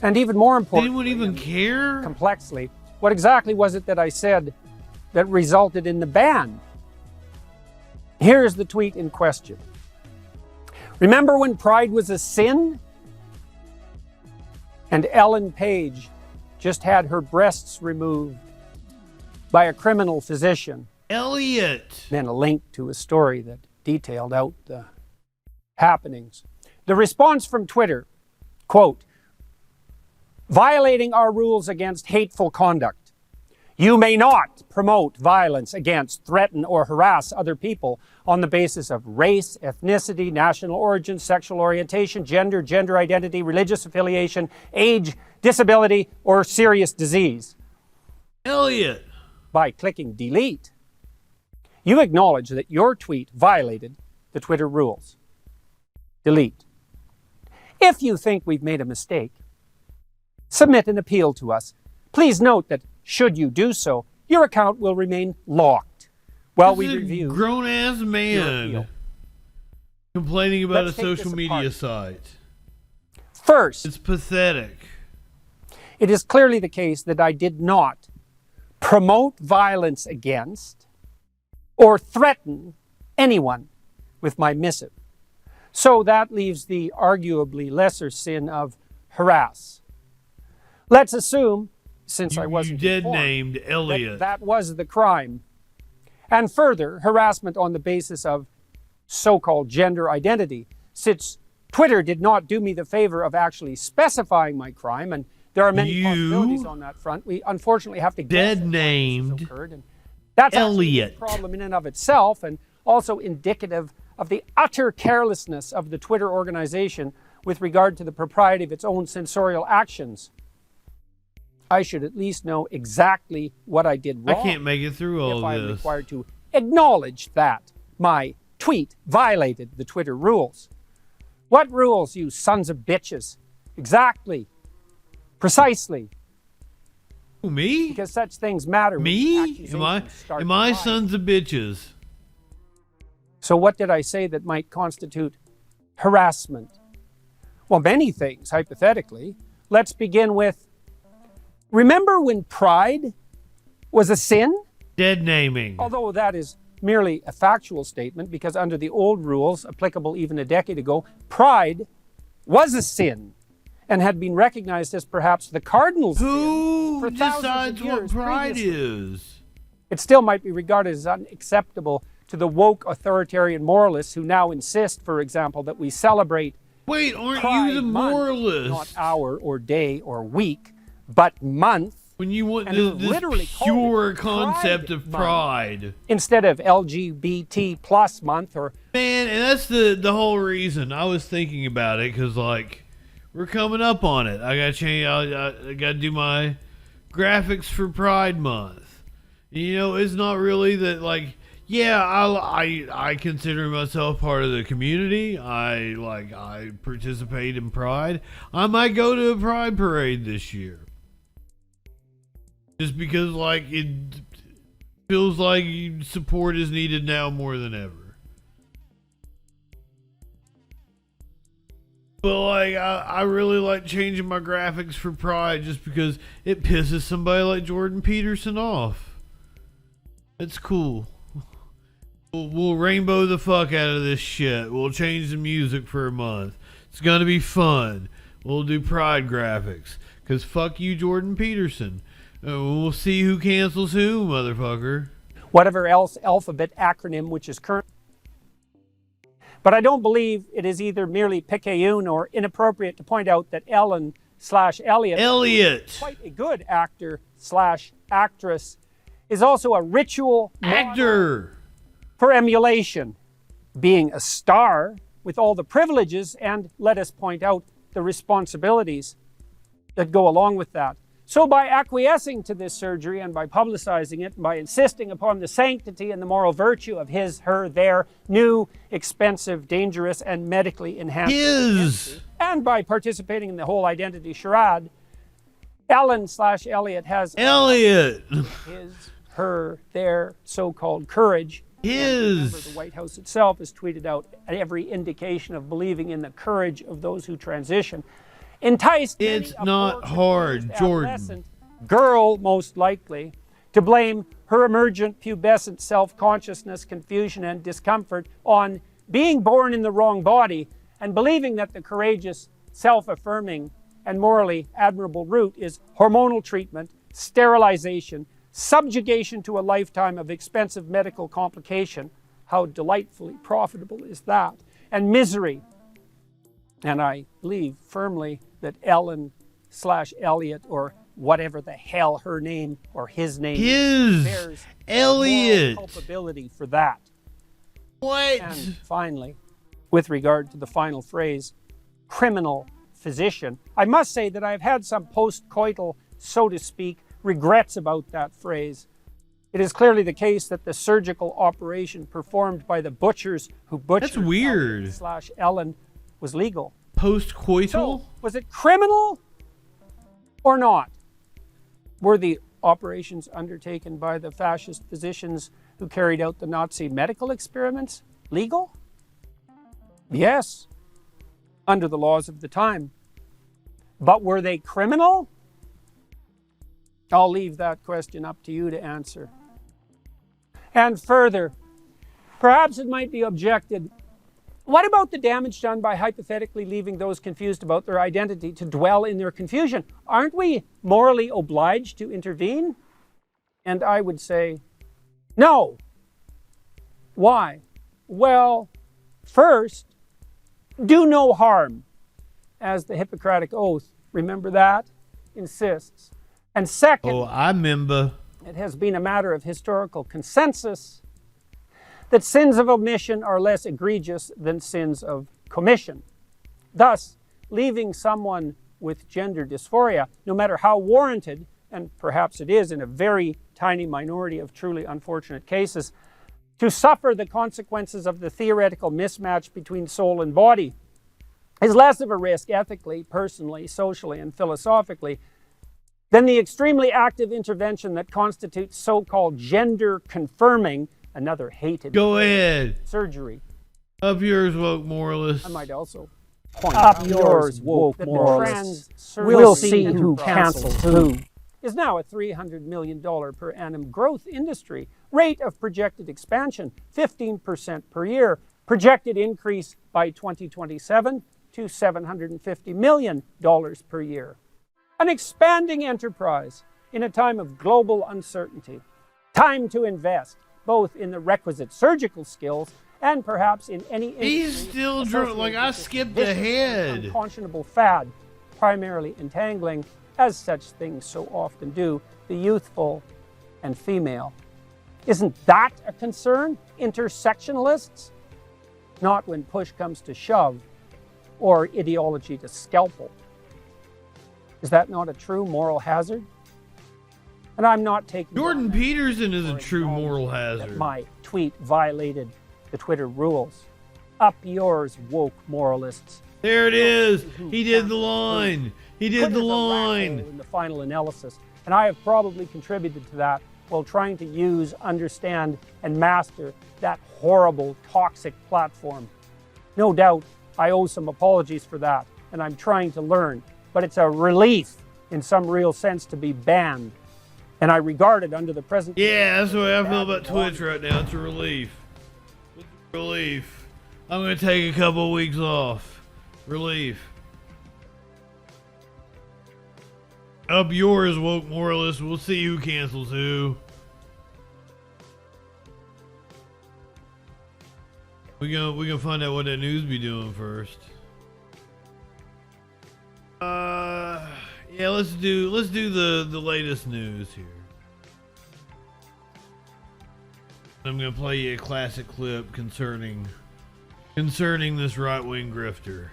And even more importantly, anyone even care? Complexly, what exactly was it that I said that resulted in the ban? Here's the tweet in question. Remember when pride was a sin? And Ellen Page just had her breasts removed by a criminal physician. Elliot! Then a link to a story that detailed out the happenings. The response from Twitter, quote, violating our rules against hateful conduct. You may not promote violence against, threaten, or harass other people on the basis of race, ethnicity, national origin, sexual orientation, gender, gender identity, religious affiliation, age, disability, or serious disease. Elliot! By clicking delete, you acknowledge that your tweet violated the Twitter rules. Delete. If you think we've made a mistake, submit an appeal to us. Please note that should you do so, your account will remain locked while we review. Grown-ass man complaining about a social media site. First, it's pathetic. It is clearly the case that I did not promote violence against or threaten anyone with my missive. So that leaves the arguably lesser sin of harass. Let's assume, since I wasn't dead-named Elliot, that was the crime. And further, harassment on the basis of so-called gender identity, since Twitter did not do me the favor of actually specifying my crime, and there are many possibilities on that front. We unfortunately have to guess dead-named that's Elliot. A problem in and of itself, and also indicative of the utter carelessness of the Twitter organization with regard to the propriety of its own censorial actions. I should at least know exactly what I did wrong. I can't make it through all if of I'm this. required to acknowledge that my tweet violated the Twitter rules. What rules, you sons of bitches? Exactly. Precisely. Who, me? Because such things matter. Me? Am I sons of bitches? So what did I say that might constitute harassment? Well, many things, hypothetically. Let's begin with, remember when pride was a sin? Dead naming. Although that is merely a factual statement, because under the old rules, applicable even a decade ago, pride was a sin and had been recognized as perhaps the cardinal sin for thousands of years. Who decides what pride previously. is? It still might be regarded as unacceptable to the woke authoritarian moralists who now insist, for example, that we celebrate Wait, aren't Pride you the month, moralist? not hour or day or week, but month. When you want this pure concept of pride. Instead of LGBT plus month or... Man, and that's the whole reason I was thinking about it, because, like, we're coming up on it. I got to change, I got to do my graphics for Pride Month. You know, it's not really that, like, yeah, I consider myself part of the community. I participate in Pride. I might go to a Pride parade this year. Just because, like, it feels like support is needed now more than ever. But, like, I really like changing my graphics for Pride just because it pisses somebody like Jordan Peterson off. It's cool. We'll rainbow the fuck out of this shit. We'll change the music for a month. It's gonna be fun. We'll do Pride graphics. Because fuck you, Jordan Peterson. We'll see who cancels who, motherfucker. Whatever else alphabet acronym which is current. But I don't believe it is either merely picayune or inappropriate to point out that Ellen/Elliot, quite a good actor/actress, is also a ritual actor for emulation, being a star with all the privileges and, let us point out, the responsibilities that go along with that. So by acquiescing to this surgery and by publicizing it, and by insisting upon the sanctity and the moral virtue of his, her, their new, expensive, dangerous, and medically enhanced identity, and by participating in the whole identity charade, Ellen/Elliot has his, her, their so-called courage. Remember, the White House itself has tweeted out every indication of believing in the courage of those who transition. Enticed it's not hard, Jordan. Girl, most likely, to blame her emergent pubescent self-consciousness, confusion, and discomfort on being born in the wrong body and believing that the courageous, self-affirming, and morally admirable route is hormonal treatment, sterilization, subjugation to a lifetime of expensive medical complication. How delightfully profitable is that? And misery. And I believe firmly that Ellen/ Elliot or whatever the hell her name or his name His Elliot moral culpability for that. What? And finally, with regard to the final phrase, criminal physician, I must say that I've had some post-coital, so to speak, regrets about that phrase. It is clearly the case that the surgical operation performed by the butchers who butchered That's weird. Ellen was legal. Post-coital? So, was it criminal or not? Were the operations undertaken by the fascist physicians who carried out the Nazi medical experiments legal? Yes, under the laws of the time. But were they criminal? I'll leave that question up to you to answer. And further, perhaps it might be objected, what about the damage done by hypothetically leaving those confused about their identity to dwell in their confusion? Aren't we morally obliged to intervene? And I would say, no. Why? Well, first, do no harm, as the Hippocratic Oath, remember that, insists. And second, I remember. It has been a matter of historical consensus that sins of omission are less egregious than sins of commission. Thus, leaving someone with gender dysphoria, no matter how warranted, and perhaps it is in a very tiny minority of truly unfortunate cases, to suffer the consequences of the theoretical mismatch between soul and body is less of a risk ethically, personally, socially, and philosophically than the extremely active intervention that constitutes so-called gender confirming, another hated Go ahead. surgery. Up yours, woke moralist. I might also point up yours, woke moralist. We'll see who cancels who. Is now a $300 million per annum growth industry. Rate of projected expansion, 15% per year. Projected increase by 2027 to $750 million per year. An expanding enterprise in a time of global uncertainty. Time to invest, both in the requisite surgical skills and perhaps in any He's still drunk. Like, I skipped ahead. Unconscionable fad, primarily entangling, as such things so often do, the youthful and female. Isn't that a concern, intersectionalists? Not when push comes to shove or ideology to scalpel. Is that not a true moral hazard? And I'm not taking... Jordan Peterson is a true moral hazard. My tweet violated the Twitter rules. Up yours, woke moralists. There it is. He did the line. He did the line. In the final analysis. And I have probably contributed to that while trying to use, understand, and master that horrible, toxic platform. No doubt, I owe some apologies for that, and I'm trying to learn. But it's a relief, in some real sense, to be banned. And I regard it under the present... Yeah, that's the way I feel about Twitch right now. It's a relief. It's a relief. I'm going to take a couple of weeks off. Relief. Up yours, woke moralist. We'll see who cancels who. We gonna find out what that news be doing first. Yeah, let's do the latest news here. I'm gonna play you a classic clip concerning this right-wing grifter.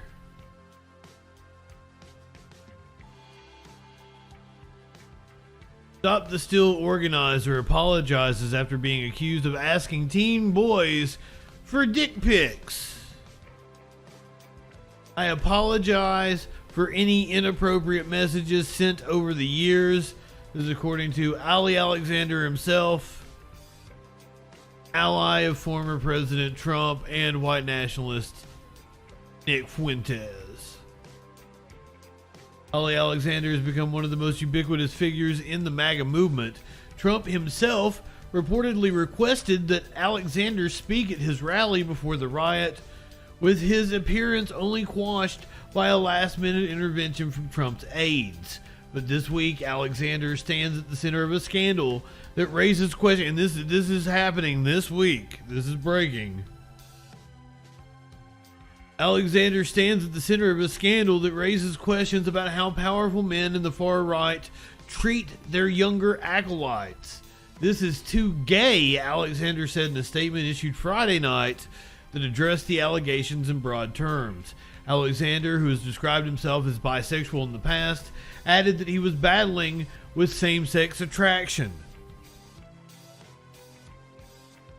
Stop the Steal organizer apologizes after being accused of asking teen boys for dick pics. I apologize for any inappropriate messages sent over the years. This is according to Ali Alexander himself, ally of former President Trump and white nationalist Nick Fuentes. Ali Alexander has become one of the most ubiquitous figures in the MAGA movement. Trump himself reportedly requested that Alexander speak at his rally before the riot, with his appearance only quashed by a last-minute intervention from Trump's aides. But this week, Alexander stands at the center of a scandal that raises questions. And this is happening this week. This is breaking. Alexander stands at the center of a scandal that raises questions about how powerful men in the far right treat their younger acolytes. This is too gay, Alexander said in a statement issued Friday night that addressed the allegations in broad terms. Alexander, who has described himself as bisexual in the past, added that he was battling with same-sex attraction.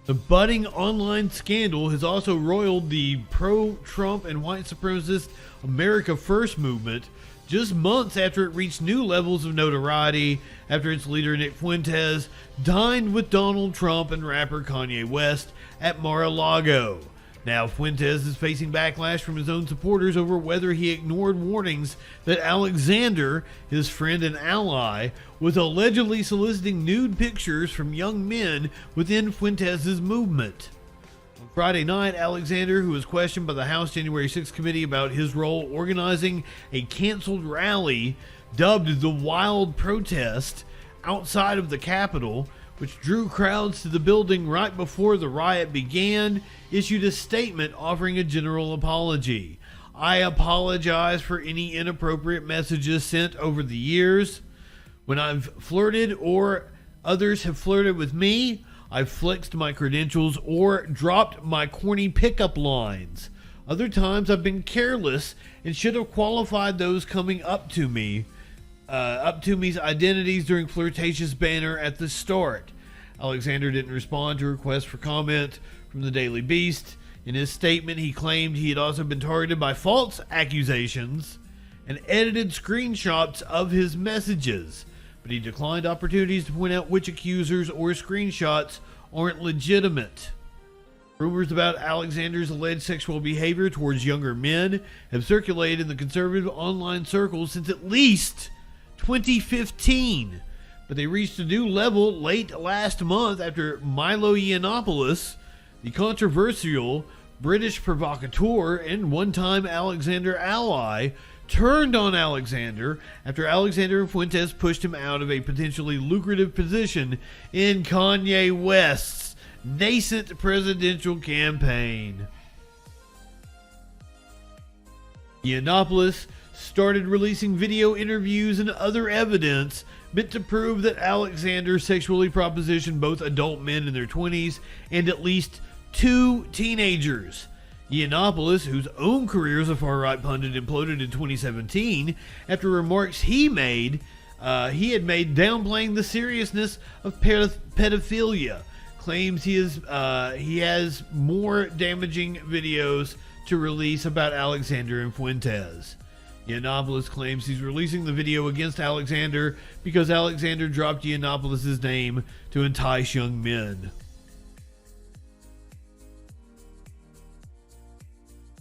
The budding online scandal has also roiled the pro-Trump and white supremacist America First movement just months after it reached new levels of notoriety after its leader Nick Fuentes dined with Donald Trump and rapper Kanye West at Mar-a-Lago. Now Fuentes is facing backlash from his own supporters over whether he ignored warnings that Alexander, his friend and ally, was allegedly soliciting nude pictures from young men within Fuentes' movement. On Friday night, Alexander, who was questioned by the House January 6th committee about his role organizing a canceled rally dubbed the Wild Protest outside of the Capitol, which drew crowds to the building right before the riot began, issued a statement offering a general apology. I apologize for any inappropriate messages sent over the years. When I've flirted or others have flirted with me, I've flexed my credentials or dropped my corny pickup lines. Other times I've been careless and should have qualified those coming up to me's identities during flirtatious banter at the start. Alexander didn't respond to requests for comment from the Daily Beast. In his statement, he claimed he had also been targeted by false accusations and edited screenshots of his messages, but he declined opportunities to point out which accusers or screenshots aren't legitimate. Rumors about Alexander's alleged sexual behavior towards younger men have circulated in the conservative online circles since at least 2015, but they reached a new level late last month after Milo Yiannopoulos, the controversial British provocateur and one-time Alexander ally, turned on Alexander after Alexander and Fuentes pushed him out of a potentially lucrative position in Kanye West's nascent presidential campaign. Yiannopoulos started releasing video interviews and other evidence meant to prove that Alexander sexually propositioned both adult men in their 20s and at least 2 teenagers. Yiannopoulos, whose own career as a far-right pundit imploded in 2017 after remarks he had made downplaying the seriousness of pedophilia, claims he has more damaging videos to release about Alexander and Fuentes. Yiannopoulos claims he's releasing the video against Alexander because Alexander dropped Yiannopoulos' name to entice young men.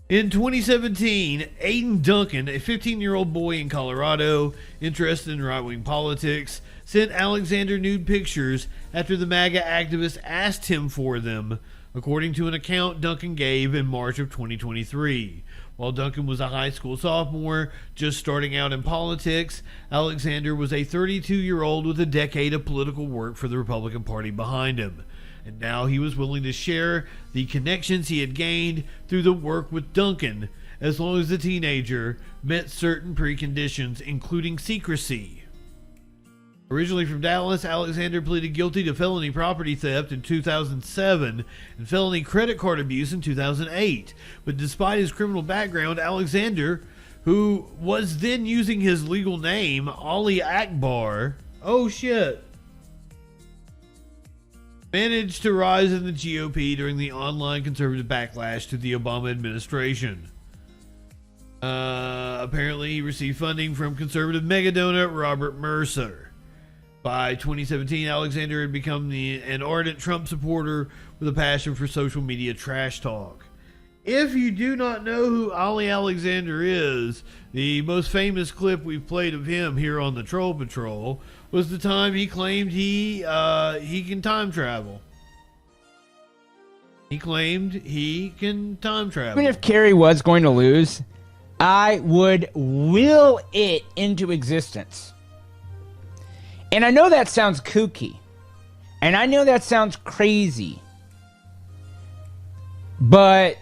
In 2017, Aiden Duncan, a 15-year-old boy in Colorado interested in right-wing politics, sent Alexander nude pictures after the MAGA activist asked him for them, according to an account Duncan gave in March of 2023. While Duncan was a high school sophomore just starting out in politics, Alexander was a 32-year-old with a decade of political work for the Republican Party behind him. And now he was willing to share the connections he had gained through the work with Duncan, as long as the teenager met certain preconditions, including secrecy. Originally from Dallas, Alexander pleaded guilty to felony property theft in 2007 and felony credit card abuse in 2008. But despite his criminal background, Alexander, who was then using his legal name, Ali Akbar, managed to rise in the GOP during the online conservative backlash to the Obama administration. Apparently, he received funding from conservative megadonor Robert Mercer. By 2017, Alexander had become an ardent Trump supporter with a passion for social media trash talk. If you do not know who Ali Alexander is, the most famous clip we've played of him here on the Troll Patrol was the time he claimed he can time travel. He claimed he can time travel. Even if Kerry was going to lose, I would will it into existence. And I know that sounds kooky. And I know that sounds crazy. But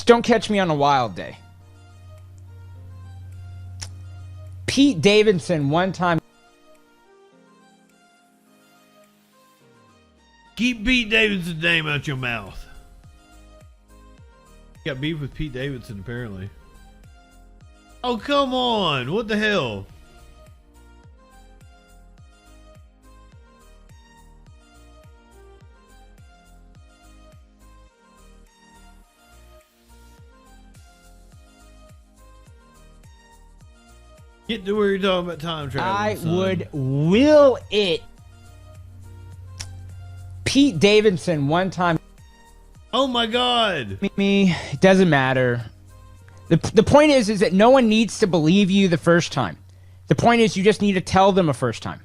don't catch me on a wild day. Pete Davidson one time. Keep Pete Davidson's name out your mouth. Got beef with Pete Davidson, apparently. Oh, come on. What the hell? Get to where you're talking about time travel. I son. would will it. Pete Davidson one time. Oh my God. Me, it doesn't matter. The point is that no one needs to believe you the first time. The point is you just need to tell them a first time.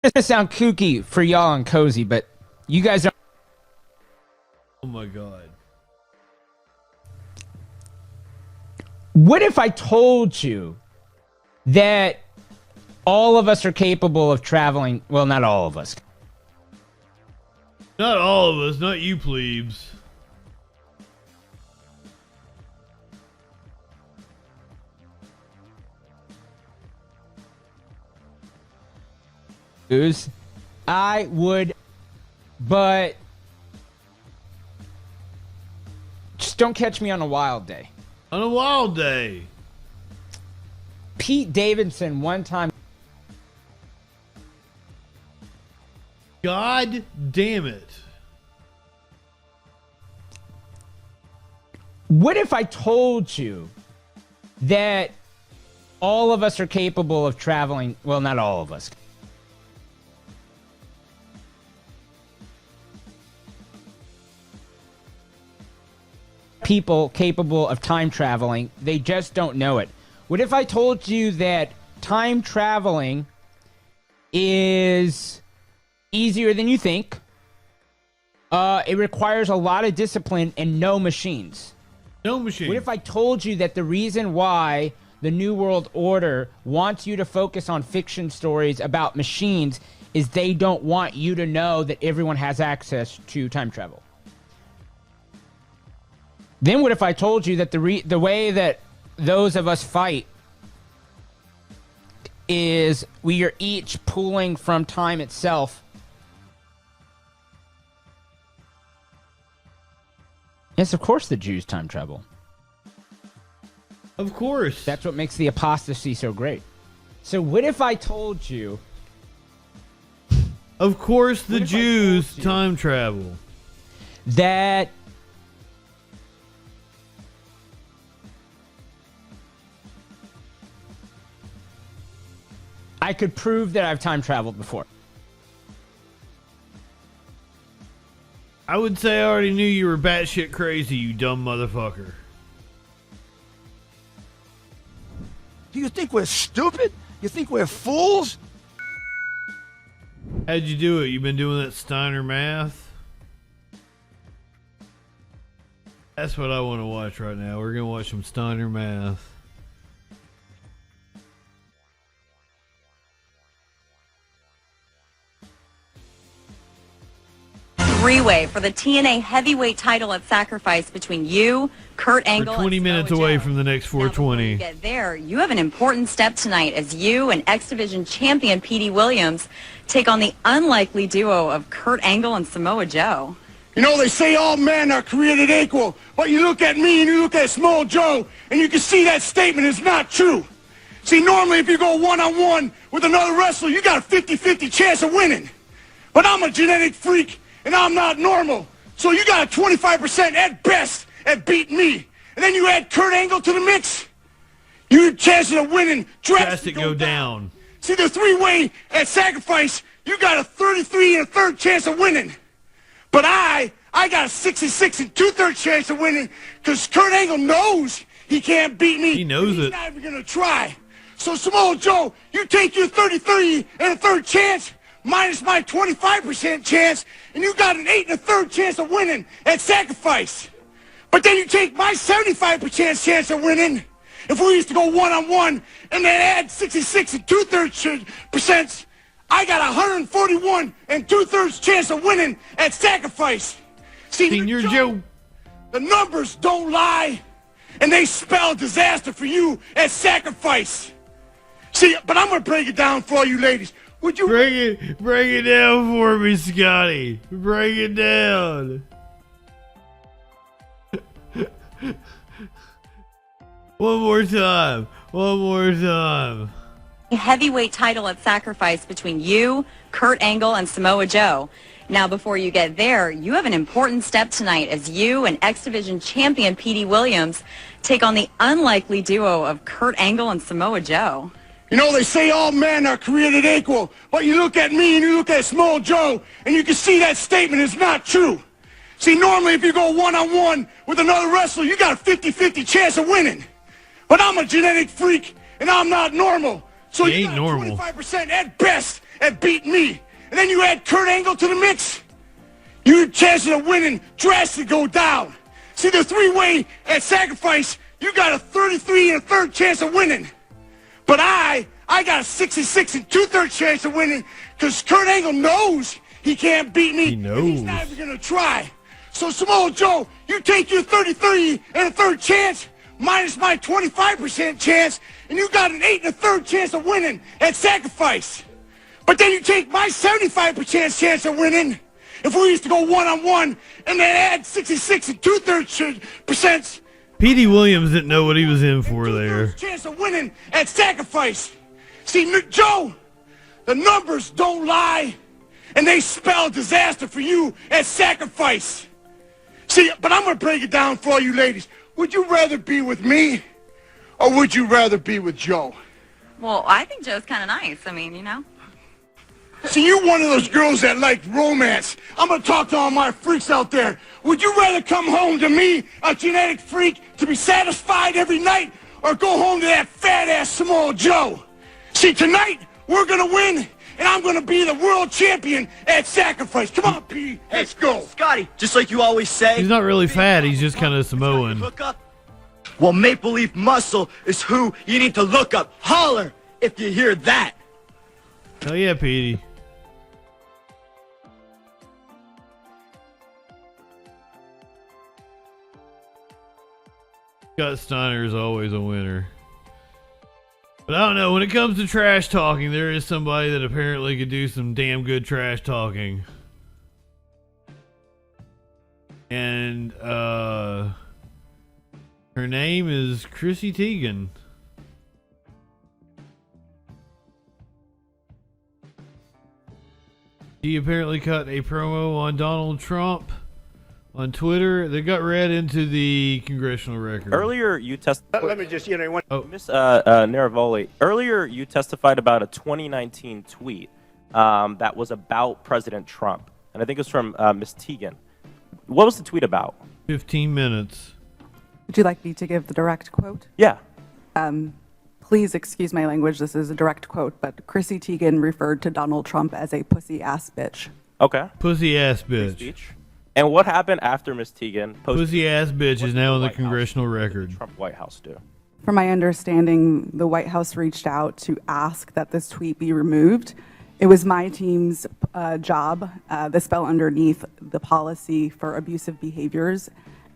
It's gonna sound kooky for y'all and cozy, but you guys don't. Oh my God. What if I told you that all of us are capable of traveling? Well, not all of us. Not all of us, not you plebes. I would, but just don't catch me on a wild day. On a wild day. Pete Davidson one time. God damn it. What if I told you that all of us are capable of traveling? Well, not all of us. People capable of time traveling, they just don't know it. What if I told you that time traveling is easier than you think? It requires a lot of discipline and no machines. No machines. What if I told you that the reason why the New World Order wants you to focus on fiction stories about machines is they don't want you to know that everyone has access to time travel? Then what if I told you that the way that those of us fight is we are each pulling from time itself? Yes, of course the Jews time travel. Of course. That's what makes the apostasy so great. So what if I told you... Of course the Jews time travel. That... I could prove that I've time traveled before. I would say I already knew you were batshit crazy, you dumb motherfucker. Do you think we're stupid? You think we're fools? How'd you do it? You been doing that Steiner math? That's what I want to watch right now. We're going to watch some Steiner math. Three-way for the TNA heavyweight title at Sacrifice between you, Kurt Angle, We're 20 and minutes Samoa away Joe. from the next 420. Get there, you have an important step tonight as you and X Division champion Petey Williams take on the unlikely duo of Kurt Angle and Samoa Joe. You know, they say all men are created equal, but you look at me and you look at Samoa Joe, and you can see that statement is not true. See, normally if you go one-on-one with another wrestler, you got a 50-50 chance of winning. But I'm a genetic freak, and I'm not normal. So you got a 25% at best at beating me. And then you add Kurt Angle to the mix, your chances of winning drastically go down. See, the three-way at Sacrifice, you got a 33 and a third chance of winning. But I got a 66 and two-thirds chance of winning because Kurt Angle knows he can't beat me. He knows He's it. not even going to try. So, Samoa Joe, you take your 33 and a third chance minus my 25% chance, and you got an 8 and a third chance of winning at Sacrifice. But then you take my 75% chance of winning if we used to go one-on-one and then add 66 and two-thirds percent. I got a 141 and two-thirds chance of winning at Sacrifice. Senior Joe. The numbers don't lie, and they spell disaster for you as sacrifice. See, but I'm gonna break it down for all you ladies. Would you break it down for me, Scotty? Break it down. One more time. One more time. Heavyweight title at Sacrifice between you, Kurt Angle, and Samoa Joe. Now, before you get there, you have an important step tonight as you and X Division champion Petey Williams take on the unlikely duo of Kurt Angle and Samoa Joe. You know, they say all men are created equal, but you look at me and you look at Small Joe, and you can see that statement is not true. See, normally if you go one-on-one with another wrestler, you got a 50-50 chance of winning. But I'm a genetic freak, and I'm not normal. So you got 25% at best at beating me. And then you add Kurt Angle to the mix, your chances of winning drastically go down. See, the three-way at Sacrifice, you got a 33 1/3 chance of winning. But I got a 66 2/3 chance of winning because Kurt Angle knows he can't beat me. He knows. And he's not even going to try. So, Samoa Joe, you take your 33 1/3 chance minus my 25% chance, and you got an 8 1/3 chance of winning at Sacrifice. But then you take my 75% chance of winning, if we used to go one-on-one, and then add 66 2/3%. Petey Williams didn't know what he was in for there. Chance of winning at Sacrifice. See, Joe, the numbers don't lie, and they spell disaster for you at Sacrifice. See, but I'm going to break it down for all you ladies. Would you rather be with me, or would you rather be with Joe? Well, I think Joe's kind of nice. I mean, you know. See, you're one of those girls that like romance. I'm going to talk to all my freaks out there. Would you rather come home to me, a genetic freak, to be satisfied every night, or go home to that fat-ass Samoa Joe? See, tonight, we're going to win, and I'm going to be the world champion at Sacrifice. Come on, P. Let's go. Scotty, just like you always say. He's not really fat. He's just kind of Samoan. Look up. Well, Maple Leaf Muscle is who you need to look up. Holler if you hear that. Hell yeah, Petey. Scott Steiner is always a winner. But I don't know, when it comes to trash talking, there is somebody that apparently could do some damn good trash talking. And her name is Chrissy Teigen. She apparently cut a promo on Donald Trump on Twitter that got read into the congressional record. Earlier, you testified. Let me just, Miss Naravoli. Earlier, you testified about a 2019 tweet that was about President Trump, and I think it was from Miss Teigen. What was the tweet about? 15 minutes. Would you like me to give the direct quote? Yeah. Please excuse my language. This is a direct quote, but Chrissy Teigen referred to Donald Trump as a pussy ass bitch. Okay. Pussy ass bitch. And what happened after Miss Teigen posted? Pussy ass bitch is now in the congressional record. Trump White House do? From my understanding, the White House reached out to ask that this tweet be removed. It was my team's job. This fell underneath the policy for abusive behaviors,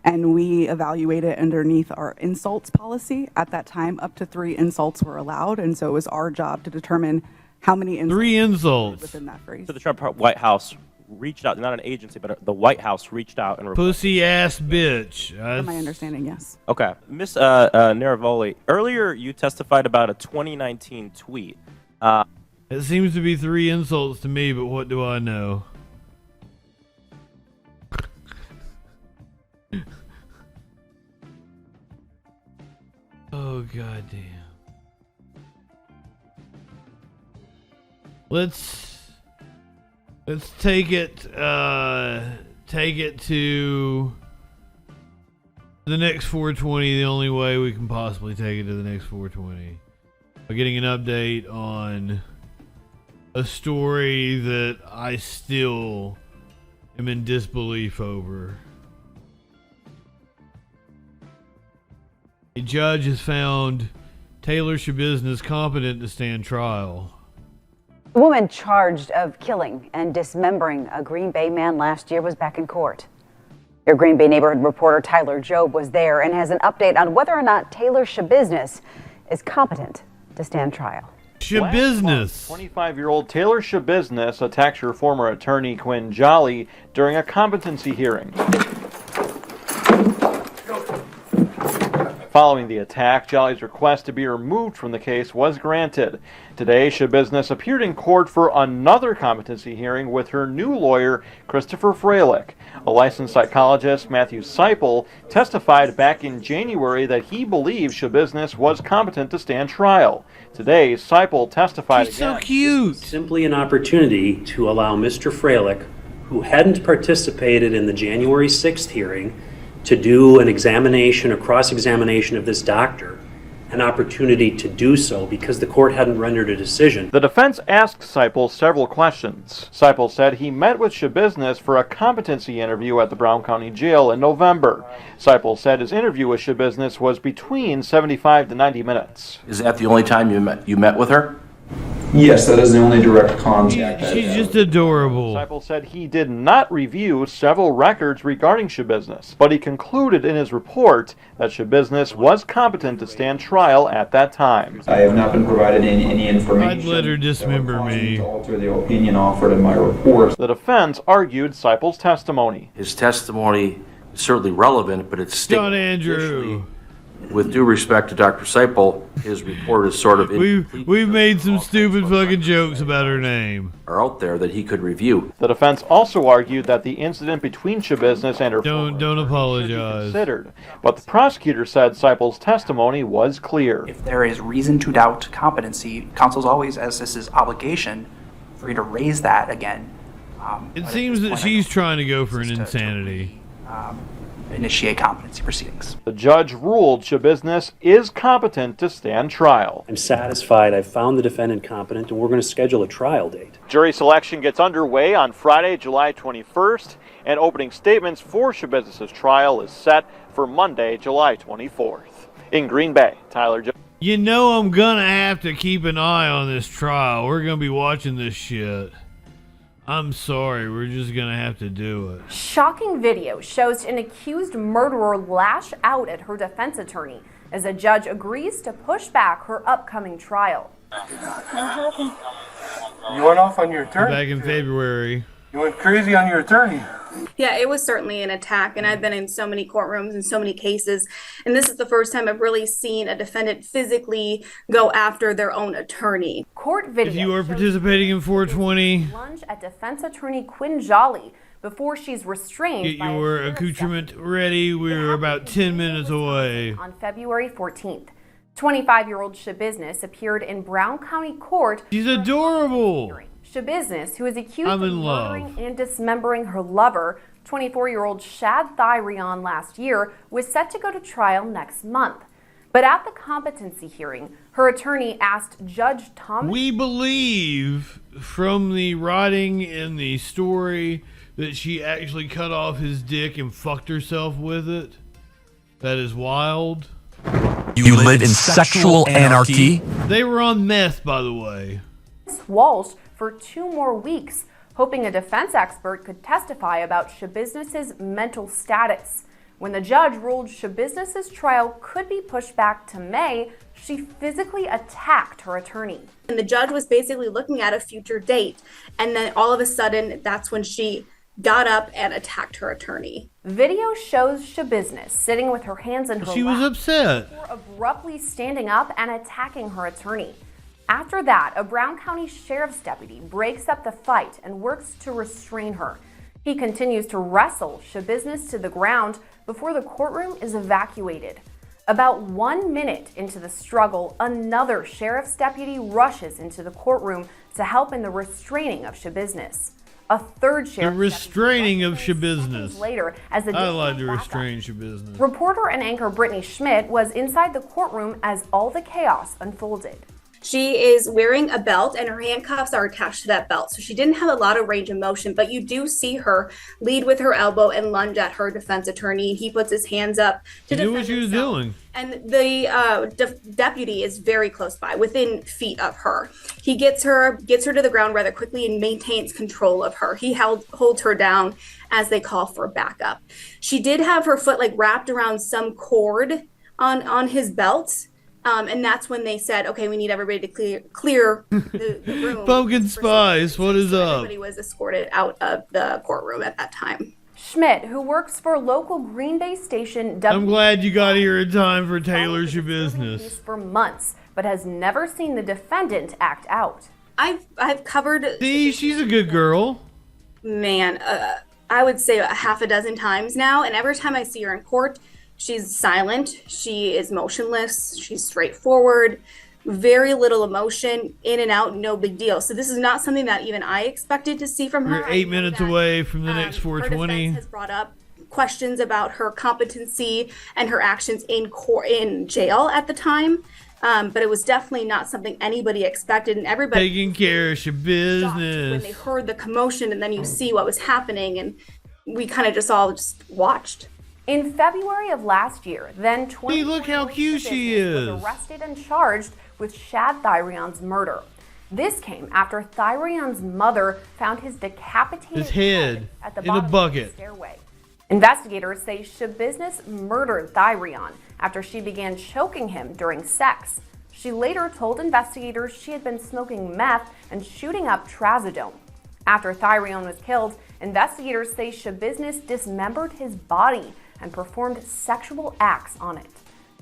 and we evaluated underneath our insults policy. At that time, up to 3 insults were allowed, and so it was our job to determine how many insults. 3 insults within that phrase. So the Trump White House reached out, not an agency, but the White House reached out and pussy ass bitch. From my understanding, yes. Okay. Miss Naravoli, earlier you testified about a 2019 tweet. It seems to be 3 insults to me, but what do I know? Oh, goddamn. Let's take it to the next 420 the only way we can possibly take it to the next 420. By getting an update on a story that I still am in disbelief over. A judge has found Taylor Schabusiness competent to stand trial. The woman charged of killing and dismembering a Green Bay man last year was back in court. Your Green Bay neighborhood reporter Tyler Jobe was there and has an update on whether or not Taylor Shabusiness is competent to stand trial. Shabusiness. 25-year-old Taylor Shabusiness attacked her former attorney Quinn Jolly during a competency hearing. Following the attack, Jolly's request to be removed from the case was granted. Today, Shabusiness appeared in court for another competency hearing with her new lawyer, Christopher Freilich. A licensed psychologist, Matthew Seipel, testified back in January that he believes Shabusiness was competent to stand trial. Today, Seipel testified again. So cute. Simply an opportunity to allow Mr. Freilich, who hadn't participated in the January 6th hearing, to do an examination or cross-examination of this doctor, an opportunity to do so because the court hadn't rendered a decision. The defense asked Seipel several questions. Seipel said he met with Shabusiness for a competency interview at the Brown County Jail in November. Seipel said his interview with Shabusiness was between 75 to 90 minutes. Is that the only time you met with her? Yes, that is the only direct contact. She's just adorable. Seipel said he did not review several records regarding Shabusiness, but he concluded in his report that Shabusiness was competent to stand trial at that time. I have not been provided any information. I'd let her dismember me. To alter the opinion offered in my report. The defense argued Seipel's testimony. His testimony is certainly relevant, but it's John Andrew. With due respect to Dr. Seipel, his report is sort of we've made some stupid fucking jokes about her name. Are out there that he could review. The defense also argued that the incident between Shabusiness and her don't apologize considered, but the prosecutor said Seipel's testimony was clear. If there is reason to doubt competency, counsel's always, as this is obligation, for you to raise that again. It seems that she's trying to go for an insanity. Initiate competency proceedings. The judge ruled Shabusiness is competent to stand trial. I'm satisfied I've found the defendant competent and we're going to schedule a trial date. Jury selection gets underway on Friday, July 21st, and opening statements for Shabusiness's trial is set for Monday, July 24th. In Green Bay, Tyler Jobe. You know I'm gonna have to keep an eye on this trial. We're gonna be watching this shit. I'm sorry, we're just gonna have to do it. Shocking video shows an accused murderer lash out at her defense attorney as a judge agrees to push back her upcoming trial. You went off on your attorney. Back in February. You went crazy on your attorney. Yeah, it was certainly an attack, and I've been in so many courtrooms and so many cases, and this is the first time I've really seen a defendant physically go after their own attorney. Court video. If you are participating in 420, lunge at defense attorney Quinn Jolly before she's restrained. Get your accoutrement ready. We're about 10 minutes away. On February 14th, 25-year-old Shabusiness appeared in Brown County Court. She's adorable. Shabusiness, who is accused of murdering and dismembering her lover, 24-year-old Shad Thyrion last year, was set to go to trial next month. But at the competency hearing, her attorney asked Judge Thomas... We believe from the writing in the story that she actually cut off his dick and fucked herself with it. That is wild. You live in sexual anarchy? They were on meth, by the way. Walsh for 2 more weeks, hoping a defense expert could testify about Shabusiness's mental status. When the judge ruled Shabusiness's trial could be pushed back to May, she physically attacked her attorney. And the judge was basically looking at a future date, and then all of a sudden, that's when she got up and attacked her attorney. Video shows Shabusiness sitting with her hands in her lap. She was upset. Before abruptly standing up and attacking her attorney. After that, a Brown County Sheriff's deputy breaks up the fight and works to restrain her. He continues to wrestle Shabusiness to the ground before the courtroom is evacuated. About 1 minute into the struggle, another sheriff's deputy rushes into the courtroom to help in the restraining of Shabusiness. A third sheriff restraining of Shabusiness. Later, as I like to restrain Shabusiness. Reporter and anchor Brittany Schmidt was inside the courtroom as all the chaos unfolded. She is wearing a belt and her handcuffs are attached to that belt. So she didn't have a lot of range of motion, but you do see her lead with her elbow and lunge at her defense attorney. He puts his hands up to do what she was doing. And the deputy is very close by, within feet of her. He gets her to the ground rather quickly and maintains control of her. He holds her down as they call for backup. She did have her foot like wrapped around some cord on his belt. And that's when they said, okay, we need everybody to clear the room. Pumpkin Spice, what is up? Everybody was escorted out of the courtroom at that time. Schmidt, who works for local Green Bay station I'm glad you got here in time for Taylor's Your Business. for months, but has never seen the defendant act out. I've covered. See, she's a good girl. Man, I would say a half a dozen times now, and every time I see her in court, she's silent, she is motionless, she's straightforward, very little emotion, in and out, no big deal. So this is not something that even I expected to see from her. We're 8 minutes away from the next 420. Her defense has brought up questions about her competency and her actions in jail at the time. But it was definitely not something anybody expected, and everybody taking care of your business when they heard the commotion, and then you see what was happening, and we kind of all watched. In February of last year, then 20. Hey, look how cute she is. Was arrested and charged with Shad Thyrion's murder. This came after Thyrion's mother found his decapitated head at the in bottom a bucket. of the stairway. Investigators say Shabusiness murdered Thyrion after she began choking him during sex. She later told investigators she had been smoking meth and shooting up trazodone. After Thyrion was killed, investigators say Shabusiness dismembered his body and performed sexual acts on it.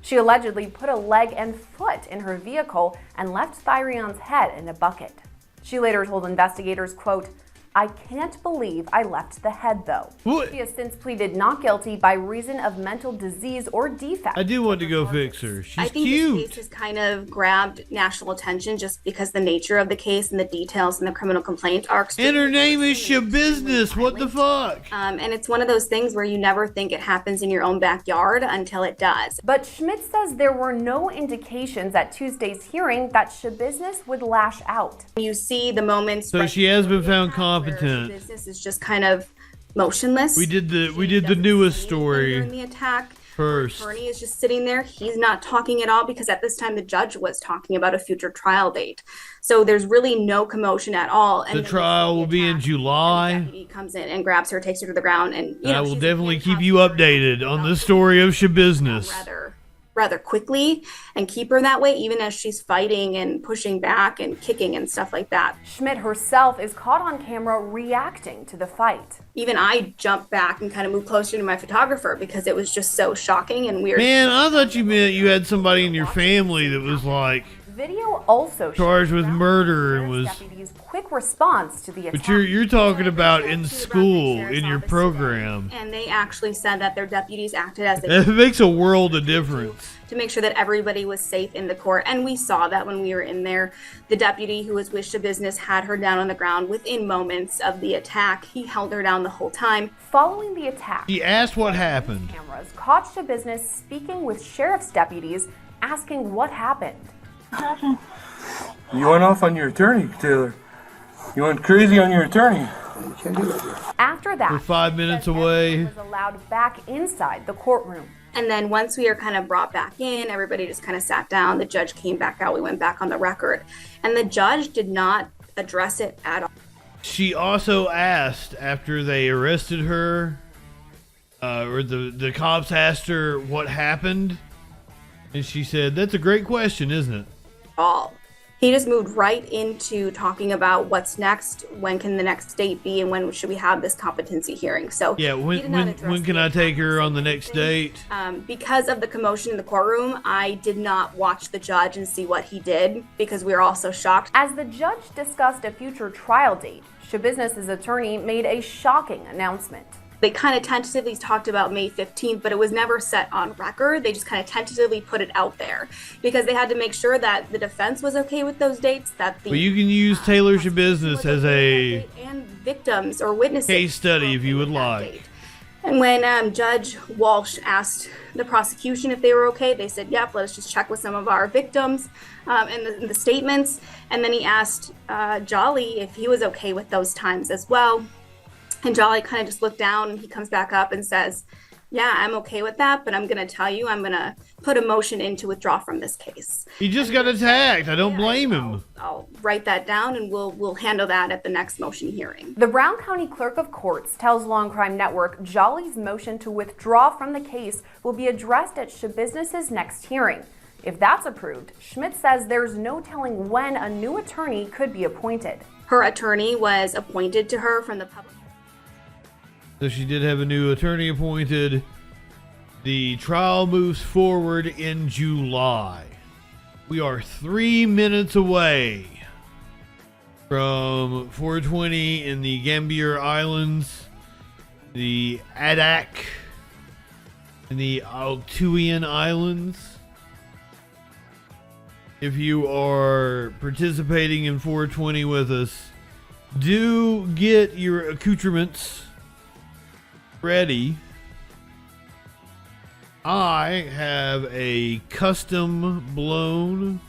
She allegedly put a leg and foot in her vehicle and left Thyrion's head in a bucket. She later told investigators, quote, "I can't believe I left the head, though." What? She has since pleaded not guilty by reason of mental disease or defect. I do want to go fix her. She's I think cute. this case has kind of grabbed national attention just because the nature of the case and the details and the criminal complaint are And her name is Shabusiness. What the fuck? And it's one of those things where you never think it happens in your own backyard until it does. But Schmidt says there were no indications at Tuesday's hearing that Shabusiness would lash out. You see the moments. So she has been found competent. Business is just kind of motionless. We did the newest story during the attack. first. The attorney is just sitting there. He's not talking at all because at this time the judge was talking about a future trial date. So there's really no commotion at all. And the trial will be in July. The deputy comes in and grabs her, takes her to the ground, and I will definitely keep you updated on the story of Shabusiness. Rather quickly and keep her that way, even as she's fighting and pushing back and kicking and stuff like that. Schmidt herself is caught on camera reacting to the fight. Even I jumped back and kind of moved closer to my photographer because it was just so shocking and weird. Man, I thought you meant you had somebody in your family that was like Video also charged with murder and was. deputies' quick response to the attack. But you're talking about in school in your program. And they actually said that their deputies acted as It makes a world of difference. to make sure that everybody was safe in the court. And we saw that when we were in there. The deputy who was with Shabusiness had her down on the ground within moments of the attack. He held her down the whole time. Following the attack, He asked what happened. cameras caught Shabusiness speaking with sheriff's deputies, asking what happened. You went off on your attorney, Taylor. You went crazy on your attorney. After that, We're 5 minutes away. was allowed back inside the courtroom. And then once we were kind of brought back in, everybody just kind of sat down. The judge came back out. We went back on the record. And the judge did not address it at all. She also asked after they arrested her, or the cops asked her what happened, and she said, "That's a great question, isn't it?" All. He just moved right into talking about what's next, when can the next date be, and when should we have this competency hearing. So Yeah, he did not address when can I take her on the next date? because of the commotion in the courtroom, I did not watch the judge and see what he did because we were all so shocked. As the judge discussed a future trial date, Shabusiness's attorney made a shocking announcement. They kind of tentatively talked about May 15th, but it was never set on record. They just kind of tentatively put it out there because they had to make sure that the defense was okay with those dates, that the Well, you can use Taylor's Your Business as a and victims or witnesses case study if you would like. And when Judge Walsh asked the prosecution if they were okay, they said, yep, let us just check with some of our victims and the statements. And then he asked Jolly if he was okay with those times as well. And Jolly kind of just looked down, and he comes back up and says, yeah, I'm okay with that, but I'm going to tell you, I'm going to put a motion in to withdraw from this case. He just got attacked. I don't blame him. I'll write that down, and we'll handle that at the next motion hearing. The Brown County Clerk of Courts tells Law and Crime Network Jolly's motion to withdraw from the case will be addressed at Shabusiness's next hearing. If that's approved, Schmidt says there's no telling when a new attorney could be appointed. Her attorney was appointed to her from the public. So she did have a new attorney appointed. The trial moves forward in July. We are 3 minutes away from 420 in the Gambier Islands, the Adak, and the Altuian Islands. If you are participating in 420 with us, do get your accoutrements ready. I have a custom blown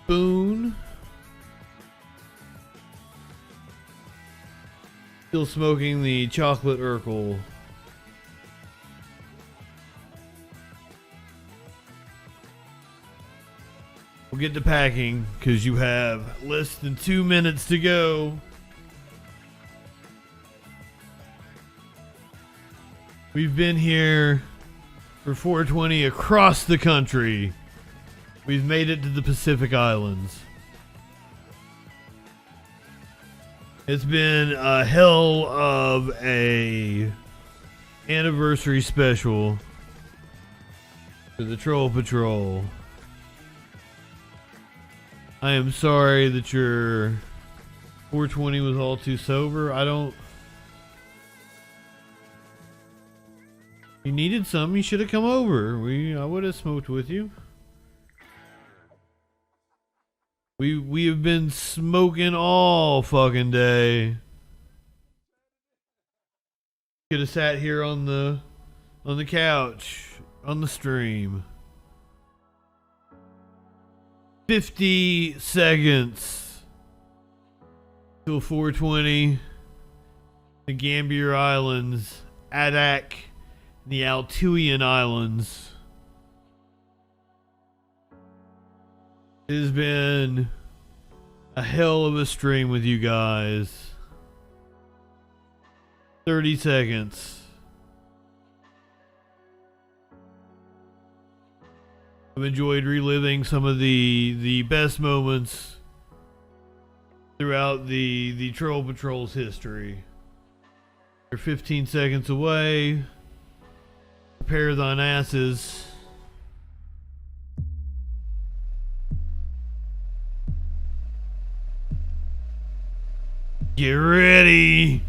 spoon. Still smoking the chocolate Urkel. We'll get to packing because you have less than 2 minutes to go. We've been here for 420 across the country. We've made it to the Pacific Islands. It's been a hell of a anniversary special for the Troll Patrol. I am sorry that your 420 was all too sober. You needed some, you should have come over. I would have smoked with you. We have been smoking all fucking day. Could have sat here on the couch on the stream. 50 seconds till 420. The Gambier Islands, Adak, the Altuian Islands. It has been a hell of a stream with you guys. 30 seconds. I've enjoyed reliving some of the best moments throughout the Troll Patrol's history. You're 15 seconds away. Prepare thine asses. Get ready.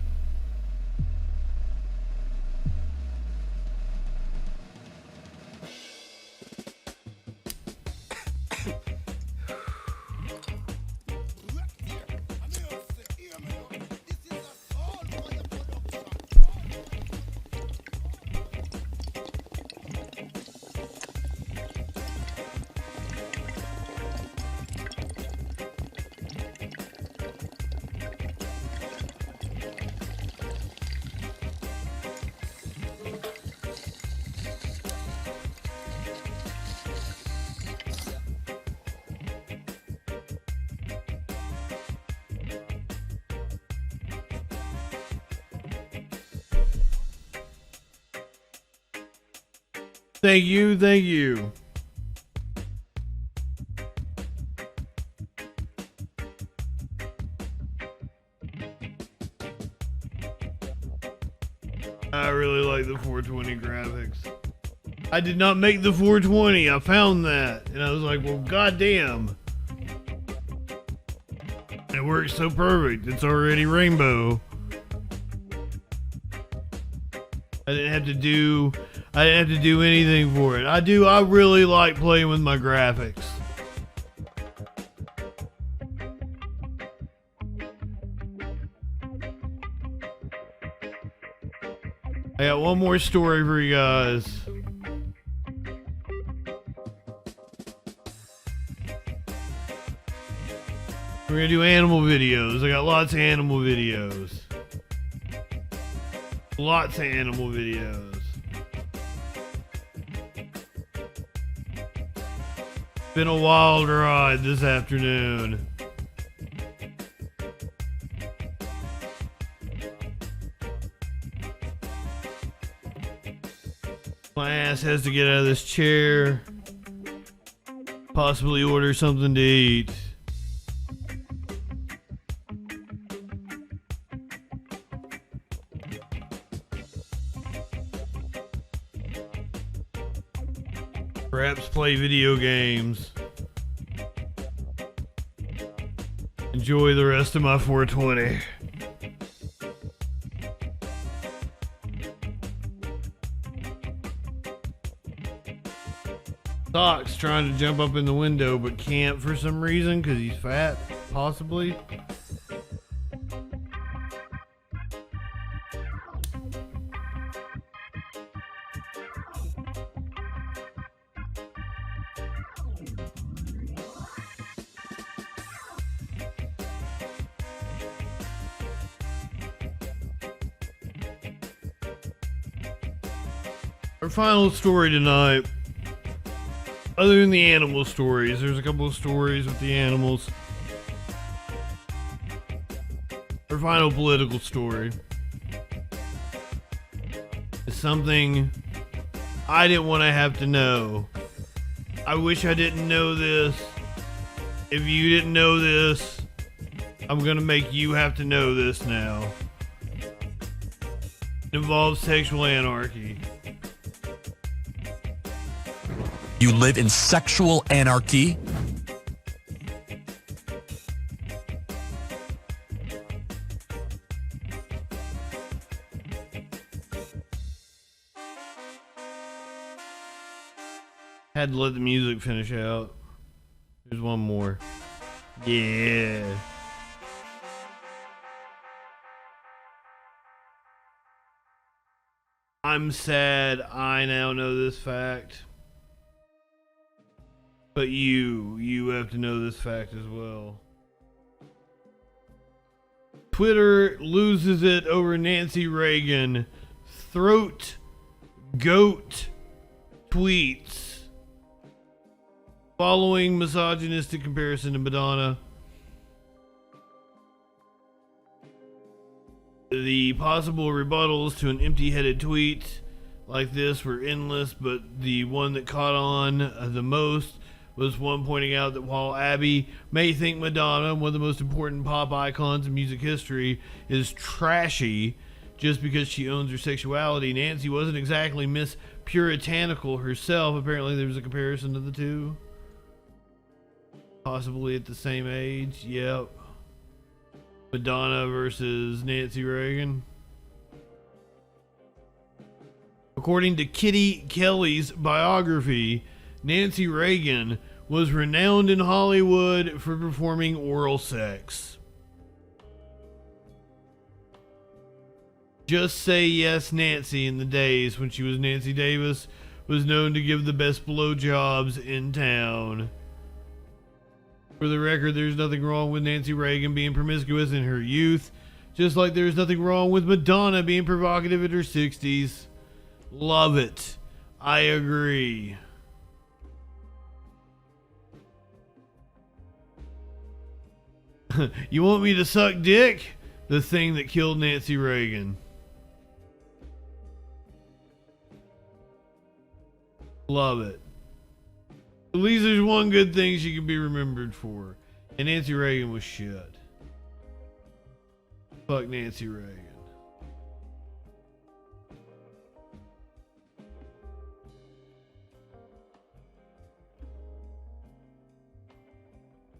Thank you, thank you. I really like the 420 graphics. I did not make the 420. I found that. And I was like, well, goddamn. It works so perfect. It's already rainbow. I didn't have to do anything for it. I really like playing with my graphics. I got one more story for you guys. We're gonna do animal videos. I got lots of animal videos. Lots of animal videos. Been a wild ride this afternoon. My ass has to get out of this chair. Possibly order something to eat. Perhaps play video games. Enjoy the rest of my 420. Sock's trying to jump up in the window but can't for some reason because he's fat, possibly. Our final story tonight, other than the animal stories, there's a couple of stories with the animals. Our final political story is something I didn't want to have to know. I wish I didn't know this. If you didn't know this, I'm gonna make you have to know this now. It involves sexual anarchy. You live in sexual anarchy? Had to let the music finish out. Here's one more. Yeah. I'm sad I now know this fact. But you have to know this fact as well. Twitter loses it over Nancy Reagan throat goat tweets following misogynistic comparison to Madonna. The possible rebuttals to an empty-headed tweet like this were endless, but the one that caught on the most was one pointing out that while Abby may think Madonna, one of the most important pop icons in music history, is trashy just because she owns her sexuality, Nancy wasn't exactly Miss Puritanical herself. Apparently there was a comparison to the two. Possibly at the same age. Yep. Madonna versus Nancy Reagan. According to Kitty Kelly's biography, Nancy Reagan was renowned in Hollywood for performing oral sex. Just Say Yes Nancy, in the days when she was Nancy Davis, was known to give the best blowjobs in town. For the record, there's nothing wrong with Nancy Reagan being promiscuous in her youth, just like there's nothing wrong with Madonna being provocative in her 60s. Love it. I agree. You want me to suck dick? The thing that killed Nancy Reagan. Love it. At least there's one good thing she can be remembered for. And Nancy Reagan was shit. Fuck Nancy Reagan.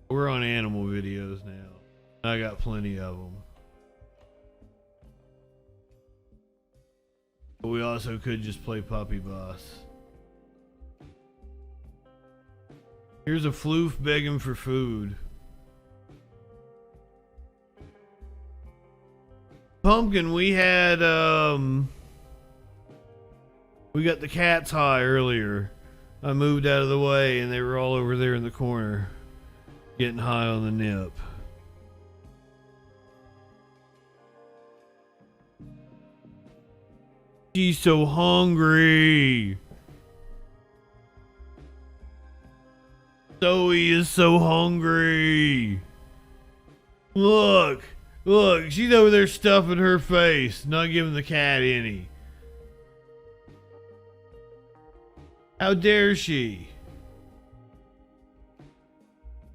We're on animal videos now. I got plenty of them. But we also could just play Puppy Boss. Here's a floof begging for food. Pumpkin, we had We got the cats high earlier. I moved out of the way and they were all over there in the corner getting high on the nip. She's so hungry. Zoe is so hungry. Look, she's over there stuffing her face, not giving the cat any. How dare she?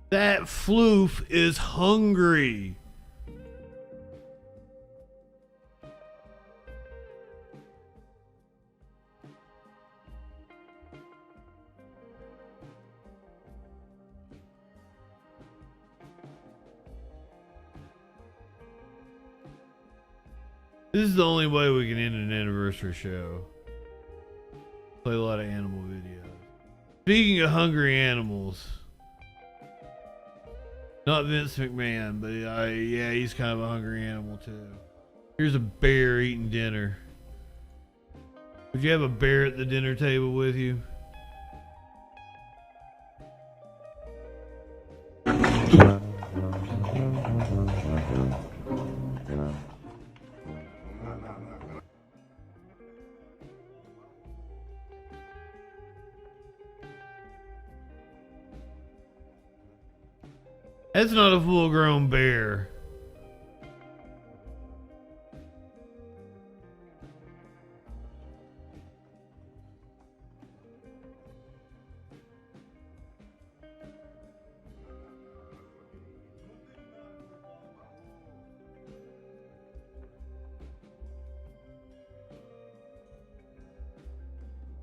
That floof is hungry. This is the only way we can end an anniversary show. Play a lot of animal videos. Speaking of hungry animals, not Vince McMahon, but yeah, he's kind of a hungry animal too. Here's a bear eating dinner. Would you have a bear at the dinner table with you? That's not a full-grown bear.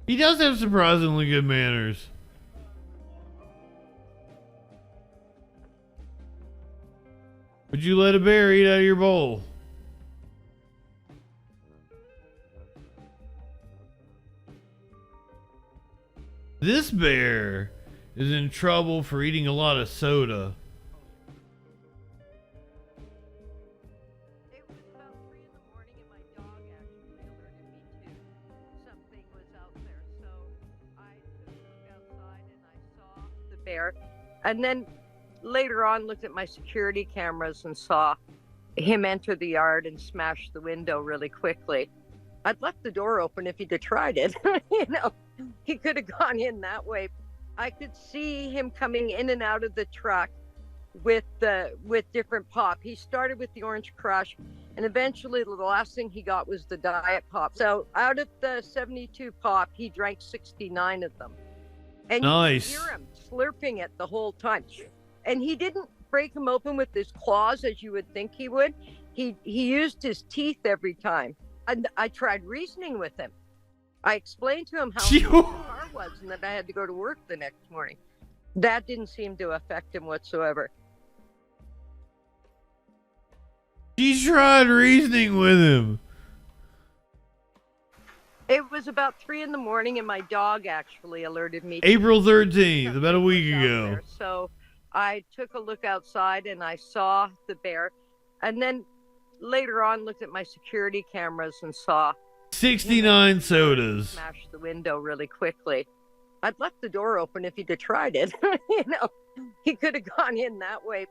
He does have surprisingly good manners. Would you let a bear eat out of your bowl? This bear is in trouble for eating a lot of soda. It was about 3 in the morning and my dog actually alerted me to something was out there. So I took a look outside and I saw the bear. And then later on looked at my security cameras and saw him enter the yard and smash the window really quickly. I'd left the door open if he'd have tried it. He could have gone in that way. I could see him coming in and out of the truck with different pop. He started with the Orange Crush, and eventually the last thing he got was the Diet Pop. So out of the 72 pop, he drank 69 of them. And nice. You could hear him slurping it the whole time. And he didn't break them open with his claws as you would think he would. He used his teeth every time. And I tried reasoning with him. I explained to him how important the car was and that I had to go to work the next morning. That didn't seem to affect him whatsoever. She tried reasoning with him. It was about 3 in the morning and my dog actually alerted me. April 13th, about a week ago. So I took a look outside and I saw the bear, and then later on looked at my security cameras and saw 69 sodas. Smash the window really quickly. I'd left the door open if he'd have tried it. He could have gone in that way.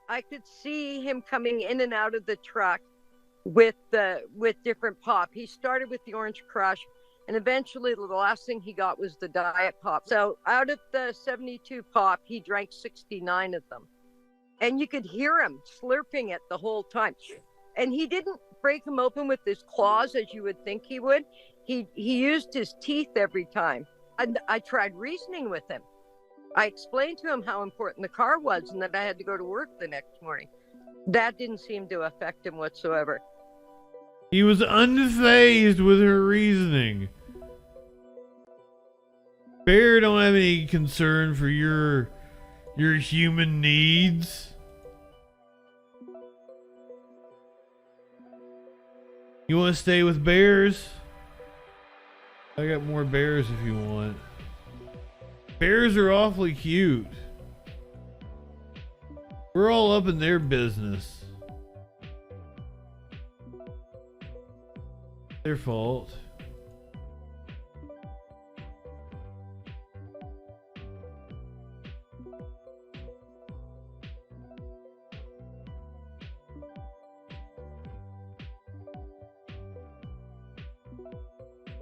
I could see him coming in and out of the truck with different pop. He started with the Orange Crush, and eventually the last thing he got was the Diet Pop. So out of the 72 pop, he drank 69 of them. And you could hear him slurping it the whole time. And he didn't break them open with his claws as you would think he would. He used his teeth every time. And I tried reasoning with him. I explained to him how important the car was and that I had to go to work the next morning. That didn't seem to affect him whatsoever. He was unfazed with her reasoning. Bear don't have any concern for your human needs. You want to stay with bears? I got more bears if you want. Bears are awfully cute. We're all up in their business. Their fault.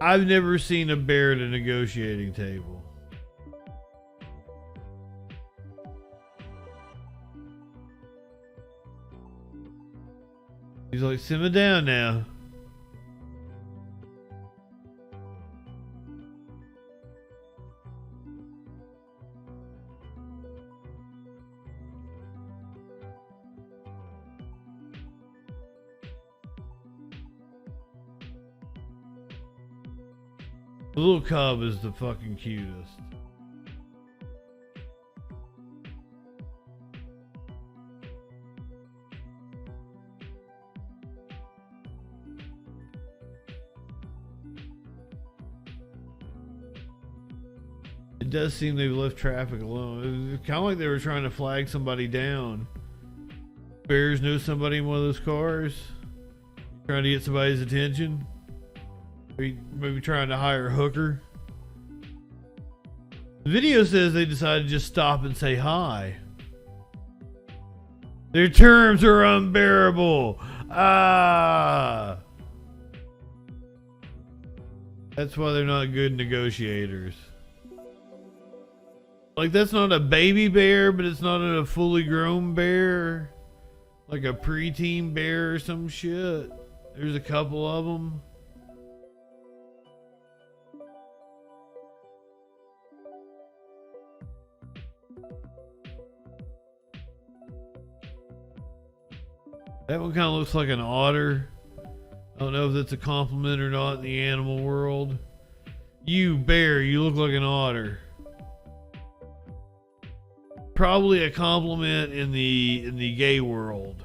I've never seen a bear at a negotiating table. He's like, simmer down now. The little cub is the fucking cutest. It does seem they've left traffic alone. It's kind of like they were trying to flag somebody down. Bears know somebody in one of those cars, trying to get somebody's attention. Maybe trying to hire a hooker. The video says they decided to just stop and say hi. Their terms are unbearable. Ah. That's why they're not good negotiators. Like, that's not a baby bear, but it's not a fully grown bear. Like a preteen bear or some shit. There's a couple of them. That one kind of looks like an otter. I don't know if that's a compliment or not in the animal world. You bear, you look like an otter. Probably a compliment in the gay world.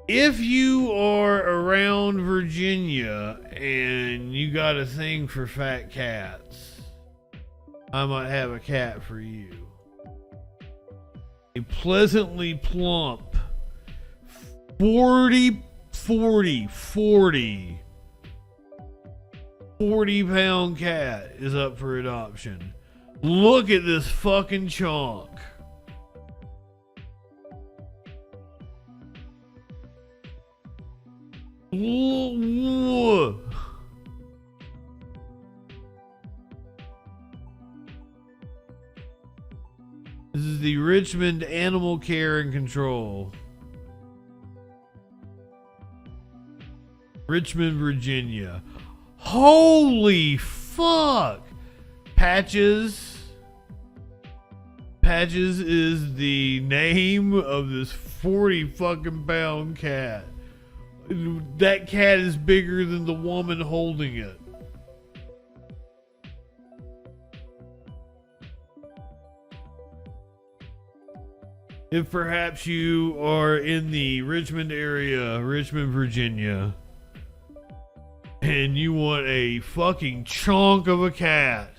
If you are around Virginia and you got a thing for fat cats, I might have a cat for you. A pleasantly plump 40 pound cat is up for adoption. Look at this fucking chunk. Whoa. This is the Richmond Animal Care and Control. Richmond, Virginia. Holy fuck! Patches. Patches is the name of this 40 fucking pound cat. That cat is bigger than the woman holding it. If perhaps you are in the Richmond area, Richmond, Virginia, and you want a fucking chunk of a cat.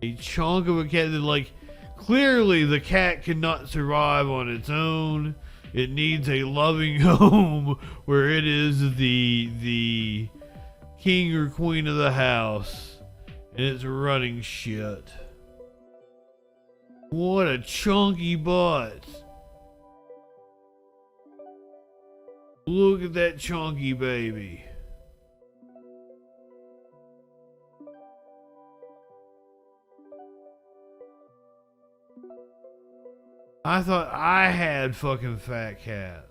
A chunk of a cat that, like, clearly the cat cannot survive on its own. It needs a loving home where it is the king or queen of the house, and it's running shit. What a chunky butt. Look at that chunky baby. I thought I had fucking fat cats.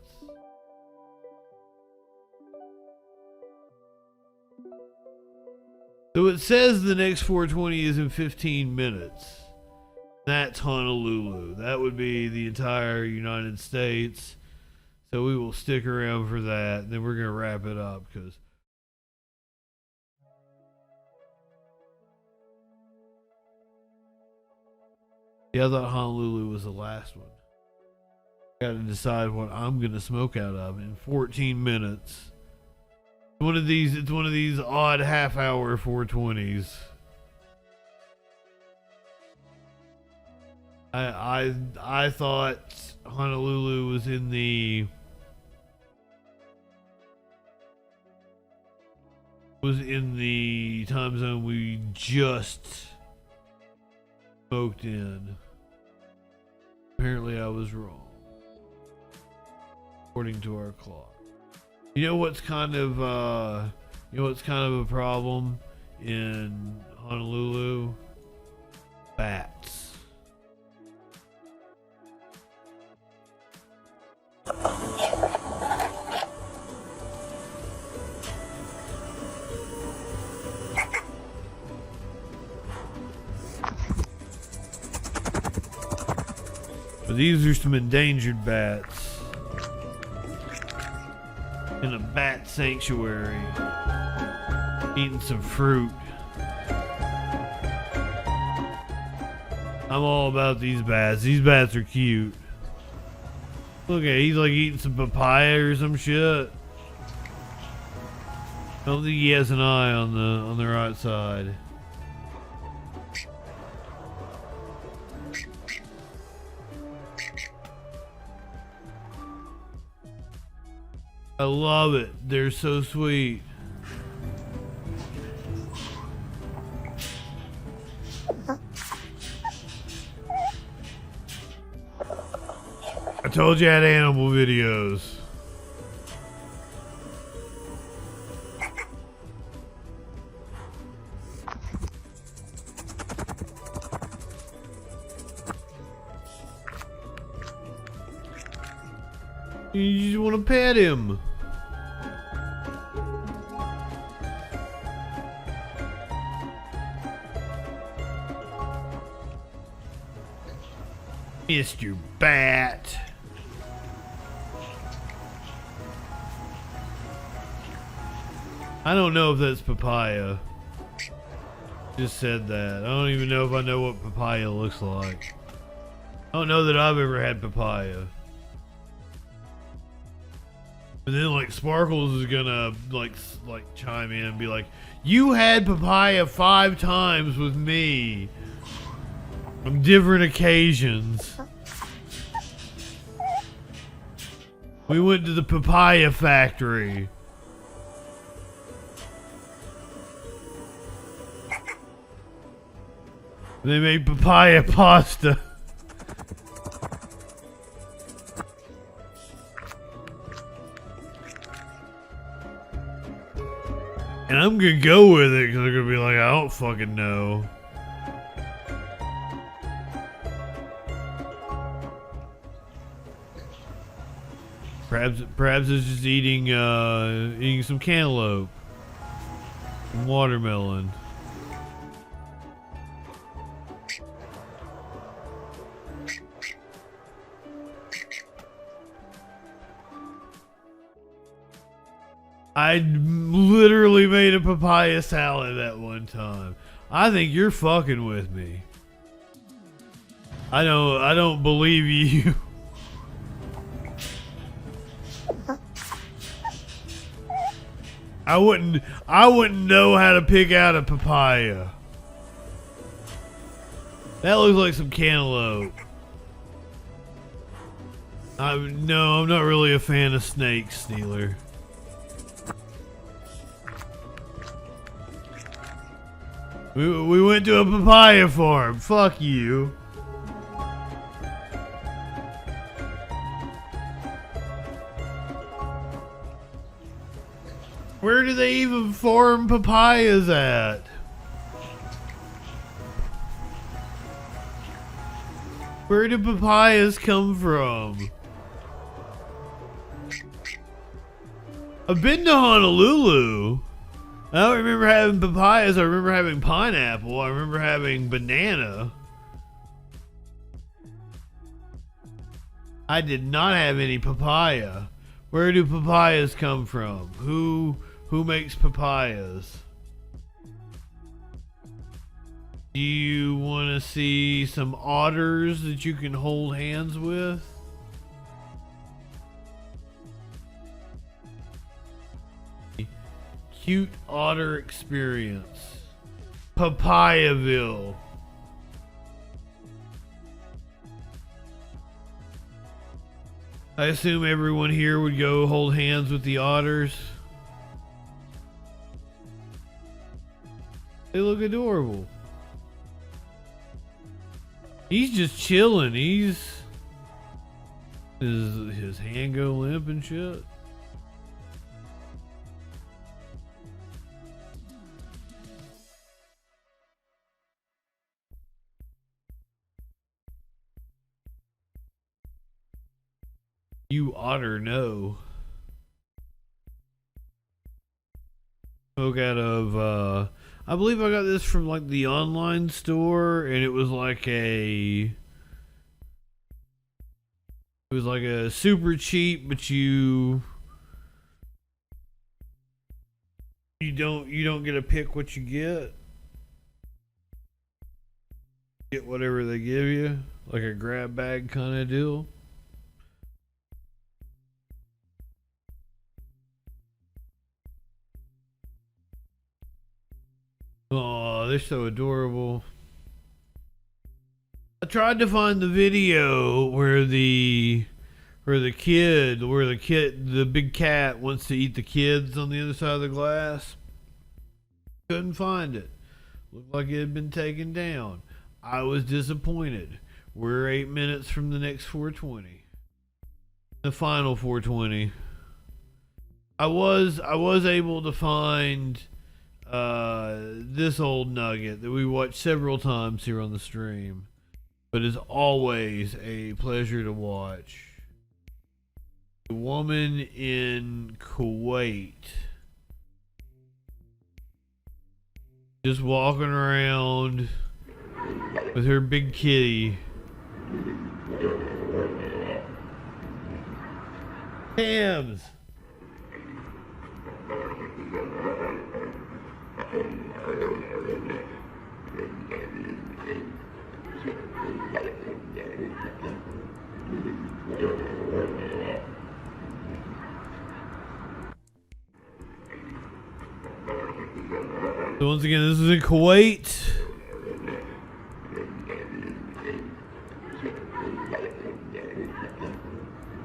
So it says the next 420 is in 15 minutes. That's Honolulu. That would be the entire United States. So we will stick around for that. Then we're going to wrap it up because yeah, I thought Honolulu was the last one. Got to decide what I'm going to smoke out of in 14 minutes. It's one of these odd half-hour 420s. I thought Honolulu was in the time zone we just smoked in. Apparently I was wrong. according to our clock. You know what's kind of a problem in Honolulu? Bats. But these are some endangered bats in a bat sanctuary, eating some fruit. I'm all about these bats. These bats are cute. Look at, he's like eating some papaya or some shit. I don't think he has an eye on the right side. I love it. They're so sweet. I told you I had animal videos. You just want to pet him. Mr. Bat. I don't know if that's papaya. Just said that. I don't even know if I know what papaya looks like. I don't know that I've ever had papaya. And then like Sparkles is gonna like chime in and be like, "You had papaya 5 times with me on different occasions. We went to the papaya factory." They made papaya pasta. And I'm gonna go with it because they're gonna be like, I don't fucking know. Perhaps it's just eating some cantaloupe, and watermelon. I literally made a papaya salad that one time. I think you're fucking with me. I don't believe you. I wouldn't know how to pick out a papaya. That looks like some cantaloupe. No, I'm not really a fan of snakes, Steeler. We went to a papaya farm. Fuck you. Where do they even farm papayas at? Where do papayas come from? I've been to Honolulu. I don't remember having papayas. I remember having pineapple. I remember having banana. I did not have any papaya. Where do papayas come from? Who makes papayas? Do you want to see some otters that you can hold hands with? Cute otter experience. Papayaville. I assume everyone here would go hold hands with the otters. They look adorable. He's just chilling. He's His hand go limp and shit. You oughter know. Spoke out of, I believe I got this from like the online store, and it was like a super cheap, but you don't get to pick what you get. Get whatever they give you, like a grab bag kind of deal. Oh, they're so adorable. I tried to find the video where the big cat wants to eat the kids on the other side of the glass. Couldn't find it. Looked like it had been taken down. I was disappointed. We're 8 minutes from the next 420. The final 420. I was able to find this old nugget that we watched several times here on the stream, but is always a pleasure to watch. The woman in Kuwait just walking around with her big kitty. Hams. So once again, this is in Kuwait.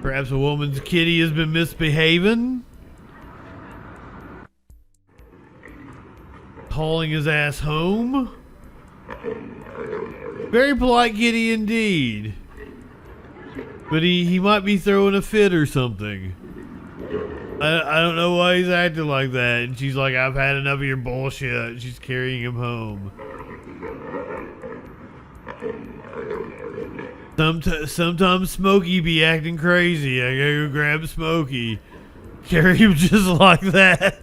Perhaps a woman's kitty has been misbehaving, hauling his ass home. Very polite kitty indeed. But he might be throwing a fit or something. I don't know why he's acting like that. And she's like, I've had enough of your bullshit. And she's carrying him home. Sometimes Smokey be acting crazy. I gotta go grab Smokey. Carry him just like that.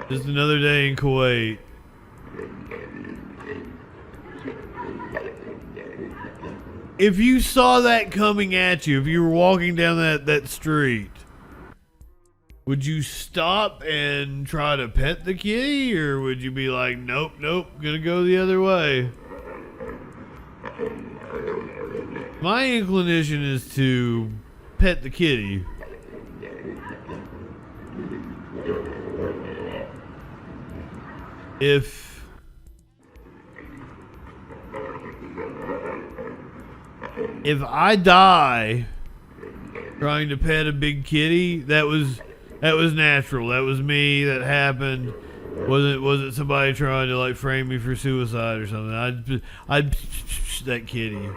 Just another day in Kuwait. If you saw that coming at you, if you were walking down that street, would you stop and try to pet the kitty, or would you be like, nope, gonna go the other way? My inclination is to pet the kitty. If I die trying to pet a big kitty, that was natural. That was me. That happened. Wasn't somebody trying to like frame me for suicide or something. I'd that kitty.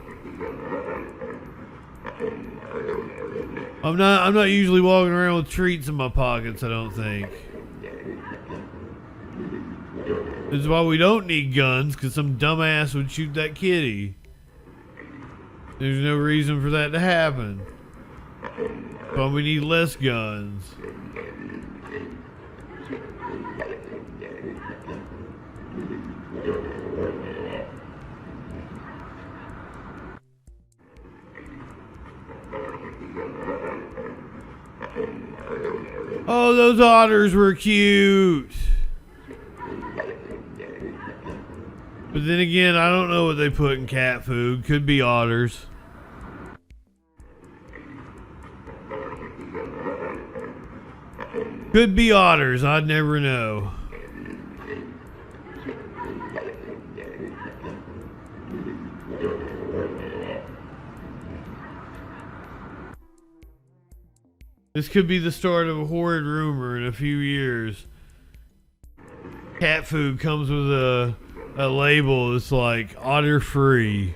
I'm not usually walking around with treats in my pockets, I don't think. This is why we don't need guns, because some dumbass would shoot that kitty. There's no reason for that to happen. But we need less guns. Oh, those otters were cute. But then again, I don't know what they put in cat food. Could be otters. Could be otters. I'd never know. This could be the start of a horrid rumor in a few years. Cat food comes with a label that's like otter free.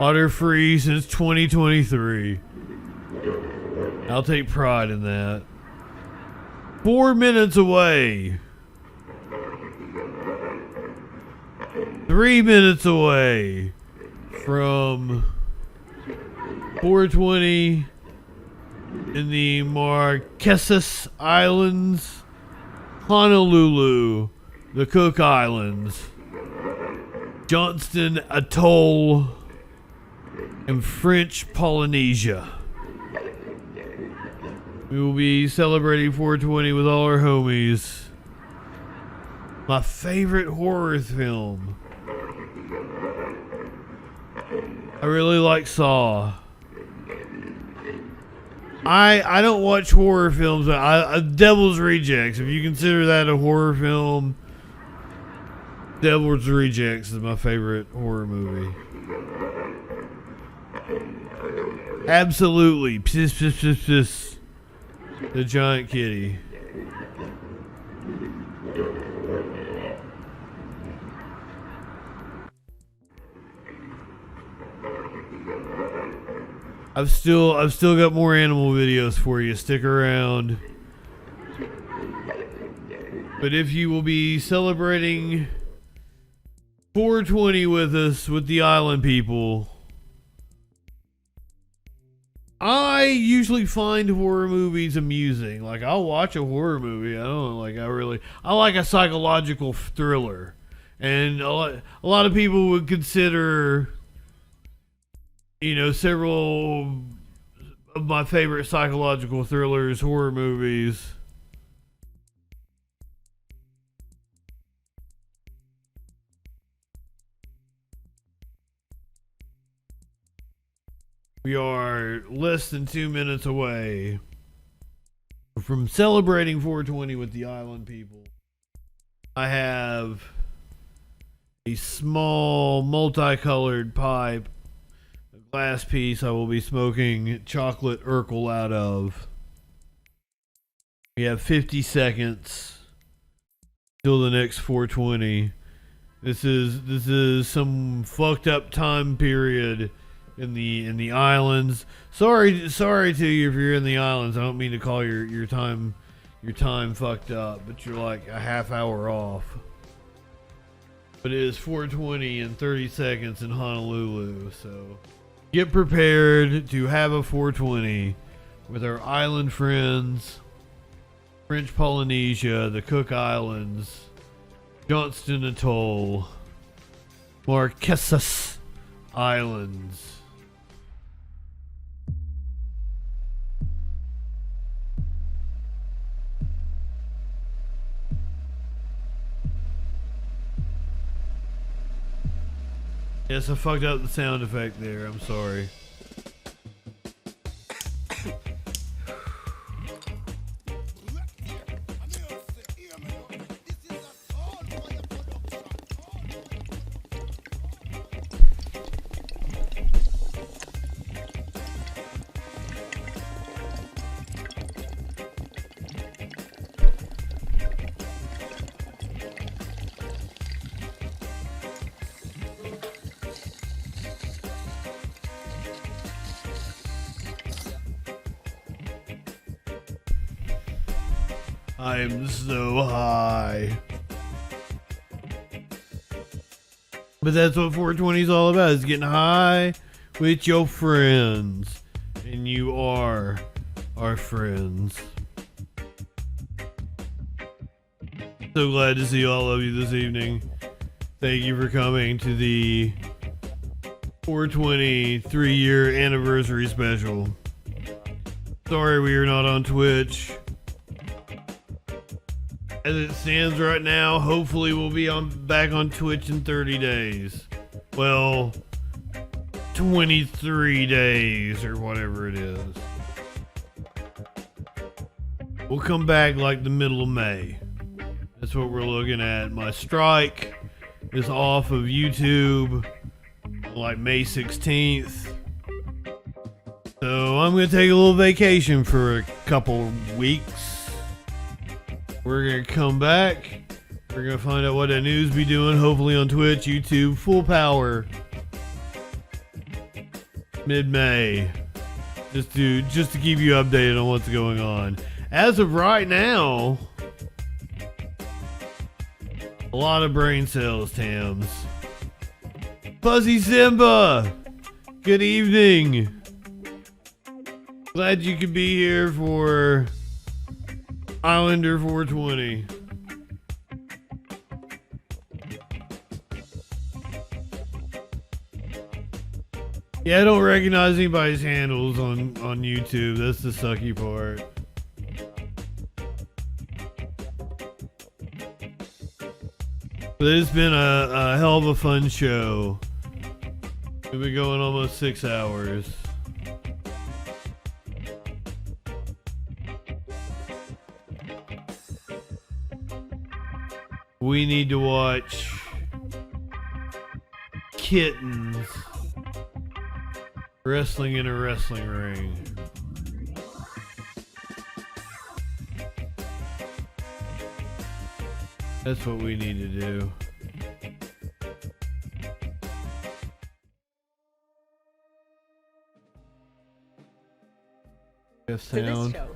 Otter free since 2023. I'll take pride in that. 4 minutes away. 3 minutes away from 420 in the Marquesas Islands, Honolulu, the Cook Islands, Johnston Atoll, and French Polynesia. We will be celebrating 420 with all our homies. My favorite horror film. I really like Saw. I don't watch horror films. Devil's Rejects, if you consider that a horror film, Devil's Rejects is my favorite horror movie. Absolutely. Piss, piss, piss, piss. The giant kitty. I've still got more animal videos for you. Stick around. But if you will be celebrating 420 with us, with the island people, I usually find horror movies amusing. Like, I'll watch a horror movie. I like a psychological thriller. And a lot of people would consider, several of my favorite psychological thrillers horror movies. We are less than 2 minutes away from celebrating 420 with the island people. I have a small multicolored pipe, a glass piece I will be smoking chocolate Urkel out of. We have 50 seconds till the next 420. This is some fucked up time period in the islands. Sorry to you if you're in the islands. I don't mean to call your time fucked up, but you're like a half hour off. But it is 420 and 30 seconds in Honolulu, so get prepared to have a 420 with our island friends, French Polynesia, the Cook Islands, Johnston Atoll, Marquesas Islands. Yes, I fucked up the sound effect there. I'm sorry. I'm so high. But that's what 420 is all about, is getting high with your friends. And you are our friends. So glad to see all of you this evening. Thank you for coming to the 420 3-year anniversary special. Sorry we are not on Twitch. As it stands right now, hopefully we'll be back on Twitch in 30 days. Well, 23 days or whatever it is. We'll come back like the middle of May. That's what we're looking at. My strike is off of YouTube like May 16th. So I'm going to take a little vacation for a couple weeks. We're gonna come back. We're gonna find out what that news be doing. Hopefully on Twitch, YouTube, full power. Mid-May. Just to keep you updated on what's going on. As of right now, a lot of brain cells, Tams. Fuzzy Simba, good evening. Glad you could be here for Islander 420. Yeah, I don't recognize anybody's handles on YouTube. That's the sucky part. But it's been a hell of a fun show. We've been going almost 6 hours. We need to watch kittens wrestling in a wrestling ring. That's what we need to do. Yes, To this sound. show.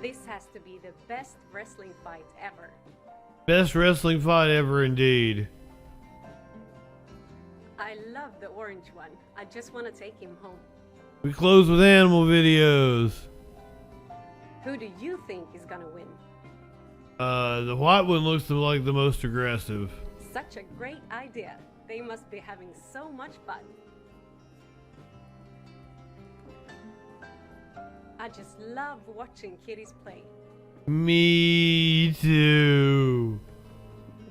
This has to be the best wrestling fight ever. Best wrestling fight ever, indeed. I love the orange one. I just want to take him home. We close with animal videos. Who do you think is gonna win? The white one looks like the most aggressive. Such a great idea. They must be having so much fun. I just love watching kitties play. Me too.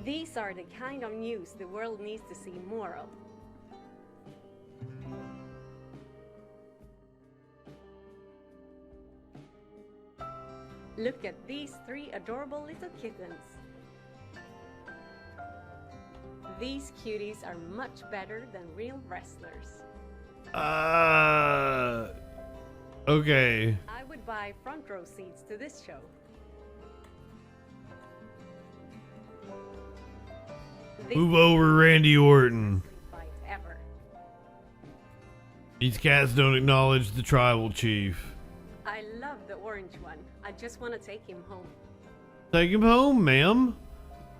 These are the kind of news the world needs to see more of. Look at these 3 adorable little kittens. These cuties are much better than real wrestlers. Okay. I would buy front row seats to this show. Move over, Randy Orton. Fight ever. These cats don't acknowledge the tribal chief. I love the orange one. I just want to take him home. Take him home, ma'am.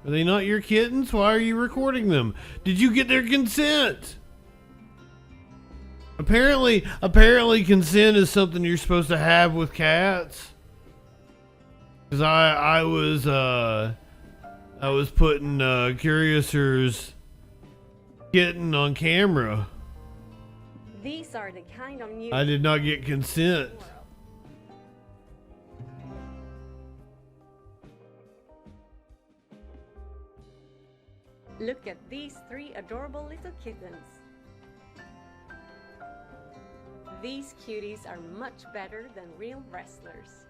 Are they not your kittens? Why are you recording them? Did you get their consent? Apparently consent is something you're supposed to have with cats. Cause I was putting Curious's kitten on camera. These are the kind of news. I did not get consent. Look at these 3 adorable little kittens. These cuties are much better than real wrestlers.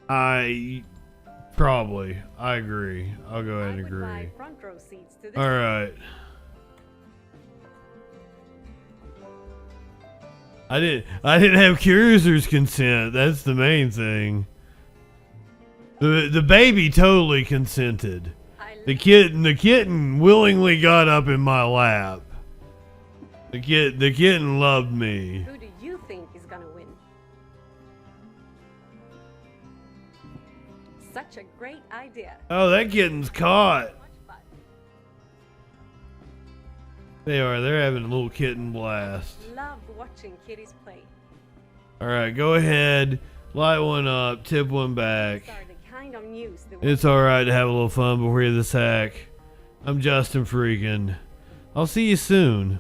I agree. I'll go ahead and agree. Buy front row seats to this. All right. I didn't have Curious's consent. That's the main thing. The baby totally consented. The kitten willingly got up in my lap. The kitten loved me. Who do you think is gonna win? Such a great idea. Oh, that kitten's caught. They're having a little kitten blast. Love watching kitties play. All right, go ahead, light one up, tip one back. These are the kind of news the It's all right to have a little fun before you the sack. I'm JustinFREAKIN. I'll see you soon.